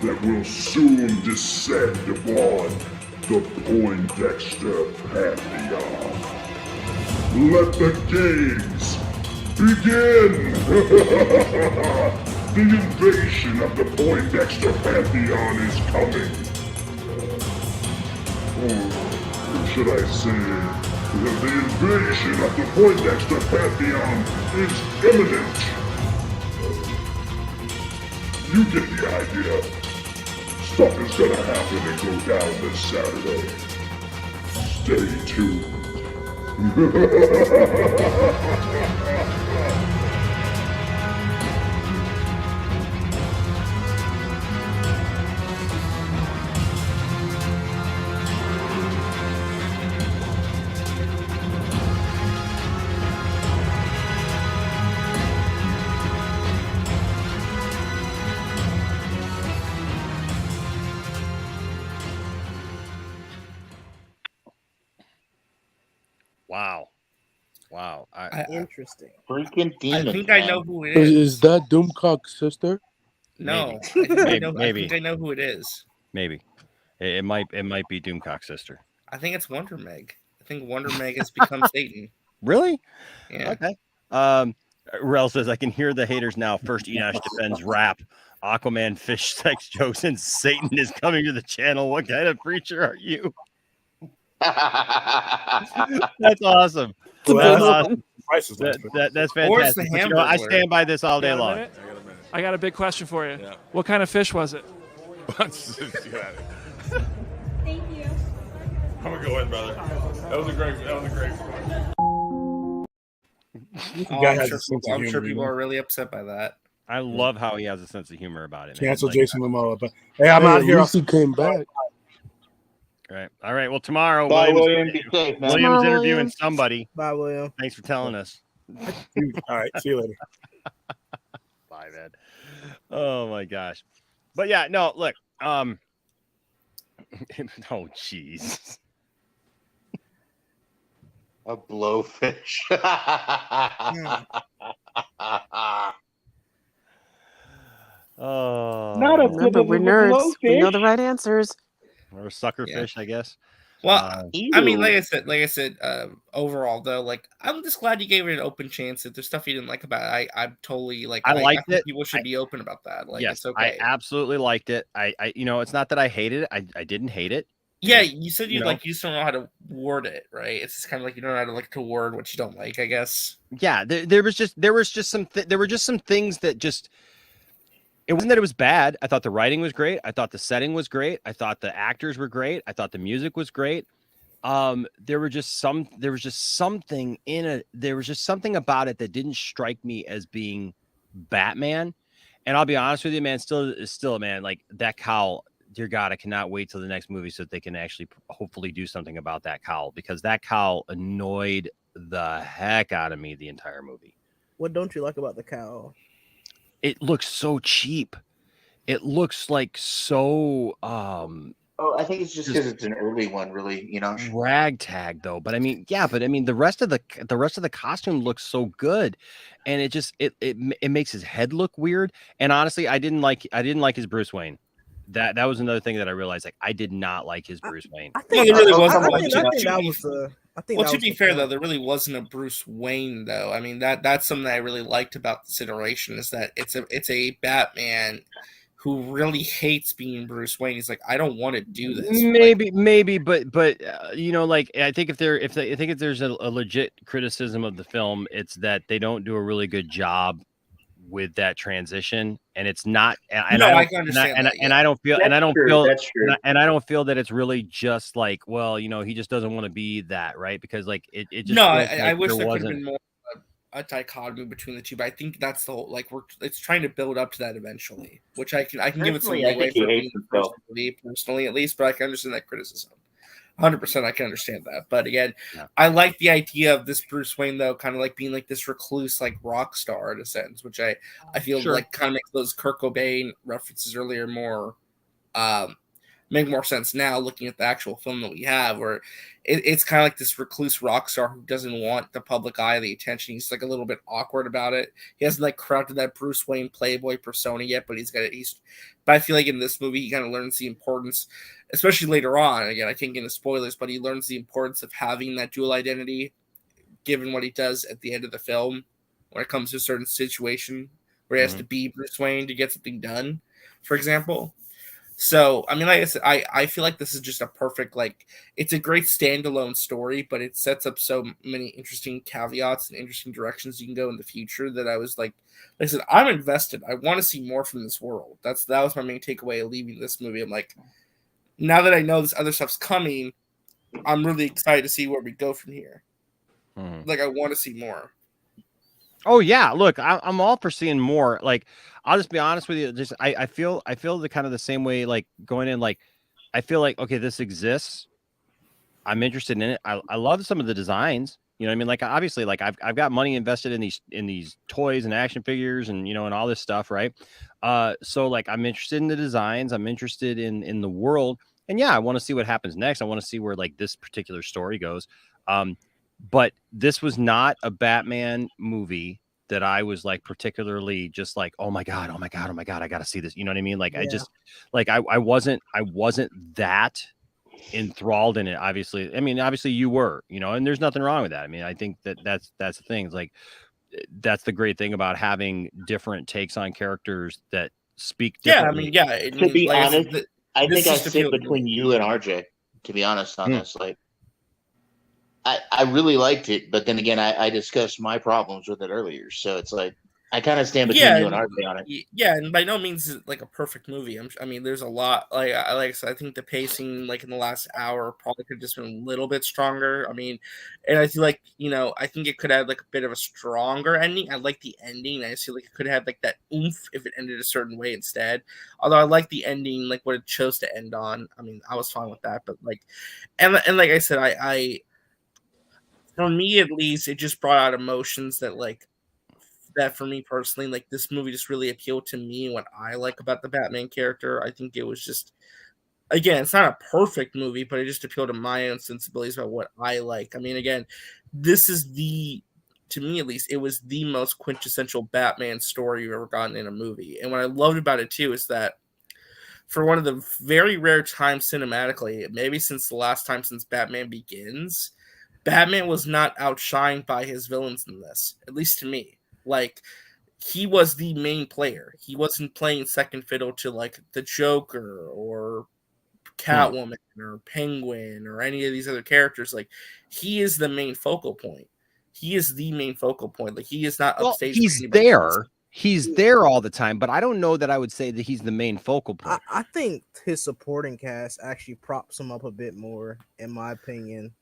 that will soon descend upon the Poindexter Pantheon. Let the games begin! The invasion of the Poindexter Pantheon is coming. Or should I say that the invasion of the Poindexter Pantheon is imminent? You get the idea. Stuff is gonna happen and go down this Saturday. Stay tuned. Wow. Interesting. Freaking demons. I think I know who it Is that Doomcock's sister? No, Maybe. I think I know who it is. Maybe. It might be Doomcock's sister. I think it's Wonder Meg. I think Wonder Meg has become Satan. Really? Yeah. Okay. Rel says, I can hear the haters now. First, Enosh defends rap, Aquaman fish sex jokes, and Satan is coming to the channel. What kind of preacher are you? That's awesome. That's awesome. That's fantastic. But, I stand by this all day long. I got a big question for you. Yeah. What kind of fish was it? Thank you. I'm gonna go in, brother. That was a great I'm sure people are really upset by that. I love how he has a sense of humor about it. Cancel Jason Momoa, but hey, I'm out here. He came back. All right. Well, tomorrow, Bye, William. Be safe, man. William's interviewing somebody. Bye, William. Thanks for telling us. All right. See you later. Bye, man. Oh my gosh. But yeah, no, look. Oh, jeez. A blowfish. Oh. Remember, we're nerds. We know the right answers. Or suckerfish, I guess. Well, I mean, like I said, overall though, like I'm just glad you gave it an open chance. If there's stuff you didn't like about it, I'm totally like I liked think it. People should be open about that. Like, yes, it's okay. I absolutely liked it. I it's not that I hated it. I didn't hate it. Yeah, you said you just don't know how to word it, right? It's just kind of like you don't know how to word what you don't like, I guess. Yeah, there were just some things that just. It wasn't that it was bad. I thought the writing was great. I thought the setting was great. I thought the actors were great. I thought the music was great. There was just something about it that didn't strike me as being Batman. And I'll be honest with you, man, still, man, like that cowl, dear God, I cannot wait till the next movie so that they can actually hopefully do something about that cowl, because that cowl annoyed the heck out of me the entire movie. What don't you like about the cowl? It looks so cheap. It looks like so Oh, I think it's just because it's an early one, really, ragtag though. But I mean, the rest of the costume looks so good, and it makes his head look weird. And honestly, I didn't like his Bruce Wayne. That was another thing that I realized. Like, I did not like his Bruce Wayne. I think there really wasn't. To be fair though, there really wasn't a Bruce Wayne though. I mean, that's something that I really liked about this iteration, is that it's a Batman who really hates being Bruce Wayne. He's like, I don't want to do this. Maybe, but like, I think if there's a legit criticism of the film, it's that they don't do a really good job with that transition, and it's not. And I can understand that. And I don't feel that it's really just like, well, he just doesn't want to be that, right? Because like it just. No, I wish there could have been more a dichotomy between the two, but I think that's the whole, like, it's trying to build up to that eventually, which I can give it some leeway for me personally, at least, but I can understand that criticism. 100%, I can understand that. But again, I like the idea of this Bruce Wayne though, kind of like being like this recluse, like rock star in a sense, which I feel like kind of makes those Kurt Cobain references earlier more make more sense now looking at the actual film that we have, where it's kind of like this recluse rock star who doesn't want the public eye, the attention. He's like a little bit awkward about it. He hasn't like crafted that Bruce Wayne playboy persona yet, but but I feel like in this movie, he kind of learns the importance, especially later on. Again, I can't get into spoilers, but he learns the importance of having that dual identity, given what he does at the end of the film when it comes to a certain situation where he has to be Bruce Wayne to get something done, for example. So, I mean, like I said, I feel like this is just a perfect, like, it's a great standalone story, but it sets up so many interesting caveats and interesting directions you can go in the future that I was like I said, I'm invested. I want to see more from this world. That was my main takeaway of leaving this movie. I'm like, now that I know this other stuff's coming, I'm really excited to see where we go from here. Like, I want to see more. Oh yeah, look, I'm all for seeing more. Like, I'll just be honest with you. Just I feel the kind of the same way. Like going in, like I feel like okay, this exists. I'm interested in it. I love some of the designs. You know what I mean? Like obviously, like I've got money invested in these toys and action figures and and all this stuff, right? So like I'm interested in the designs. I'm interested in the world, and yeah, I want to see what happens next. I want to see where like this particular story goes. But this was not a Batman movie that I was like particularly just like, oh my God, I got to see this. You know what I mean? Like I just like I wasn't that enthralled in it. Obviously, I mean, obviously you were, and there's nothing wrong with that. I mean, I think that's the thing. It's like that's the great thing about having different takes on characters that speak differently. To be honest, I think I sit between you and RJ. To be honest on this, like. I really liked it, but then again, I discussed my problems with it earlier. So it's like I kind of stand between you and RJ on it. Yeah, and by no means is it like a perfect movie. I mean, there's a lot. Like I said, I think the pacing, like in the last hour, probably could have just been a little bit stronger. I mean, and I feel like I think it could have like a bit of a stronger ending. I like the ending. I feel like it could have like that oomph if it ended a certain way instead. Although I like the ending, like what it chose to end on. I mean, I was fine with that. But like, and like I said, I for me at least, it just brought out emotions that for me personally, like this movie just really appealed to me and what I like about the Batman character. I think it was just, again, it's not a perfect movie, but it just appealed to my own sensibilities about what I like. I mean, again, this is to me at least, it was the most quintessential Batman story you've ever gotten in a movie. And what I loved about it too is that for one of the very rare times cinematically, maybe since the last time since Batman Begins, Batman was not outshined by his villains in this, at least to me. Like, he was the main player. He wasn't playing second fiddle to, like, the Joker or Catwoman or Penguin or any of these other characters. Like, he is the main focal point. He is the main focal point. Like, he is not upstage. He's there. He's there all the time, but I don't know that I would say that he's the main focal point. I think his supporting cast actually props him up a bit more, in my opinion.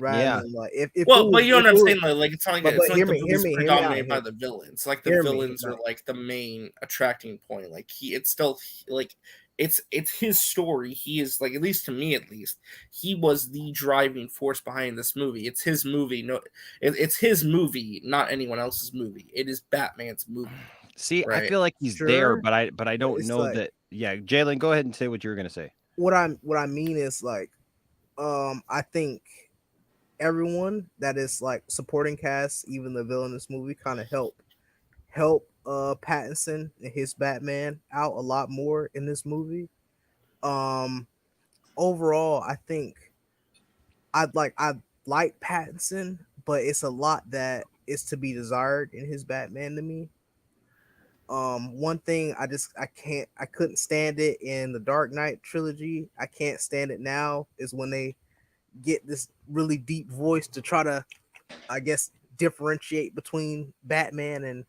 Rather than like if but you know what I'm saying? Like it's not like it's like the movie's predominated by the the villains. Like the villains are like the main attracting point. Like it's still like it's his story. He is like, at least to me, at least he was the driving force behind this movie. It's his movie. No, it's his movie, not anyone else's movie. It is Batman's movie. See, right? I feel like he's there, but I don't know like, that. Yeah, Jalen, go ahead and say what you were gonna say. What I mean is like, I think everyone that is like supporting cast, even the villain in this movie, kind of help Pattinson and his Batman out a lot more in this movie. Overall, I think I like Pattinson, but it's a lot that is to be desired in his Batman to me. One thing I couldn't stand it in the Dark Knight trilogy. I can't stand it now is when they get this really deep voice to try to, I guess, differentiate between Batman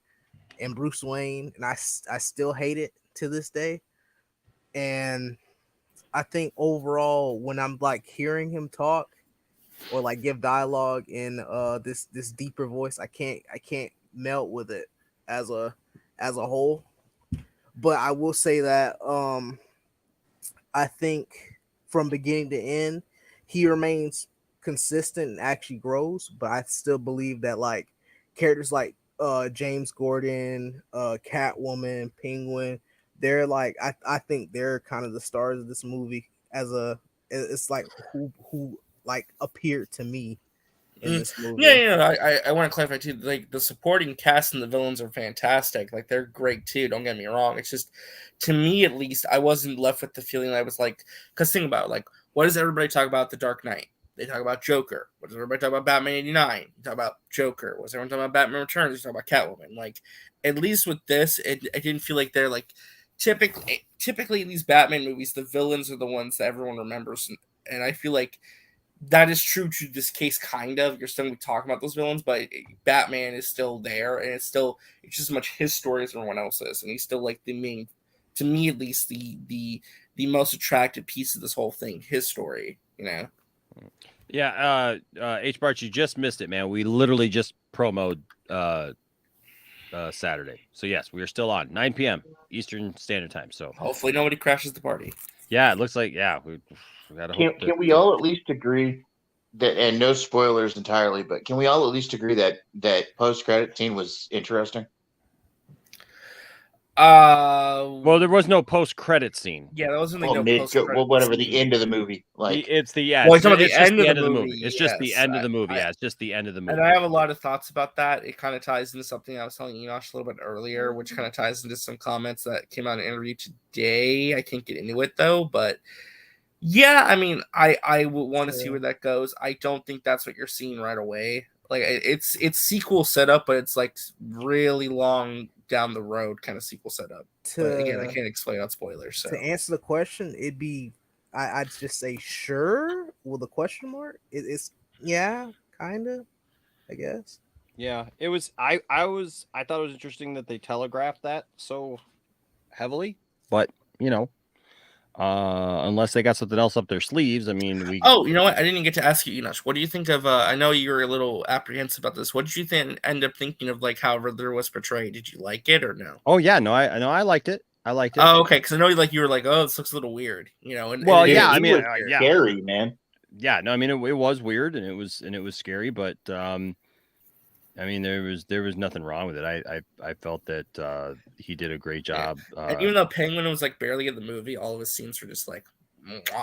and Bruce Wayne, and I still hate it to this day. And I think overall, when I'm like hearing him talk or like give dialogue in this deeper voice, I can't melt with it as a whole. But I will say that I think from beginning to end, he remains consistent and actually grows. But I still believe that like characters like James Gordon, Catwoman, Penguin, they're like I think they're kind of the stars of this movie as it's like who like appeared to me in this movie. I want to clarify too. Like the supporting cast and the villains are fantastic. Like they're great too. Don't get me wrong. It's just, to me at least, I wasn't left with the feeling that I was like, because think about it, like, what does everybody talk about The Dark Knight? They talk about Joker. What does everybody talk about Batman 89? You talk about Joker. What's everyone talking about Batman Returns? You talk about Catwoman. Like, at least with this, I didn't feel like they're like typically in these Batman movies, the villains are the ones that everyone remembers, and I feel like that is true to this case, kind of. You're still talking about those villains, but Batman is still there, and it's just as much his story as everyone else's, and he's still like the main, to me at least, the most attractive piece of this whole thing, his story, you know. Yeah, H Bart, you just missed it, man. We literally just promoed Saturday, so yes, we are still on 9 p.m. Eastern Standard Time. So hopefully nobody crashes the party. Yeah, it looks like we gotta hope. Can we all at least agree that, and no spoilers entirely, but can we all at least agree that post-credit scene was interesting? Well, there was no post-credit scene. Yeah, there wasn't no post-credit. Well, whatever, the end of the movie. Like it's the Well, it's, talking about it's the just end the of end the of the movie. movie. It's just the Yes, end of the movie. Yeah, it's just the end of the movie. And I have a lot of thoughts about that. It kind of ties into something I was telling Enosh a little bit earlier, which kind of ties into some comments that came out in an interview today. I can't get into it though, but yeah, I mean, I would want to see where that goes. I don't think that's what you're seeing right away. Like it's sequel setup, but it's like really long down the road kind of sequel setup. But again, I can't explain on spoilers. So to answer the question, it'd be I'd just say sure with a question mark. It's yeah, kind of, I guess. Yeah, it was. I thought it was interesting that they telegraphed that so heavily, but unless they got something else up their sleeves, I mean, Oh, you know what? I didn't get to ask you, Enosh. What do you think of? I know you were a little apprehensive about this. What did you end up thinking of, like how Riddler was portrayed? Did you like it or no? Oh yeah, no, I liked it. I liked it. Oh, okay, because I know you were like, oh, this looks a little weird, And well, and yeah, it I mean, was yeah, scary, man. Yeah, no, I mean, it was weird and it was scary, but I mean, there was nothing wrong with it. I felt that he did a great job. And even though Penguin was like barely in the movie, all of his scenes were just like,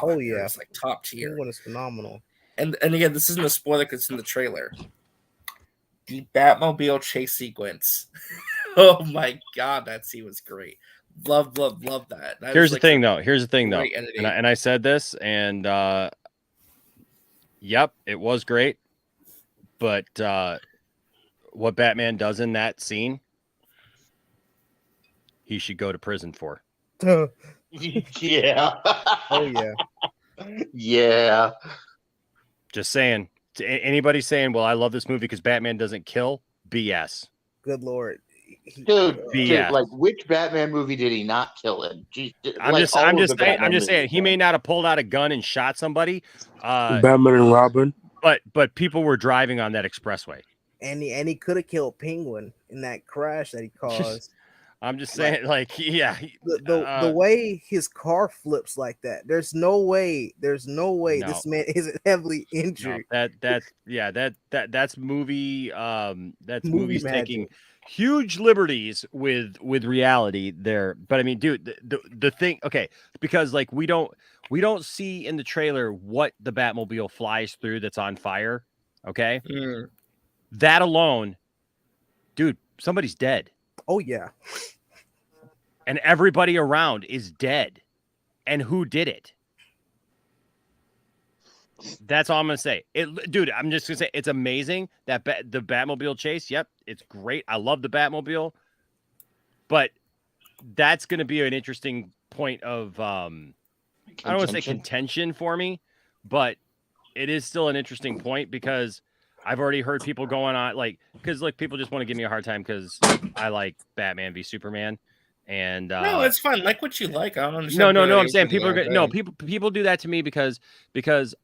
oh yeah, it's like top tier. Penguin is phenomenal. And again, this isn't a spoiler because it's in the trailer. The Batmobile chase sequence. Oh my god, that scene was great. Love that. Here's the thing though. And I said this, and yep, it was great. But what Batman does in that scene, he should go to prison for. Yeah. Oh yeah. Yeah. Just saying. Anybody saying, "Well, I love this movie because Batman doesn't kill," BS. Good lord. Dude, like which Batman movie did he not kill in? I'm just saying he may not have pulled out a gun and shot somebody. Batman and Robin. But people were driving on that expressway. And he could have killed Penguin in that crash that he caused. I'm just saying, the way his car flips like that. There's no way this man isn't heavily injured. No, that's movie. That's movies taking huge liberties with reality there. But I mean, dude, the thing, okay, because like we don't see in the trailer what the Batmobile flies through that's on fire. Okay, that alone, dude, somebody's dead. Oh yeah. And everybody around is dead. And who did it? That's all I'm gonna say. Dude, I'm just gonna say it's amazing that the Batmobile chase. Yep, it's great. I love the Batmobile, but that's gonna be an interesting point of I don't want to say contention for me, but it is still an interesting point because I've already heard people going on because people just want to give me a hard time because I like Batman v Superman. And no, it's fine. Like what you like. I don't understand. No. I'm saying people do that to me because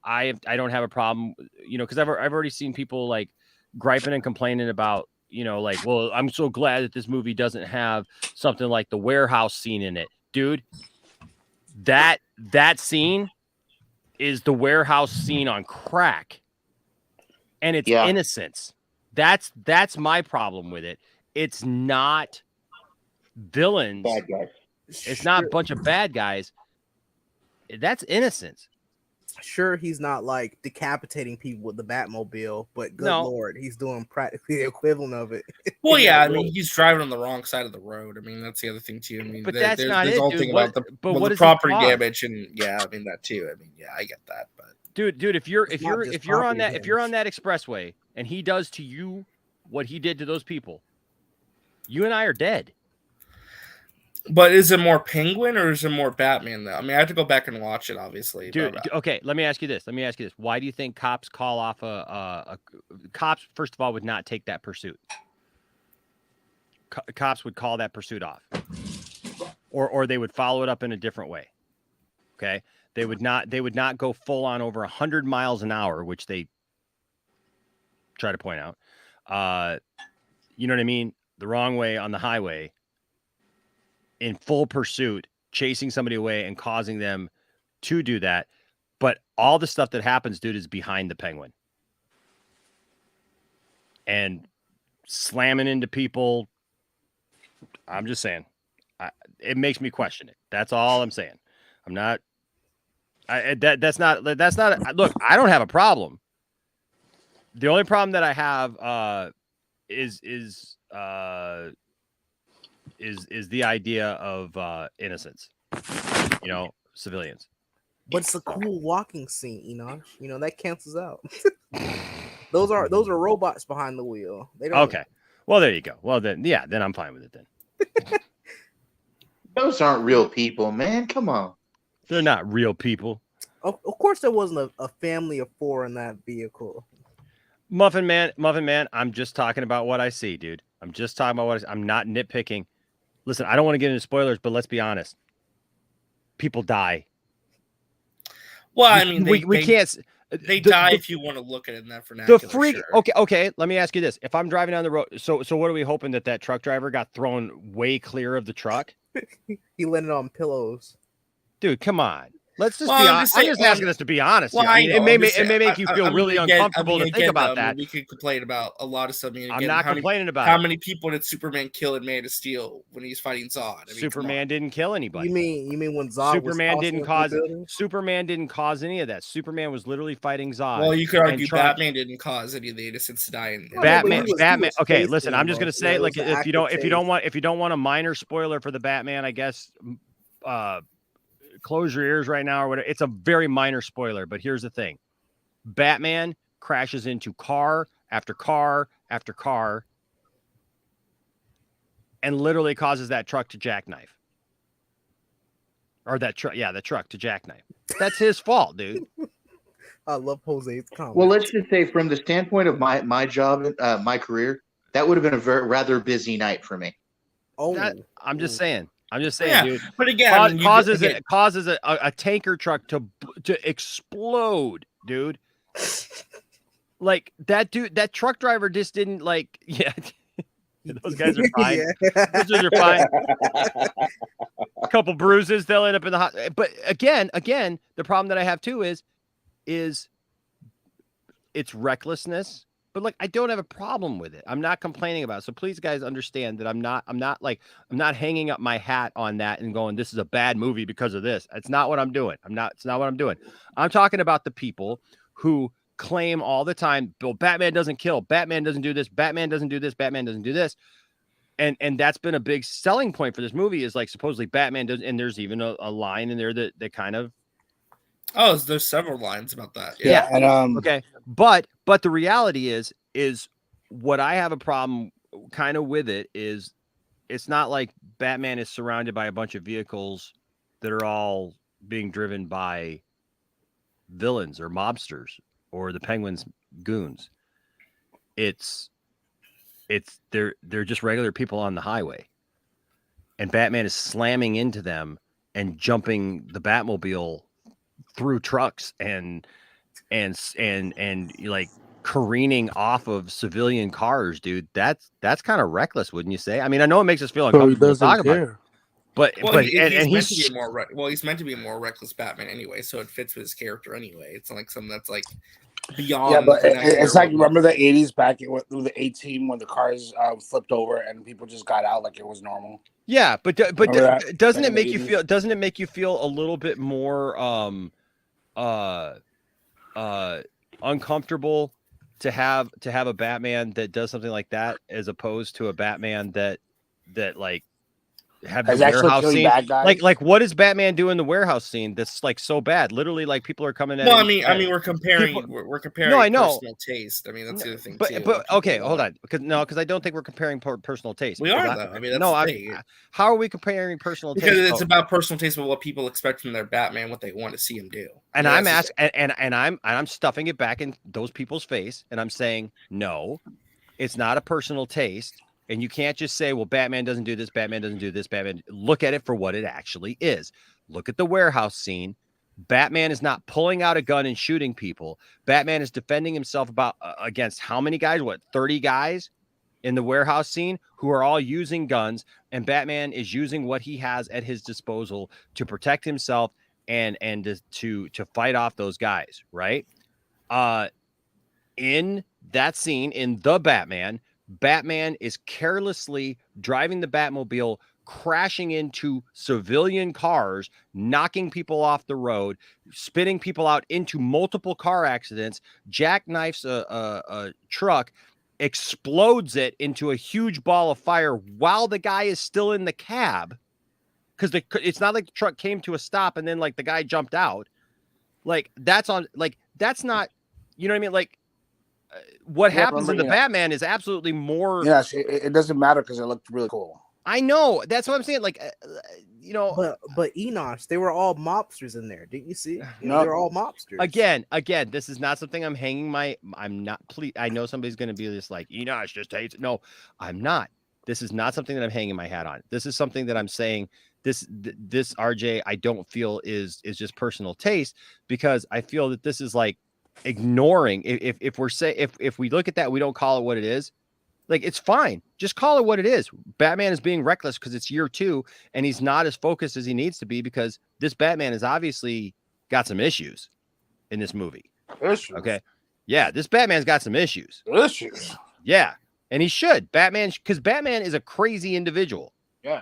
I don't have a problem, because I've already seen people like griping and complaining about, well, I'm so glad that this movie doesn't have something like the warehouse scene in it, dude. That scene is the warehouse scene on crack, and it's innocence. That's my problem with it. It's not villains, bad guys. It's not a bunch of bad guys. That's innocence. Sure, he's not like decapitating people with the Batmobile, but good lord, he's doing practically the equivalent of it. Well, yeah, I mean, he's driving on the wrong side of the road. I mean, that's the other thing too. I mean, but that's not there's it, all dude. thing about the property damage, and I mean that too. I mean, yeah, I get that, but dude, if you're on that expressway and he does to you what he did to those people, you and I are dead. But is it more Penguin or is it more Batman, though? I mean, I have to go back and watch it, obviously. Dude, okay, let me ask you this. Why do you think cops call off cops, first of all, would not take that pursuit? Cops would call that pursuit off. Or they would follow it up in a different way. Okay? They would not go full on over 100 miles an hour, which they try to point out. You know what I mean? The wrong way on the highway. In full pursuit, chasing somebody away and causing them to do that. But all the stuff that happens, dude, is behind the Penguin. And slamming into people, I'm just saying, it makes me question it. That's all I'm saying. I'm not, that's not, look, I don't have a problem. The only problem that I have is the idea of innocence, civilians. But it's a cool walking scene, Enosh. That cancels out. those are robots behind the wheel. They don't. Okay. Well, there you go. Well, then I'm fine with it then. Those aren't real people, man. Come on. They're not real people. Of course, there wasn't a family of 4 in that vehicle. Muffin Man, I'm just talking about what I see, dude. I'm just talking about what I'm not nitpicking. Listen, I don't want to get into spoilers, but let's be honest. People die. Well, I mean, we can't. They die if you want to look at it in that vernacular. The freak. Sure. Okay. Let me ask you this: if I'm driving down the road, so what are we hoping that truck driver got thrown way clear of the truck? He landed on pillows. Dude, come on. Let's just be honest. I'm just asking us to be honest. Well, it may make you feel really uncomfortable to think about that. We could complain about a lot of stuff. I'm not complaining about how many people did Superman kill in Man of Steel when he's fighting Zod? Superman didn't kill anybody. You mean when Zod Superman didn't cause any of that. Superman was literally fighting Zod. Well, you could argue Batman didn't cause any of the innocents to die. Batman. Okay, listen. I'm just gonna say, like, if you don't want a minor spoiler for the Batman, I guess. Close your ears right now or whatever. It's a very minor spoiler, but here's the thing. Batman crashes into car after car after car and literally causes that truck to jackknife. Or the truck to jackknife. That's his fault, dude. I love Jose's comment. Well, let's just say from the standpoint of my job, my career, that would have been a rather busy night for me. I'm just saying, dude. But again, causes a tanker truck to explode, dude. Like that dude, that truck driver just didn't like. Yeah, those guys are fine. Those guys are fine. A couple bruises, they'll end up in the hospital. But again, the problem that I have too is it's recklessness. But like, I don't have a problem with it. I'm not complaining about it. So please, guys, understand that I'm not hanging up my hat on that and going, this is a bad movie because of this. It's not what I'm doing. It's not what I'm doing. I'm talking about the people who claim all the time, Bill, Batman doesn't kill, Batman doesn't do this, Batman doesn't do this, Batman doesn't do this. And that's been a big selling point for this movie is like supposedly Batman does, and there's even a line in there that kind of. Oh, there's several lines about that. Yeah. And okay. But the reality is what I have a problem kind of with it is it's not like Batman is surrounded by a bunch of vehicles that are all being driven by villains or mobsters or the Penguin's goons. They're just regular people on the highway. And Batman is slamming into them and jumping the Batmobile through trucks and like careening off of civilian cars, dude. That's kind of reckless, wouldn't you say? I mean, I know it makes us feel uncomfortable to talk about it, but he's meant to be a more reckless Batman anyway, so it fits with his character anyway. It's not like something that's like beyond. Yeah, but the next it's era. like, remember the 80s back through the 18 when the cars flipped over and people just got out like it was normal. Yeah, but Remember that? doesn't Back it in the make you 80s? feel? Doesn't it make you feel a little bit more uncomfortable to have a Batman that does something like that as opposed to a Batman that like have the Is actually warehouse killing scene? bad guys? Like what does Batman do in the warehouse scene that's like so bad? Literally, like people are coming at Well, him. I mean, we're comparing. People- We're comparing. No, I know. Personal taste. I mean, that's the other thing But too. but okay, hold on, because I don't think we're comparing personal taste. We are though. I mean, that's the thing. How are we comparing personal Because taste? it's about personal taste, but what people expect from their Batman, what they want to see him do. And Yeah, I'm that's asking, and I'm stuffing it back in those people's face, and I'm saying no, it's not a personal taste, and you can't just say, well, Batman doesn't do this, Batman doesn't do this, Batman. Look at it for what it actually is. Look at the warehouse scene. Batman is not pulling out a gun and shooting people. Batman is defending himself against how many guys? What, 30 guys in the warehouse scene who are all using guns, and Batman is using what he has at his disposal to protect himself and to fight off those guys, right? In that scene, in the Batman is carelessly driving the Batmobile, crashing into civilian cars, knocking people off the road, spitting people out into multiple car accidents, jackknifes a truck, explodes it into a huge ball of fire while the guy is still in the cab. Because it's not like the truck came to a stop and then like the guy jumped out. Like that's not, you know what I mean? Like what happens in the Batman is absolutely more. Yes, it doesn't matter because it looked really cool. I know, that's what I'm saying. Like, but Enosh, they were all mobsters in there. Didn't you see? No, they were all mobsters. Again, this is not something I'm hanging I'm not. Please, I know somebody's going to be just like Enosh just hates it. No, I'm not. This is not something that I'm hanging my hat on. This is something that I'm saying. This RJ, I don't feel is just personal taste, because I feel that this is like ignoring. If we look at that, we don't call it what it is. Like, it's fine. Just call it what it is. Batman is being reckless because it's year 2 and he's not as focused as he needs to be, because this Batman has obviously got some issues in this movie. Issues? Okay. Yeah, this Batman's got some issues. Issues? Yeah. And he should. Because Batman is a crazy individual. Yeah.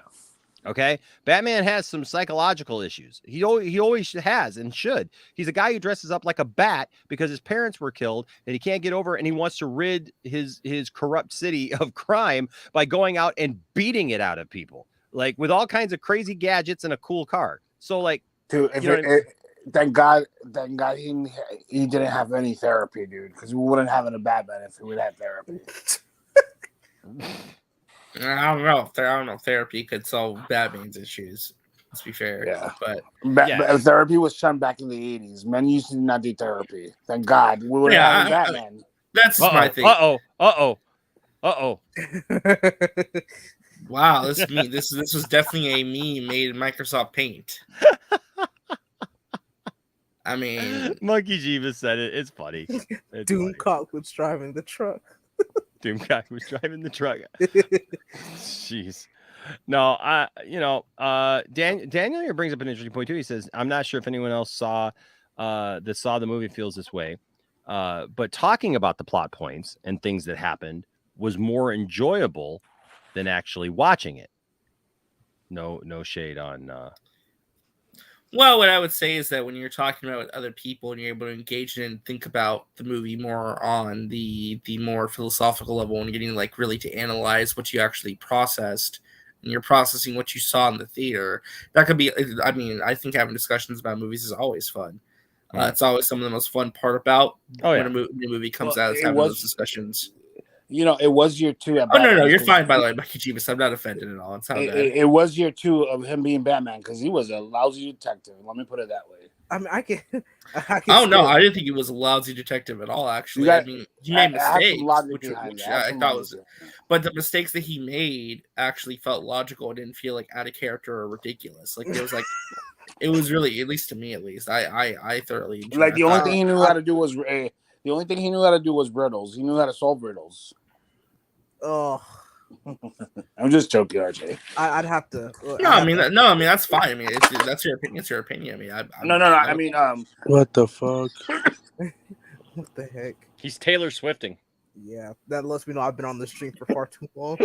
Okay. Batman has some psychological issues. He always has and should. He's a guy who dresses up like a bat because his parents were killed and he can't get over it, and he wants to rid his corrupt city of crime by going out and beating it out of people, like with all kinds of crazy gadgets and a cool car. So like, dude, thank God he didn't have any therapy, dude, because we wouldn't have a Batman if he would have therapy. I don't know. Therapy could solve Batman's issues. Let's be fair. Yeah, but therapy was shunned back in the 80s. Men used to not do therapy. Thank God we would have Batman. That's my thing. Wow, this was definitely a meme made in Microsoft Paint. I mean, Monkey Jeebus said it. It's funny. Doomcock was driving the truck. Doomcock was driving the truck. Jeez. No, Daniel here brings up an interesting point too. He says, I'm not sure if anyone else saw the movie feels this way. But talking about the plot points and things that happened was more enjoyable than actually watching it. No shade on well, what I would say is that when you're talking about with other people and you're able to engage in and think about the movie more on the more philosophical level and getting like really to analyze what you actually processed and you're processing what you saw in the theater, that could be, I mean, I think having discussions about movies is always fun. It's always some of the most fun part about when a new movie comes out is having those discussions. You know, it was year 2. No, you're fine, by the way, Mikey Jeebus. I'm not offended at all. It's not bad. It was year 2 of him being Batman because he was a lousy detective. Let me put it that way. I mean, I can oh, no, I didn't think he was a lousy detective at all, actually. I mean, he made mistakes, which I thought was... But the mistakes that he made actually felt logical and didn't feel like out of character or ridiculous. Like, it was like... It was really, at least to me, at least, I thoroughly enjoyed it. Like, the only thing he knew how to do was... The only thing he knew how to do was riddles. He knew how to solve riddles. Oh, I'm just joking, RJ. I'd have to. I mean, that's fine. I mean, that's your opinion. It's your opinion. I mean, no. I mean, what the fuck? What the heck? He's Taylor Swifting. Yeah, that lets me know I've been on this stream for far too long.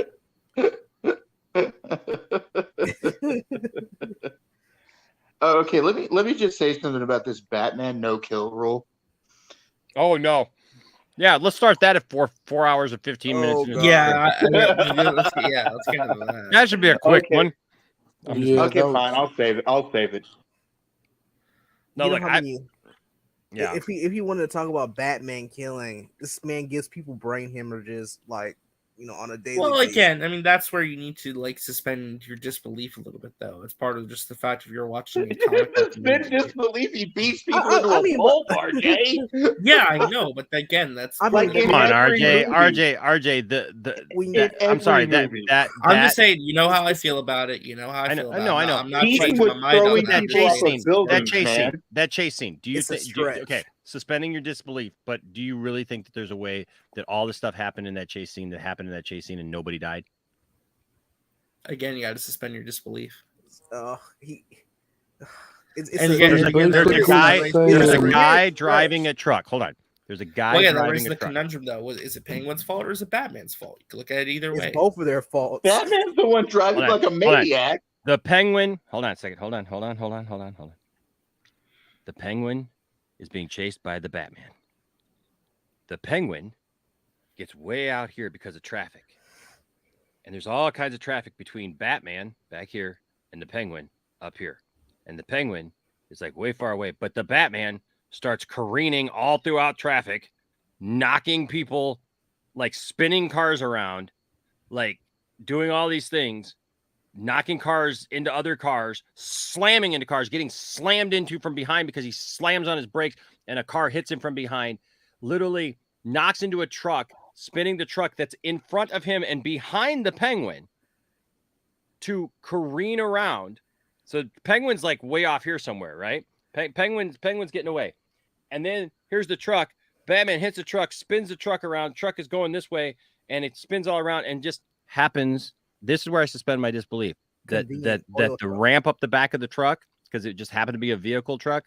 Okay, let me just say something about this Batman no kill rule. Oh no. Yeah, let's start that at 4 hours and 15 minutes. Yeah, let's get into that. That should be a quick one. Okay, fine. I'll save it. No, you know like how many? Yeah. If he wanted to talk about Batman killing, this man gives people brain hemorrhages like on a daily. Well, basis. again, I mean that's where you need to like suspend your disbelief a little bit, though. It's part of just the fact of you're watching a comic book. Suspend disbelief. He beats people into a pulp, RJ. Yeah, I know, but again, that's Come on, RJ. I'm sorry. That I'm just saying. You know how I feel about it. You know how I feel about it. I know. I'm not changing my mind on that chase scene. Do you It's a think? stretch. Okay, suspending your disbelief, but do you really think that there's a way that all the stuff happened in that chase scene and nobody died? Again, you got to suspend your disbelief. There's a guy driving a truck. Hold on. There's a guy that driving raises a the truck. conundrum, though. Is it Penguin's fault or is it Batman's fault? You can look at it either way. It's both of their faults. Batman's the one driving like a maniac. The Penguin. Hold on a second. Hold on. The Penguin is being chased by the Batman. The Penguin gets way out here because of traffic. And there's all kinds of traffic between Batman back here and the Penguin up here. And the Penguin is like way far away. But the Batman starts careening all throughout traffic, knocking people, like spinning cars around, like doing all these things, knocking cars into other cars, slamming into cars, getting slammed into from behind because he slams on his brakes and a car hits him from behind, literally knocks into a truck, spinning the truck that's in front of him and behind the Penguin to careen around. So Penguin's like way off here somewhere, right? Penguin's getting away. And then here's the truck. Batman hits the truck, spins the truck around. Truck is going this way, and it spins all around and just happens. This is where I suspend my disbelief that the ramp up the back of the truck, because it just happened to be a vehicle truck,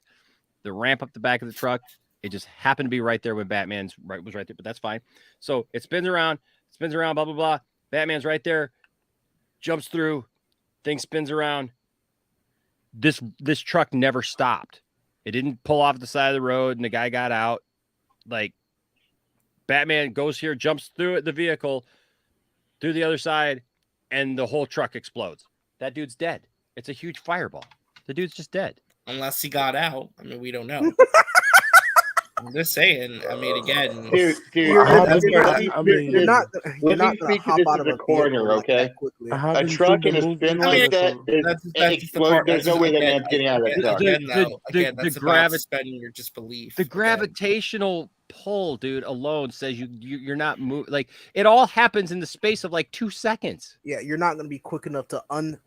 the ramp up the back of the truck, it just happened to be right there when Batman's was right there, but that's fine. So it spins around, blah, blah, blah. Batman's right there, jumps through, thing spins around. This truck never stopped. It didn't pull off the side of the road and the guy got out. Like, Batman goes here, jumps through the vehicle, through the other side, and the whole truck explodes. That dude's dead. It's a huge fireball. The dude's just dead. Unless he got out. I mean, we don't know. I'm just saying. I mean, again, dude, you're not gonna hop out of a corner, okay? A truck in a spin like that, there's no way that man's getting out of that truck. That's about suspending your disbelief. The gravitational pull, dude, alone says you're not moving. Like, it all happens in the space of like 2 seconds. Yeah, you're not gonna be quick enough to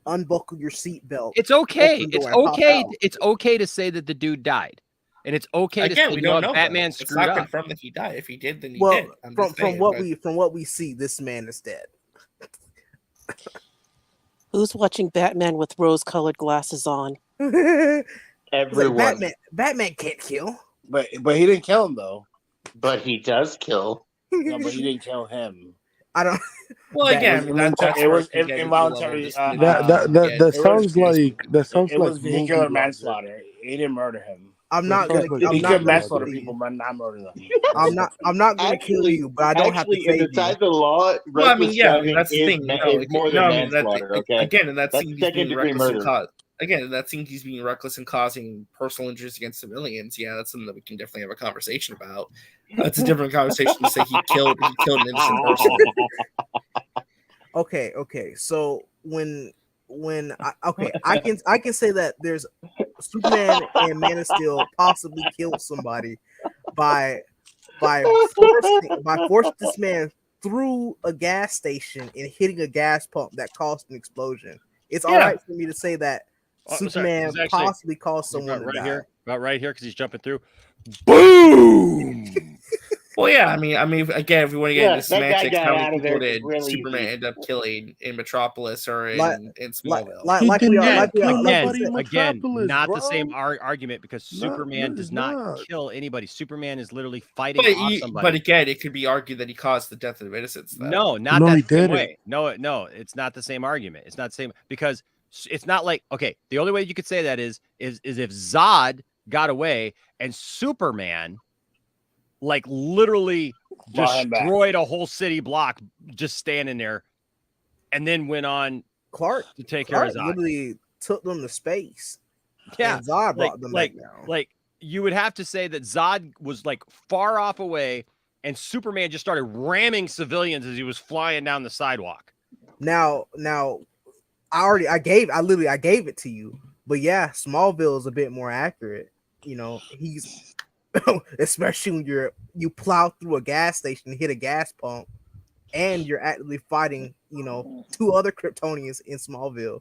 unbuckle your seatbelt. It's okay. It's okay to say that the dude died. And it's okay to say, we don't know. Batman It's screwed not up. confirmed that he died. If he did, then he well, did. From what we see, this man is dead. Who's watching Batman with rose-colored glasses on? Everyone. Like, Batman can't kill. But he didn't kill him though. But he does kill. No, but he didn't kill him. I don't. Well, again, it was involuntary. That sounds like it was vehicular manslaughter. He didn't murder him. I'm not gonna. He could manslaughter people, but not murder them. I'm not gonna kill you, but I don't have to save you. Inside the law, well, I mean, yeah, that's the thing. Is more than manslaughter. Okay. Again, and that's second degree murder. Again, that seems he's being reckless and causing personal injuries against civilians. Yeah, that's something that we can definitely have a conversation about. That's a different conversation to say he killed an innocent person. Okay. So I can say that there's Superman and Man of Steel possibly killed somebody by forcing this man through a gas station and hitting a gas pump that caused an explosion. It's all right for me to say that Superman possibly caused someone to die. About right here, because he's jumping through. Boom! Well, yeah, I mean, again, if we want to get into that guy semantics, got how many out of people there did really Superman easy. end up killing in Metropolis or in Like Smallville? like we are like we are like we again, said. again, not bro. the same argument because Superman does it's not not. kill anybody. Superman is literally fighting But, off somebody. but again, it could be argued that he caused the death of innocents. Though. No, not No, that he same didn't. way. No, it's not the same argument. It's not the same because it's not like, okay, the only way you could say that is if Zod got away and Superman like literally destroyed a whole city block just standing there and then went on Clark to take care of Zod. literally took them to space. Yeah, and Zod brought them back down. Like you would have to say that Zod was like far off away, and Superman just started ramming civilians as he was flying down the sidewalk. Now, I gave it to you, but yeah, Smallville is a bit more accurate. You know, he's especially when you plow through a gas station, hit a gas pump, and you're actively fighting, you know, 2 other Kryptonians in Smallville,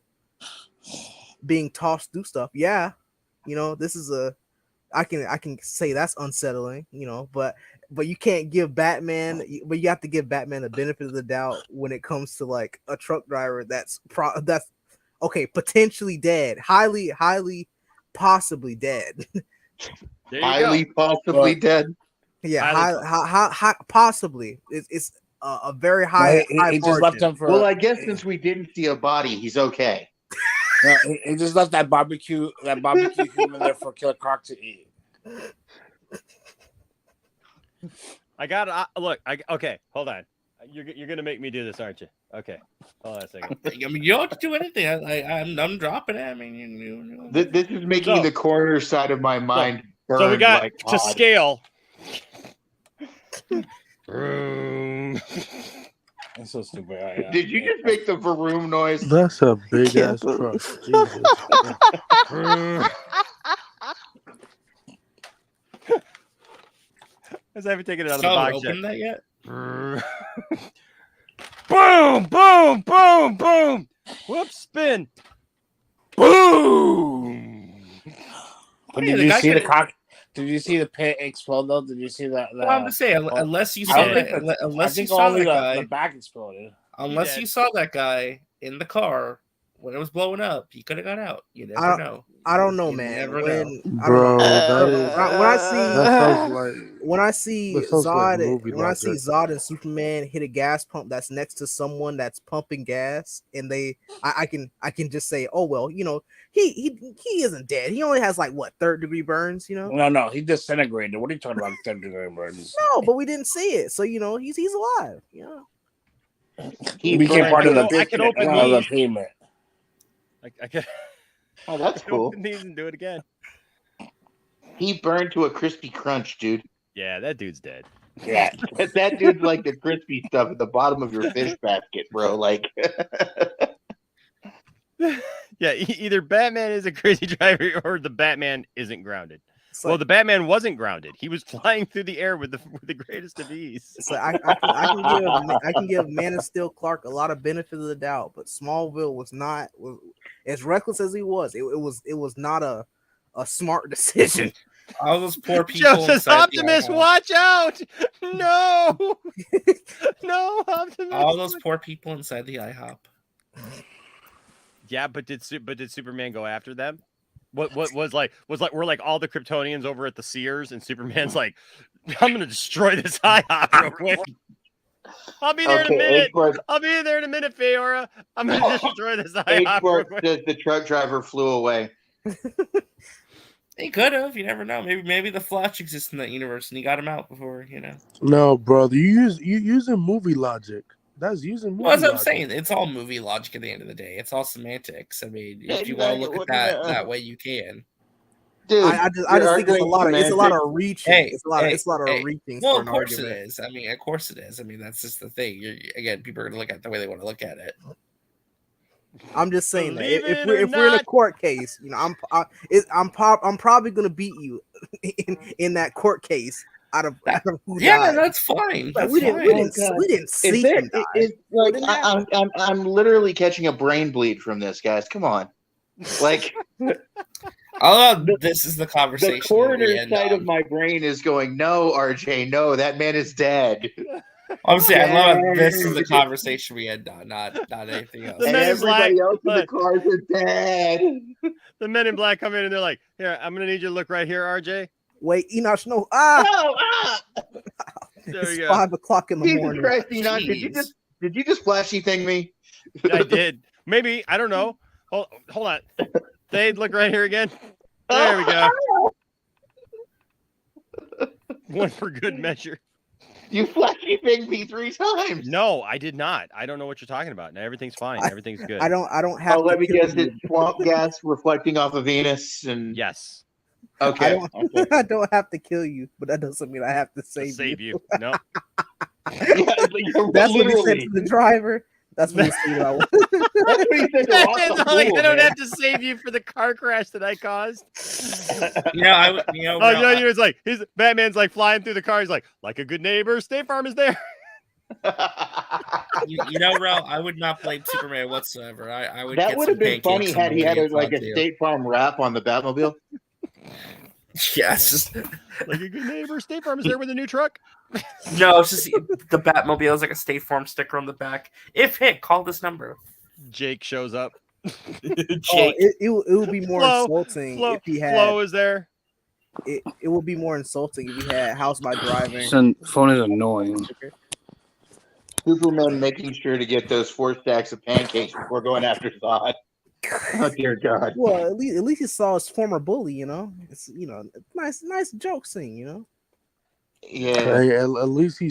being tossed through stuff. Yeah, you know, this is I can say that's unsettling, you know, but you can't give Batman, but you have to give Batman the benefit of the doubt when it comes to like a truck driver that's okay, potentially dead, highly possibly dead. Highly possibly dead. Yeah, possibly. It's a very high. He just left him for. Well, I guess since we didn't see a body, he's okay. No, he just left that barbecue human there for Killer Croc to eat. I got look. Okay, hold on. You're gonna make me do this, aren't you? Okay, hold on a second. I mean, you don't do anything. I'm dropping it. I mean, This is making the corner side of my mind burn. So we got like to hot. scale. That's so stupid. Did you just make the vroom noise? That's a big ass truck. Jesus. I haven't taken it out of the box opened that yet? Boom! Boom! Boom! Boom! Whoops! Spin! Boom! But did you see the cock? Did you see the pit explode though? Did you see that? Well, I'm just saying, unless you saw that, unless you saw that guy, the back exploded. Unless you saw that guy in the car when it was blowing up, he could have got out. You never know. I don't know, You man. never know. Bro, when I see that sounds like movie Zod, logic. Zod and Superman hit a gas pump that's next to someone that's pumping gas, and I can just say, oh well, you know, he isn't dead. He only has like what, 3rd-degree burns, you know? No, he disintegrated. What are you talking about? 3rd-degree burns? No, but we didn't see it, so you know he's alive. Yeah, he became part of the payment. I can. Oh, that's cool. Open these and do it again. He burned to a crispy crunch, dude. Yeah, that dude's dead. Yeah, that dude's like the crispy stuff at the bottom of your fish basket, bro. Like, yeah, either Batman is a crazy driver or the Batman isn't grounded. Well, the Batman wasn't grounded. He was flying through the air with the greatest of ease. So I can give Man of Steel Clark a lot of benefit of the doubt, but Smallville was as reckless as he was. It was not a smart decision. All those poor people. Joe says, Optimus, watch out! No, no, Optimus. All those poor people inside the IHOP. Yeah, but did Superman go after them? What was like we're like all the Kryptonians over at the Sears, and Superman's like, I'm gonna destroy this IHOP real quick. I'll be there in a minute. I'll be there in a minute, Feora. I'm gonna destroy this IHOP real quick. The truck driver flew away. He could have. You never know. Maybe the Flash exists in that universe, and he got him out before. You know. No, brother, you using movie logic. That's using movie. Well, that's what I'm logic. saying. It's all movie logic at the end of the day. It's all semantics. I mean, if you want to look at that way, you can. Dude, I just think it's a lot of reaching. It's a lot of reaching. Well, for of an course argument. it is. I mean, of course it is. I mean, that's just the thing. Again, people are going to look at it the way they want to look at it. I'm just saying that if we're in a court case, you know, I'm probably going to beat you in that court case. Out of who died. That's fine. Like, That's we fine. didn't see him die. It's like I'm literally catching a brain bleed from this, guys. Come on, like This is the conversation. The coroner's side of my brain is going, no, RJ, no, that man is dead. Obviously, I love it. This is the conversation we had done, not anything else. And everybody else in the cars are dead. The men in black come in and they're like, "Here, I'm gonna need you to look right here, RJ." Wait, Enosh, no. There It's we go. 5 o'clock in the Jesus morning. Christ, Enosh, did you just flashy thing me? I did. Maybe, I don't know. Hold on. They look right here again. There we go. One for good measure. You flashy thing me 3 times. No, I did not. I don't know what you're talking about. Now everything's fine. Everything's good. I don't have. Oh, let to me kill guess. you. It's swamp gas reflecting off of Venus, and yes. Okay. I don't have to kill you, but that doesn't mean I have to save you. No. That's what he said to the driver. That's what he said. That's what he said to Ross. Like, I don't have to save you for the car crash that I caused. It's like Batman's like flying through the car. He's like a good neighbor. State Farm is there. Rel, I would not blame Superman whatsoever. I would. That would have been funny had he had a State Farm rap on the Batmobile. Yes, like a good neighbor. State Farm is there with a new truck. No, it's just the Batmobile is like a State Farm sticker on the back. If hit, call this number. Jake shows up. Jake. It would be more insulting if he had. Flo is there. It would be more insulting if he had House by Driving. This phone is annoying. Superman making sure to get those 4 stacks of pancakes before going after Zod. Oh dear God. Well, at least he saw his former bully. It's nice joke scene. Yeah. Hey, at least he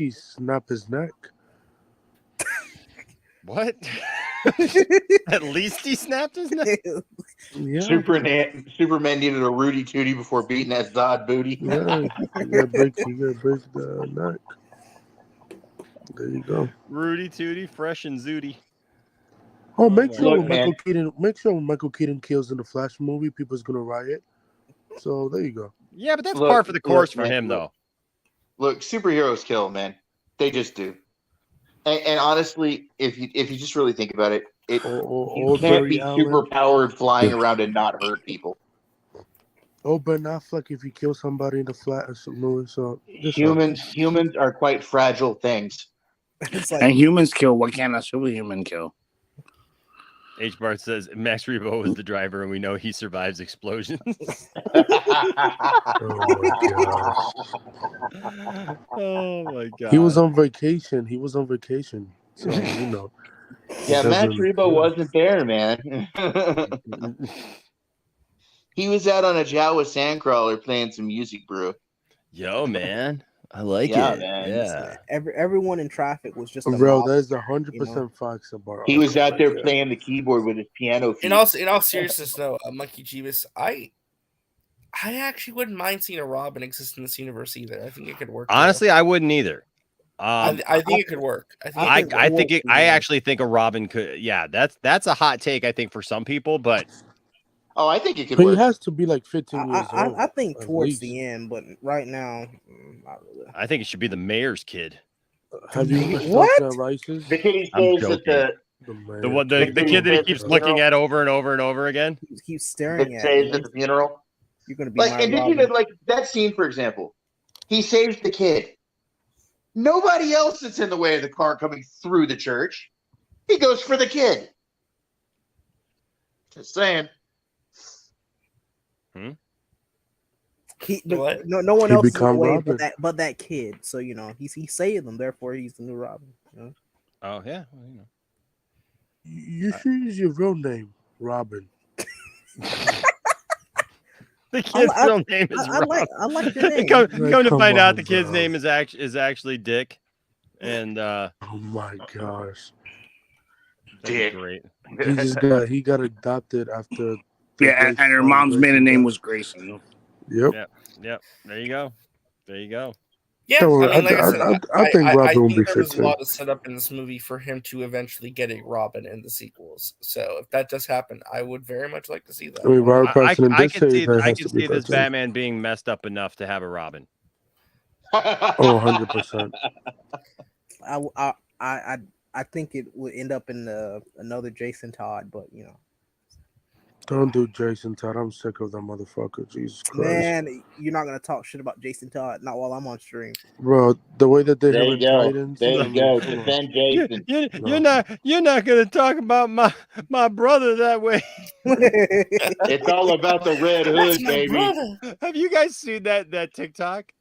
snapped his neck. What? At least he snapped his neck. Yeah. Superman needed a Rudy Tooty before beating that Zod booty. Yeah, you gotta break the neck. There you go. Rudy Tooty, fresh and zooty. Oh, make sure Look, Michael Keaton kills in the Flash movie, people's gonna riot. So there you go. Yeah, but that's par for the course for him, though. Look, superheroes kill, man. They just do. And honestly, if you just really think about it, you can't be super powered flying around and not hurt people. Oh, Ben Affleck, if you kill somebody in the Flash movie, so humans are quite fragile things. And humans kill. What can a superhuman kill? H. Bart says Max Rebo is the driver, and we know he survives explosions. Oh my god! He was on vacation. So Yeah, Max Rebo wasn't there, man. He was out on a Jawa sandcrawler playing some music, bro. Yo, man. I like it. Man. Yeah. Everyone in traffic was just bro. That is 100% facts about. He was out there playing the keyboard with his piano feet. In all seriousness, though, Monkey Jeebus, I actually wouldn't mind seeing a Robin exist in this universe either. I think it could work. Honestly, I wouldn't either. I think it could work. I actually think a Robin could. Yeah, that's a hot take. I think for some people, but. Oh, I think it could But work. he has to be like 15 years old. I think towards the end, but right now, not really. I think it should be the mayor's kid. Have you what? The kid he says that the kid that he keeps looking at over and over and over again. He keeps staring at says at the funeral. You're gonna be like, and did you know, like that scene, for example? He saves the kid. Nobody else that's in the way of the car coming through the church. He goes for the kid. Just saying. No one else is in the way but that kid. So he saved them. Therefore, he's the new Robin. Oh yeah. Well, You should use your real name, Robin. The kid's real name is Robin. I like your name. Come to find out, the kid's name is actually Dick. And oh my gosh, Dick. Great. He got adopted after. Yeah, and her mom's maiden name was Grayson. Yep. There you go. Yeah, I think Robin will be there's a lot of setup in this movie for him to eventually get a Robin in the sequels. So if that does happen, I would very much like to see that. I mean, I can see this Batman being messed up enough to have a Robin. Oh, 100%. I think it would end up in another Jason Todd, but Don't do Jason Todd. I'm sick of that motherfucker. Jesus Christ. Man, you're not gonna talk shit about Jason Todd. Not while I'm on stream. Bro, the way that they There have you in go. Titans. There I you mean, go. come on. Defend Jason. You're not gonna talk about my brother that way. It's all about the red hood, baby. Have you guys seen that TikTok?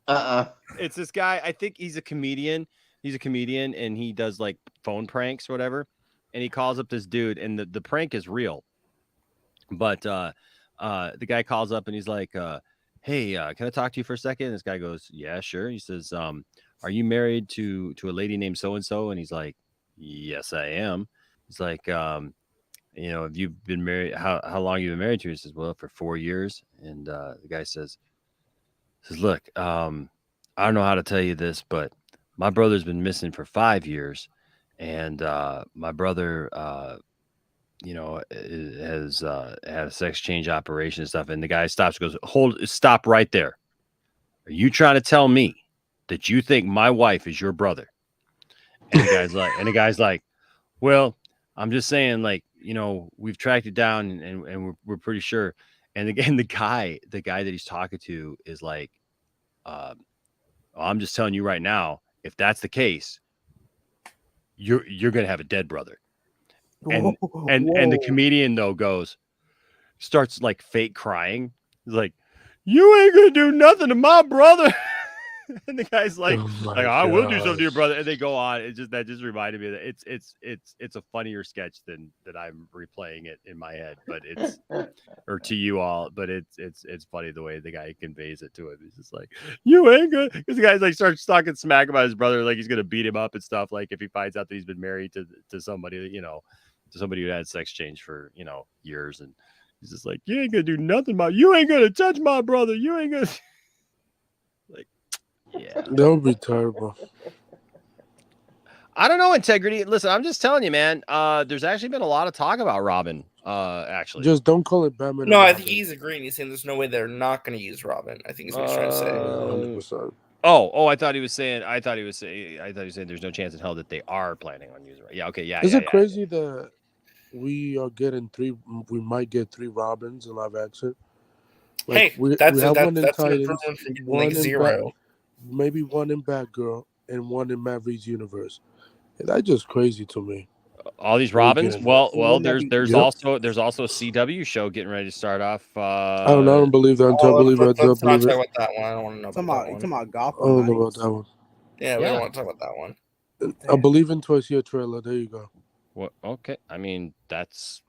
Uh-uh. It's this guy. I think he's a comedian. He's a comedian and he does like phone pranks or whatever. And he calls up this dude, and the prank is real. But the guy calls up and he's like, hey, can I talk to you for a second? And this guy goes, yeah, sure. He says, are you married to a lady named so-and-so? And he's like, yes, I am. He's like, have you been married? How long have you been married to her? He says, well, for 4 years. And the guy says, look, I don't know how to tell you this, but my brother's been missing for 5 years. And my brother, has had a sex change operation and stuff. And the guy stops and goes, stop right there. Are you trying to tell me that you think my wife is your brother? And the guy's like, well, I'm just saying, like, we've tracked it down and we're pretty sure. And again, the guy that he's talking to is like, I'm just telling you right now, if that's the case, you're gonna have a dead brother. And the comedian though starts like fake crying. He's like, you ain't gonna do nothing to my brother. And the guy's like, I will do something to your brother. And they go on. That just reminded me that it's a funnier sketch than that I'm replaying it in my head, but it's or to you all, but it's funny the way the guy conveys it to him. He's just like, you ain't good, because the guy's like starts talking smack about his brother, like he's gonna beat him up and stuff. Like if he finds out that he's been married to somebody, to somebody who had sex change for years, and he's just like, you ain't gonna do nothing about, you ain't gonna touch my brother, you ain't gonna. Like, yeah, that would be terrible. I don't know, Integrity. Listen, I'm just telling you, man. There's actually been a lot of talk about Robin. Actually, just don't call it Batman. No, I think he's agreeing. He's saying there's no way they're not going to use Robin. I think is what he's trying to say. 100%. Oh, I thought he was saying there's no chance in hell that they are planning on using it. Yeah, okay, yeah. Is it crazy that we are getting we might get 3 Robins in live action? Like, we have one in Titans, one in zero. Maybe one in Batgirl and one in Matt Reeves' universe. And that's just crazy to me. All these Robins. Well, there's also a CW show getting ready to start off. I don't believe that until I believe it. Let's not talk about that one. I don't want to know about that one. You talking about Gotham? I don't know about that one. Yeah, we don't want to talk about that one. I believe in Toy Story trailer. There you go. What? Okay. I mean, that's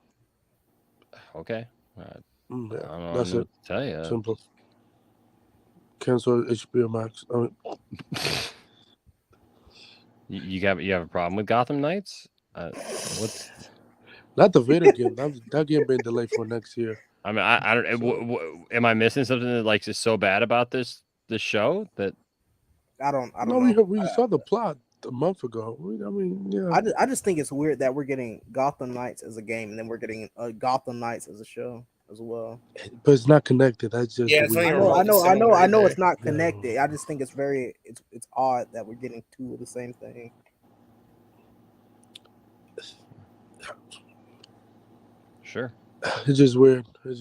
okay. I don't know That's it. Tell you. Simple. Cancel HBO Max. You have a problem with Gotham Knights? What's not the video game? That game been delayed for next year. I mean, I don't. Am I missing something that like is so bad about this show that I don't know. We saw the plot a month ago. I mean, yeah. I just think it's weird that we're getting Gotham Knights as a game and then we're getting Gotham Knights as a show as well. But it's not connected. That's just I know it's not connected. I just think it's it's odd that we're getting 2 of the same thing. Sure. It's just weird. I'm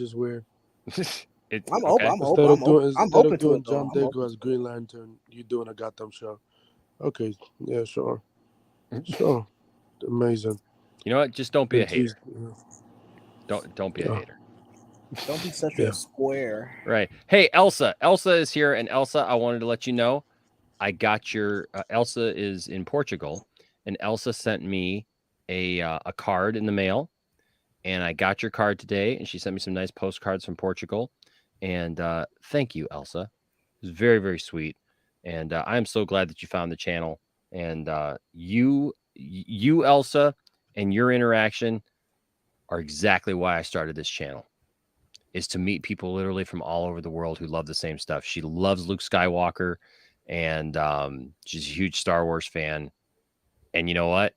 open to it. John Dago as Green Lantern, you doing a Gotham show. Okay, yeah, sure. Sure. Amazing. You know what? Just don't be a hater. Don't be a hater. Don't be such a square. Right. Hey, Elsa. Elsa is here, and Elsa, I wanted to let you know, I got your Elsa is in Portugal, and Elsa sent me a card in the mail, and I got your card today, and she sent me some nice postcards from Portugal, and thank you, Elsa. It was very, very sweet, and I am so glad that you found the channel, and you, Elsa, and your interaction are exactly why I started this channel. Is to meet people literally from all over the world who love the same stuff. She loves Luke Skywalker, and she's a huge Star Wars fan. And you know what?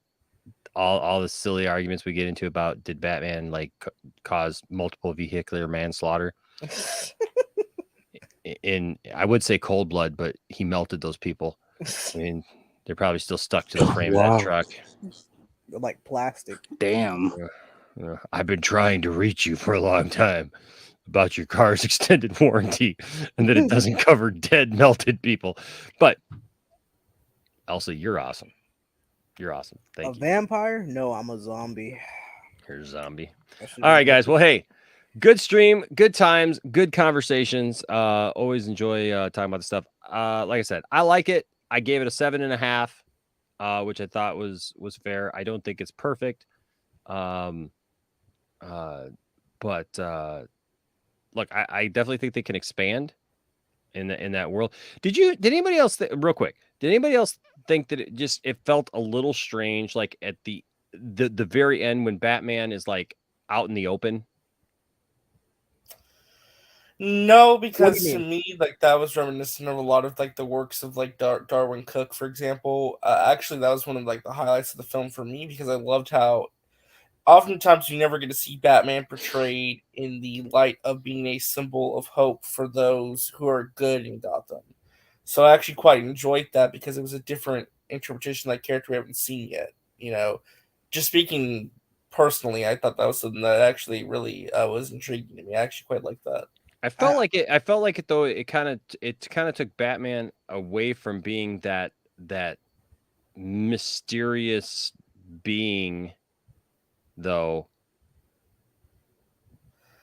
All the silly arguments we get into about did Batman like cause multiple vehicular manslaughter? In I would say cold blood, but he melted those people. I mean, they're probably still stuck to the frame of that truck. Like plastic. Damn. I've been trying to reach you for a long time about your car's extended warranty and that it doesn't cover dead, melted people. But Elsa, you're awesome. You're awesome. Thank you. A vampire? No, I'm a zombie. You're a zombie. That should All be right, guys. good. Well, hey, good stream, good times, good conversations. Always enjoy talking about the stuff. Like I said, I like it. I gave it a 7.5, which I thought was fair. I don't think it's perfect. But look, I definitely think they can expand in that world. Did anybody else real quick? Did anybody else think that it felt a little strange, like at the very end when Batman is like out in the open? No, because to me, like that was reminiscent of a lot of like the works of like Darwin Cook, for example. Actually, that was one of like the highlights of the film for me because I loved how oftentimes you never get to see Batman portrayed in the light of being a symbol of hope for those who are good in Gotham. So I actually quite enjoyed that because it was a different interpretation of that character we haven't seen yet. You know, just speaking personally, I thought that was something that actually really was intriguing to me. I actually quite liked that. I felt like it though. It kind of took Batman away from being that mysterious being, though.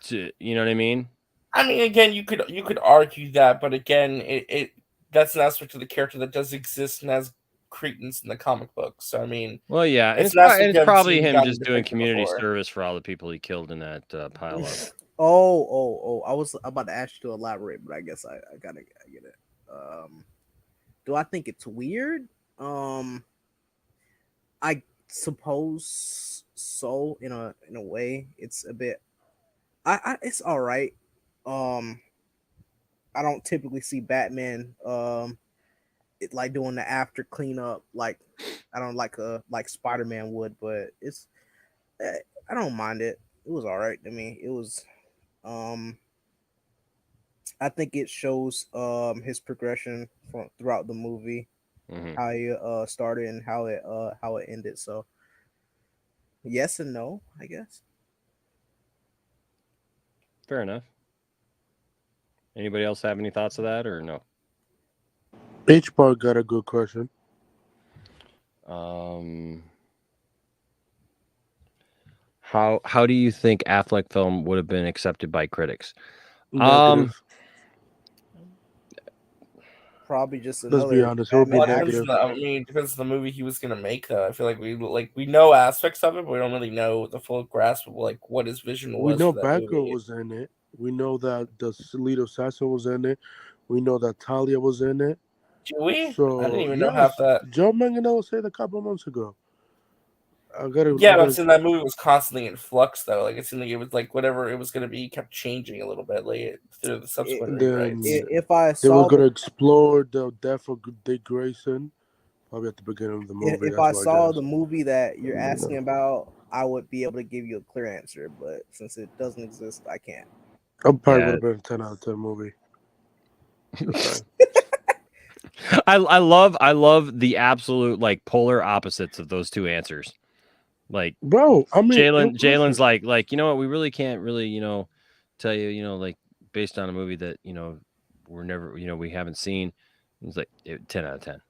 You know what I mean? I mean, again, you could argue that, but again, it that's an aspect of the character that does exist and has credence in the comic book. So I mean, Well, yeah, and it's probably him just doing community service for all the people he killed in that pile up. Oh! I was about to ask you to elaborate, but I guess I get it. Do I think it's weird? I suppose so. In a way, it's a bit. It's all right. I don't typically see Batman like doing the after cleanup like I don't like Spider-Man would, but it's I don't mind it. It was all right to me. It was I think it shows his progression throughout the movie, how he started and how it ended. So yes and no, I guess. Fair enough. Anybody else have any thoughts of that or no? H Bar got a good question. How do you think Affleck film would have been accepted by critics? Probably just let's be honest. It would be negative. I mean, it depends on the movie he was gonna make. Though I feel like we know aspects of it, but we don't really know the full grasp of like what his vision was. We know for that Batgirl movie. was in it. We know that the lead assassin was in it. We know that Talia was in it. Do we? So, I didn't even know half that. Joe Manganiello said a couple of months ago. But that movie was constantly in flux, though. Like it seemed like it was like whatever it was going to be kept changing a little bit like through the subsequent rewrites. If I they were saw going to explore the death of Dick Grayson, probably at the beginning of the movie. if I saw the movie that you're asking about, I would be able to give you a clear answer. But since it doesn't exist, I can't. I'm probably would have been a 10 out of 10 movie. I love the absolute like polar opposites of those two answers. Like, bro, I mean, Jalen's like, you know what, we really can't really, tell you, like based on a movie that, we're never, we haven't seen. It's like 10 out of 10.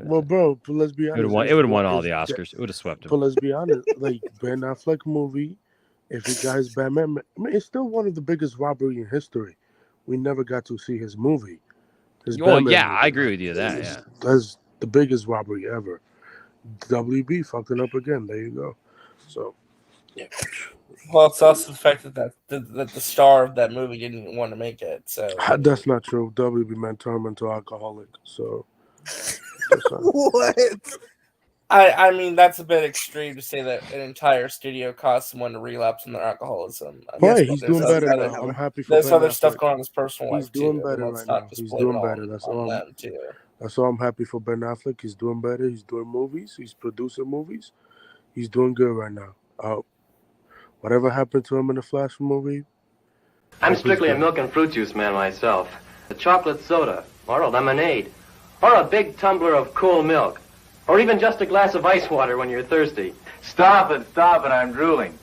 Well, bro, but let's be honest. It would have won all the Oscars. It would have swept him. But let's be honest, like Ben Affleck movie, if you guys Batman, I mean, it's still one of the biggest robbery in history. We never got to see his movie. Movie. I agree with you. That's the biggest robbery ever. WB fucking up again. There you go. So, yeah. Well, it's also the fact that the star of that movie didn't want to make it. So that's not true. WB meant turn him into alcoholic. So what? I mean, that's a bit extreme to say that an entire studio caused someone to relapse in their alcoholism. Right, he's doing better now. I'm happy for there's Ben other Affleck. stuff going on in his personal life. He's doing too. better right now. He's doing better. That's all. That's all I'm happy for Ben Affleck. He's doing better. He's doing movies. He's producing movies. He's doing good right now. Whatever happened to him in the Flash movie? I'm strictly a milk and fruit juice man myself. A chocolate soda, or a lemonade, or a big tumbler of cool milk, or even just a glass of ice water when you're thirsty. Stop it, I'm drooling.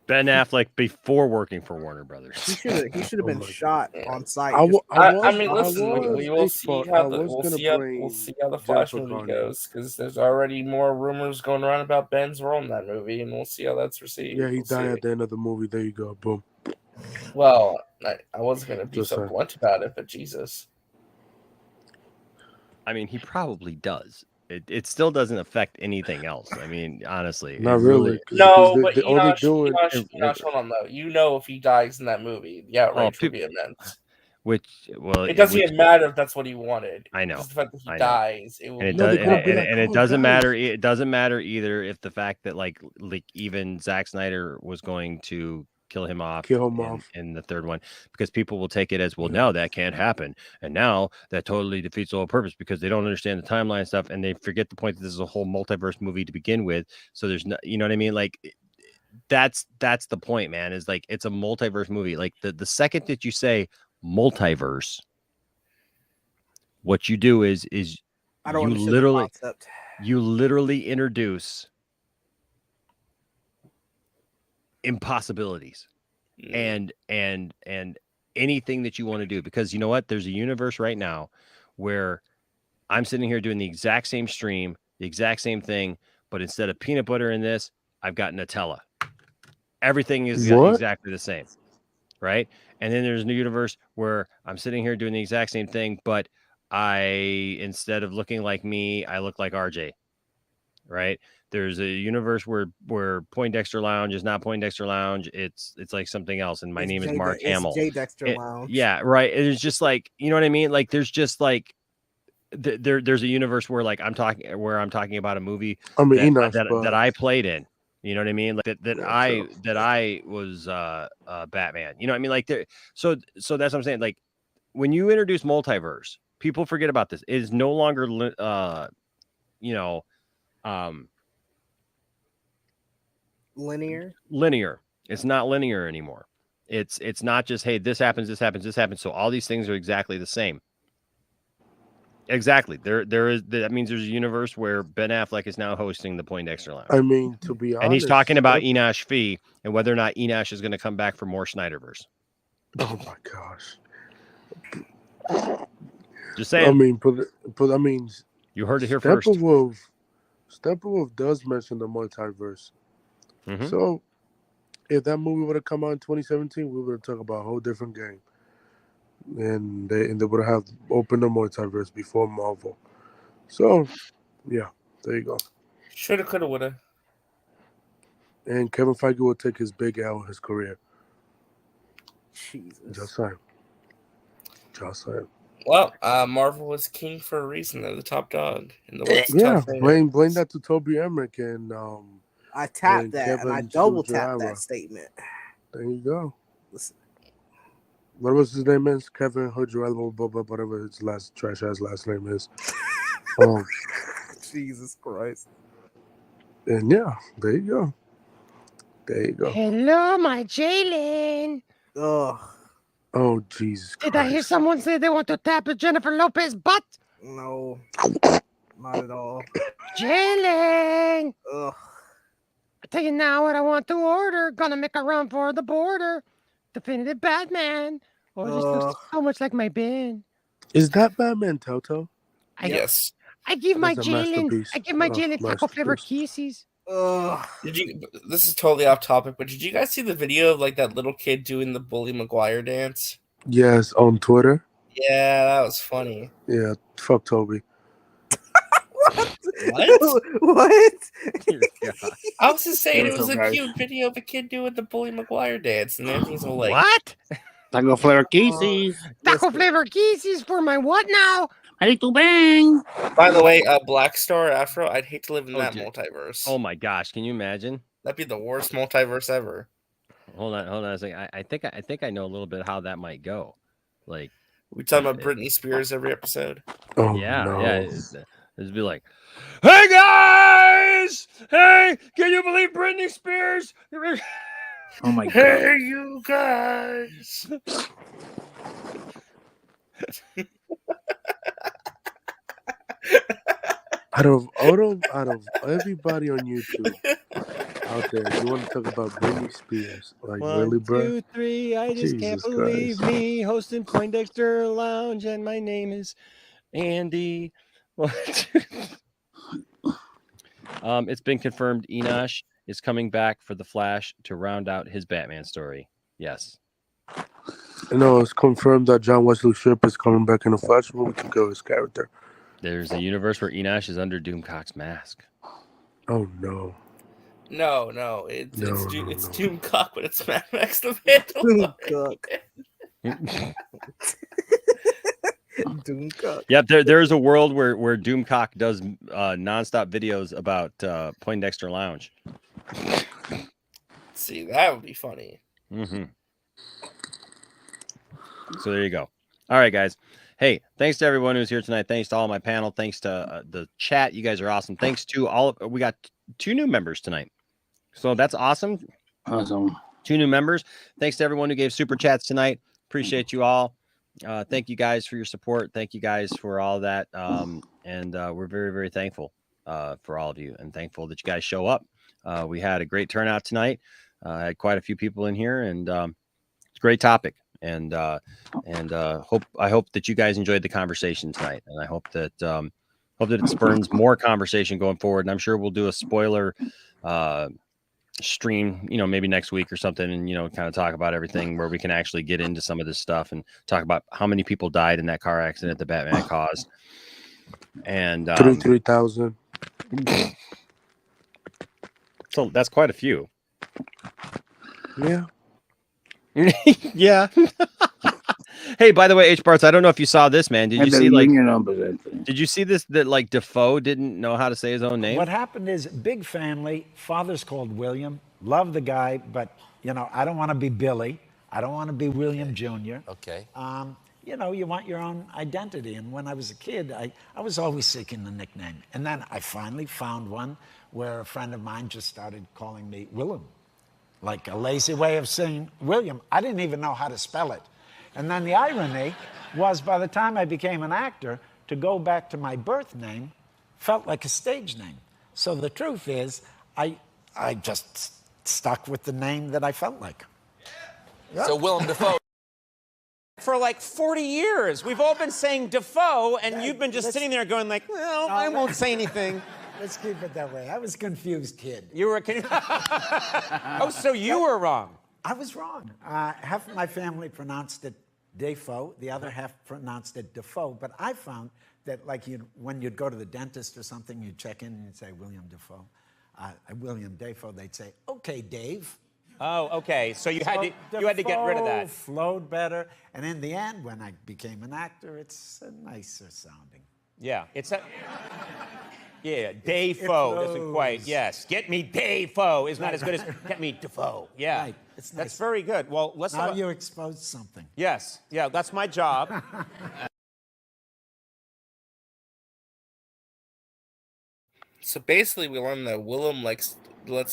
Ben Affleck before working for Warner Brothers. He should have been shot on site. I mean, listen, we will see how we'll see how the Flash movie goes, because there's already more rumors going around about Ben's role in that movie, and we'll see how that's received. Yeah, he died at the end of the movie. There you go. Boom. Well, I wasn't going to be Just so saying. blunt about it, but Jesus. I mean, he probably does. It still doesn't affect anything else. I mean, honestly, Not it really. No, but all they're Enosh, doing. Enosh, hold on though. You know, if he dies in that movie, the outrage will be immense. It doesn't even matter if that's what he wanted. I know. Just the fact that he I know. dies, it will. And it be does, and it doesn't matter. It doesn't matter either if the fact that like even Zack Snyder was going to kill him off in the third one, because people will take it as, well, now that can't happen, and now that totally defeats the whole purpose because they don't understand the timeline stuff, and they forget the point that this is a whole multiverse movie to begin with. So there's no, you know what I mean? Like that's the point, man. Is like it's a multiverse movie. Like the second that you say multiverse, what you do is I don't you understand the literally concept. you literally introduce impossibilities and anything that you want to do, because you know what, there's a universe right now where I'm sitting here doing the exact same stream, the exact same thing, but instead of peanut butter in this, I've got Nutella. Everything is exactly the same, right? And then there's a new universe where I'm sitting here doing the exact same thing, but instead of looking like me, I look like RJ, right? There's a universe where Poindexter Lounge is not Poindexter Lounge. It's like something else. And my name is Mark Hamill. J Dexter Lounge. Yeah, right. It's just like, you know what I mean? Like there's just like there's a universe where like I'm talking about a movie that I played in. You know what I mean? Like that I was Batman. You know what I mean? Like there. So that's what I'm saying. Like when you introduce multiverse, people forget about this. It is no longer linear. It's not linear anymore. It's not just, hey, this happens. So all these things are exactly the same. Exactly. That means there's a universe where Ben Affleck is now hosting the Poindexter Lounge. I mean, to be honest, and he's talking about Enosh Fee and whether or not Enosh is going to come back for more Snyderverse. Oh my gosh. Just saying. I mean, but I mean, you heard it here first. Steppenwolf does mention the multiverse. Mm-hmm. So if that movie would have come out in 2017, we would have talked about a whole different game. And they would have opened the multiverse before Marvel. So, yeah, there you go. Shoulda, coulda, woulda. And Kevin Feige will take his big L in his career. Jesus. Just saying. Well, Marvel was king for a reason. They're the top dog in the world. Yeah, blame that to Toby Emmerich and I tapped that and I double tapped that statement. There you go. Listen. What was his name is? Kevin Hudrell, whatever his trash ass last name is. Jesus Christ. And yeah, there you go. Hello, my Jalen. Ugh. Oh, Jesus Christ. Did I hear someone say they want to tap a Jennifer Lopez butt? No, not at all. Jalen. Ugh. I tell you now what I want to order. Gonna make a run for the border. Definitive Batman. Oh, this looks so much like my bin. Is that Batman Toto? Yes. I give my That's a Jalen. masterpiece. I give my Jalen taco flavor kisses. This is totally off topic, but did you guys see the video of like that little kid doing the Bully Maguire dance? Yes, on Twitter. Yeah, that was funny. Yeah, fuck Toby. What? I was just saying it was a cute video of a kid doing the Bully Maguire dance, and everything's all like, what? Taco flavor kisses. Taco flavor kisses for my what now? Ready to bang. By the way, Black Star Afro, I'd hate to live in that multiverse. Oh my gosh, can you imagine? That'd be the worst multiverse ever. Hold on a second. I think I know a little bit how that might go. Like, we talking about Britney Spears every episode. Oh yeah. It'd be like, hey guys, hey, can you believe Britney Spears? Oh my god. Hey you guys. Out of everybody on YouTube, out there. You want to talk about Britney Spears? Like, 1, really, bro? 2, 3. I just can't Jesus believe Christ. me hosting Poindexter Lounge, and my name is Andy. It's been confirmed Enosh is coming back for the Flash to round out his Batman story. Yes. No, it's confirmed that John Wesley Shipp is coming back in the Flash movie to kill his character. There's a universe where Enosh is under Doomcock's mask. Oh no. No, it's No, it's Doomcock, but it's Mad Max the Mandalorian. Doomcock. Yep, there's a world where Doomcock does nonstop videos about Poindexter Lounge. See, that would be funny. Mm-hmm. So there you go. All right, guys. Hey, thanks to everyone who's here tonight. Thanks to all my panel. Thanks to the chat. You guys are awesome. Thanks to we got 2 new members tonight. So that's awesome. Awesome. 2 new members. Thanks to everyone who gave super chats tonight. Appreciate you all. Thank you guys for your support. Thank you guys for all that. And we're very, very thankful for all of you and thankful that you guys show up. We had a great turnout tonight. I had quite a few people in here, and it's a great topic. And I hope that you guys enjoyed the conversation tonight, and I hope that it spurns more conversation going forward. And I'm sure we'll do a spoiler stream, maybe next week or something, and kind of talk about everything where we can actually get into some of this stuff and talk about how many people died in that car accident that Batman caused. And 3,000. So that's quite a few. Yeah. Yeah. Hey, by the way, H Barts, I don't know if you saw this, man. Did you see Did you see this that like Defoe didn't know how to say his own name? What happened is big family. Father's called William. Love the guy, but I don't want to be Billy. I don't want to be William Jr. Okay. You want your own identity. And when I was a kid, I was always seeking a nickname. And then I finally found one where a friend of mine just started calling me Willem, like a lazy way of saying William. I didn't even know how to spell it. And then the irony was, by the time I became an actor, to go back to my birth name felt like a stage name. So the truth is, I just stuck with the name that I felt like. Yeah. So Willem Dafoe. For like 40 years, we've all been saying Defoe, and you've been just sitting there going like, well, I won't say anything. Let's keep it that way. I was a confused kid. You were Oh, so you were wrong. I was wrong. Half of my family pronounced it Defoe, the other half pronounced it Defoe. But I found that, like, when you'd go to the dentist or something, you'd check in and you'd say William Defoe, William Defoe. They'd say, "Okay, Dave." Oh, okay. So you had to get rid of that. Flowed better, and in the end, when I became an actor, it's a nicer sounding. Yeah, Defoe doesn't quite. Yes, get me Defoe is not as good as get me Defoe. Yeah, right. It's nice. That's very good. Well, let's. Now you exposed something. Yes, yeah, that's my job. So basically, we learned that Willem lets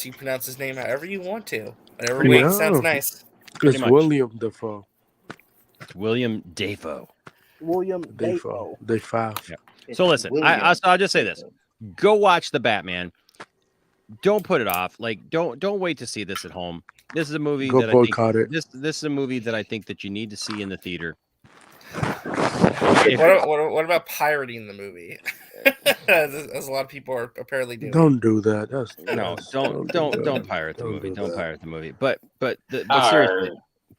you pronounce his name however you want to. Whatever way it sounds nice. It's William Dafoe. William Dafoe. William Dafoe. Dafoe. Yeah. So listen, I'll just say this: go watch the Batman. Don't put it off. Like, don't wait to see this at home. This is a movie Go that boycott I think this is a movie that I think that you need to see in the theater. What about pirating the movie? As a lot of people are apparently doing. Don't do that. Don't pirate the movie. Don't pirate the movie. But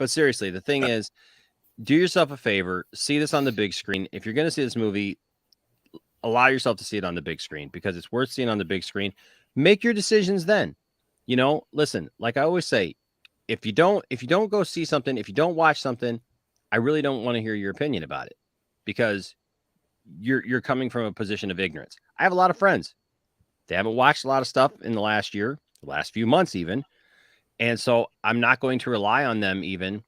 seriously, the thing is, do yourself a favor. See this on the big screen. If you're going to see this movie, allow yourself to see it on the big screen because it's worth seeing on the big screen. Make your decisions then. Listen, like I always say, if you don't go see something, if you don't watch something, I really don't want to hear your opinion about it because you're coming from a position of ignorance. I have a lot of friends. They haven't watched a lot of stuff in the last year, the last few months even. And so I'm not going to rely on them even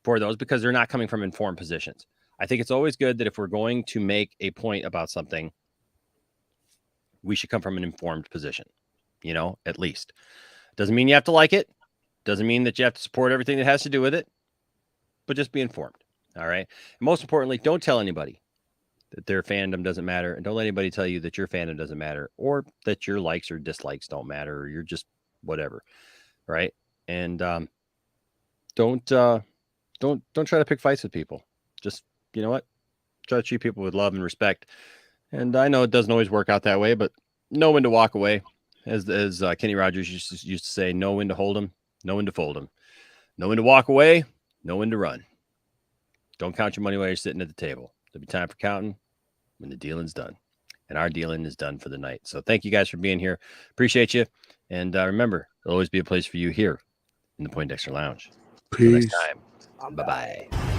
for those because they're not coming from informed positions. I think it's always good that if we're going to make a point about something, we should come from an informed position, at least. Doesn't mean you have to like it. Doesn't mean that you have to support everything that has to do with it, but just be informed. All right. And most importantly, don't tell anybody that their fandom doesn't matter. And don't let anybody tell you that your fandom doesn't matter or that your likes or dislikes don't matter. Or you're just whatever, right? And don't try to pick fights with people. Just, you know what? Try to treat people with love and respect. And I know it doesn't always work out that way, but know when to walk away. As Kenny Rogers used to say, know when to hold them, know when to fold them, know when to walk away, know when to run. Don't count your money while you're sitting at the table. There'll be time for counting when the dealing's done. And our dealing is done for the night. So thank you guys for being here. Appreciate you. And remember, there'll always be a place for you here in the Poindexter Lounge. Until next Peace. time. Bye-bye.